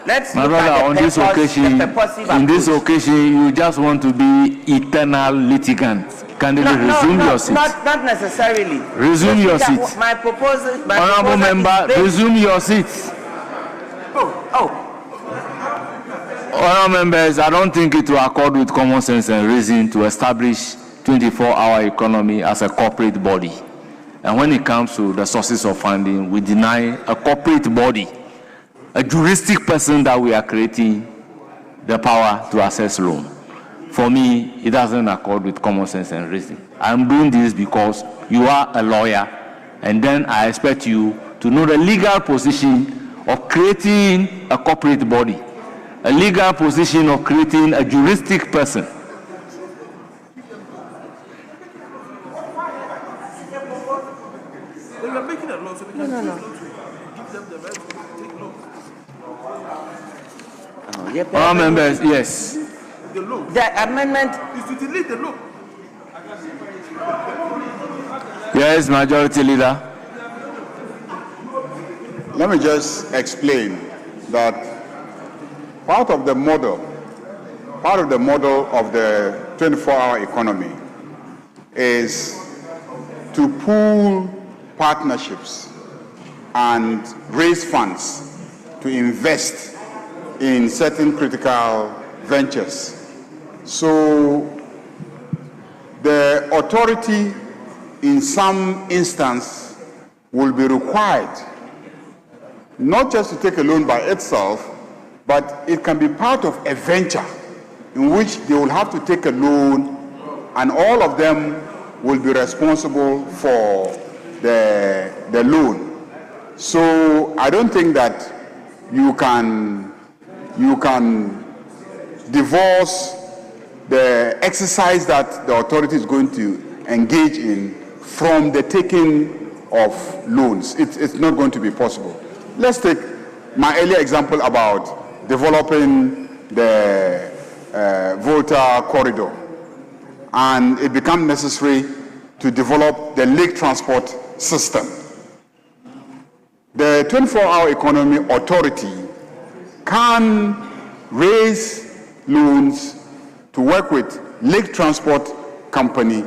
let's my brother, on this occasion, in this occasion, you just want to be eternal litigant. Candidate, resume your seat. Not necessarily. Resume your seat. My proposal. Honorable member, resume your seat. Honorable members, I don't think it will accord with common sense and reason to establish 24-hour economy as a corporate body. And when it comes to the sources of funding, we deny a corporate body, a juristic person that we are creating, the power to access loan. For me, it doesn't accord with common sense and reason. I'm doing this because you are a lawyer, and then I expect you to know the legal position of creating a corporate body, a legal position of creating a juristic person. All members, yes. The amendment is to delete the law. Yes, Majority Leader. Let me just explain that part of the model of the 24-hour economy is to pool partnerships and raise funds to invest in certain critical ventures. So the authority in some instance will be required not just to take a loan by itself, but it can be part of a venture in which they will have to take a loan, and all of them will be responsible for the loan. So I don't think that you can divorce the exercise that the authority is going to engage in from the taking of loans. It's not going to be possible. Let's take my earlier example about developing the Volta corridor, and it became necessary to develop the lake transport system. The 24-hour economy authority can raise loans to work with lake transport company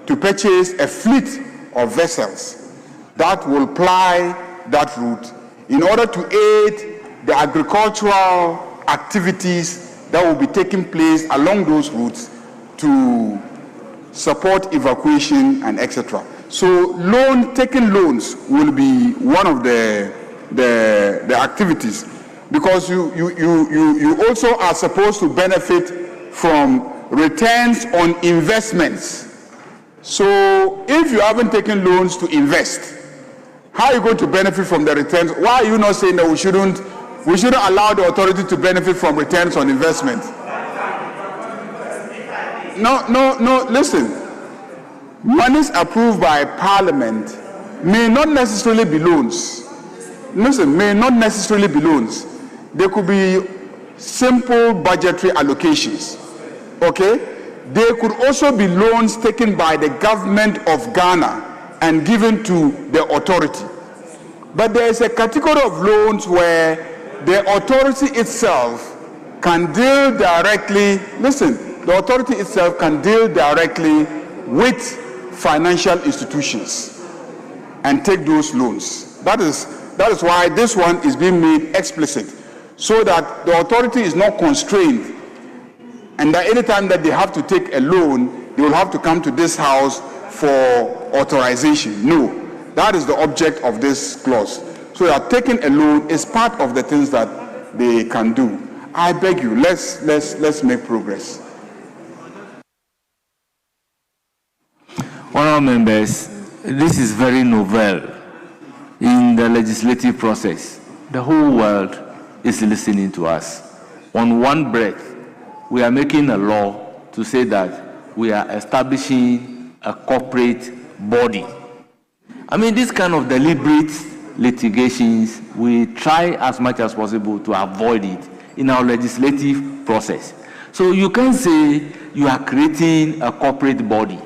to purchase a fleet of vessels that will ply that route in order to aid the agricultural activities that will be taking place along those routes to support evacuation and etc. So taking loans will be one of the activities, because you also are supposed to benefit from returns on investments. So if you haven't taken loans to invest, how are you going to benefit from the returns? Why are you not saying that we shouldn't allow the authority to benefit from returns on investment? No, listen. Monies approved by Parliament may not necessarily be loans. Listen, may not necessarily be loans. They could be simple budgetary allocations. Okay? They could also be loans taken by the government of Ghana and given to the authority. But there is a category of loans where the authority itself can deal directly, the authority itself can deal directly with financial institutions and take those loans. That is why this one is being made explicit, so that the authority is not constrained, and that any time that they have to take a loan, they will have to come to this house for authorization. No, that is the object of this clause. So that taking a loan is part of the things that they can do. I beg you, let's make progress. Honourable members, this is very novel in the legislative process. The whole world is listening to us. On one breath, we are making a law to say that we are establishing a corporate body. I mean, this kind of deliberate litigations, we try as much as possible to avoid it in our legislative process. So you can say you are creating a corporate body.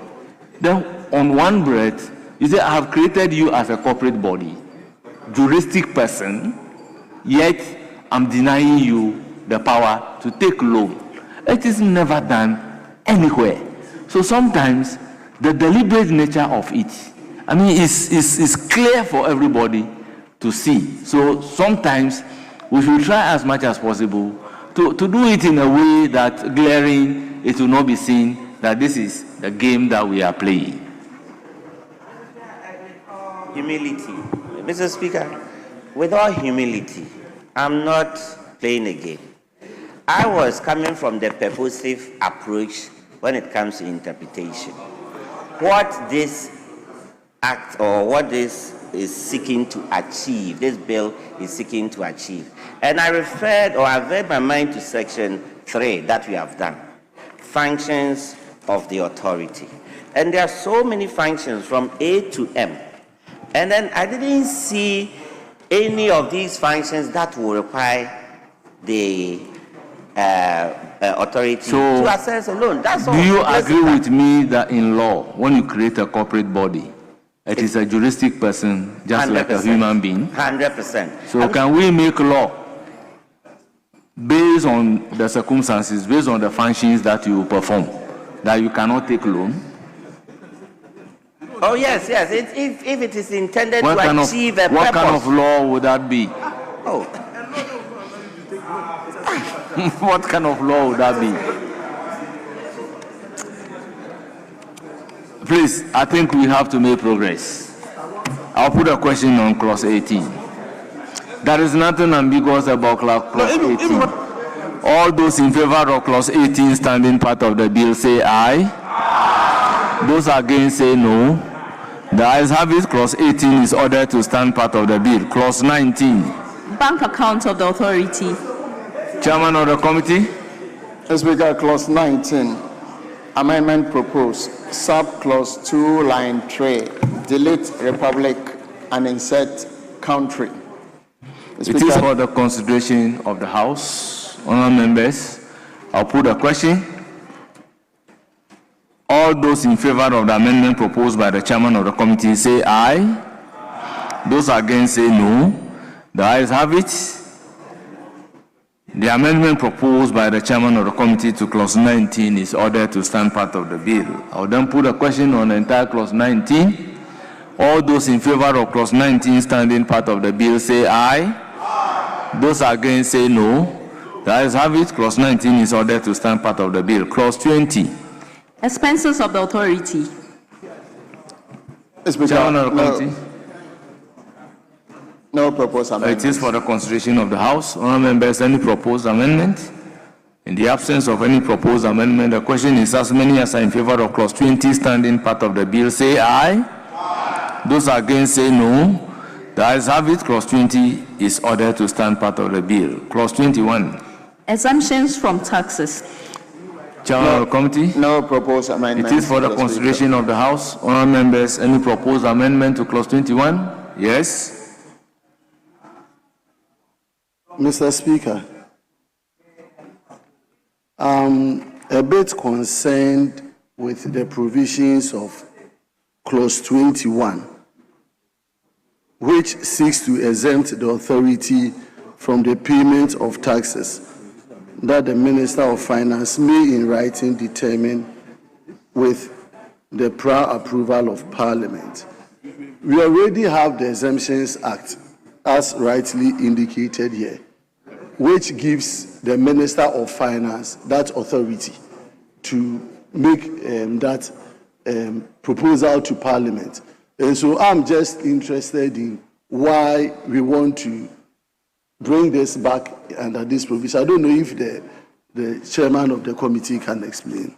Then on one breath, you say, I have created you as a corporate body, juristic person, yet I'm denying you the power to take loan. It is never done anywhere. So sometimes the deliberate nature of it, I mean, it's clear for everybody to see. So sometimes we should try as much as possible to do it in a way that glaring, it will not be seen that this is the game that we are playing. Humility. Mr. Speaker, with all humility, I'm not playing a game. I was coming from the purposive approach when it comes to interpretation. What this act or what this is seeking to achieve, this bill is seeking to achieve. And I referred my mind to section 3 that we have done. Functions of the authority. And there are so many functions from A to M. And then I didn't see any of these functions that will require the authority to assess a loan. That's all. Do you agree with me that in law, when you create a corporate body, it is a juristic person, just 100%. Like a human being? 100%. So can we make law based on the circumstances, based on the functions that you perform, that you cannot take loan? Oh, yes. If it is intended to achieve a purpose. What kind of law would that be? Oh. What kind of law would that be? Please, I think we have to make progress. I'll put a question on clause 18. There is nothing ambiguous about clause 18. All those in favor of clause 18 standing part of the bill say aye. Those against say no. The ayes have it. Clause 18 is ordered to stand part of the bill. Clause 19. Bank account of the authority. Chairman of the committee. Speaker, clause 19. Amendment proposed. Sub-clause 2, line 3. Delete republic and insert country. It is for the consideration of the House. Honourable members, I'll put a question. All those in favor of the amendment proposed by the chairman of the committee say aye. Those against say no. The ayes have it. The amendment proposed by the chairman of the committee to clause 19 is ordered to stand part of the bill. I will then put a question on the entire clause 19. All those in favor of clause 19 standing part of the bill say aye. Those against say no. The ayes have it. Clause 19 is ordered to stand part of the bill. Clause 20. Expenses of the authority. Chairman of the committee. No proposed amendment. It is for the consideration of the House. Honourable members, any proposed amendment? In the absence of any proposed amendment, the question is as many as are in favor of clause 20 standing part of the bill say aye. Those against say no. The ayes have it. Clause 20 is ordered to stand part of the bill. Clause 21. Exemptions from taxes. Chairman of the committee. No proposed amendment. It is for the consideration of the House. Honourable members, any proposed amendment to clause 21? Yes. Mr. Speaker, I'm a bit concerned with the provisions of clause 21, which seeks to exempt the authority from the payment of taxes that the Minister of Finance may in writing determine with the prior approval of Parliament. We already have the Exemptions Act, as rightly indicated here, which gives the Minister of Finance that authority to make that proposal to Parliament. And so I'm just interested in why we want to bring this back under this provision. I don't know if the chairman of the committee can explain.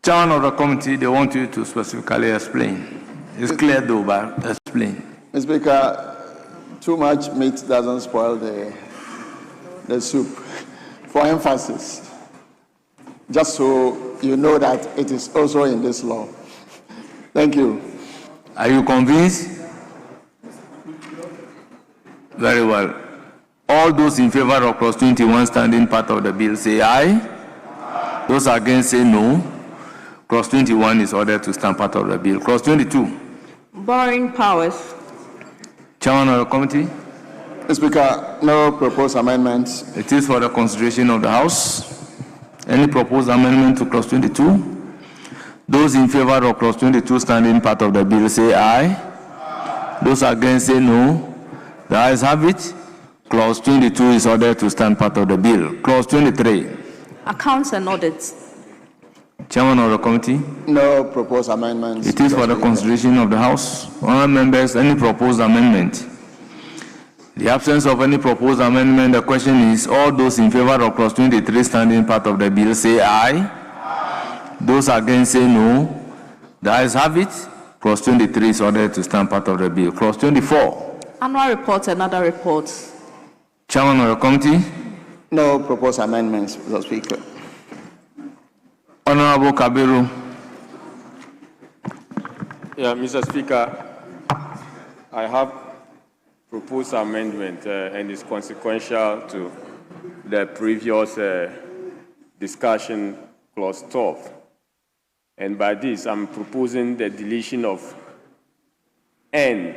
Chairman of the committee, they want you to specifically explain. It's clear though, but explain. Mr. Speaker, too much meat doesn't spoil the soup. For emphasis, just so you know that it is also in this law. Thank you. Are you convinced? Very well. All those in favor of clause 21 standing part of the bill say aye. Those against say no. Clause 21 is ordered to stand part of the bill. Clause 22. Borrowing powers. Chairman of the committee. Mr. Speaker, no proposed amendments. It is for the consideration of the House. Any proposed amendment to clause 22? Those in favor of clause 22 standing part of the bill say aye. Those against say no. The ayes have it. Clause 22 is ordered to stand part of the bill. Clause 23. Accounts and audits. Chairman of the committee. No proposed amendments. It is for the consideration of the House. Honourable members, any proposed amendment? The absence of any proposed amendment, the question is, all those in favor of clause 23 standing part of the bill say aye. Those against say no. The ayes have it. Clause 23 is ordered to stand part of the bill. Clause 24. Annual reports and other reports. Chairman of the committee. No proposed amendments, Mr. Speaker. Honorable Kabiru. Yeah, Mr. Speaker, I have proposed amendment and it's consequential to the previous discussion, clause 12. And by this, I'm proposing the deletion of N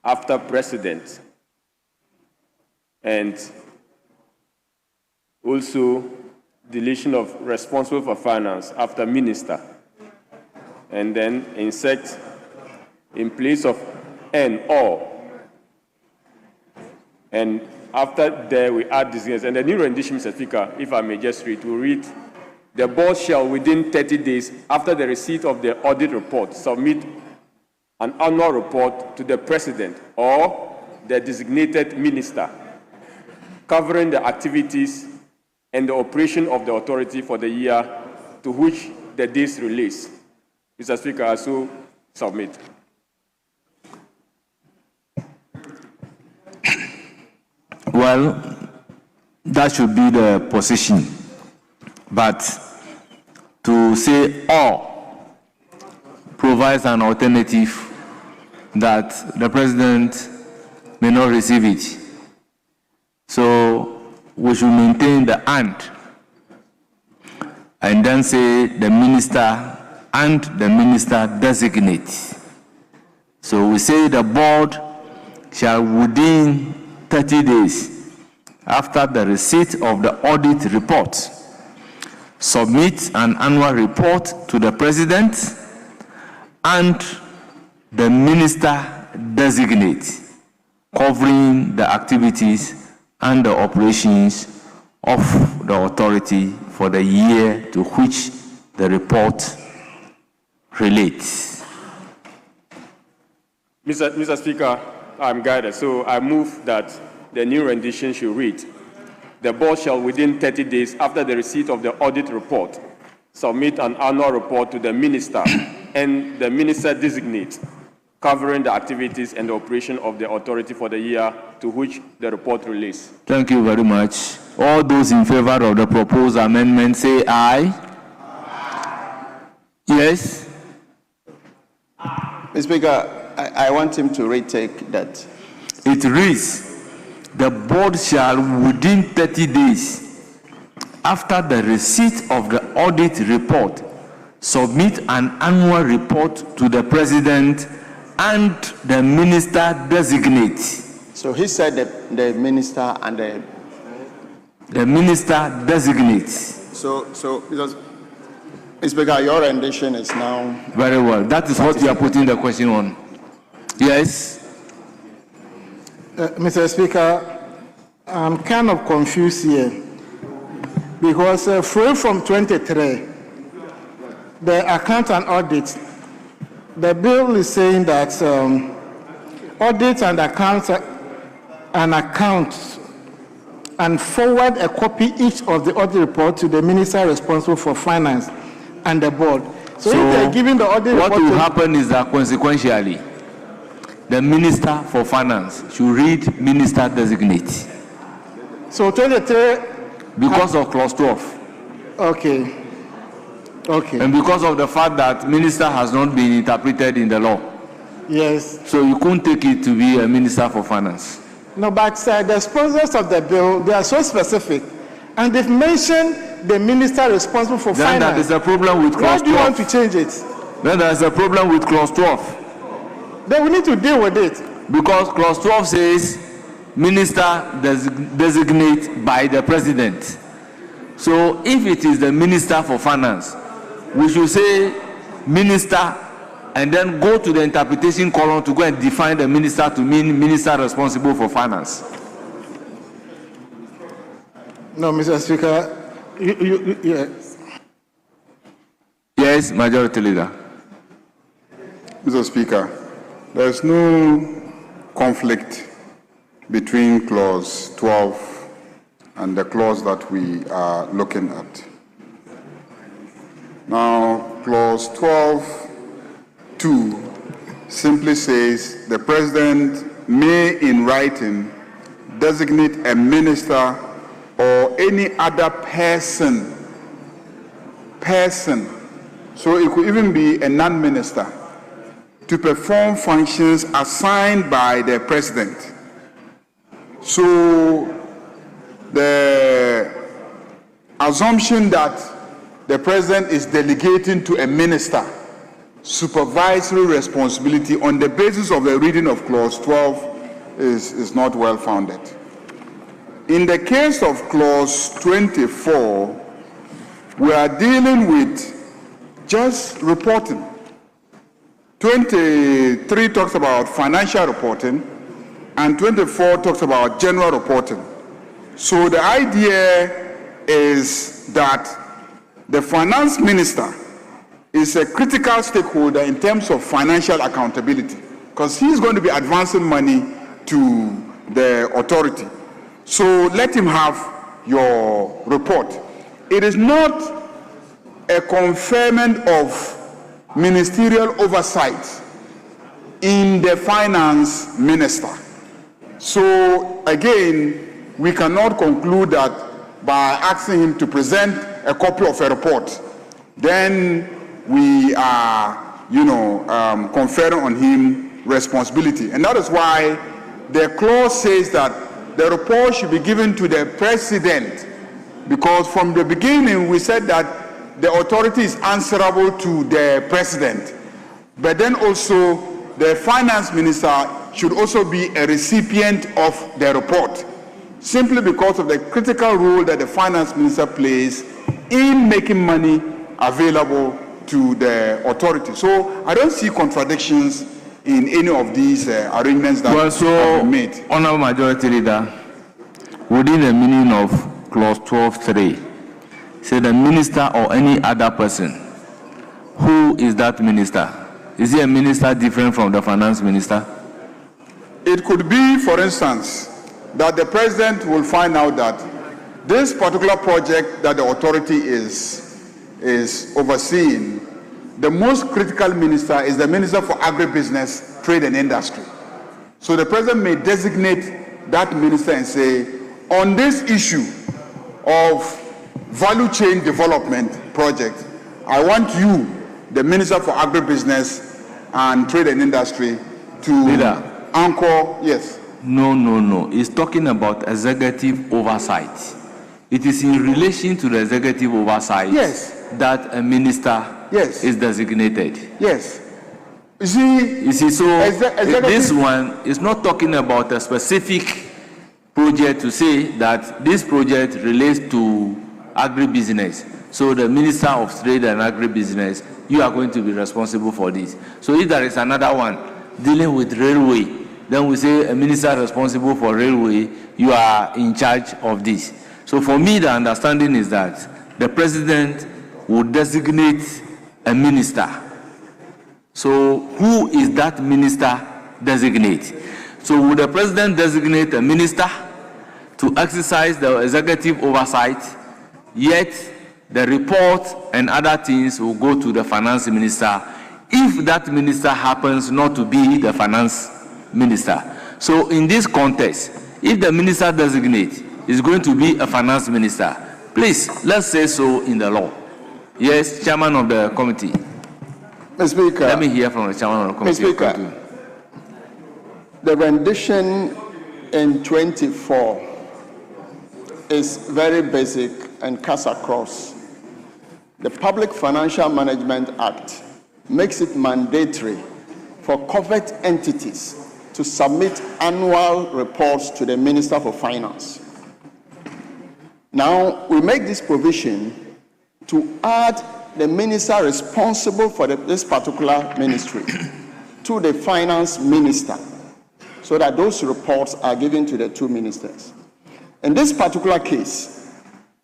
after president, and also deletion of responsible for finance after minister, and then insert in place of N or, and after there we add this. And the new rendition, Mr. Speaker, if I may just read, we read, the board shall within 30 days after the receipt of the audit report submit an annual report to the president or the designated minister covering the activities and the operation of the authority for the year to which the days release. Mr. Speaker, I so submit. Well, that should be the position. But to say or provides an alternative that the president may not receive it. So we should maintain the and then say the minister and the minister designate. So we say the board shall within 30 days after the receipt of the audit report submit an annual report to the president and the minister designate covering the activities and the operations of the authority for the year to which the report relates. Mr. Speaker, I'm guided, so I move that the new rendition should read, the board shall within 30 days after the receipt of the audit report submit an annual report to the minister and the minister designate covering the activities and the operation of the authority for the year to which the report relates. Thank you very much. All those in favor of the proposed amendment say aye. Yes? Mr. Speaker, I want him to retake that. It reads, the board shall within 30 days after the receipt of the audit report submit an annual report to the president and the minister designate. So he said that the minister and the minister designates. So because Mr. Speaker, your rendition is now very well. That is what you are putting the question on. Yes. Mr. Speaker, I'm kind of confused here because from 23, the account and audit, the bill is saying that audit and accounts and forward a copy each of the audit report to the minister responsible for finance and the board. So if they're giving the audit what report, will happen is that consequentially, the minister for finance should read minister designate. So 23 because of clause 12. Okay. And because of the fact that minister has not been interpreted in the law. Yes. So you couldn't take it to be a minister for finance. No, but the sponsors of the bill, they are so specific. And they've mentioned the minister responsible for then finance. Then there is a problem with clause 12. Why do you want to change it? Then there is a problem with clause 12. Then we need to deal with it. Because clause 12 says minister designate by the president. So if it is the minister for finance, we should say minister and then go to the interpretation column to go and define the minister to mean minister responsible for finance. No, Mr. Speaker. Yes. Yes, Majority Leader. Mr. Speaker, there is no conflict between clause 12 and the clause that we are looking at. Now, clause 12(2) simply says the president may in writing designate a minister or any other person, so it could even be a non-minister, to perform functions assigned by the president. So the assumption that the president is delegating to a minister supervisory responsibility on the basis of the reading of clause 12 is not well founded. In the case of clause 24, we are dealing with just reporting. 23 talks about financial reporting and 24 talks about general reporting. So the idea is that the finance minister is a critical stakeholder in terms of financial accountability because he's going to be advancing money to the authority. So let him have your report. It is not a conferment of ministerial oversight in the finance minister. So again, we cannot conclude that by asking him to present a copy of a report, then we are, conferring on him responsibility. And that is why the clause says that the report should be given to the president, because from the beginning we said that the authority is answerable to the president. But then also the finance minister should also be a recipient of the report, simply because of the critical role that the finance minister plays in making money available to the authority. So I don't see contradictions in any of these arrangements that have been made. Honorable Majority Leader, within the meaning of clause 12(3), say the minister or any other person. Who is that minister? Is he a minister different from the finance minister? It could be, for instance, that the president will find out that this particular project that the authority is overseeing, the most critical minister is the Minister for Agribusiness, Trade and Industry. So the president may designate that minister and say, on this issue of value chain development project, I want you, the Minister for Agribusiness and Trade and Industry, to anchor. Yes. No. It's talking about executive oversight. It is in relation to the executive oversight that a minister is designated. Yes. You see, so this one is not talking about a specific project to say that this project relates to agribusiness. So the Minister of Trade and Agribusiness, you are going to be responsible for this. So if there is another one dealing with railway, then we say a minister responsible for railway, you are in charge of this. So for me, the understanding is that the president would designate a minister. So who is that minister designate? So would the president designate a minister to exercise the executive oversight, yet the report and other things will go to the finance minister if that minister happens not to be the finance minister. So in this context, if the minister designate is going to be a finance minister, please, let's say so in the law. Yes, Chairman of the committee. Mr. Speaker. Let me hear from the Chairman of the committee. Mr. Speaker, the rendition in 24 is very basic and cuts across. The Public Financial Management Act makes it mandatory for covered entities to submit annual reports to the Minister for Finance. Now, we make this provision to add the minister responsible for this particular ministry to the finance minister, so that those reports are given to the two ministers. In this particular case,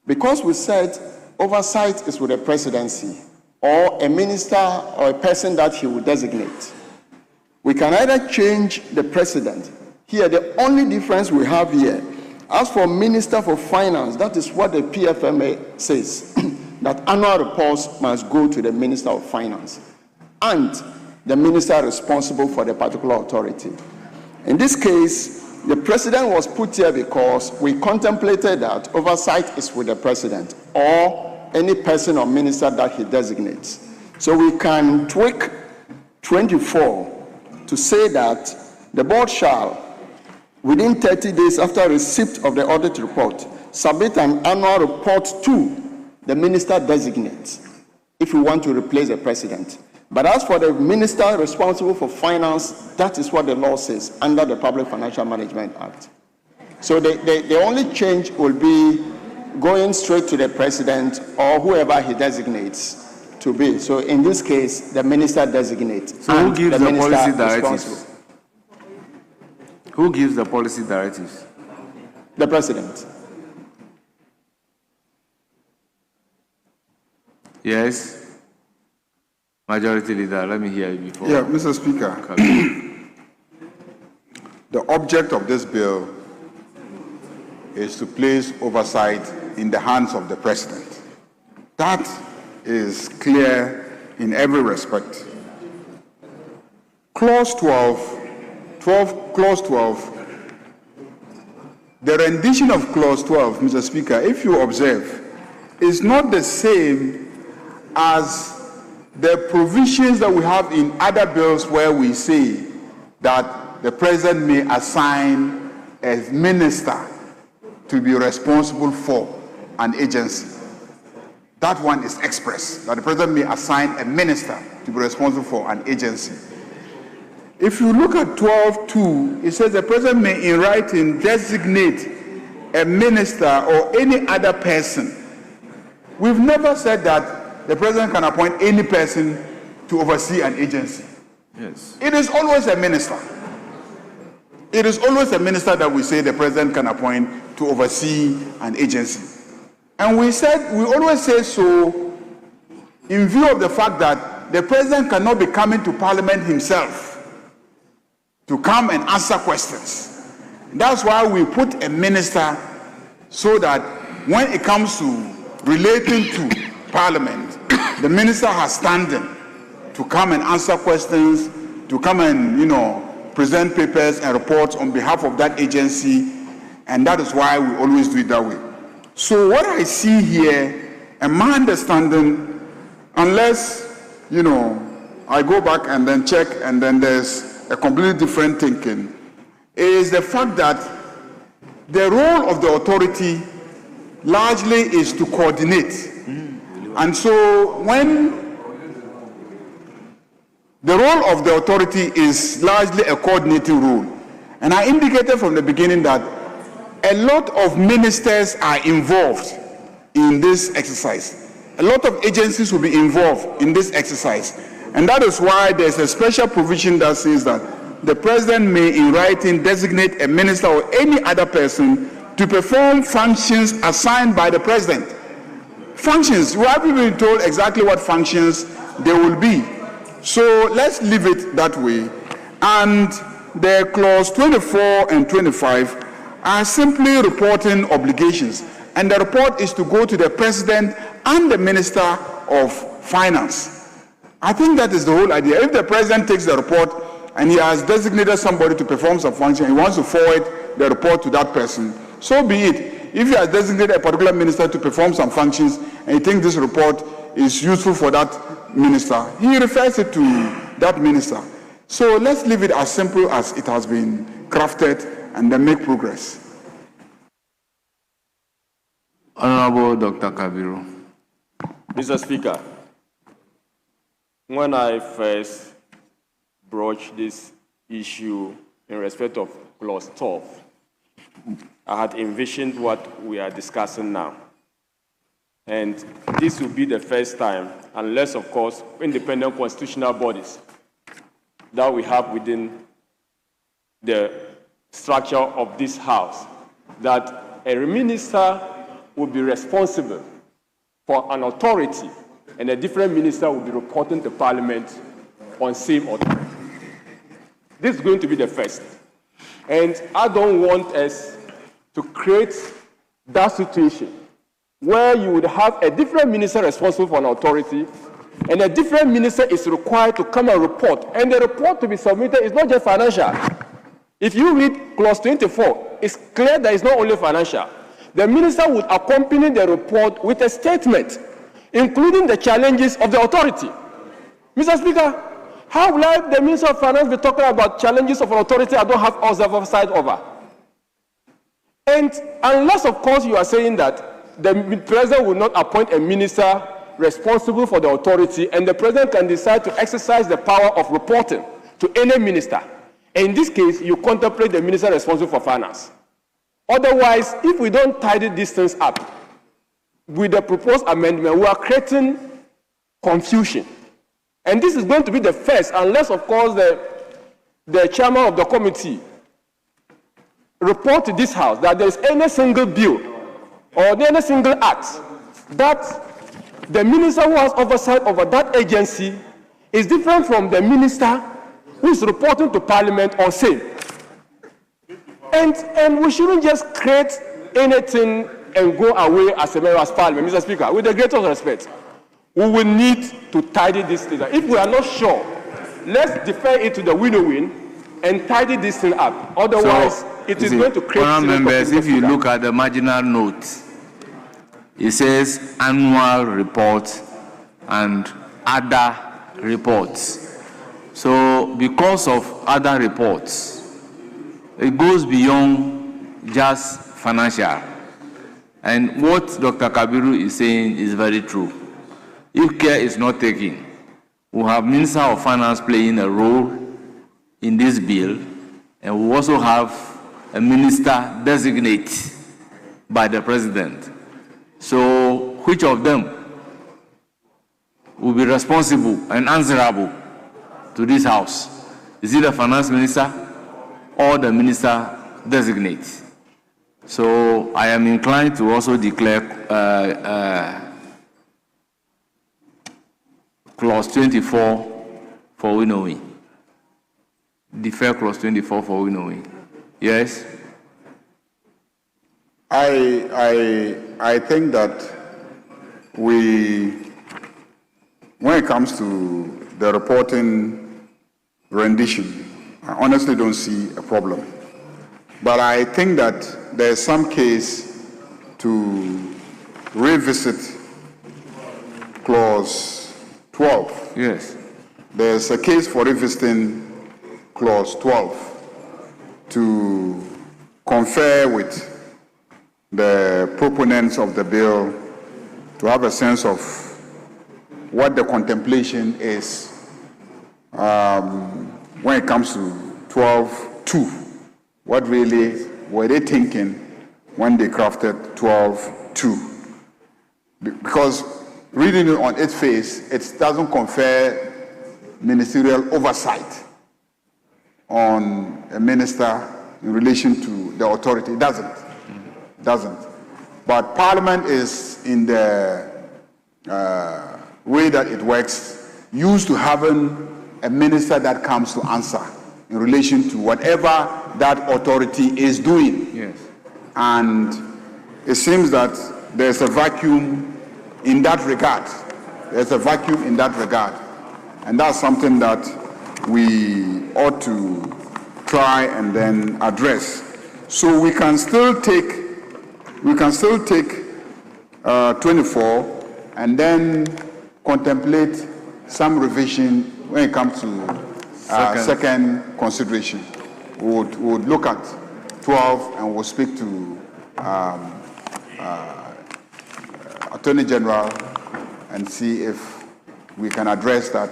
because we said oversight is with the presidency or a minister or a person that he will designate, we can either change the president. Here, the only difference we have here, as for Minister for Finance, that is what the PFMA says, that annual reports must go to the Minister of Finance and the minister responsible for the particular authority. In this case, the president was put here because we contemplated that oversight is with the president or any person or minister that he designates. So we can tweak 24 to say that the board shall, within 30 days after receipt of the audit report, submit an annual report to the minister designate if we want to replace the president. But as for the minister responsible for finance, that is what the law says under the Public Financial Management Act. So the only change will be going straight to the president or whoever he designates to be. So in this case, the minister designates. So who gives the policy directives? Who gives the policy directives? The president. Yes. Majority Leader, let me hear you before. Yeah, Mr. Speaker. The object of this bill is to place oversight in the hands of the president. That is clear in every respect. Clause 12, the rendition of Clause 12, Mr. Speaker, if you observe, is not the same as the provisions that we have in other bills where we say that the president may assign a minister to be responsible for an agency. That one is express, that the president may assign a minister to be responsible for an agency. If you look at 12.2, it says the president may in writing designate a minister or any other person. We've never said that the president can appoint any person to oversee an agency. Yes. It is always a minister. It is always a minister that we say the president can appoint to oversee an agency. And we always say so in view of the fact that the president cannot be coming to parliament himself to come and answer questions. That's why we put a minister so that when it comes to relating to parliament, the minister has standing to come and answer questions, to come and, present papers and reports on behalf of that agency, and that is why we always do it that way. So what I see here, and my understanding, unless, I go back and then check and then there's a completely different thinking, is the fact that the role of the authority largely is to coordinate. And so when the role of the authority is largely a coordinating role, and I indicated from the beginning that a lot of ministers are involved in this exercise. A lot of agencies will be involved in this exercise. And that is why there's a special provision that says that the president may in writing designate a minister or any other person to perform functions assigned by the president. Functions, we haven't been told exactly what functions they will be. So let's leave it that way. And the clause 24 and 25 are simply reporting obligations. And the report is to go to the president and the minister of finance. I think that is the whole idea. If the president takes the report and he has designated somebody to perform some function, he wants to forward the report to that person, so be it. If he has designated a particular minister to perform some functions and he thinks this report is useful for that minister, he refers it to that minister. So let's leave it as simple as it has been crafted and then make progress. Honorable Dr. Kabiru. Mr. Speaker, when I first broached this issue in respect of Clause 12, I had envisioned what we are discussing now. And this will be the first time, unless, of course, independent constitutional bodies that we have within the structure of this House, that a minister will be responsible for an authority and a different minister will be reporting to Parliament on same authority. This is going to be the first. And I don't want us to create that situation where you would have a different minister responsible for an authority and a different minister is required to come and report. And the report to be submitted is not just financial. If you read clause 24, it's clear that it's not only financial. The minister would accompany the report with a statement, including the challenges of the authority. Mr. Speaker, how will the Minister of Finance be talking about challenges of an authority I don't have oversight over? And unless, of course, you are saying that the President will not appoint a minister responsible for the authority and the President can decide to exercise the power of reporting to any minister. In this case, you contemplate the minister responsible for finance. Otherwise, if we don't tidy these things up, with the proposed amendment, we are creating confusion. And this is going to be the first, unless, of course, the chairman of the committee report to this House that there is any single bill or any single act that the minister who has oversight over that agency is different from the minister who is reporting to Parliament on same. And we shouldn't just create anything and go away as a member of Parliament. Mr. Speaker, with the greatest respect, we will need to tidy this thing up. If we are not sure, let's defer it to the winnow-win and tidy this thing up. Otherwise, it is going to create... Members, if you look at the marginal note, it says annual report and other reports. So because of other reports, it goes beyond just financial. And what Dr. Kabiru is saying is very true. If care is not taken, we have Minister of Finance playing a role in this bill, and we also have a minister designate by the President. So which of them will be responsible and answerable to this House? Is it the Finance Minister or the Minister designate? So I am inclined to also declare Clause 24 for winnowing. Defer Clause 24 for winnowing. Yes? I think that when it comes to the reporting rendition, I honestly don't see a problem. But I think that there's some case to revisit Clause 12. Yes. There's a case for revisiting Clause 12 to confer with the proponents of the bill to have a sense of what the contemplation is when it comes to 12.2. What really were they thinking when they crafted 12.2? Because reading it on its face, it doesn't confer ministerial oversight on a minister in relation to the authority. It doesn't. But Parliament is, in the way that it works, used to having a minister that comes to answer in relation to whatever that authority is doing. Yes. And it seems that there's a vacuum in that regard. There's a vacuum in that regard. And that's something that we ought to try and then address. So we can still take 24 and then contemplate some revision when it comes to second consideration. We would look at 12 and we'll speak to Attorney General and see if we can address that.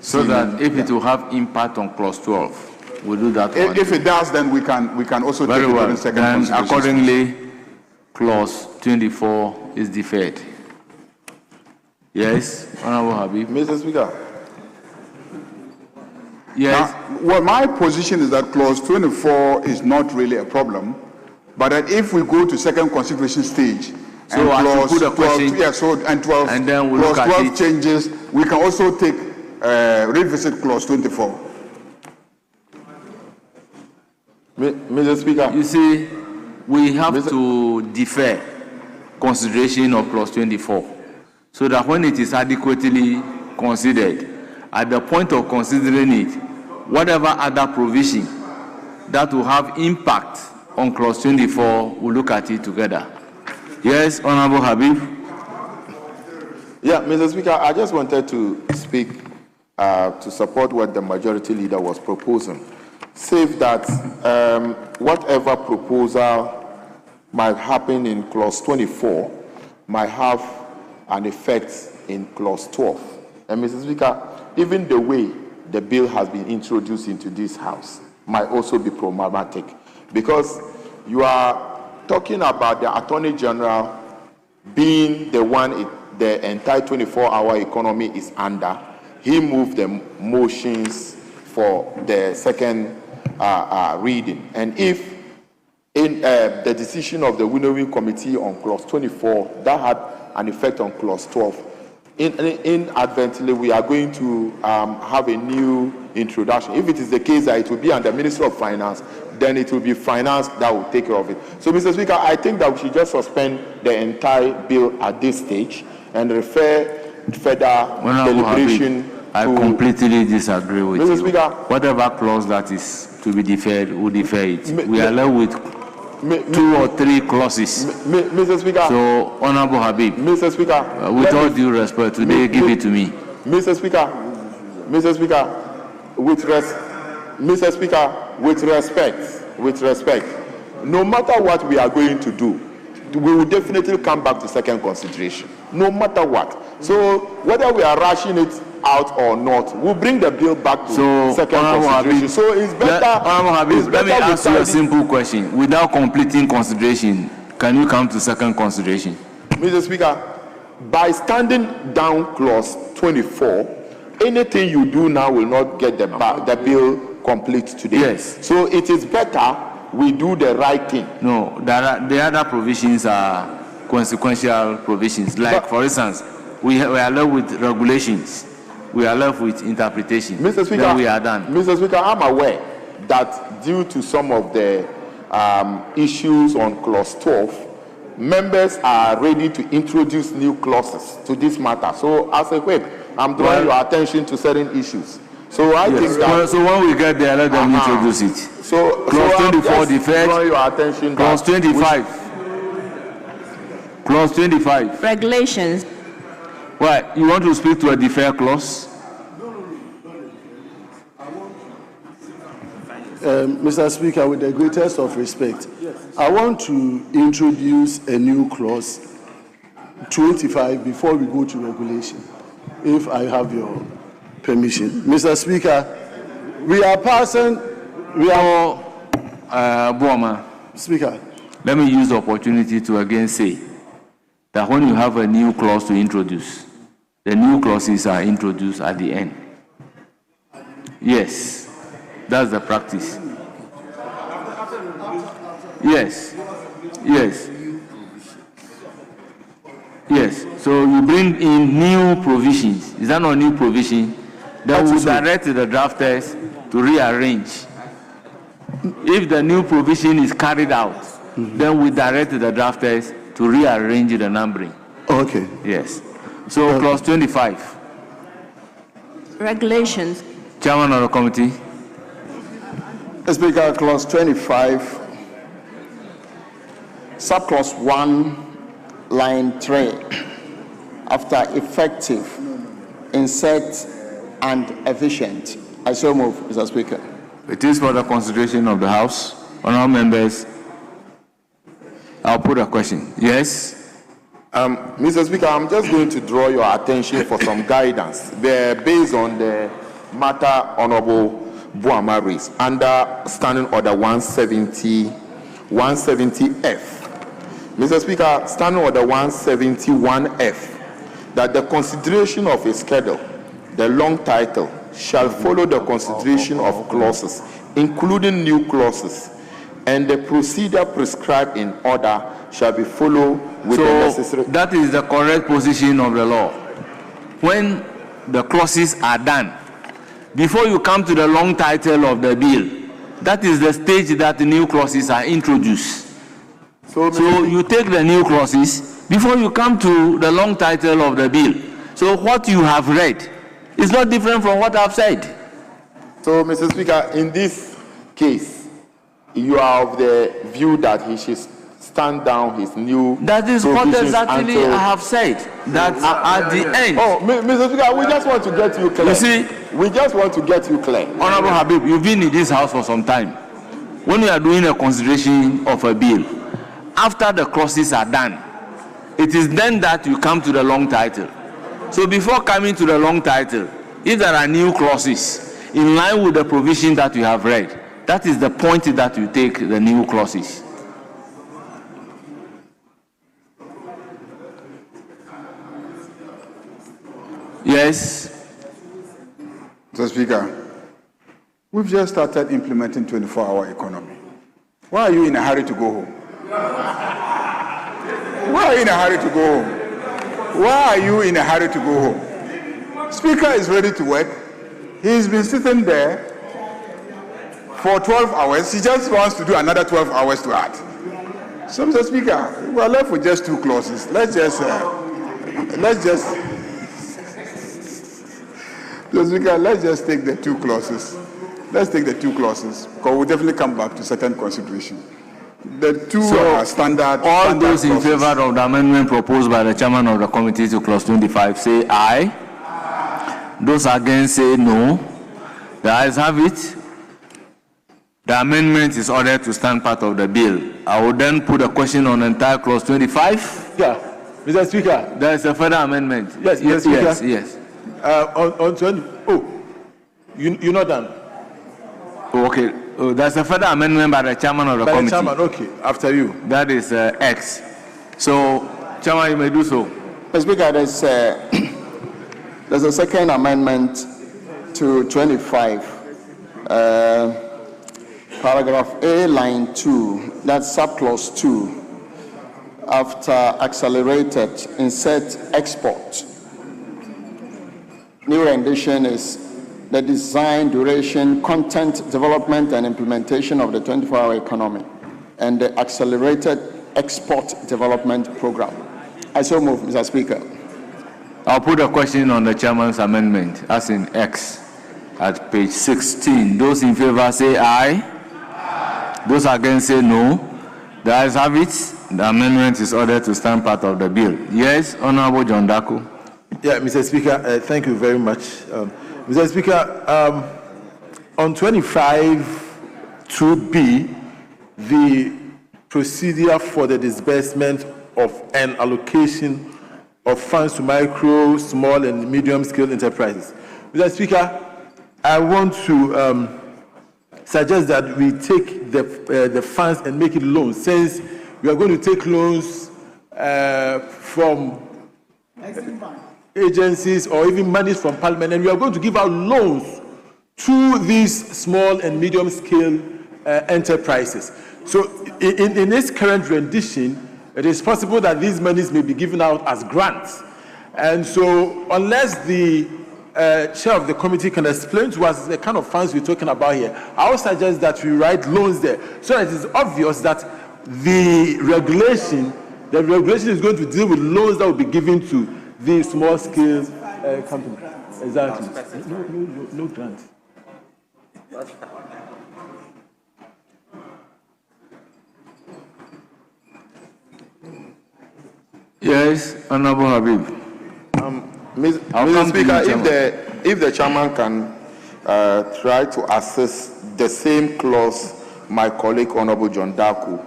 So that if it will have impact on Clause 12, we'll do that. If it does, then we can also very take well. it in second then consideration. Accordingly, Clause 24 is deferred. Yes, Honorable Habib. Mr. Speaker. Yes. Well, my position is that clause 24 is not really a problem, but that if we go to second consideration stage, so I should put a question, 12, yeah, so and 12, and then we'll clause look at 12 it. changes, we can also take revisit clause 24. Mr. Speaker. You see, we have to defer consideration of clause 24, so that when it is adequately considered, at the point of considering it, whatever other provision that will have impact on clause 24, we'll look at it together. Yes, Honorable Habib. Yeah, Mr. Speaker, I just wanted to speak to support what the majority leader was proposing. Save that whatever proposal might happen in clause 24 might have an effect in clause 12. And Mr. Speaker, even the way the bill has been introduced into this House might also be problematic, because you are talking about the Attorney General being the one the entire 24-hour economy is under. He moved the motions for the second reading. And if in the decision of the winnowing committee on clause 24, that had an effect on clause 12, inadvertently we are going to have a new introduction. If it is the case that it will be under Ministry of Finance, then it will be Finance that will take care of it. So, Mr. Speaker, I think that we should just suspend the entire bill at this stage and refer further deliberation. I completely disagree with Mr. you. Speaker, whatever clause that is to be deferred, we'll defer it. We are left with 2 or 3 clauses. Mr. Speaker. So, Honorable Habib. Mr. Speaker. With all due respect, today, give it to me. Mr. Speaker. Mr. Speaker. Mr. Speaker, with respect, no matter what we are going to do, we will definitely come back to second consideration, no matter what. So whether we are rushing it out or not, we'll bring the bill back to second consideration. So it's better. Let me ask you a simple question. Without completing consideration, can you come to second consideration? Mr. Speaker, by standing down clause 24, anything you do now will not get the bill complete today. Yes. So it is better we do the right thing. No, the other provisions are consequential provisions. Like, for instance, we are left with regulations. We are left with interpretation. Mr. Speaker, then we are done. Mr. Speaker, I'm aware that due to some of the issues on clause 12, members are ready to introduce new clauses to this matter. So as a whip, I'm drawing your attention to certain issues. So I think that... So when we get there, let them introduce it. So clause 24 deferred. Your attention clause 25. Clause 25. Regulations. Why? You want to speak to a deferred clause? Mr. Speaker, with the greatest of respect, I want to introduce a new clause, 25, before we go to regulation, if I have your permission. Mr. Speaker, we are passing, Buama. Speaker. Let me use the opportunity to again say that when you have a new clause to introduce, the new clauses are introduced at the end. Yes, that's the practice. Yes, yes, yes. So you bring in new provisions. Is that not new provision? That will direct the drafters to rearrange. If the new provision is carried out, then we direct the drafters to rearrange the numbering. Okay. Yes. So clause 25. Regulations. Chairman of the committee. Speaker, clause 25, subclause 1, line 3, after effective, insert and efficient. I so move, Mr. Speaker. It is for the consideration of the House. Honourable members, I'll put a question. Yes? Mr. Speaker, I'm just going to draw your attention for some guidance. Based on the matter Honourable Buama raised, under Standing Order 170F. Mr. Speaker, Standing Order 171F that the consideration of a schedule, the long title, shall follow the consideration of clauses, including new clauses, and the procedure prescribed in order shall be followed with the necessary. That is the correct position of the law. When the clauses are done, before you come to the long title of the bill, that is the stage that the new clauses are introduced. So you take the new clauses before you come to the long title of the bill. So what you have read is not different from what I've said. So, Mr. Speaker, in this case, you are of the view that he should stand down his new. That is what exactly I have said. That at the end. Oh, Mr. Speaker, we just want to get you clear. You see, we just want to get you clear. Honorable Habib, you've been in this house for some time. When we are doing a consideration of a bill, after the clauses are done, it is then that you come to the long title. So before coming to the long title, if there are new clauses in line with the provision that you have read, that is the point that you take the new clauses. Yes. Mr. Speaker, we've just started implementing 24-hour economy. Why are you in a hurry to go home? Why are you in a hurry to go home? Why are you in a hurry to go home? Speaker is ready to work. He's been sitting there for 12 hours. He just wants to do another 12 hours to add. So, Mr. Speaker, we're left with just two clauses. Mr. Speaker, let's just take the two clauses. Let's take the two clauses, because we'll definitely come back to certain consideration. The two are standard. All those in clauses. favor of the amendment proposed by the chairman of the committee to clause 25 say aye. Those against say no. The ayes have it. The amendment is ordered to stand part of the bill. I will then put a question on entire clause 25. Yeah, Mr. Speaker. There is a further amendment. Yes, Mr. Speaker. Yes. On 20. Oh, you're not done. Oh, okay. Oh, there's a further amendment by the chairman of the committee. The chairman, okay. After you. That is X. So, chairman, you may do so. Mr. Speaker, there's a second amendment to 25, paragraph A, line 2, that's subclause 2. After accelerated, insert export. New rendition is the design, duration, content, development, and implementation of the 24-hour economy and the accelerated export development program. I so move, Mr. Speaker. I'll put a question on the chairman's amendment, as in X, at page 16. Those in favor say aye. Those against say no. The ayes have it. The amendment is ordered to stand part of the bill. Yes, Honorable John Daku. Yeah, Mr. Speaker, thank you very much. Mr. Speaker, on 25(2)(b), the procedure for the disbursement of an allocation of funds to micro, small, and medium-scale enterprises. Mr. Speaker, I want to suggest that we take the funds and make it loans, since we are going to take loans from agencies or even money from Parliament, and we are going to give out loans to these small and medium-scale enterprises. So in this current rendition, it is possible that these monies may be given out as grants. And so unless the chair of the committee can explain to us the kind of funds we're talking about here, I would suggest that we write loans there, so that it is obvious that the regulation is going to deal with loans that will be given to the small-scale company. Exactly. No grant. Yes, Honorable Habib. Mr. Speaker, if the chairman can try to assess the same clause, my colleague Honorable John Daku,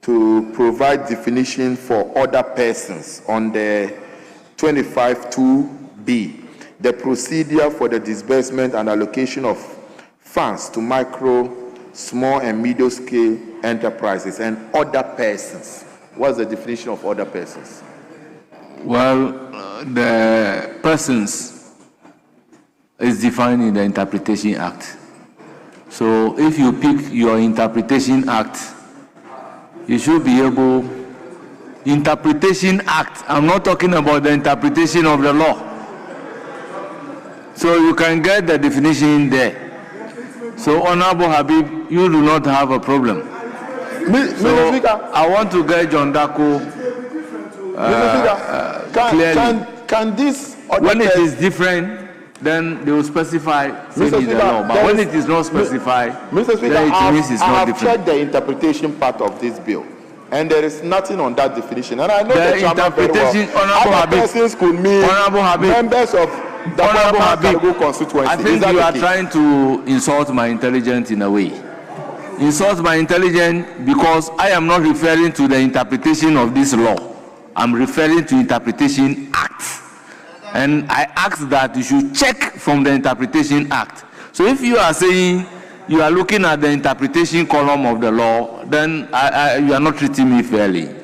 to provide definition for other persons on the 25(2)(b), the procedure for the disbursement and allocation of funds to micro, small, and medium-scale enterprises and other persons. What's the definition of other persons? Well, the persons is defined in the Interpretation Act. So if you pick your Interpretation Act, you should be able. Interpretation Act, I'm not talking about the interpretation of the law. So you can get the definition there. So Honorable Habib, you do not have a problem. So I want to get John Dako clearly. Can this when it is different, then they will specify in the law. But when it is not specified, Mr. Speaker, then it means it's I not have different. checked the interpretation part of this bill, and there is nothing on that definition. And I know The the chairman very well. interpretation, Honorable Other Habib, persons could mean Honorable Habib, members of the Honorable Habib, constituency. I think you are trying to insult my intelligence in a way. Insult my intelligence because I am not referring to the interpretation of this law. I'm referring to Interpretation Act. And I ask that you should check from the Interpretation Act. So if you are saying you are looking at the interpretation column of the law, then you are not treating me fairly.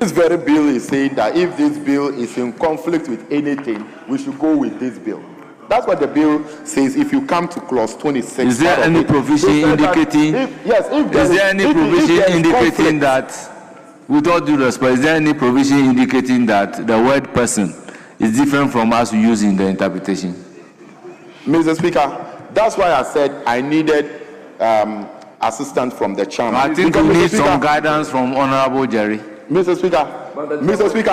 This very bill is saying that if this bill is in conflict with anything, we should go with this bill. That's what the bill says. If you come to clause 26, is there any provision indicating? Is there any provision indicating that, with all due respect, is there any provision indicating that the word person is different from us using the interpretation? Mr. Speaker, that's why I said I needed assistance from the chairman. I think we need some guidance from Honorable Jerry. Mr. Speaker,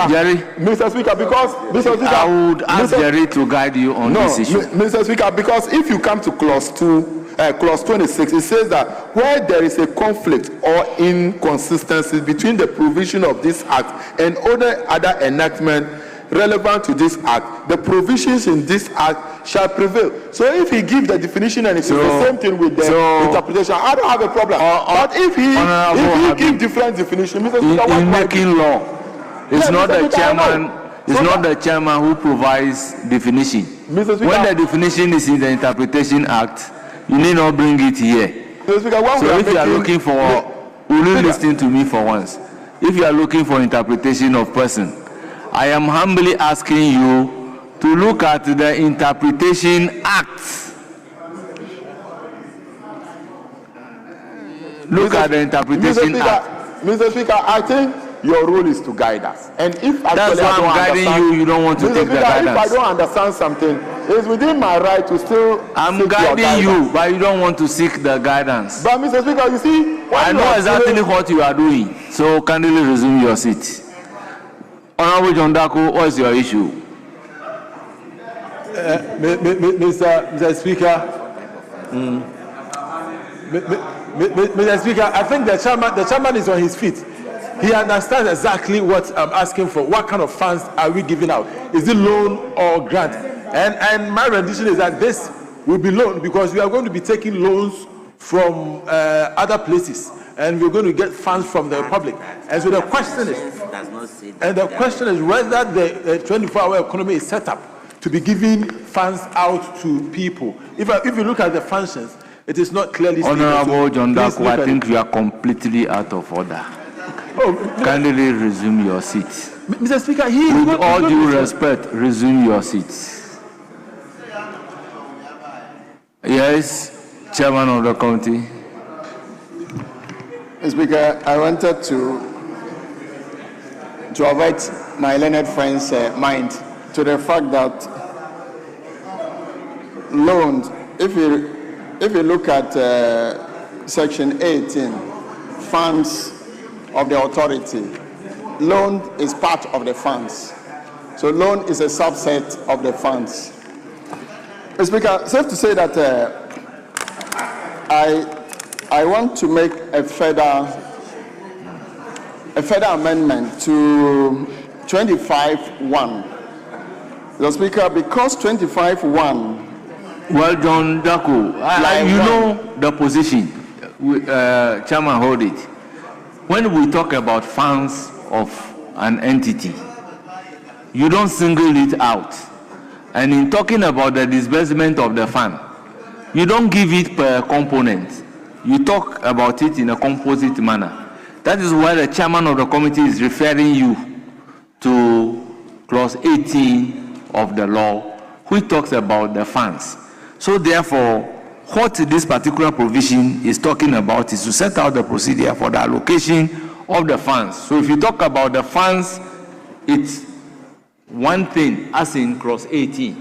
Jerry, Mr. Speaker, because Mr. Speaker, I would ask Jerry to guide you on this issue. Mr. Speaker, because if you come to clause 26, it says that where there is a conflict or inconsistency between the provision of this act and other enactment relevant to this act, the provisions in this act shall prevail. So if he gives the definition and it's the same thing with the interpretation, I don't have a problem. But if he gives different definition, Mr. Speaker, in making law, it's not the chairman. It's not the chairman who provides definition. When the definition is in the Interpretation Act, you need not bring it here. So if you are looking for, will you listen to me for once? If you are looking for interpretation of person, I am humbly asking you to look at the Interpretation Act. Look at the Interpretation Act. Mr. Speaker, I think your role is to guide us. And if that's why I'm guiding you, you don't want to take the guidance. If I don't understand something, it's within my right to still. I'm guiding you, but you don't want to seek the guidance. But Mr. Speaker, you see, I know exactly what you are doing. So kindly resume your seat. Honorable John Dako, what is your issue? Mr. Speaker, Mr. Speaker, I think the chairman is on his feet. He understands exactly what I'm asking for. What kind of funds are we giving out? Is it loan or grant? And my rendition is that this will be loan because we are going to be taking loans from other places, and we're going to get funds from the public. And so the question is, whether the 24-hour economy is set up to be giving funds out to people. If you look at the functions, it is not clearly stated. Honorable John Dako, I think you are completely out of order. Kindly resume your seat. Mr. Speaker, with all due respect, resume your seat. Yes, Chairman of the committee. Mr. Speaker, I wanted to avert my learned friend's mind to the fact that loans, if you look at section 18, funds of the authority, loan is part of the funds. So loan is a subset of the funds. Mr. Speaker, safe to say that I want to make a further amendment to 25(1). Mr. Speaker, because 25(1). Well, John Dako, you know the position. Chairman, hold it. When we talk about funds of an entity, you don't single it out. And in talking about the disbursement of the fund, you don't give it per component. You talk about it in a composite manner. That is why the chairman of the committee is referring you to clause 18 of the law, which talks about the funds. So therefore, what this particular provision is talking about is to set out the procedure for the allocation of the funds. So if you talk about the funds, it's one thing, as in clause 18.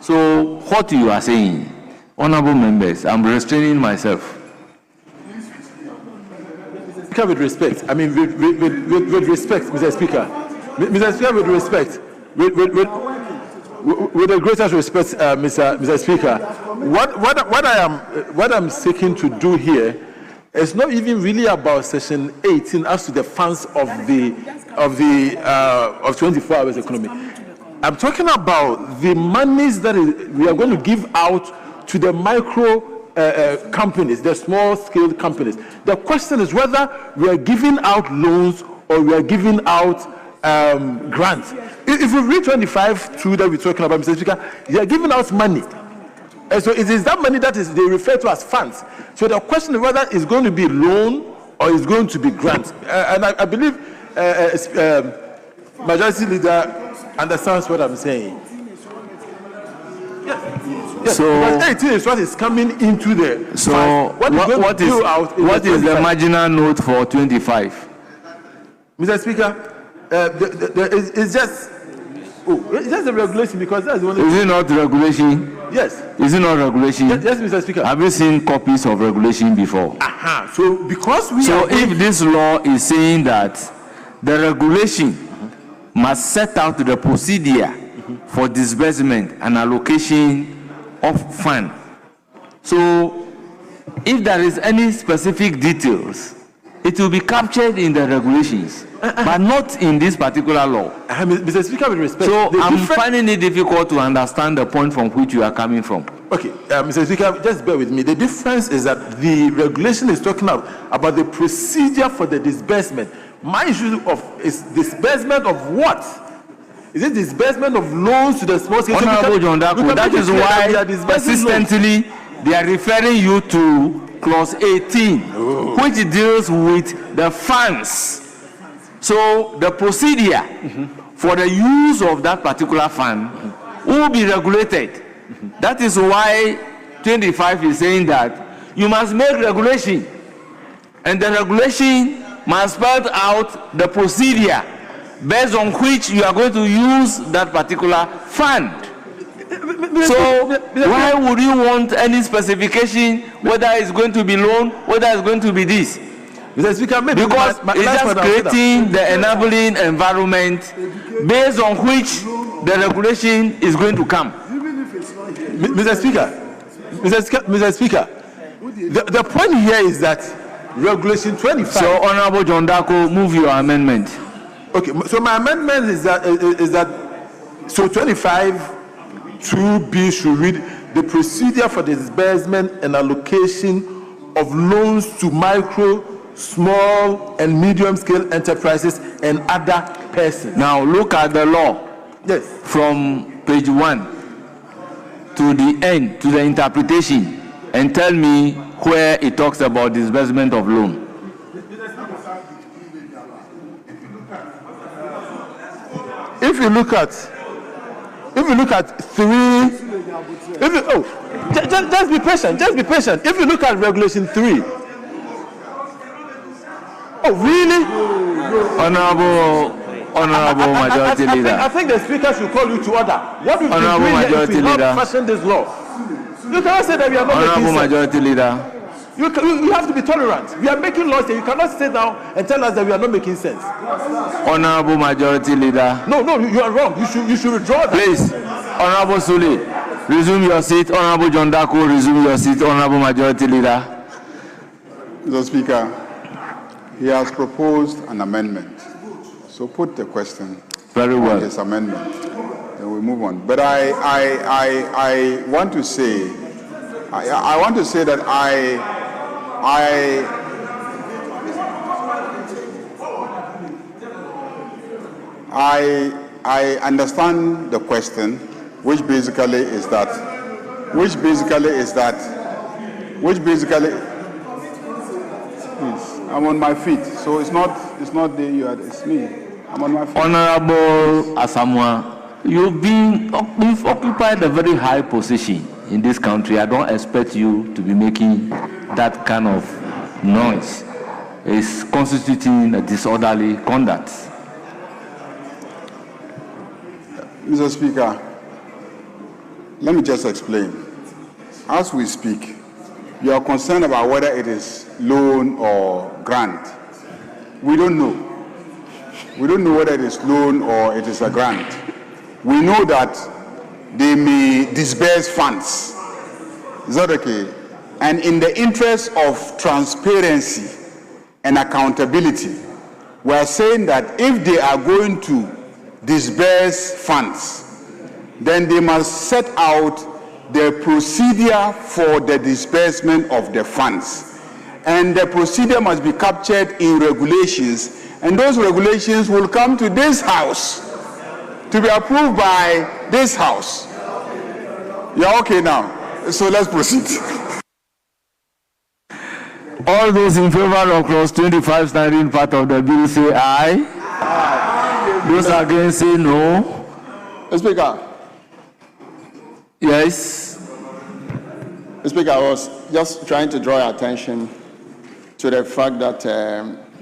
So what you are saying, honorable members, I'm restraining myself. With respect, I mean, with respect, Mr. Speaker, Mr. Speaker, with respect, with the greatest respect, Mr. Speaker, what I'm seeking to do here is not even really about Section 18 as to the funds of 24 hours economy. I'm talking about the monies that we are going to give out to the micro companies, the small-scale companies. The question is whether we are giving out loans or we are giving out grants. If we read 25(2) that we're talking about, Mr. Speaker, they are giving out money. And so it is that money that they refer to as funds. So the question is whether it's going to be loan or it's going to be grant. And I believe Majority Leader understands what I'm saying. Yes. So, because 18 is what is coming into the. So what is the marginal note for 25? Mr. Speaker, it's just a regulation because that's the only. Is it not regulation? Yes. Is it not regulation? Yes, Mr. Speaker. Have you seen copies of regulation before? So because we. So if this law is saying that the regulation must set out the procedure for disbursement and allocation of fund. So if there is any specific details, it will be captured in the regulations, but not in this particular law. Mr. Speaker, with respect. So I'm finding it difficult to understand the point from which you are coming from. Okay, Mr. Speaker, just bear with me. The difference is that the regulation is talking about the procedure for the disbursement. My issue is disbursement of what? Is it disbursement of loans to the small scale? Honorable John Dako, that is why persistently they are referring you to clause 18, which deals with the funds. So the procedure for the use of that particular fund will be regulated. That is why 25 is saying that you must make regulation, and the regulation must spell out the procedure based on which you are going to use that particular fund. So why would you want any specification, whether it's going to be loan, whether it's going to be this? Mr. Speaker, because it's just creating the enabling environment based on which the regulation is going to come. Mr. Speaker, the point here is that regulation 25. So Honorable John Dako, move your amendment. Okay, so my amendment is that so 25(2)(b) should read the procedure for disbursement and allocation of loans to micro, small, and medium-scale enterprises and other persons. Now look at the law. Yes. From page 1 to the end, to the interpretation, and tell me where it talks about disbursement of loan. If you look at 3, just be patient. If you look at regulation 3, really? Honorable Majority Leader. I think the Speaker should call you to order. What we've been doing here is we help fashion this law. You cannot say that we are not making sense. Honorable Majority Leader. You have to be tolerant. We are making laws here. You cannot sit down and tell us that we are not making sense. Honorable Majority Leader. No, you are wrong. You should withdraw that. Please, Honorable Sule, resume your seat. Honorable John Dako, resume your seat. Honorable Majority Leader. Mr. Speaker, he has proposed an amendment. So put the question. Very well. On his amendment. Then we move on. But I want to say, I want to say that I understand the question, which basically is that please. I'm on my feet, so it's not it's me. I'm on my feet. Honorable Asamoah, you've occupied a very high position in this country. I don't expect you to be making that kind of noise. It's constituting a disorderly conduct. Mr. Speaker, let me just explain. As we speak, you are concerned about whether it is loan or grant. We don't know. We don't know whether it is loan or it is a grant. We know that they may disburse funds. Is that okay? And in the interest of transparency and accountability, we are saying that if they are going to disburse funds, then they must set out the procedure for the disbursement of the funds. And the procedure must be captured in regulations, and those regulations will come to this House to be approved by this House. You're okay now? So let's proceed. All those in favor of clause 25 standing part of the bill say aye. Aye. Those against say no. Speaker. Yes. Speaker, I was just trying to draw your attention to the fact that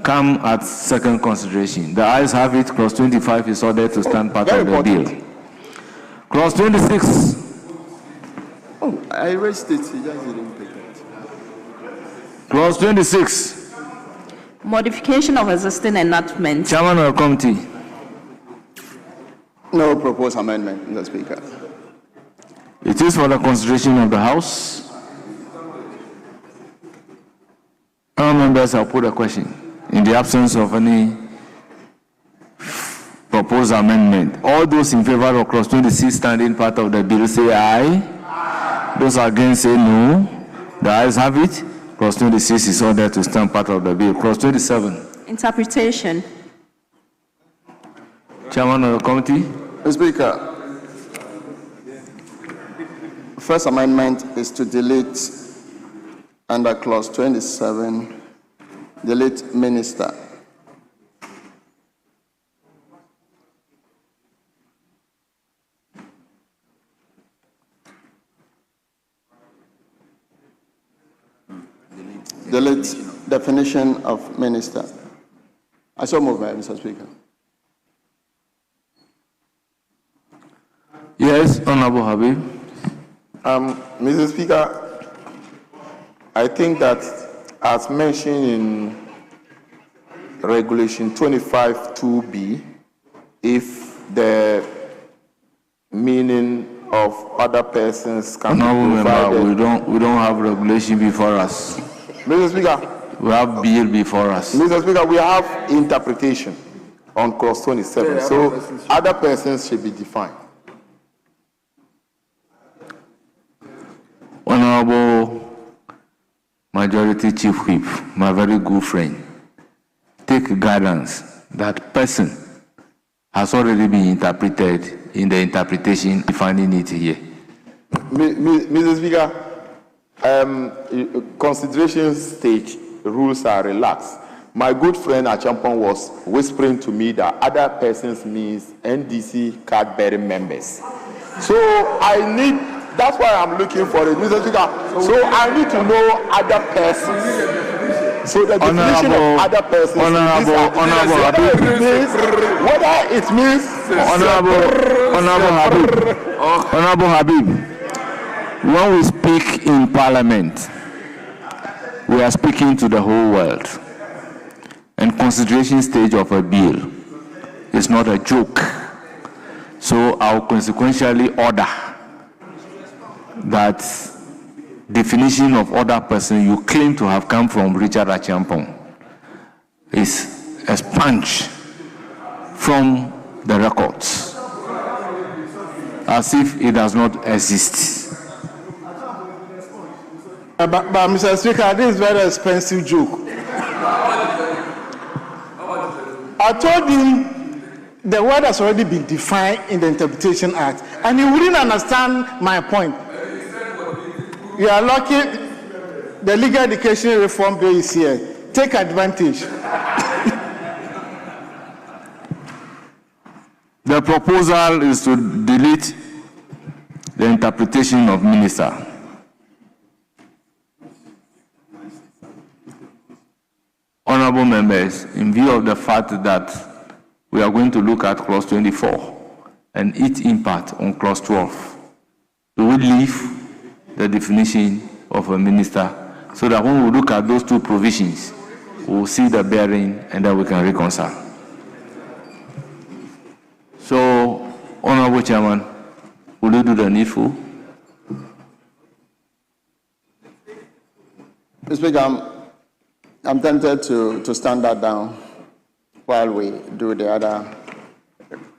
come at second consideration. The ayes have it. Clause 25 is ordered to stand part of the bill. Clause 26. Oh, I raised it. He just didn't pick it. Clause 26. Modification of existing enactment. Chairman of the committee. No proposed amendment, Mr. Speaker. It is for the consideration of the House. All members have put a question. In the absence of any proposed amendment, all those in favor of clause 26 standing part of the bill say aye. Aye. Those against say no. The ayes have it. Clause 26 is ordered to stand part of the bill. Clause 27. Interpretation. Chairman of the committee. Mr. Speaker, first amendment is to delete under clause 27, delete minister. Delete definition of minister. I so move, Mr. Speaker. Yes, Honorable Habib. Mr. Speaker, I think that as mentioned in Regulation 25(2)(b), if the meaning of other persons can be provided. We don't have regulation before us. Mr. Speaker, we have bill before us. Mr. Speaker, we have interpretation on clause 27, so other persons should be defined. Honorable Majority Chief Whip, my very good friend, take guidance. That person has already been interpreted in the interpretation, defining it here. Mr. Speaker, consideration stage rules are relaxed. My good friend Achampong was whispering to me that other persons means NDC card-bearing members. So that's why I'm looking for it, Mr. Speaker. So I need to know other persons. So the definition of other persons. Whether it means Honorable Habib. When we speak in Parliament, we are speaking to the whole world. And consideration stage of a bill is not a joke. So I'll consequentially order that definition of other person you claim to have come from Richard Achampong is expunged from the records as if it does not exist. But Mr. Speaker, this is a very expensive joke. I told him the word has already been defined in the Interpretation Act, and he wouldn't understand my point. You are lucky the Legal Education Reform Bill is here. take advantage. The proposal is to delete the interpretation of minister. Honorable members, in view of the fact that we are going to look at clause 24 and its impact on clause 12, we will leave the definition of a minister so that when we look at those two provisions, we will see the bearing and then we can reconcile. So, Honorable Chairman, will you do the needful? Mr. Speaker, I'm tempted to stand that down while we do the other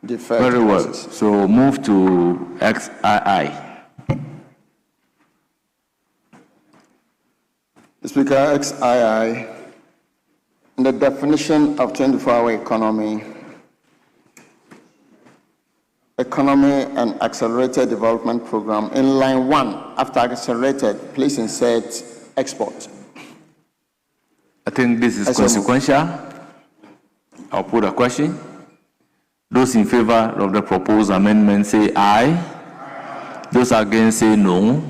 deferred. Very well. Process. So move to XII. Mr. Speaker, XII, in the definition of 24-hour economy and accelerated development program, in line 1, after accelerated, please insert export. I think this is consequential. I'll put a question. Those in favor of the proposed amendment say aye. Those against say no.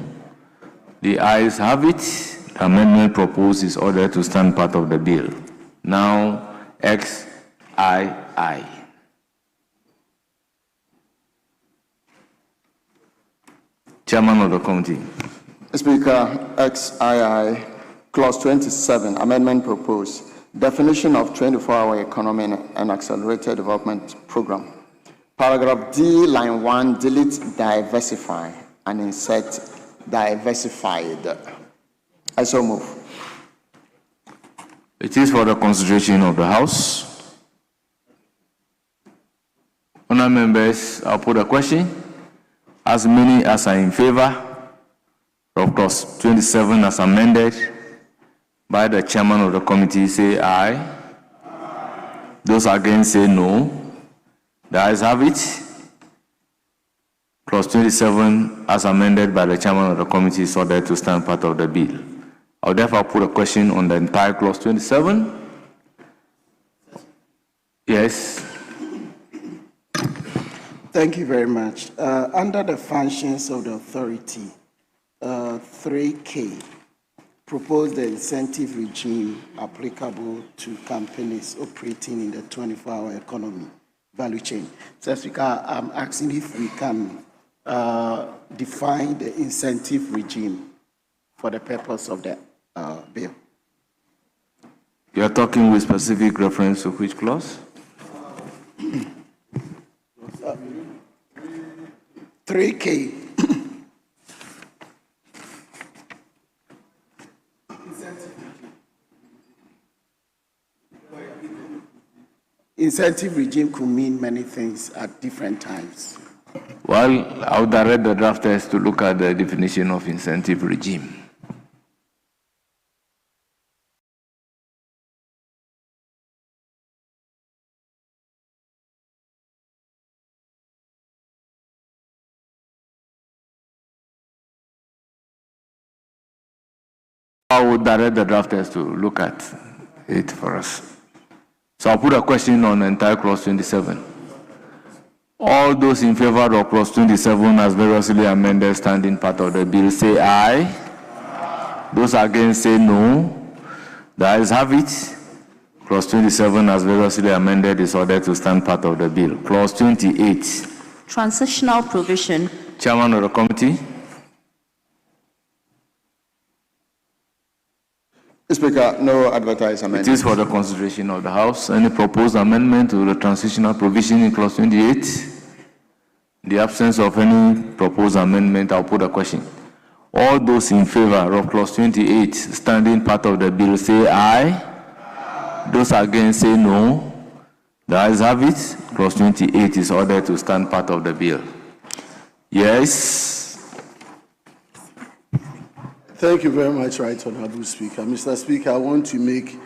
The ayes have it. The amendment proposed is ordered to stand part of the bill. Now, XII. Chairman of the committee. Speaker, XII, clause 27, amendment proposed. Definition of 24-hour economy and accelerated development program. Paragraph D, line 1, delete diversify and insert diversified. I so move. It is for the consideration of the House. Honourable members, I'll put a question. As many as are in favor of clause 27 as amended by the chairman of the committee say aye. Aye. Those against say no. The ayes have it. Clause 27 as amended by the chairman of the committee is ordered to stand part of the bill. I will therefore put a question on the entire clause 27. Yes. Thank you very much. Under the functions of the authority, 3K, propose the incentive regime applicable to companies operating in the 24-hour economy value chain. So, Speaker, I'm asking if we can define the incentive regime for the purpose of the bill. You are talking with specific reference to which clause? 3K. Incentive regime could mean many things at different times. Well, I would direct the drafters to look at the definition of incentive regime. I would direct the drafters to look at it for us. So I'll put a question on the entire clause 27. All those in favor of clause 27 as variously amended standing part of the bill say aye. Aye. Those against say no. The ayes have it. Clause 27 as variously amended is ordered to stand part of the bill. Clause 28. Transitional provision. Chairman of the committee. Speaker, no advertised amendment. It is for the consideration of the House. Any proposed amendment to the transitional provision in clause 28? In the absence of any proposed amendment, I'll put a question. All those in favor of clause 28 standing part of the bill say aye. Aye. Those against say no. The ayes have it. Clause 28 is ordered to stand part of the bill. Yes. Thank you very much, Right Honorable Speaker. Mr. Speaker, I want to make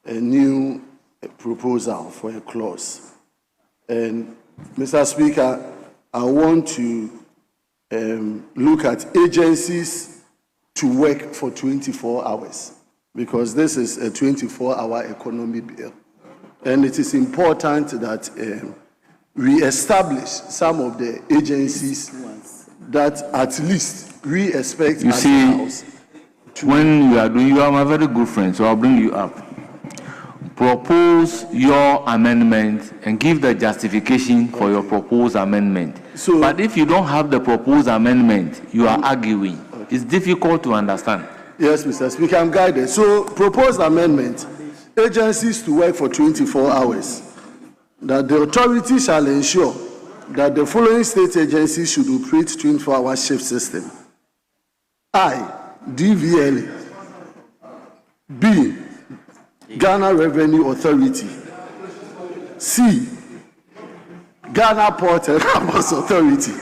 a new proposal for a clause. And Mr. Speaker, I want to look at agencies to work for 24 hours. because this is a 24-hour economy bill. And it is important that we establish some of the agencies that at least we expect you as see, a house. When you are doing, you are my very good friend, so I'll bring you up. Propose your amendment and give the justification for your proposed amendment. So, but if you don't have the proposed amendment, you are arguing. It's difficult to understand. Yes, Mr. Speaker, I'm guided. So, proposed amendment, agencies to work for 24 hours. That the authority shall ensure that the following state agencies should operate 24-hour shift system. I, DVLA. B, Ghana Revenue Authority. C, Ghana Port and Commerce Authority.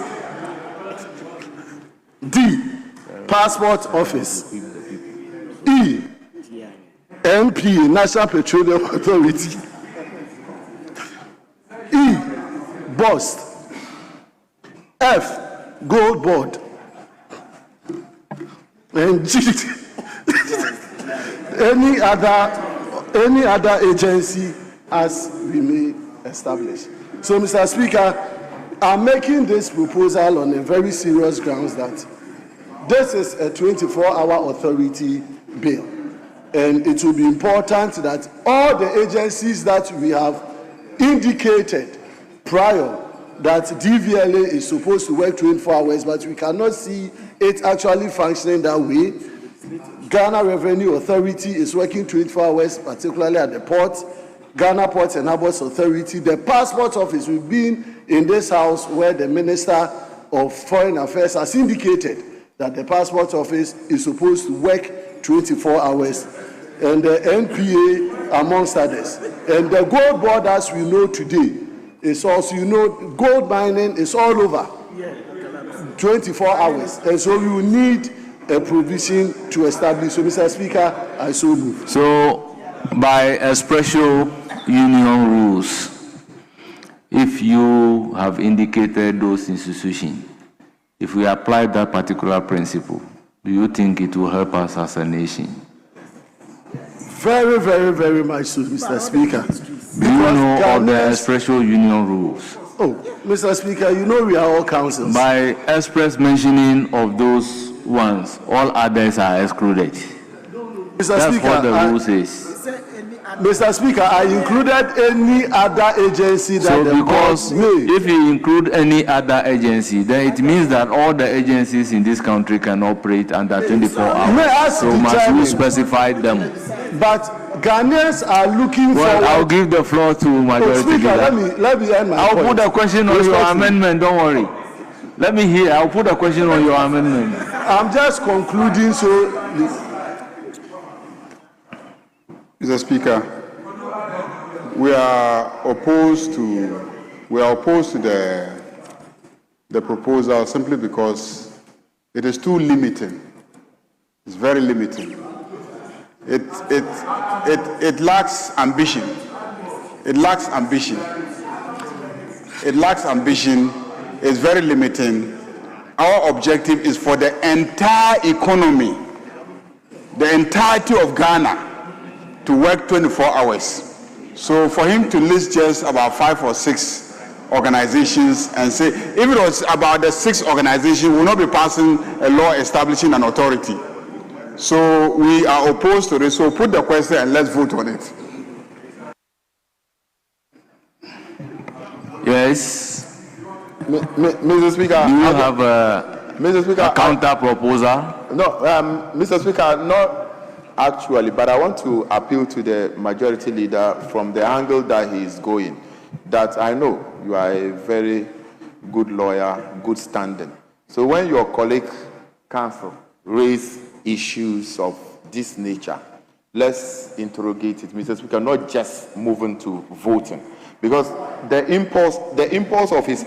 D, Passport Office. E, NP, National Petroleum Authority. E, BOST. F, Gold Board. And G, any other agency as we may establish. So, Mr. Speaker, I'm making this proposal on a very serious grounds that this is a 24-hour authority bill. And it will be important that all the agencies that we have indicated prior that DVLA is supposed to work 24 hours, but we cannot see it actually functioning that way. Ghana Revenue Authority is working 24 hours, particularly at the port. Ghana Ports and Harbours Authority. The Passport Office, we've been in this house where the Minister of Foreign Affairs has indicated that the Passport Office is supposed to work 24 hours. And the NPA, amongst others. And the Gold Board, as we know today, is also, gold mining is all over 24 hours. And so we will need a provision to establish. So, Mr. Speaker, I so move. So, by special union rules, if you have indicated those institutions, if we apply that particular principle, do you think it will help us as a nation? Very, very, very much so, Mr. Speaker. Do you know all the special union rules? Oh, Mr. Speaker, we are all councils. By express mentioning of those ones, all others are excluded. Mr. That's Speaker, what the rule says. Mr. Speaker, I included any other agency that so the because if you include any other agency, then it means that all the agencies in this country can operate under 24 hours. So must you specify them? But Ghanaians are looking for. I'll give the floor to Majority Speaker, Leader. let me end my I'll point. put a question on your amendment, don't worry. Let me hear. I'll put a question on your amendment. I'm just concluding, so. Mr. Speaker, we are opposed to the proposal simply because it is too limiting. It's very limiting. It lacks ambition. It lacks ambition. It lacks ambition. It's very limiting. Our objective is for the entire economy, the entirety of Ghana, to work 24 hours. So for him to list just about 5 or 6 organizations and say, if it was about the 6 organizations, we will not be passing a law establishing an authority. So we are opposed to this. So put the question and let's vote on it. Yes. Mr. Speaker, do you have Mr. Speaker, a counter proposal? No, Mr. Speaker, not actually, but I want to appeal to the Majority Leader from the angle that he is going, that I know you are a very good lawyer, good standing. So when your colleague counsel raise issues of this nature, let's interrogate it, Mr. Speaker, not just moving to voting. Because the impulse of his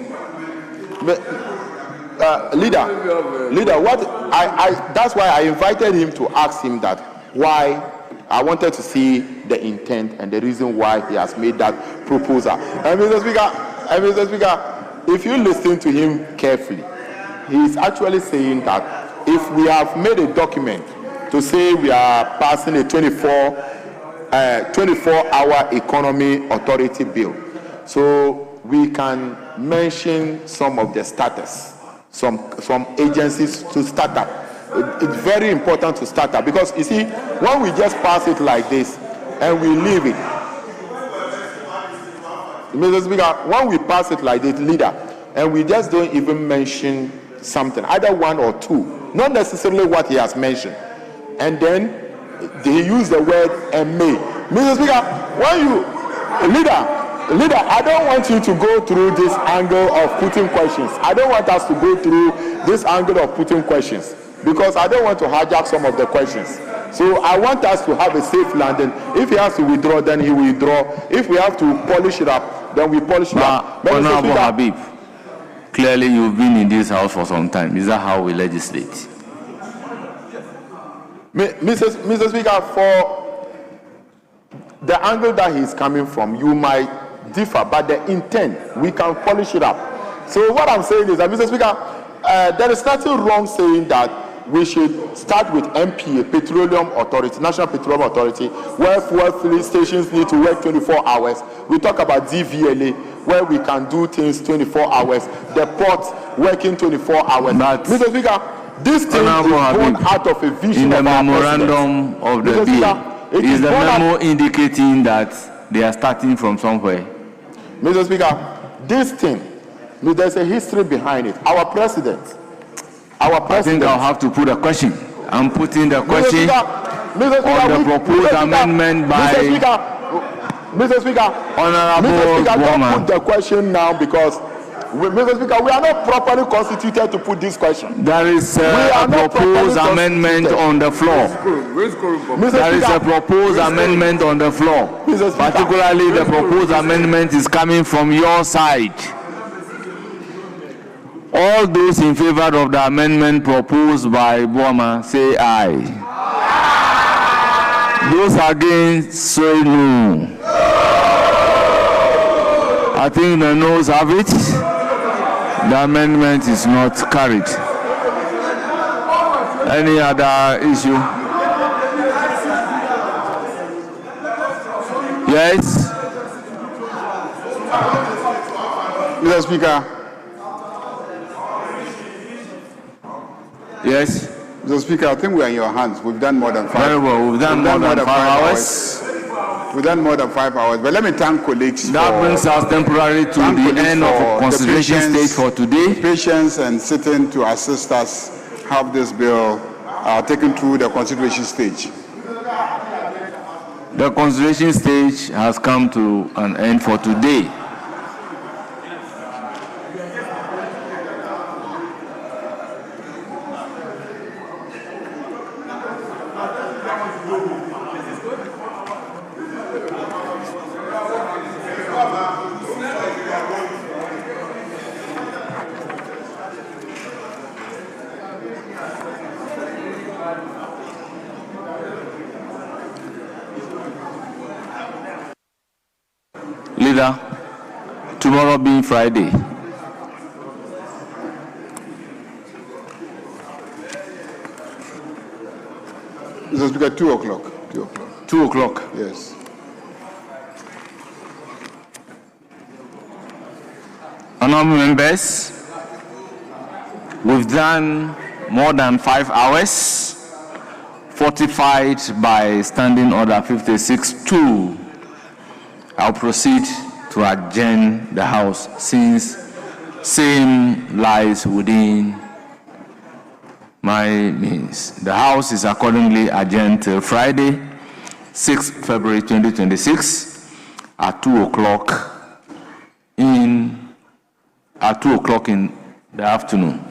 leader, that's why I invited him to ask him that why. I wanted to see the intent and the reason why he has made that proposal. And Mr. Speaker, if you listen to him carefully, he is actually saying that if we have made a document to say we are passing a 24-hour economy authority bill. So we can mention some of the status, some agencies to start up. It's very important to start up, because you see, when we just pass it like this and we leave it, Mr. Speaker, when we pass it like this, leader, and we just don't even mention something, either one or two, not necessarily what he has mentioned, and then they use the word "and may." Mr. Speaker, when you, leader, I don't want you to go through this angle of putting questions. I don't want us to go through this angle of putting questions, because I don't want to hijack some of the questions. So I want us to have a safe landing. If he has to withdraw, then he will withdraw. If we have to polish it up, then we polish it up. Honorable Habib, clearly you've been in this house for some time. Is that how we legislate? Mr. Speaker, for the angle that he's coming from, you might differ, but the intent, we can polish it up. So what I'm saying is that, Mr. Speaker, there is nothing wrong saying that we should start with NPA, Petroleum Authority, National Petroleum Authority, where fuel filling stations need to work 24 hours. We talk about DVLA, where we can do things 24 hours. The port working 24 hours. Mr. Speaker, this thing is born out of a vision in the of our memorandum of the Mr. bill. Speaker, Is the memo indicating that they are starting from somewhere? Mr. Speaker, this thing, there's a history behind it. Our president. I think I'll have to put a question. I'm putting the question on the proposed amendment by Mr. Speaker, Honorable don't put the question now, because Mr. Speaker, we are not properly constituted to put this question. There is a proposed amendment on the floor. There is a proposed amendment on the floor. Particularly, the proposed amendment is coming from your side. All those in favor of the amendment proposed by Boama, say aye. Those against, say no. I think the noes have it. The amendment is not carried. Any other issue? Yes? Mr. Speaker. Yes? Mr. Speaker, I think we are in your hands. We've done more than 5 hours. Very well, we've done more than 5 hours. We've done more than 5 hours. But let me thank colleagues. That brings us temporarily to the end of consideration stage for today. Patience and sitting to assist us have this bill taken through the consideration stage. The consideration stage has come to an end for today. Leader, tomorrow being Friday, Mr. Speaker, 2 o'clock. 2 o'clock. 2 o'clock. Yes. Honorable members, we've done more than 5 hours, fortified by Standing Order 56-2. I'll proceed to adjourn the House, since same lies within my means. The House is accordingly adjourned till Friday, 6 February 2026 at 2 o'clock in the afternoon.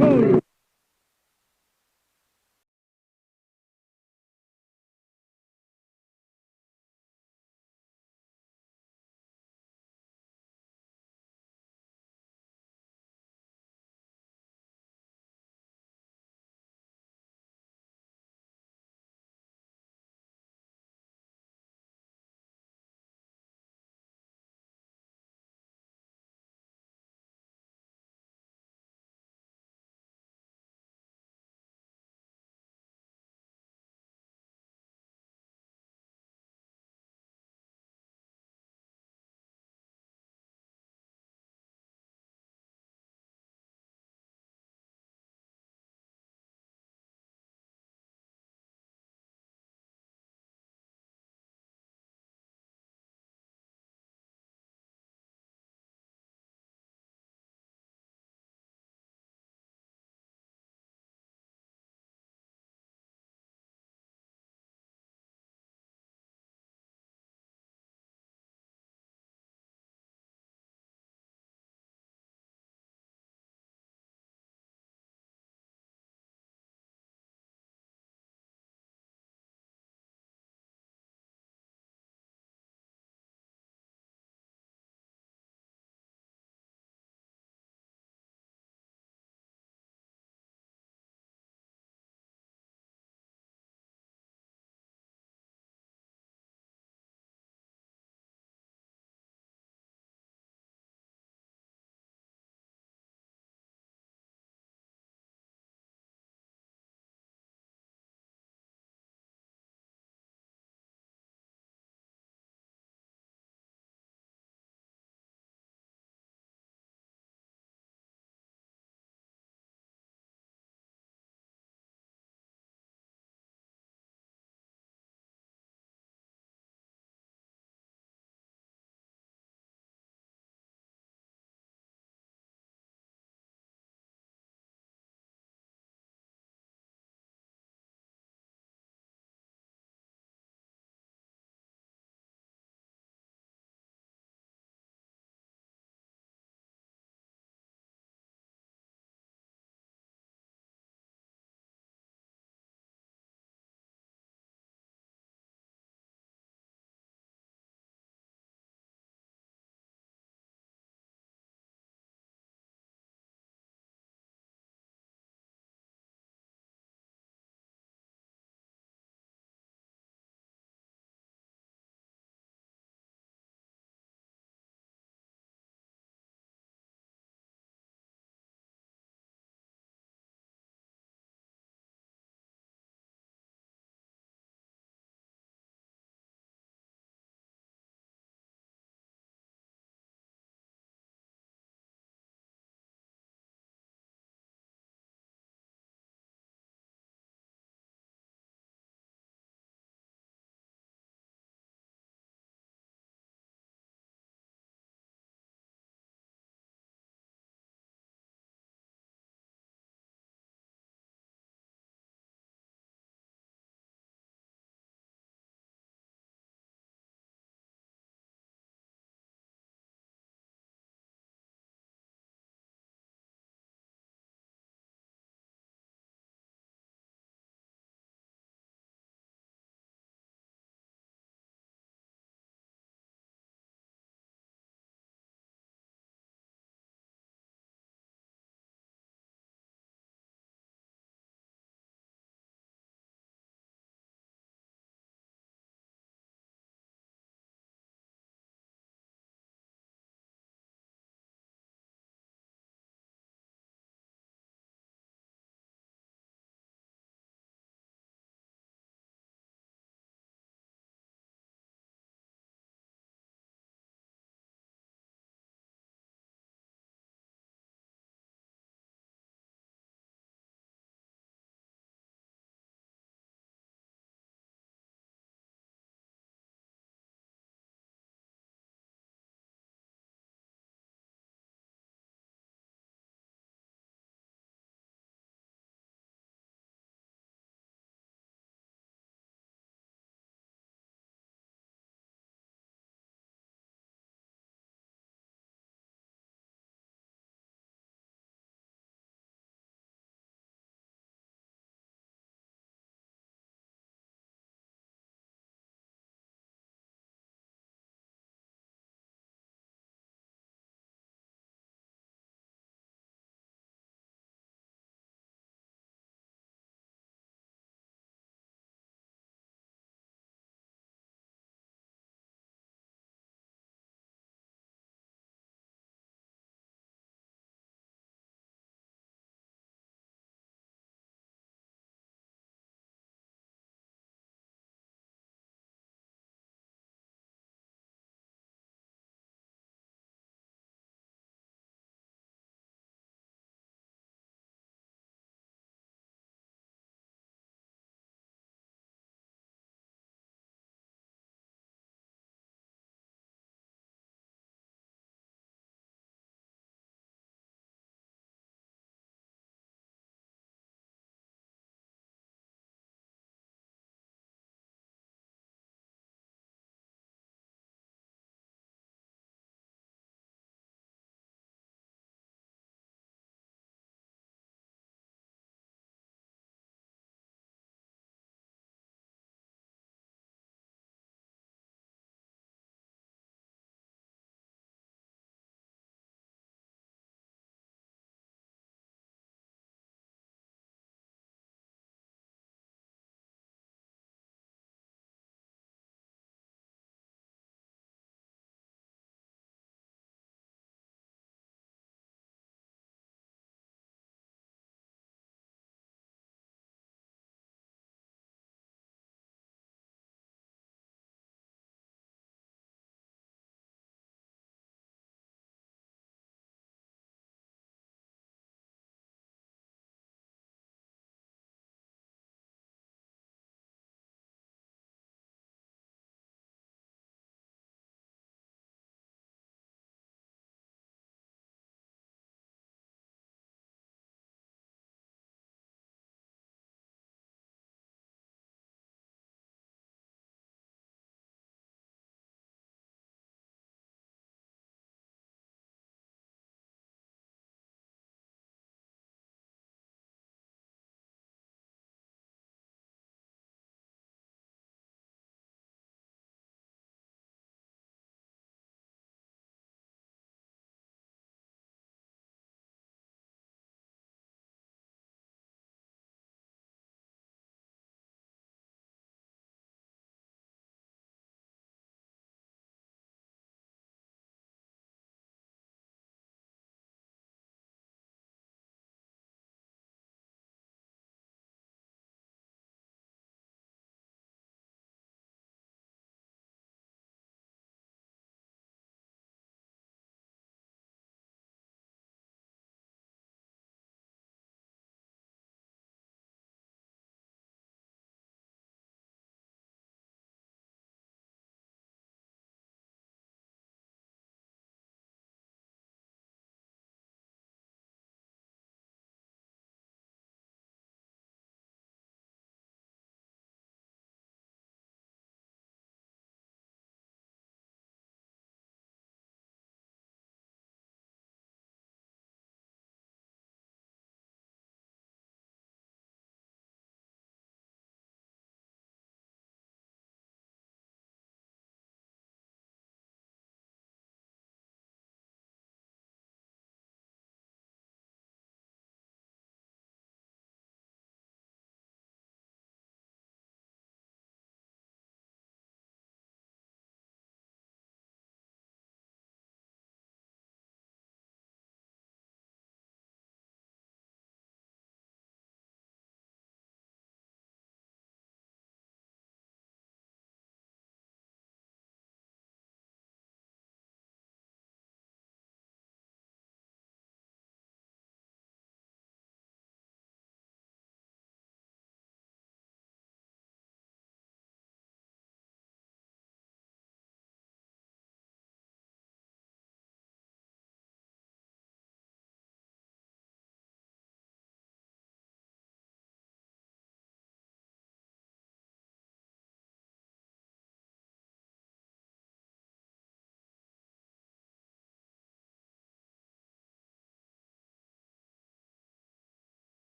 Holy.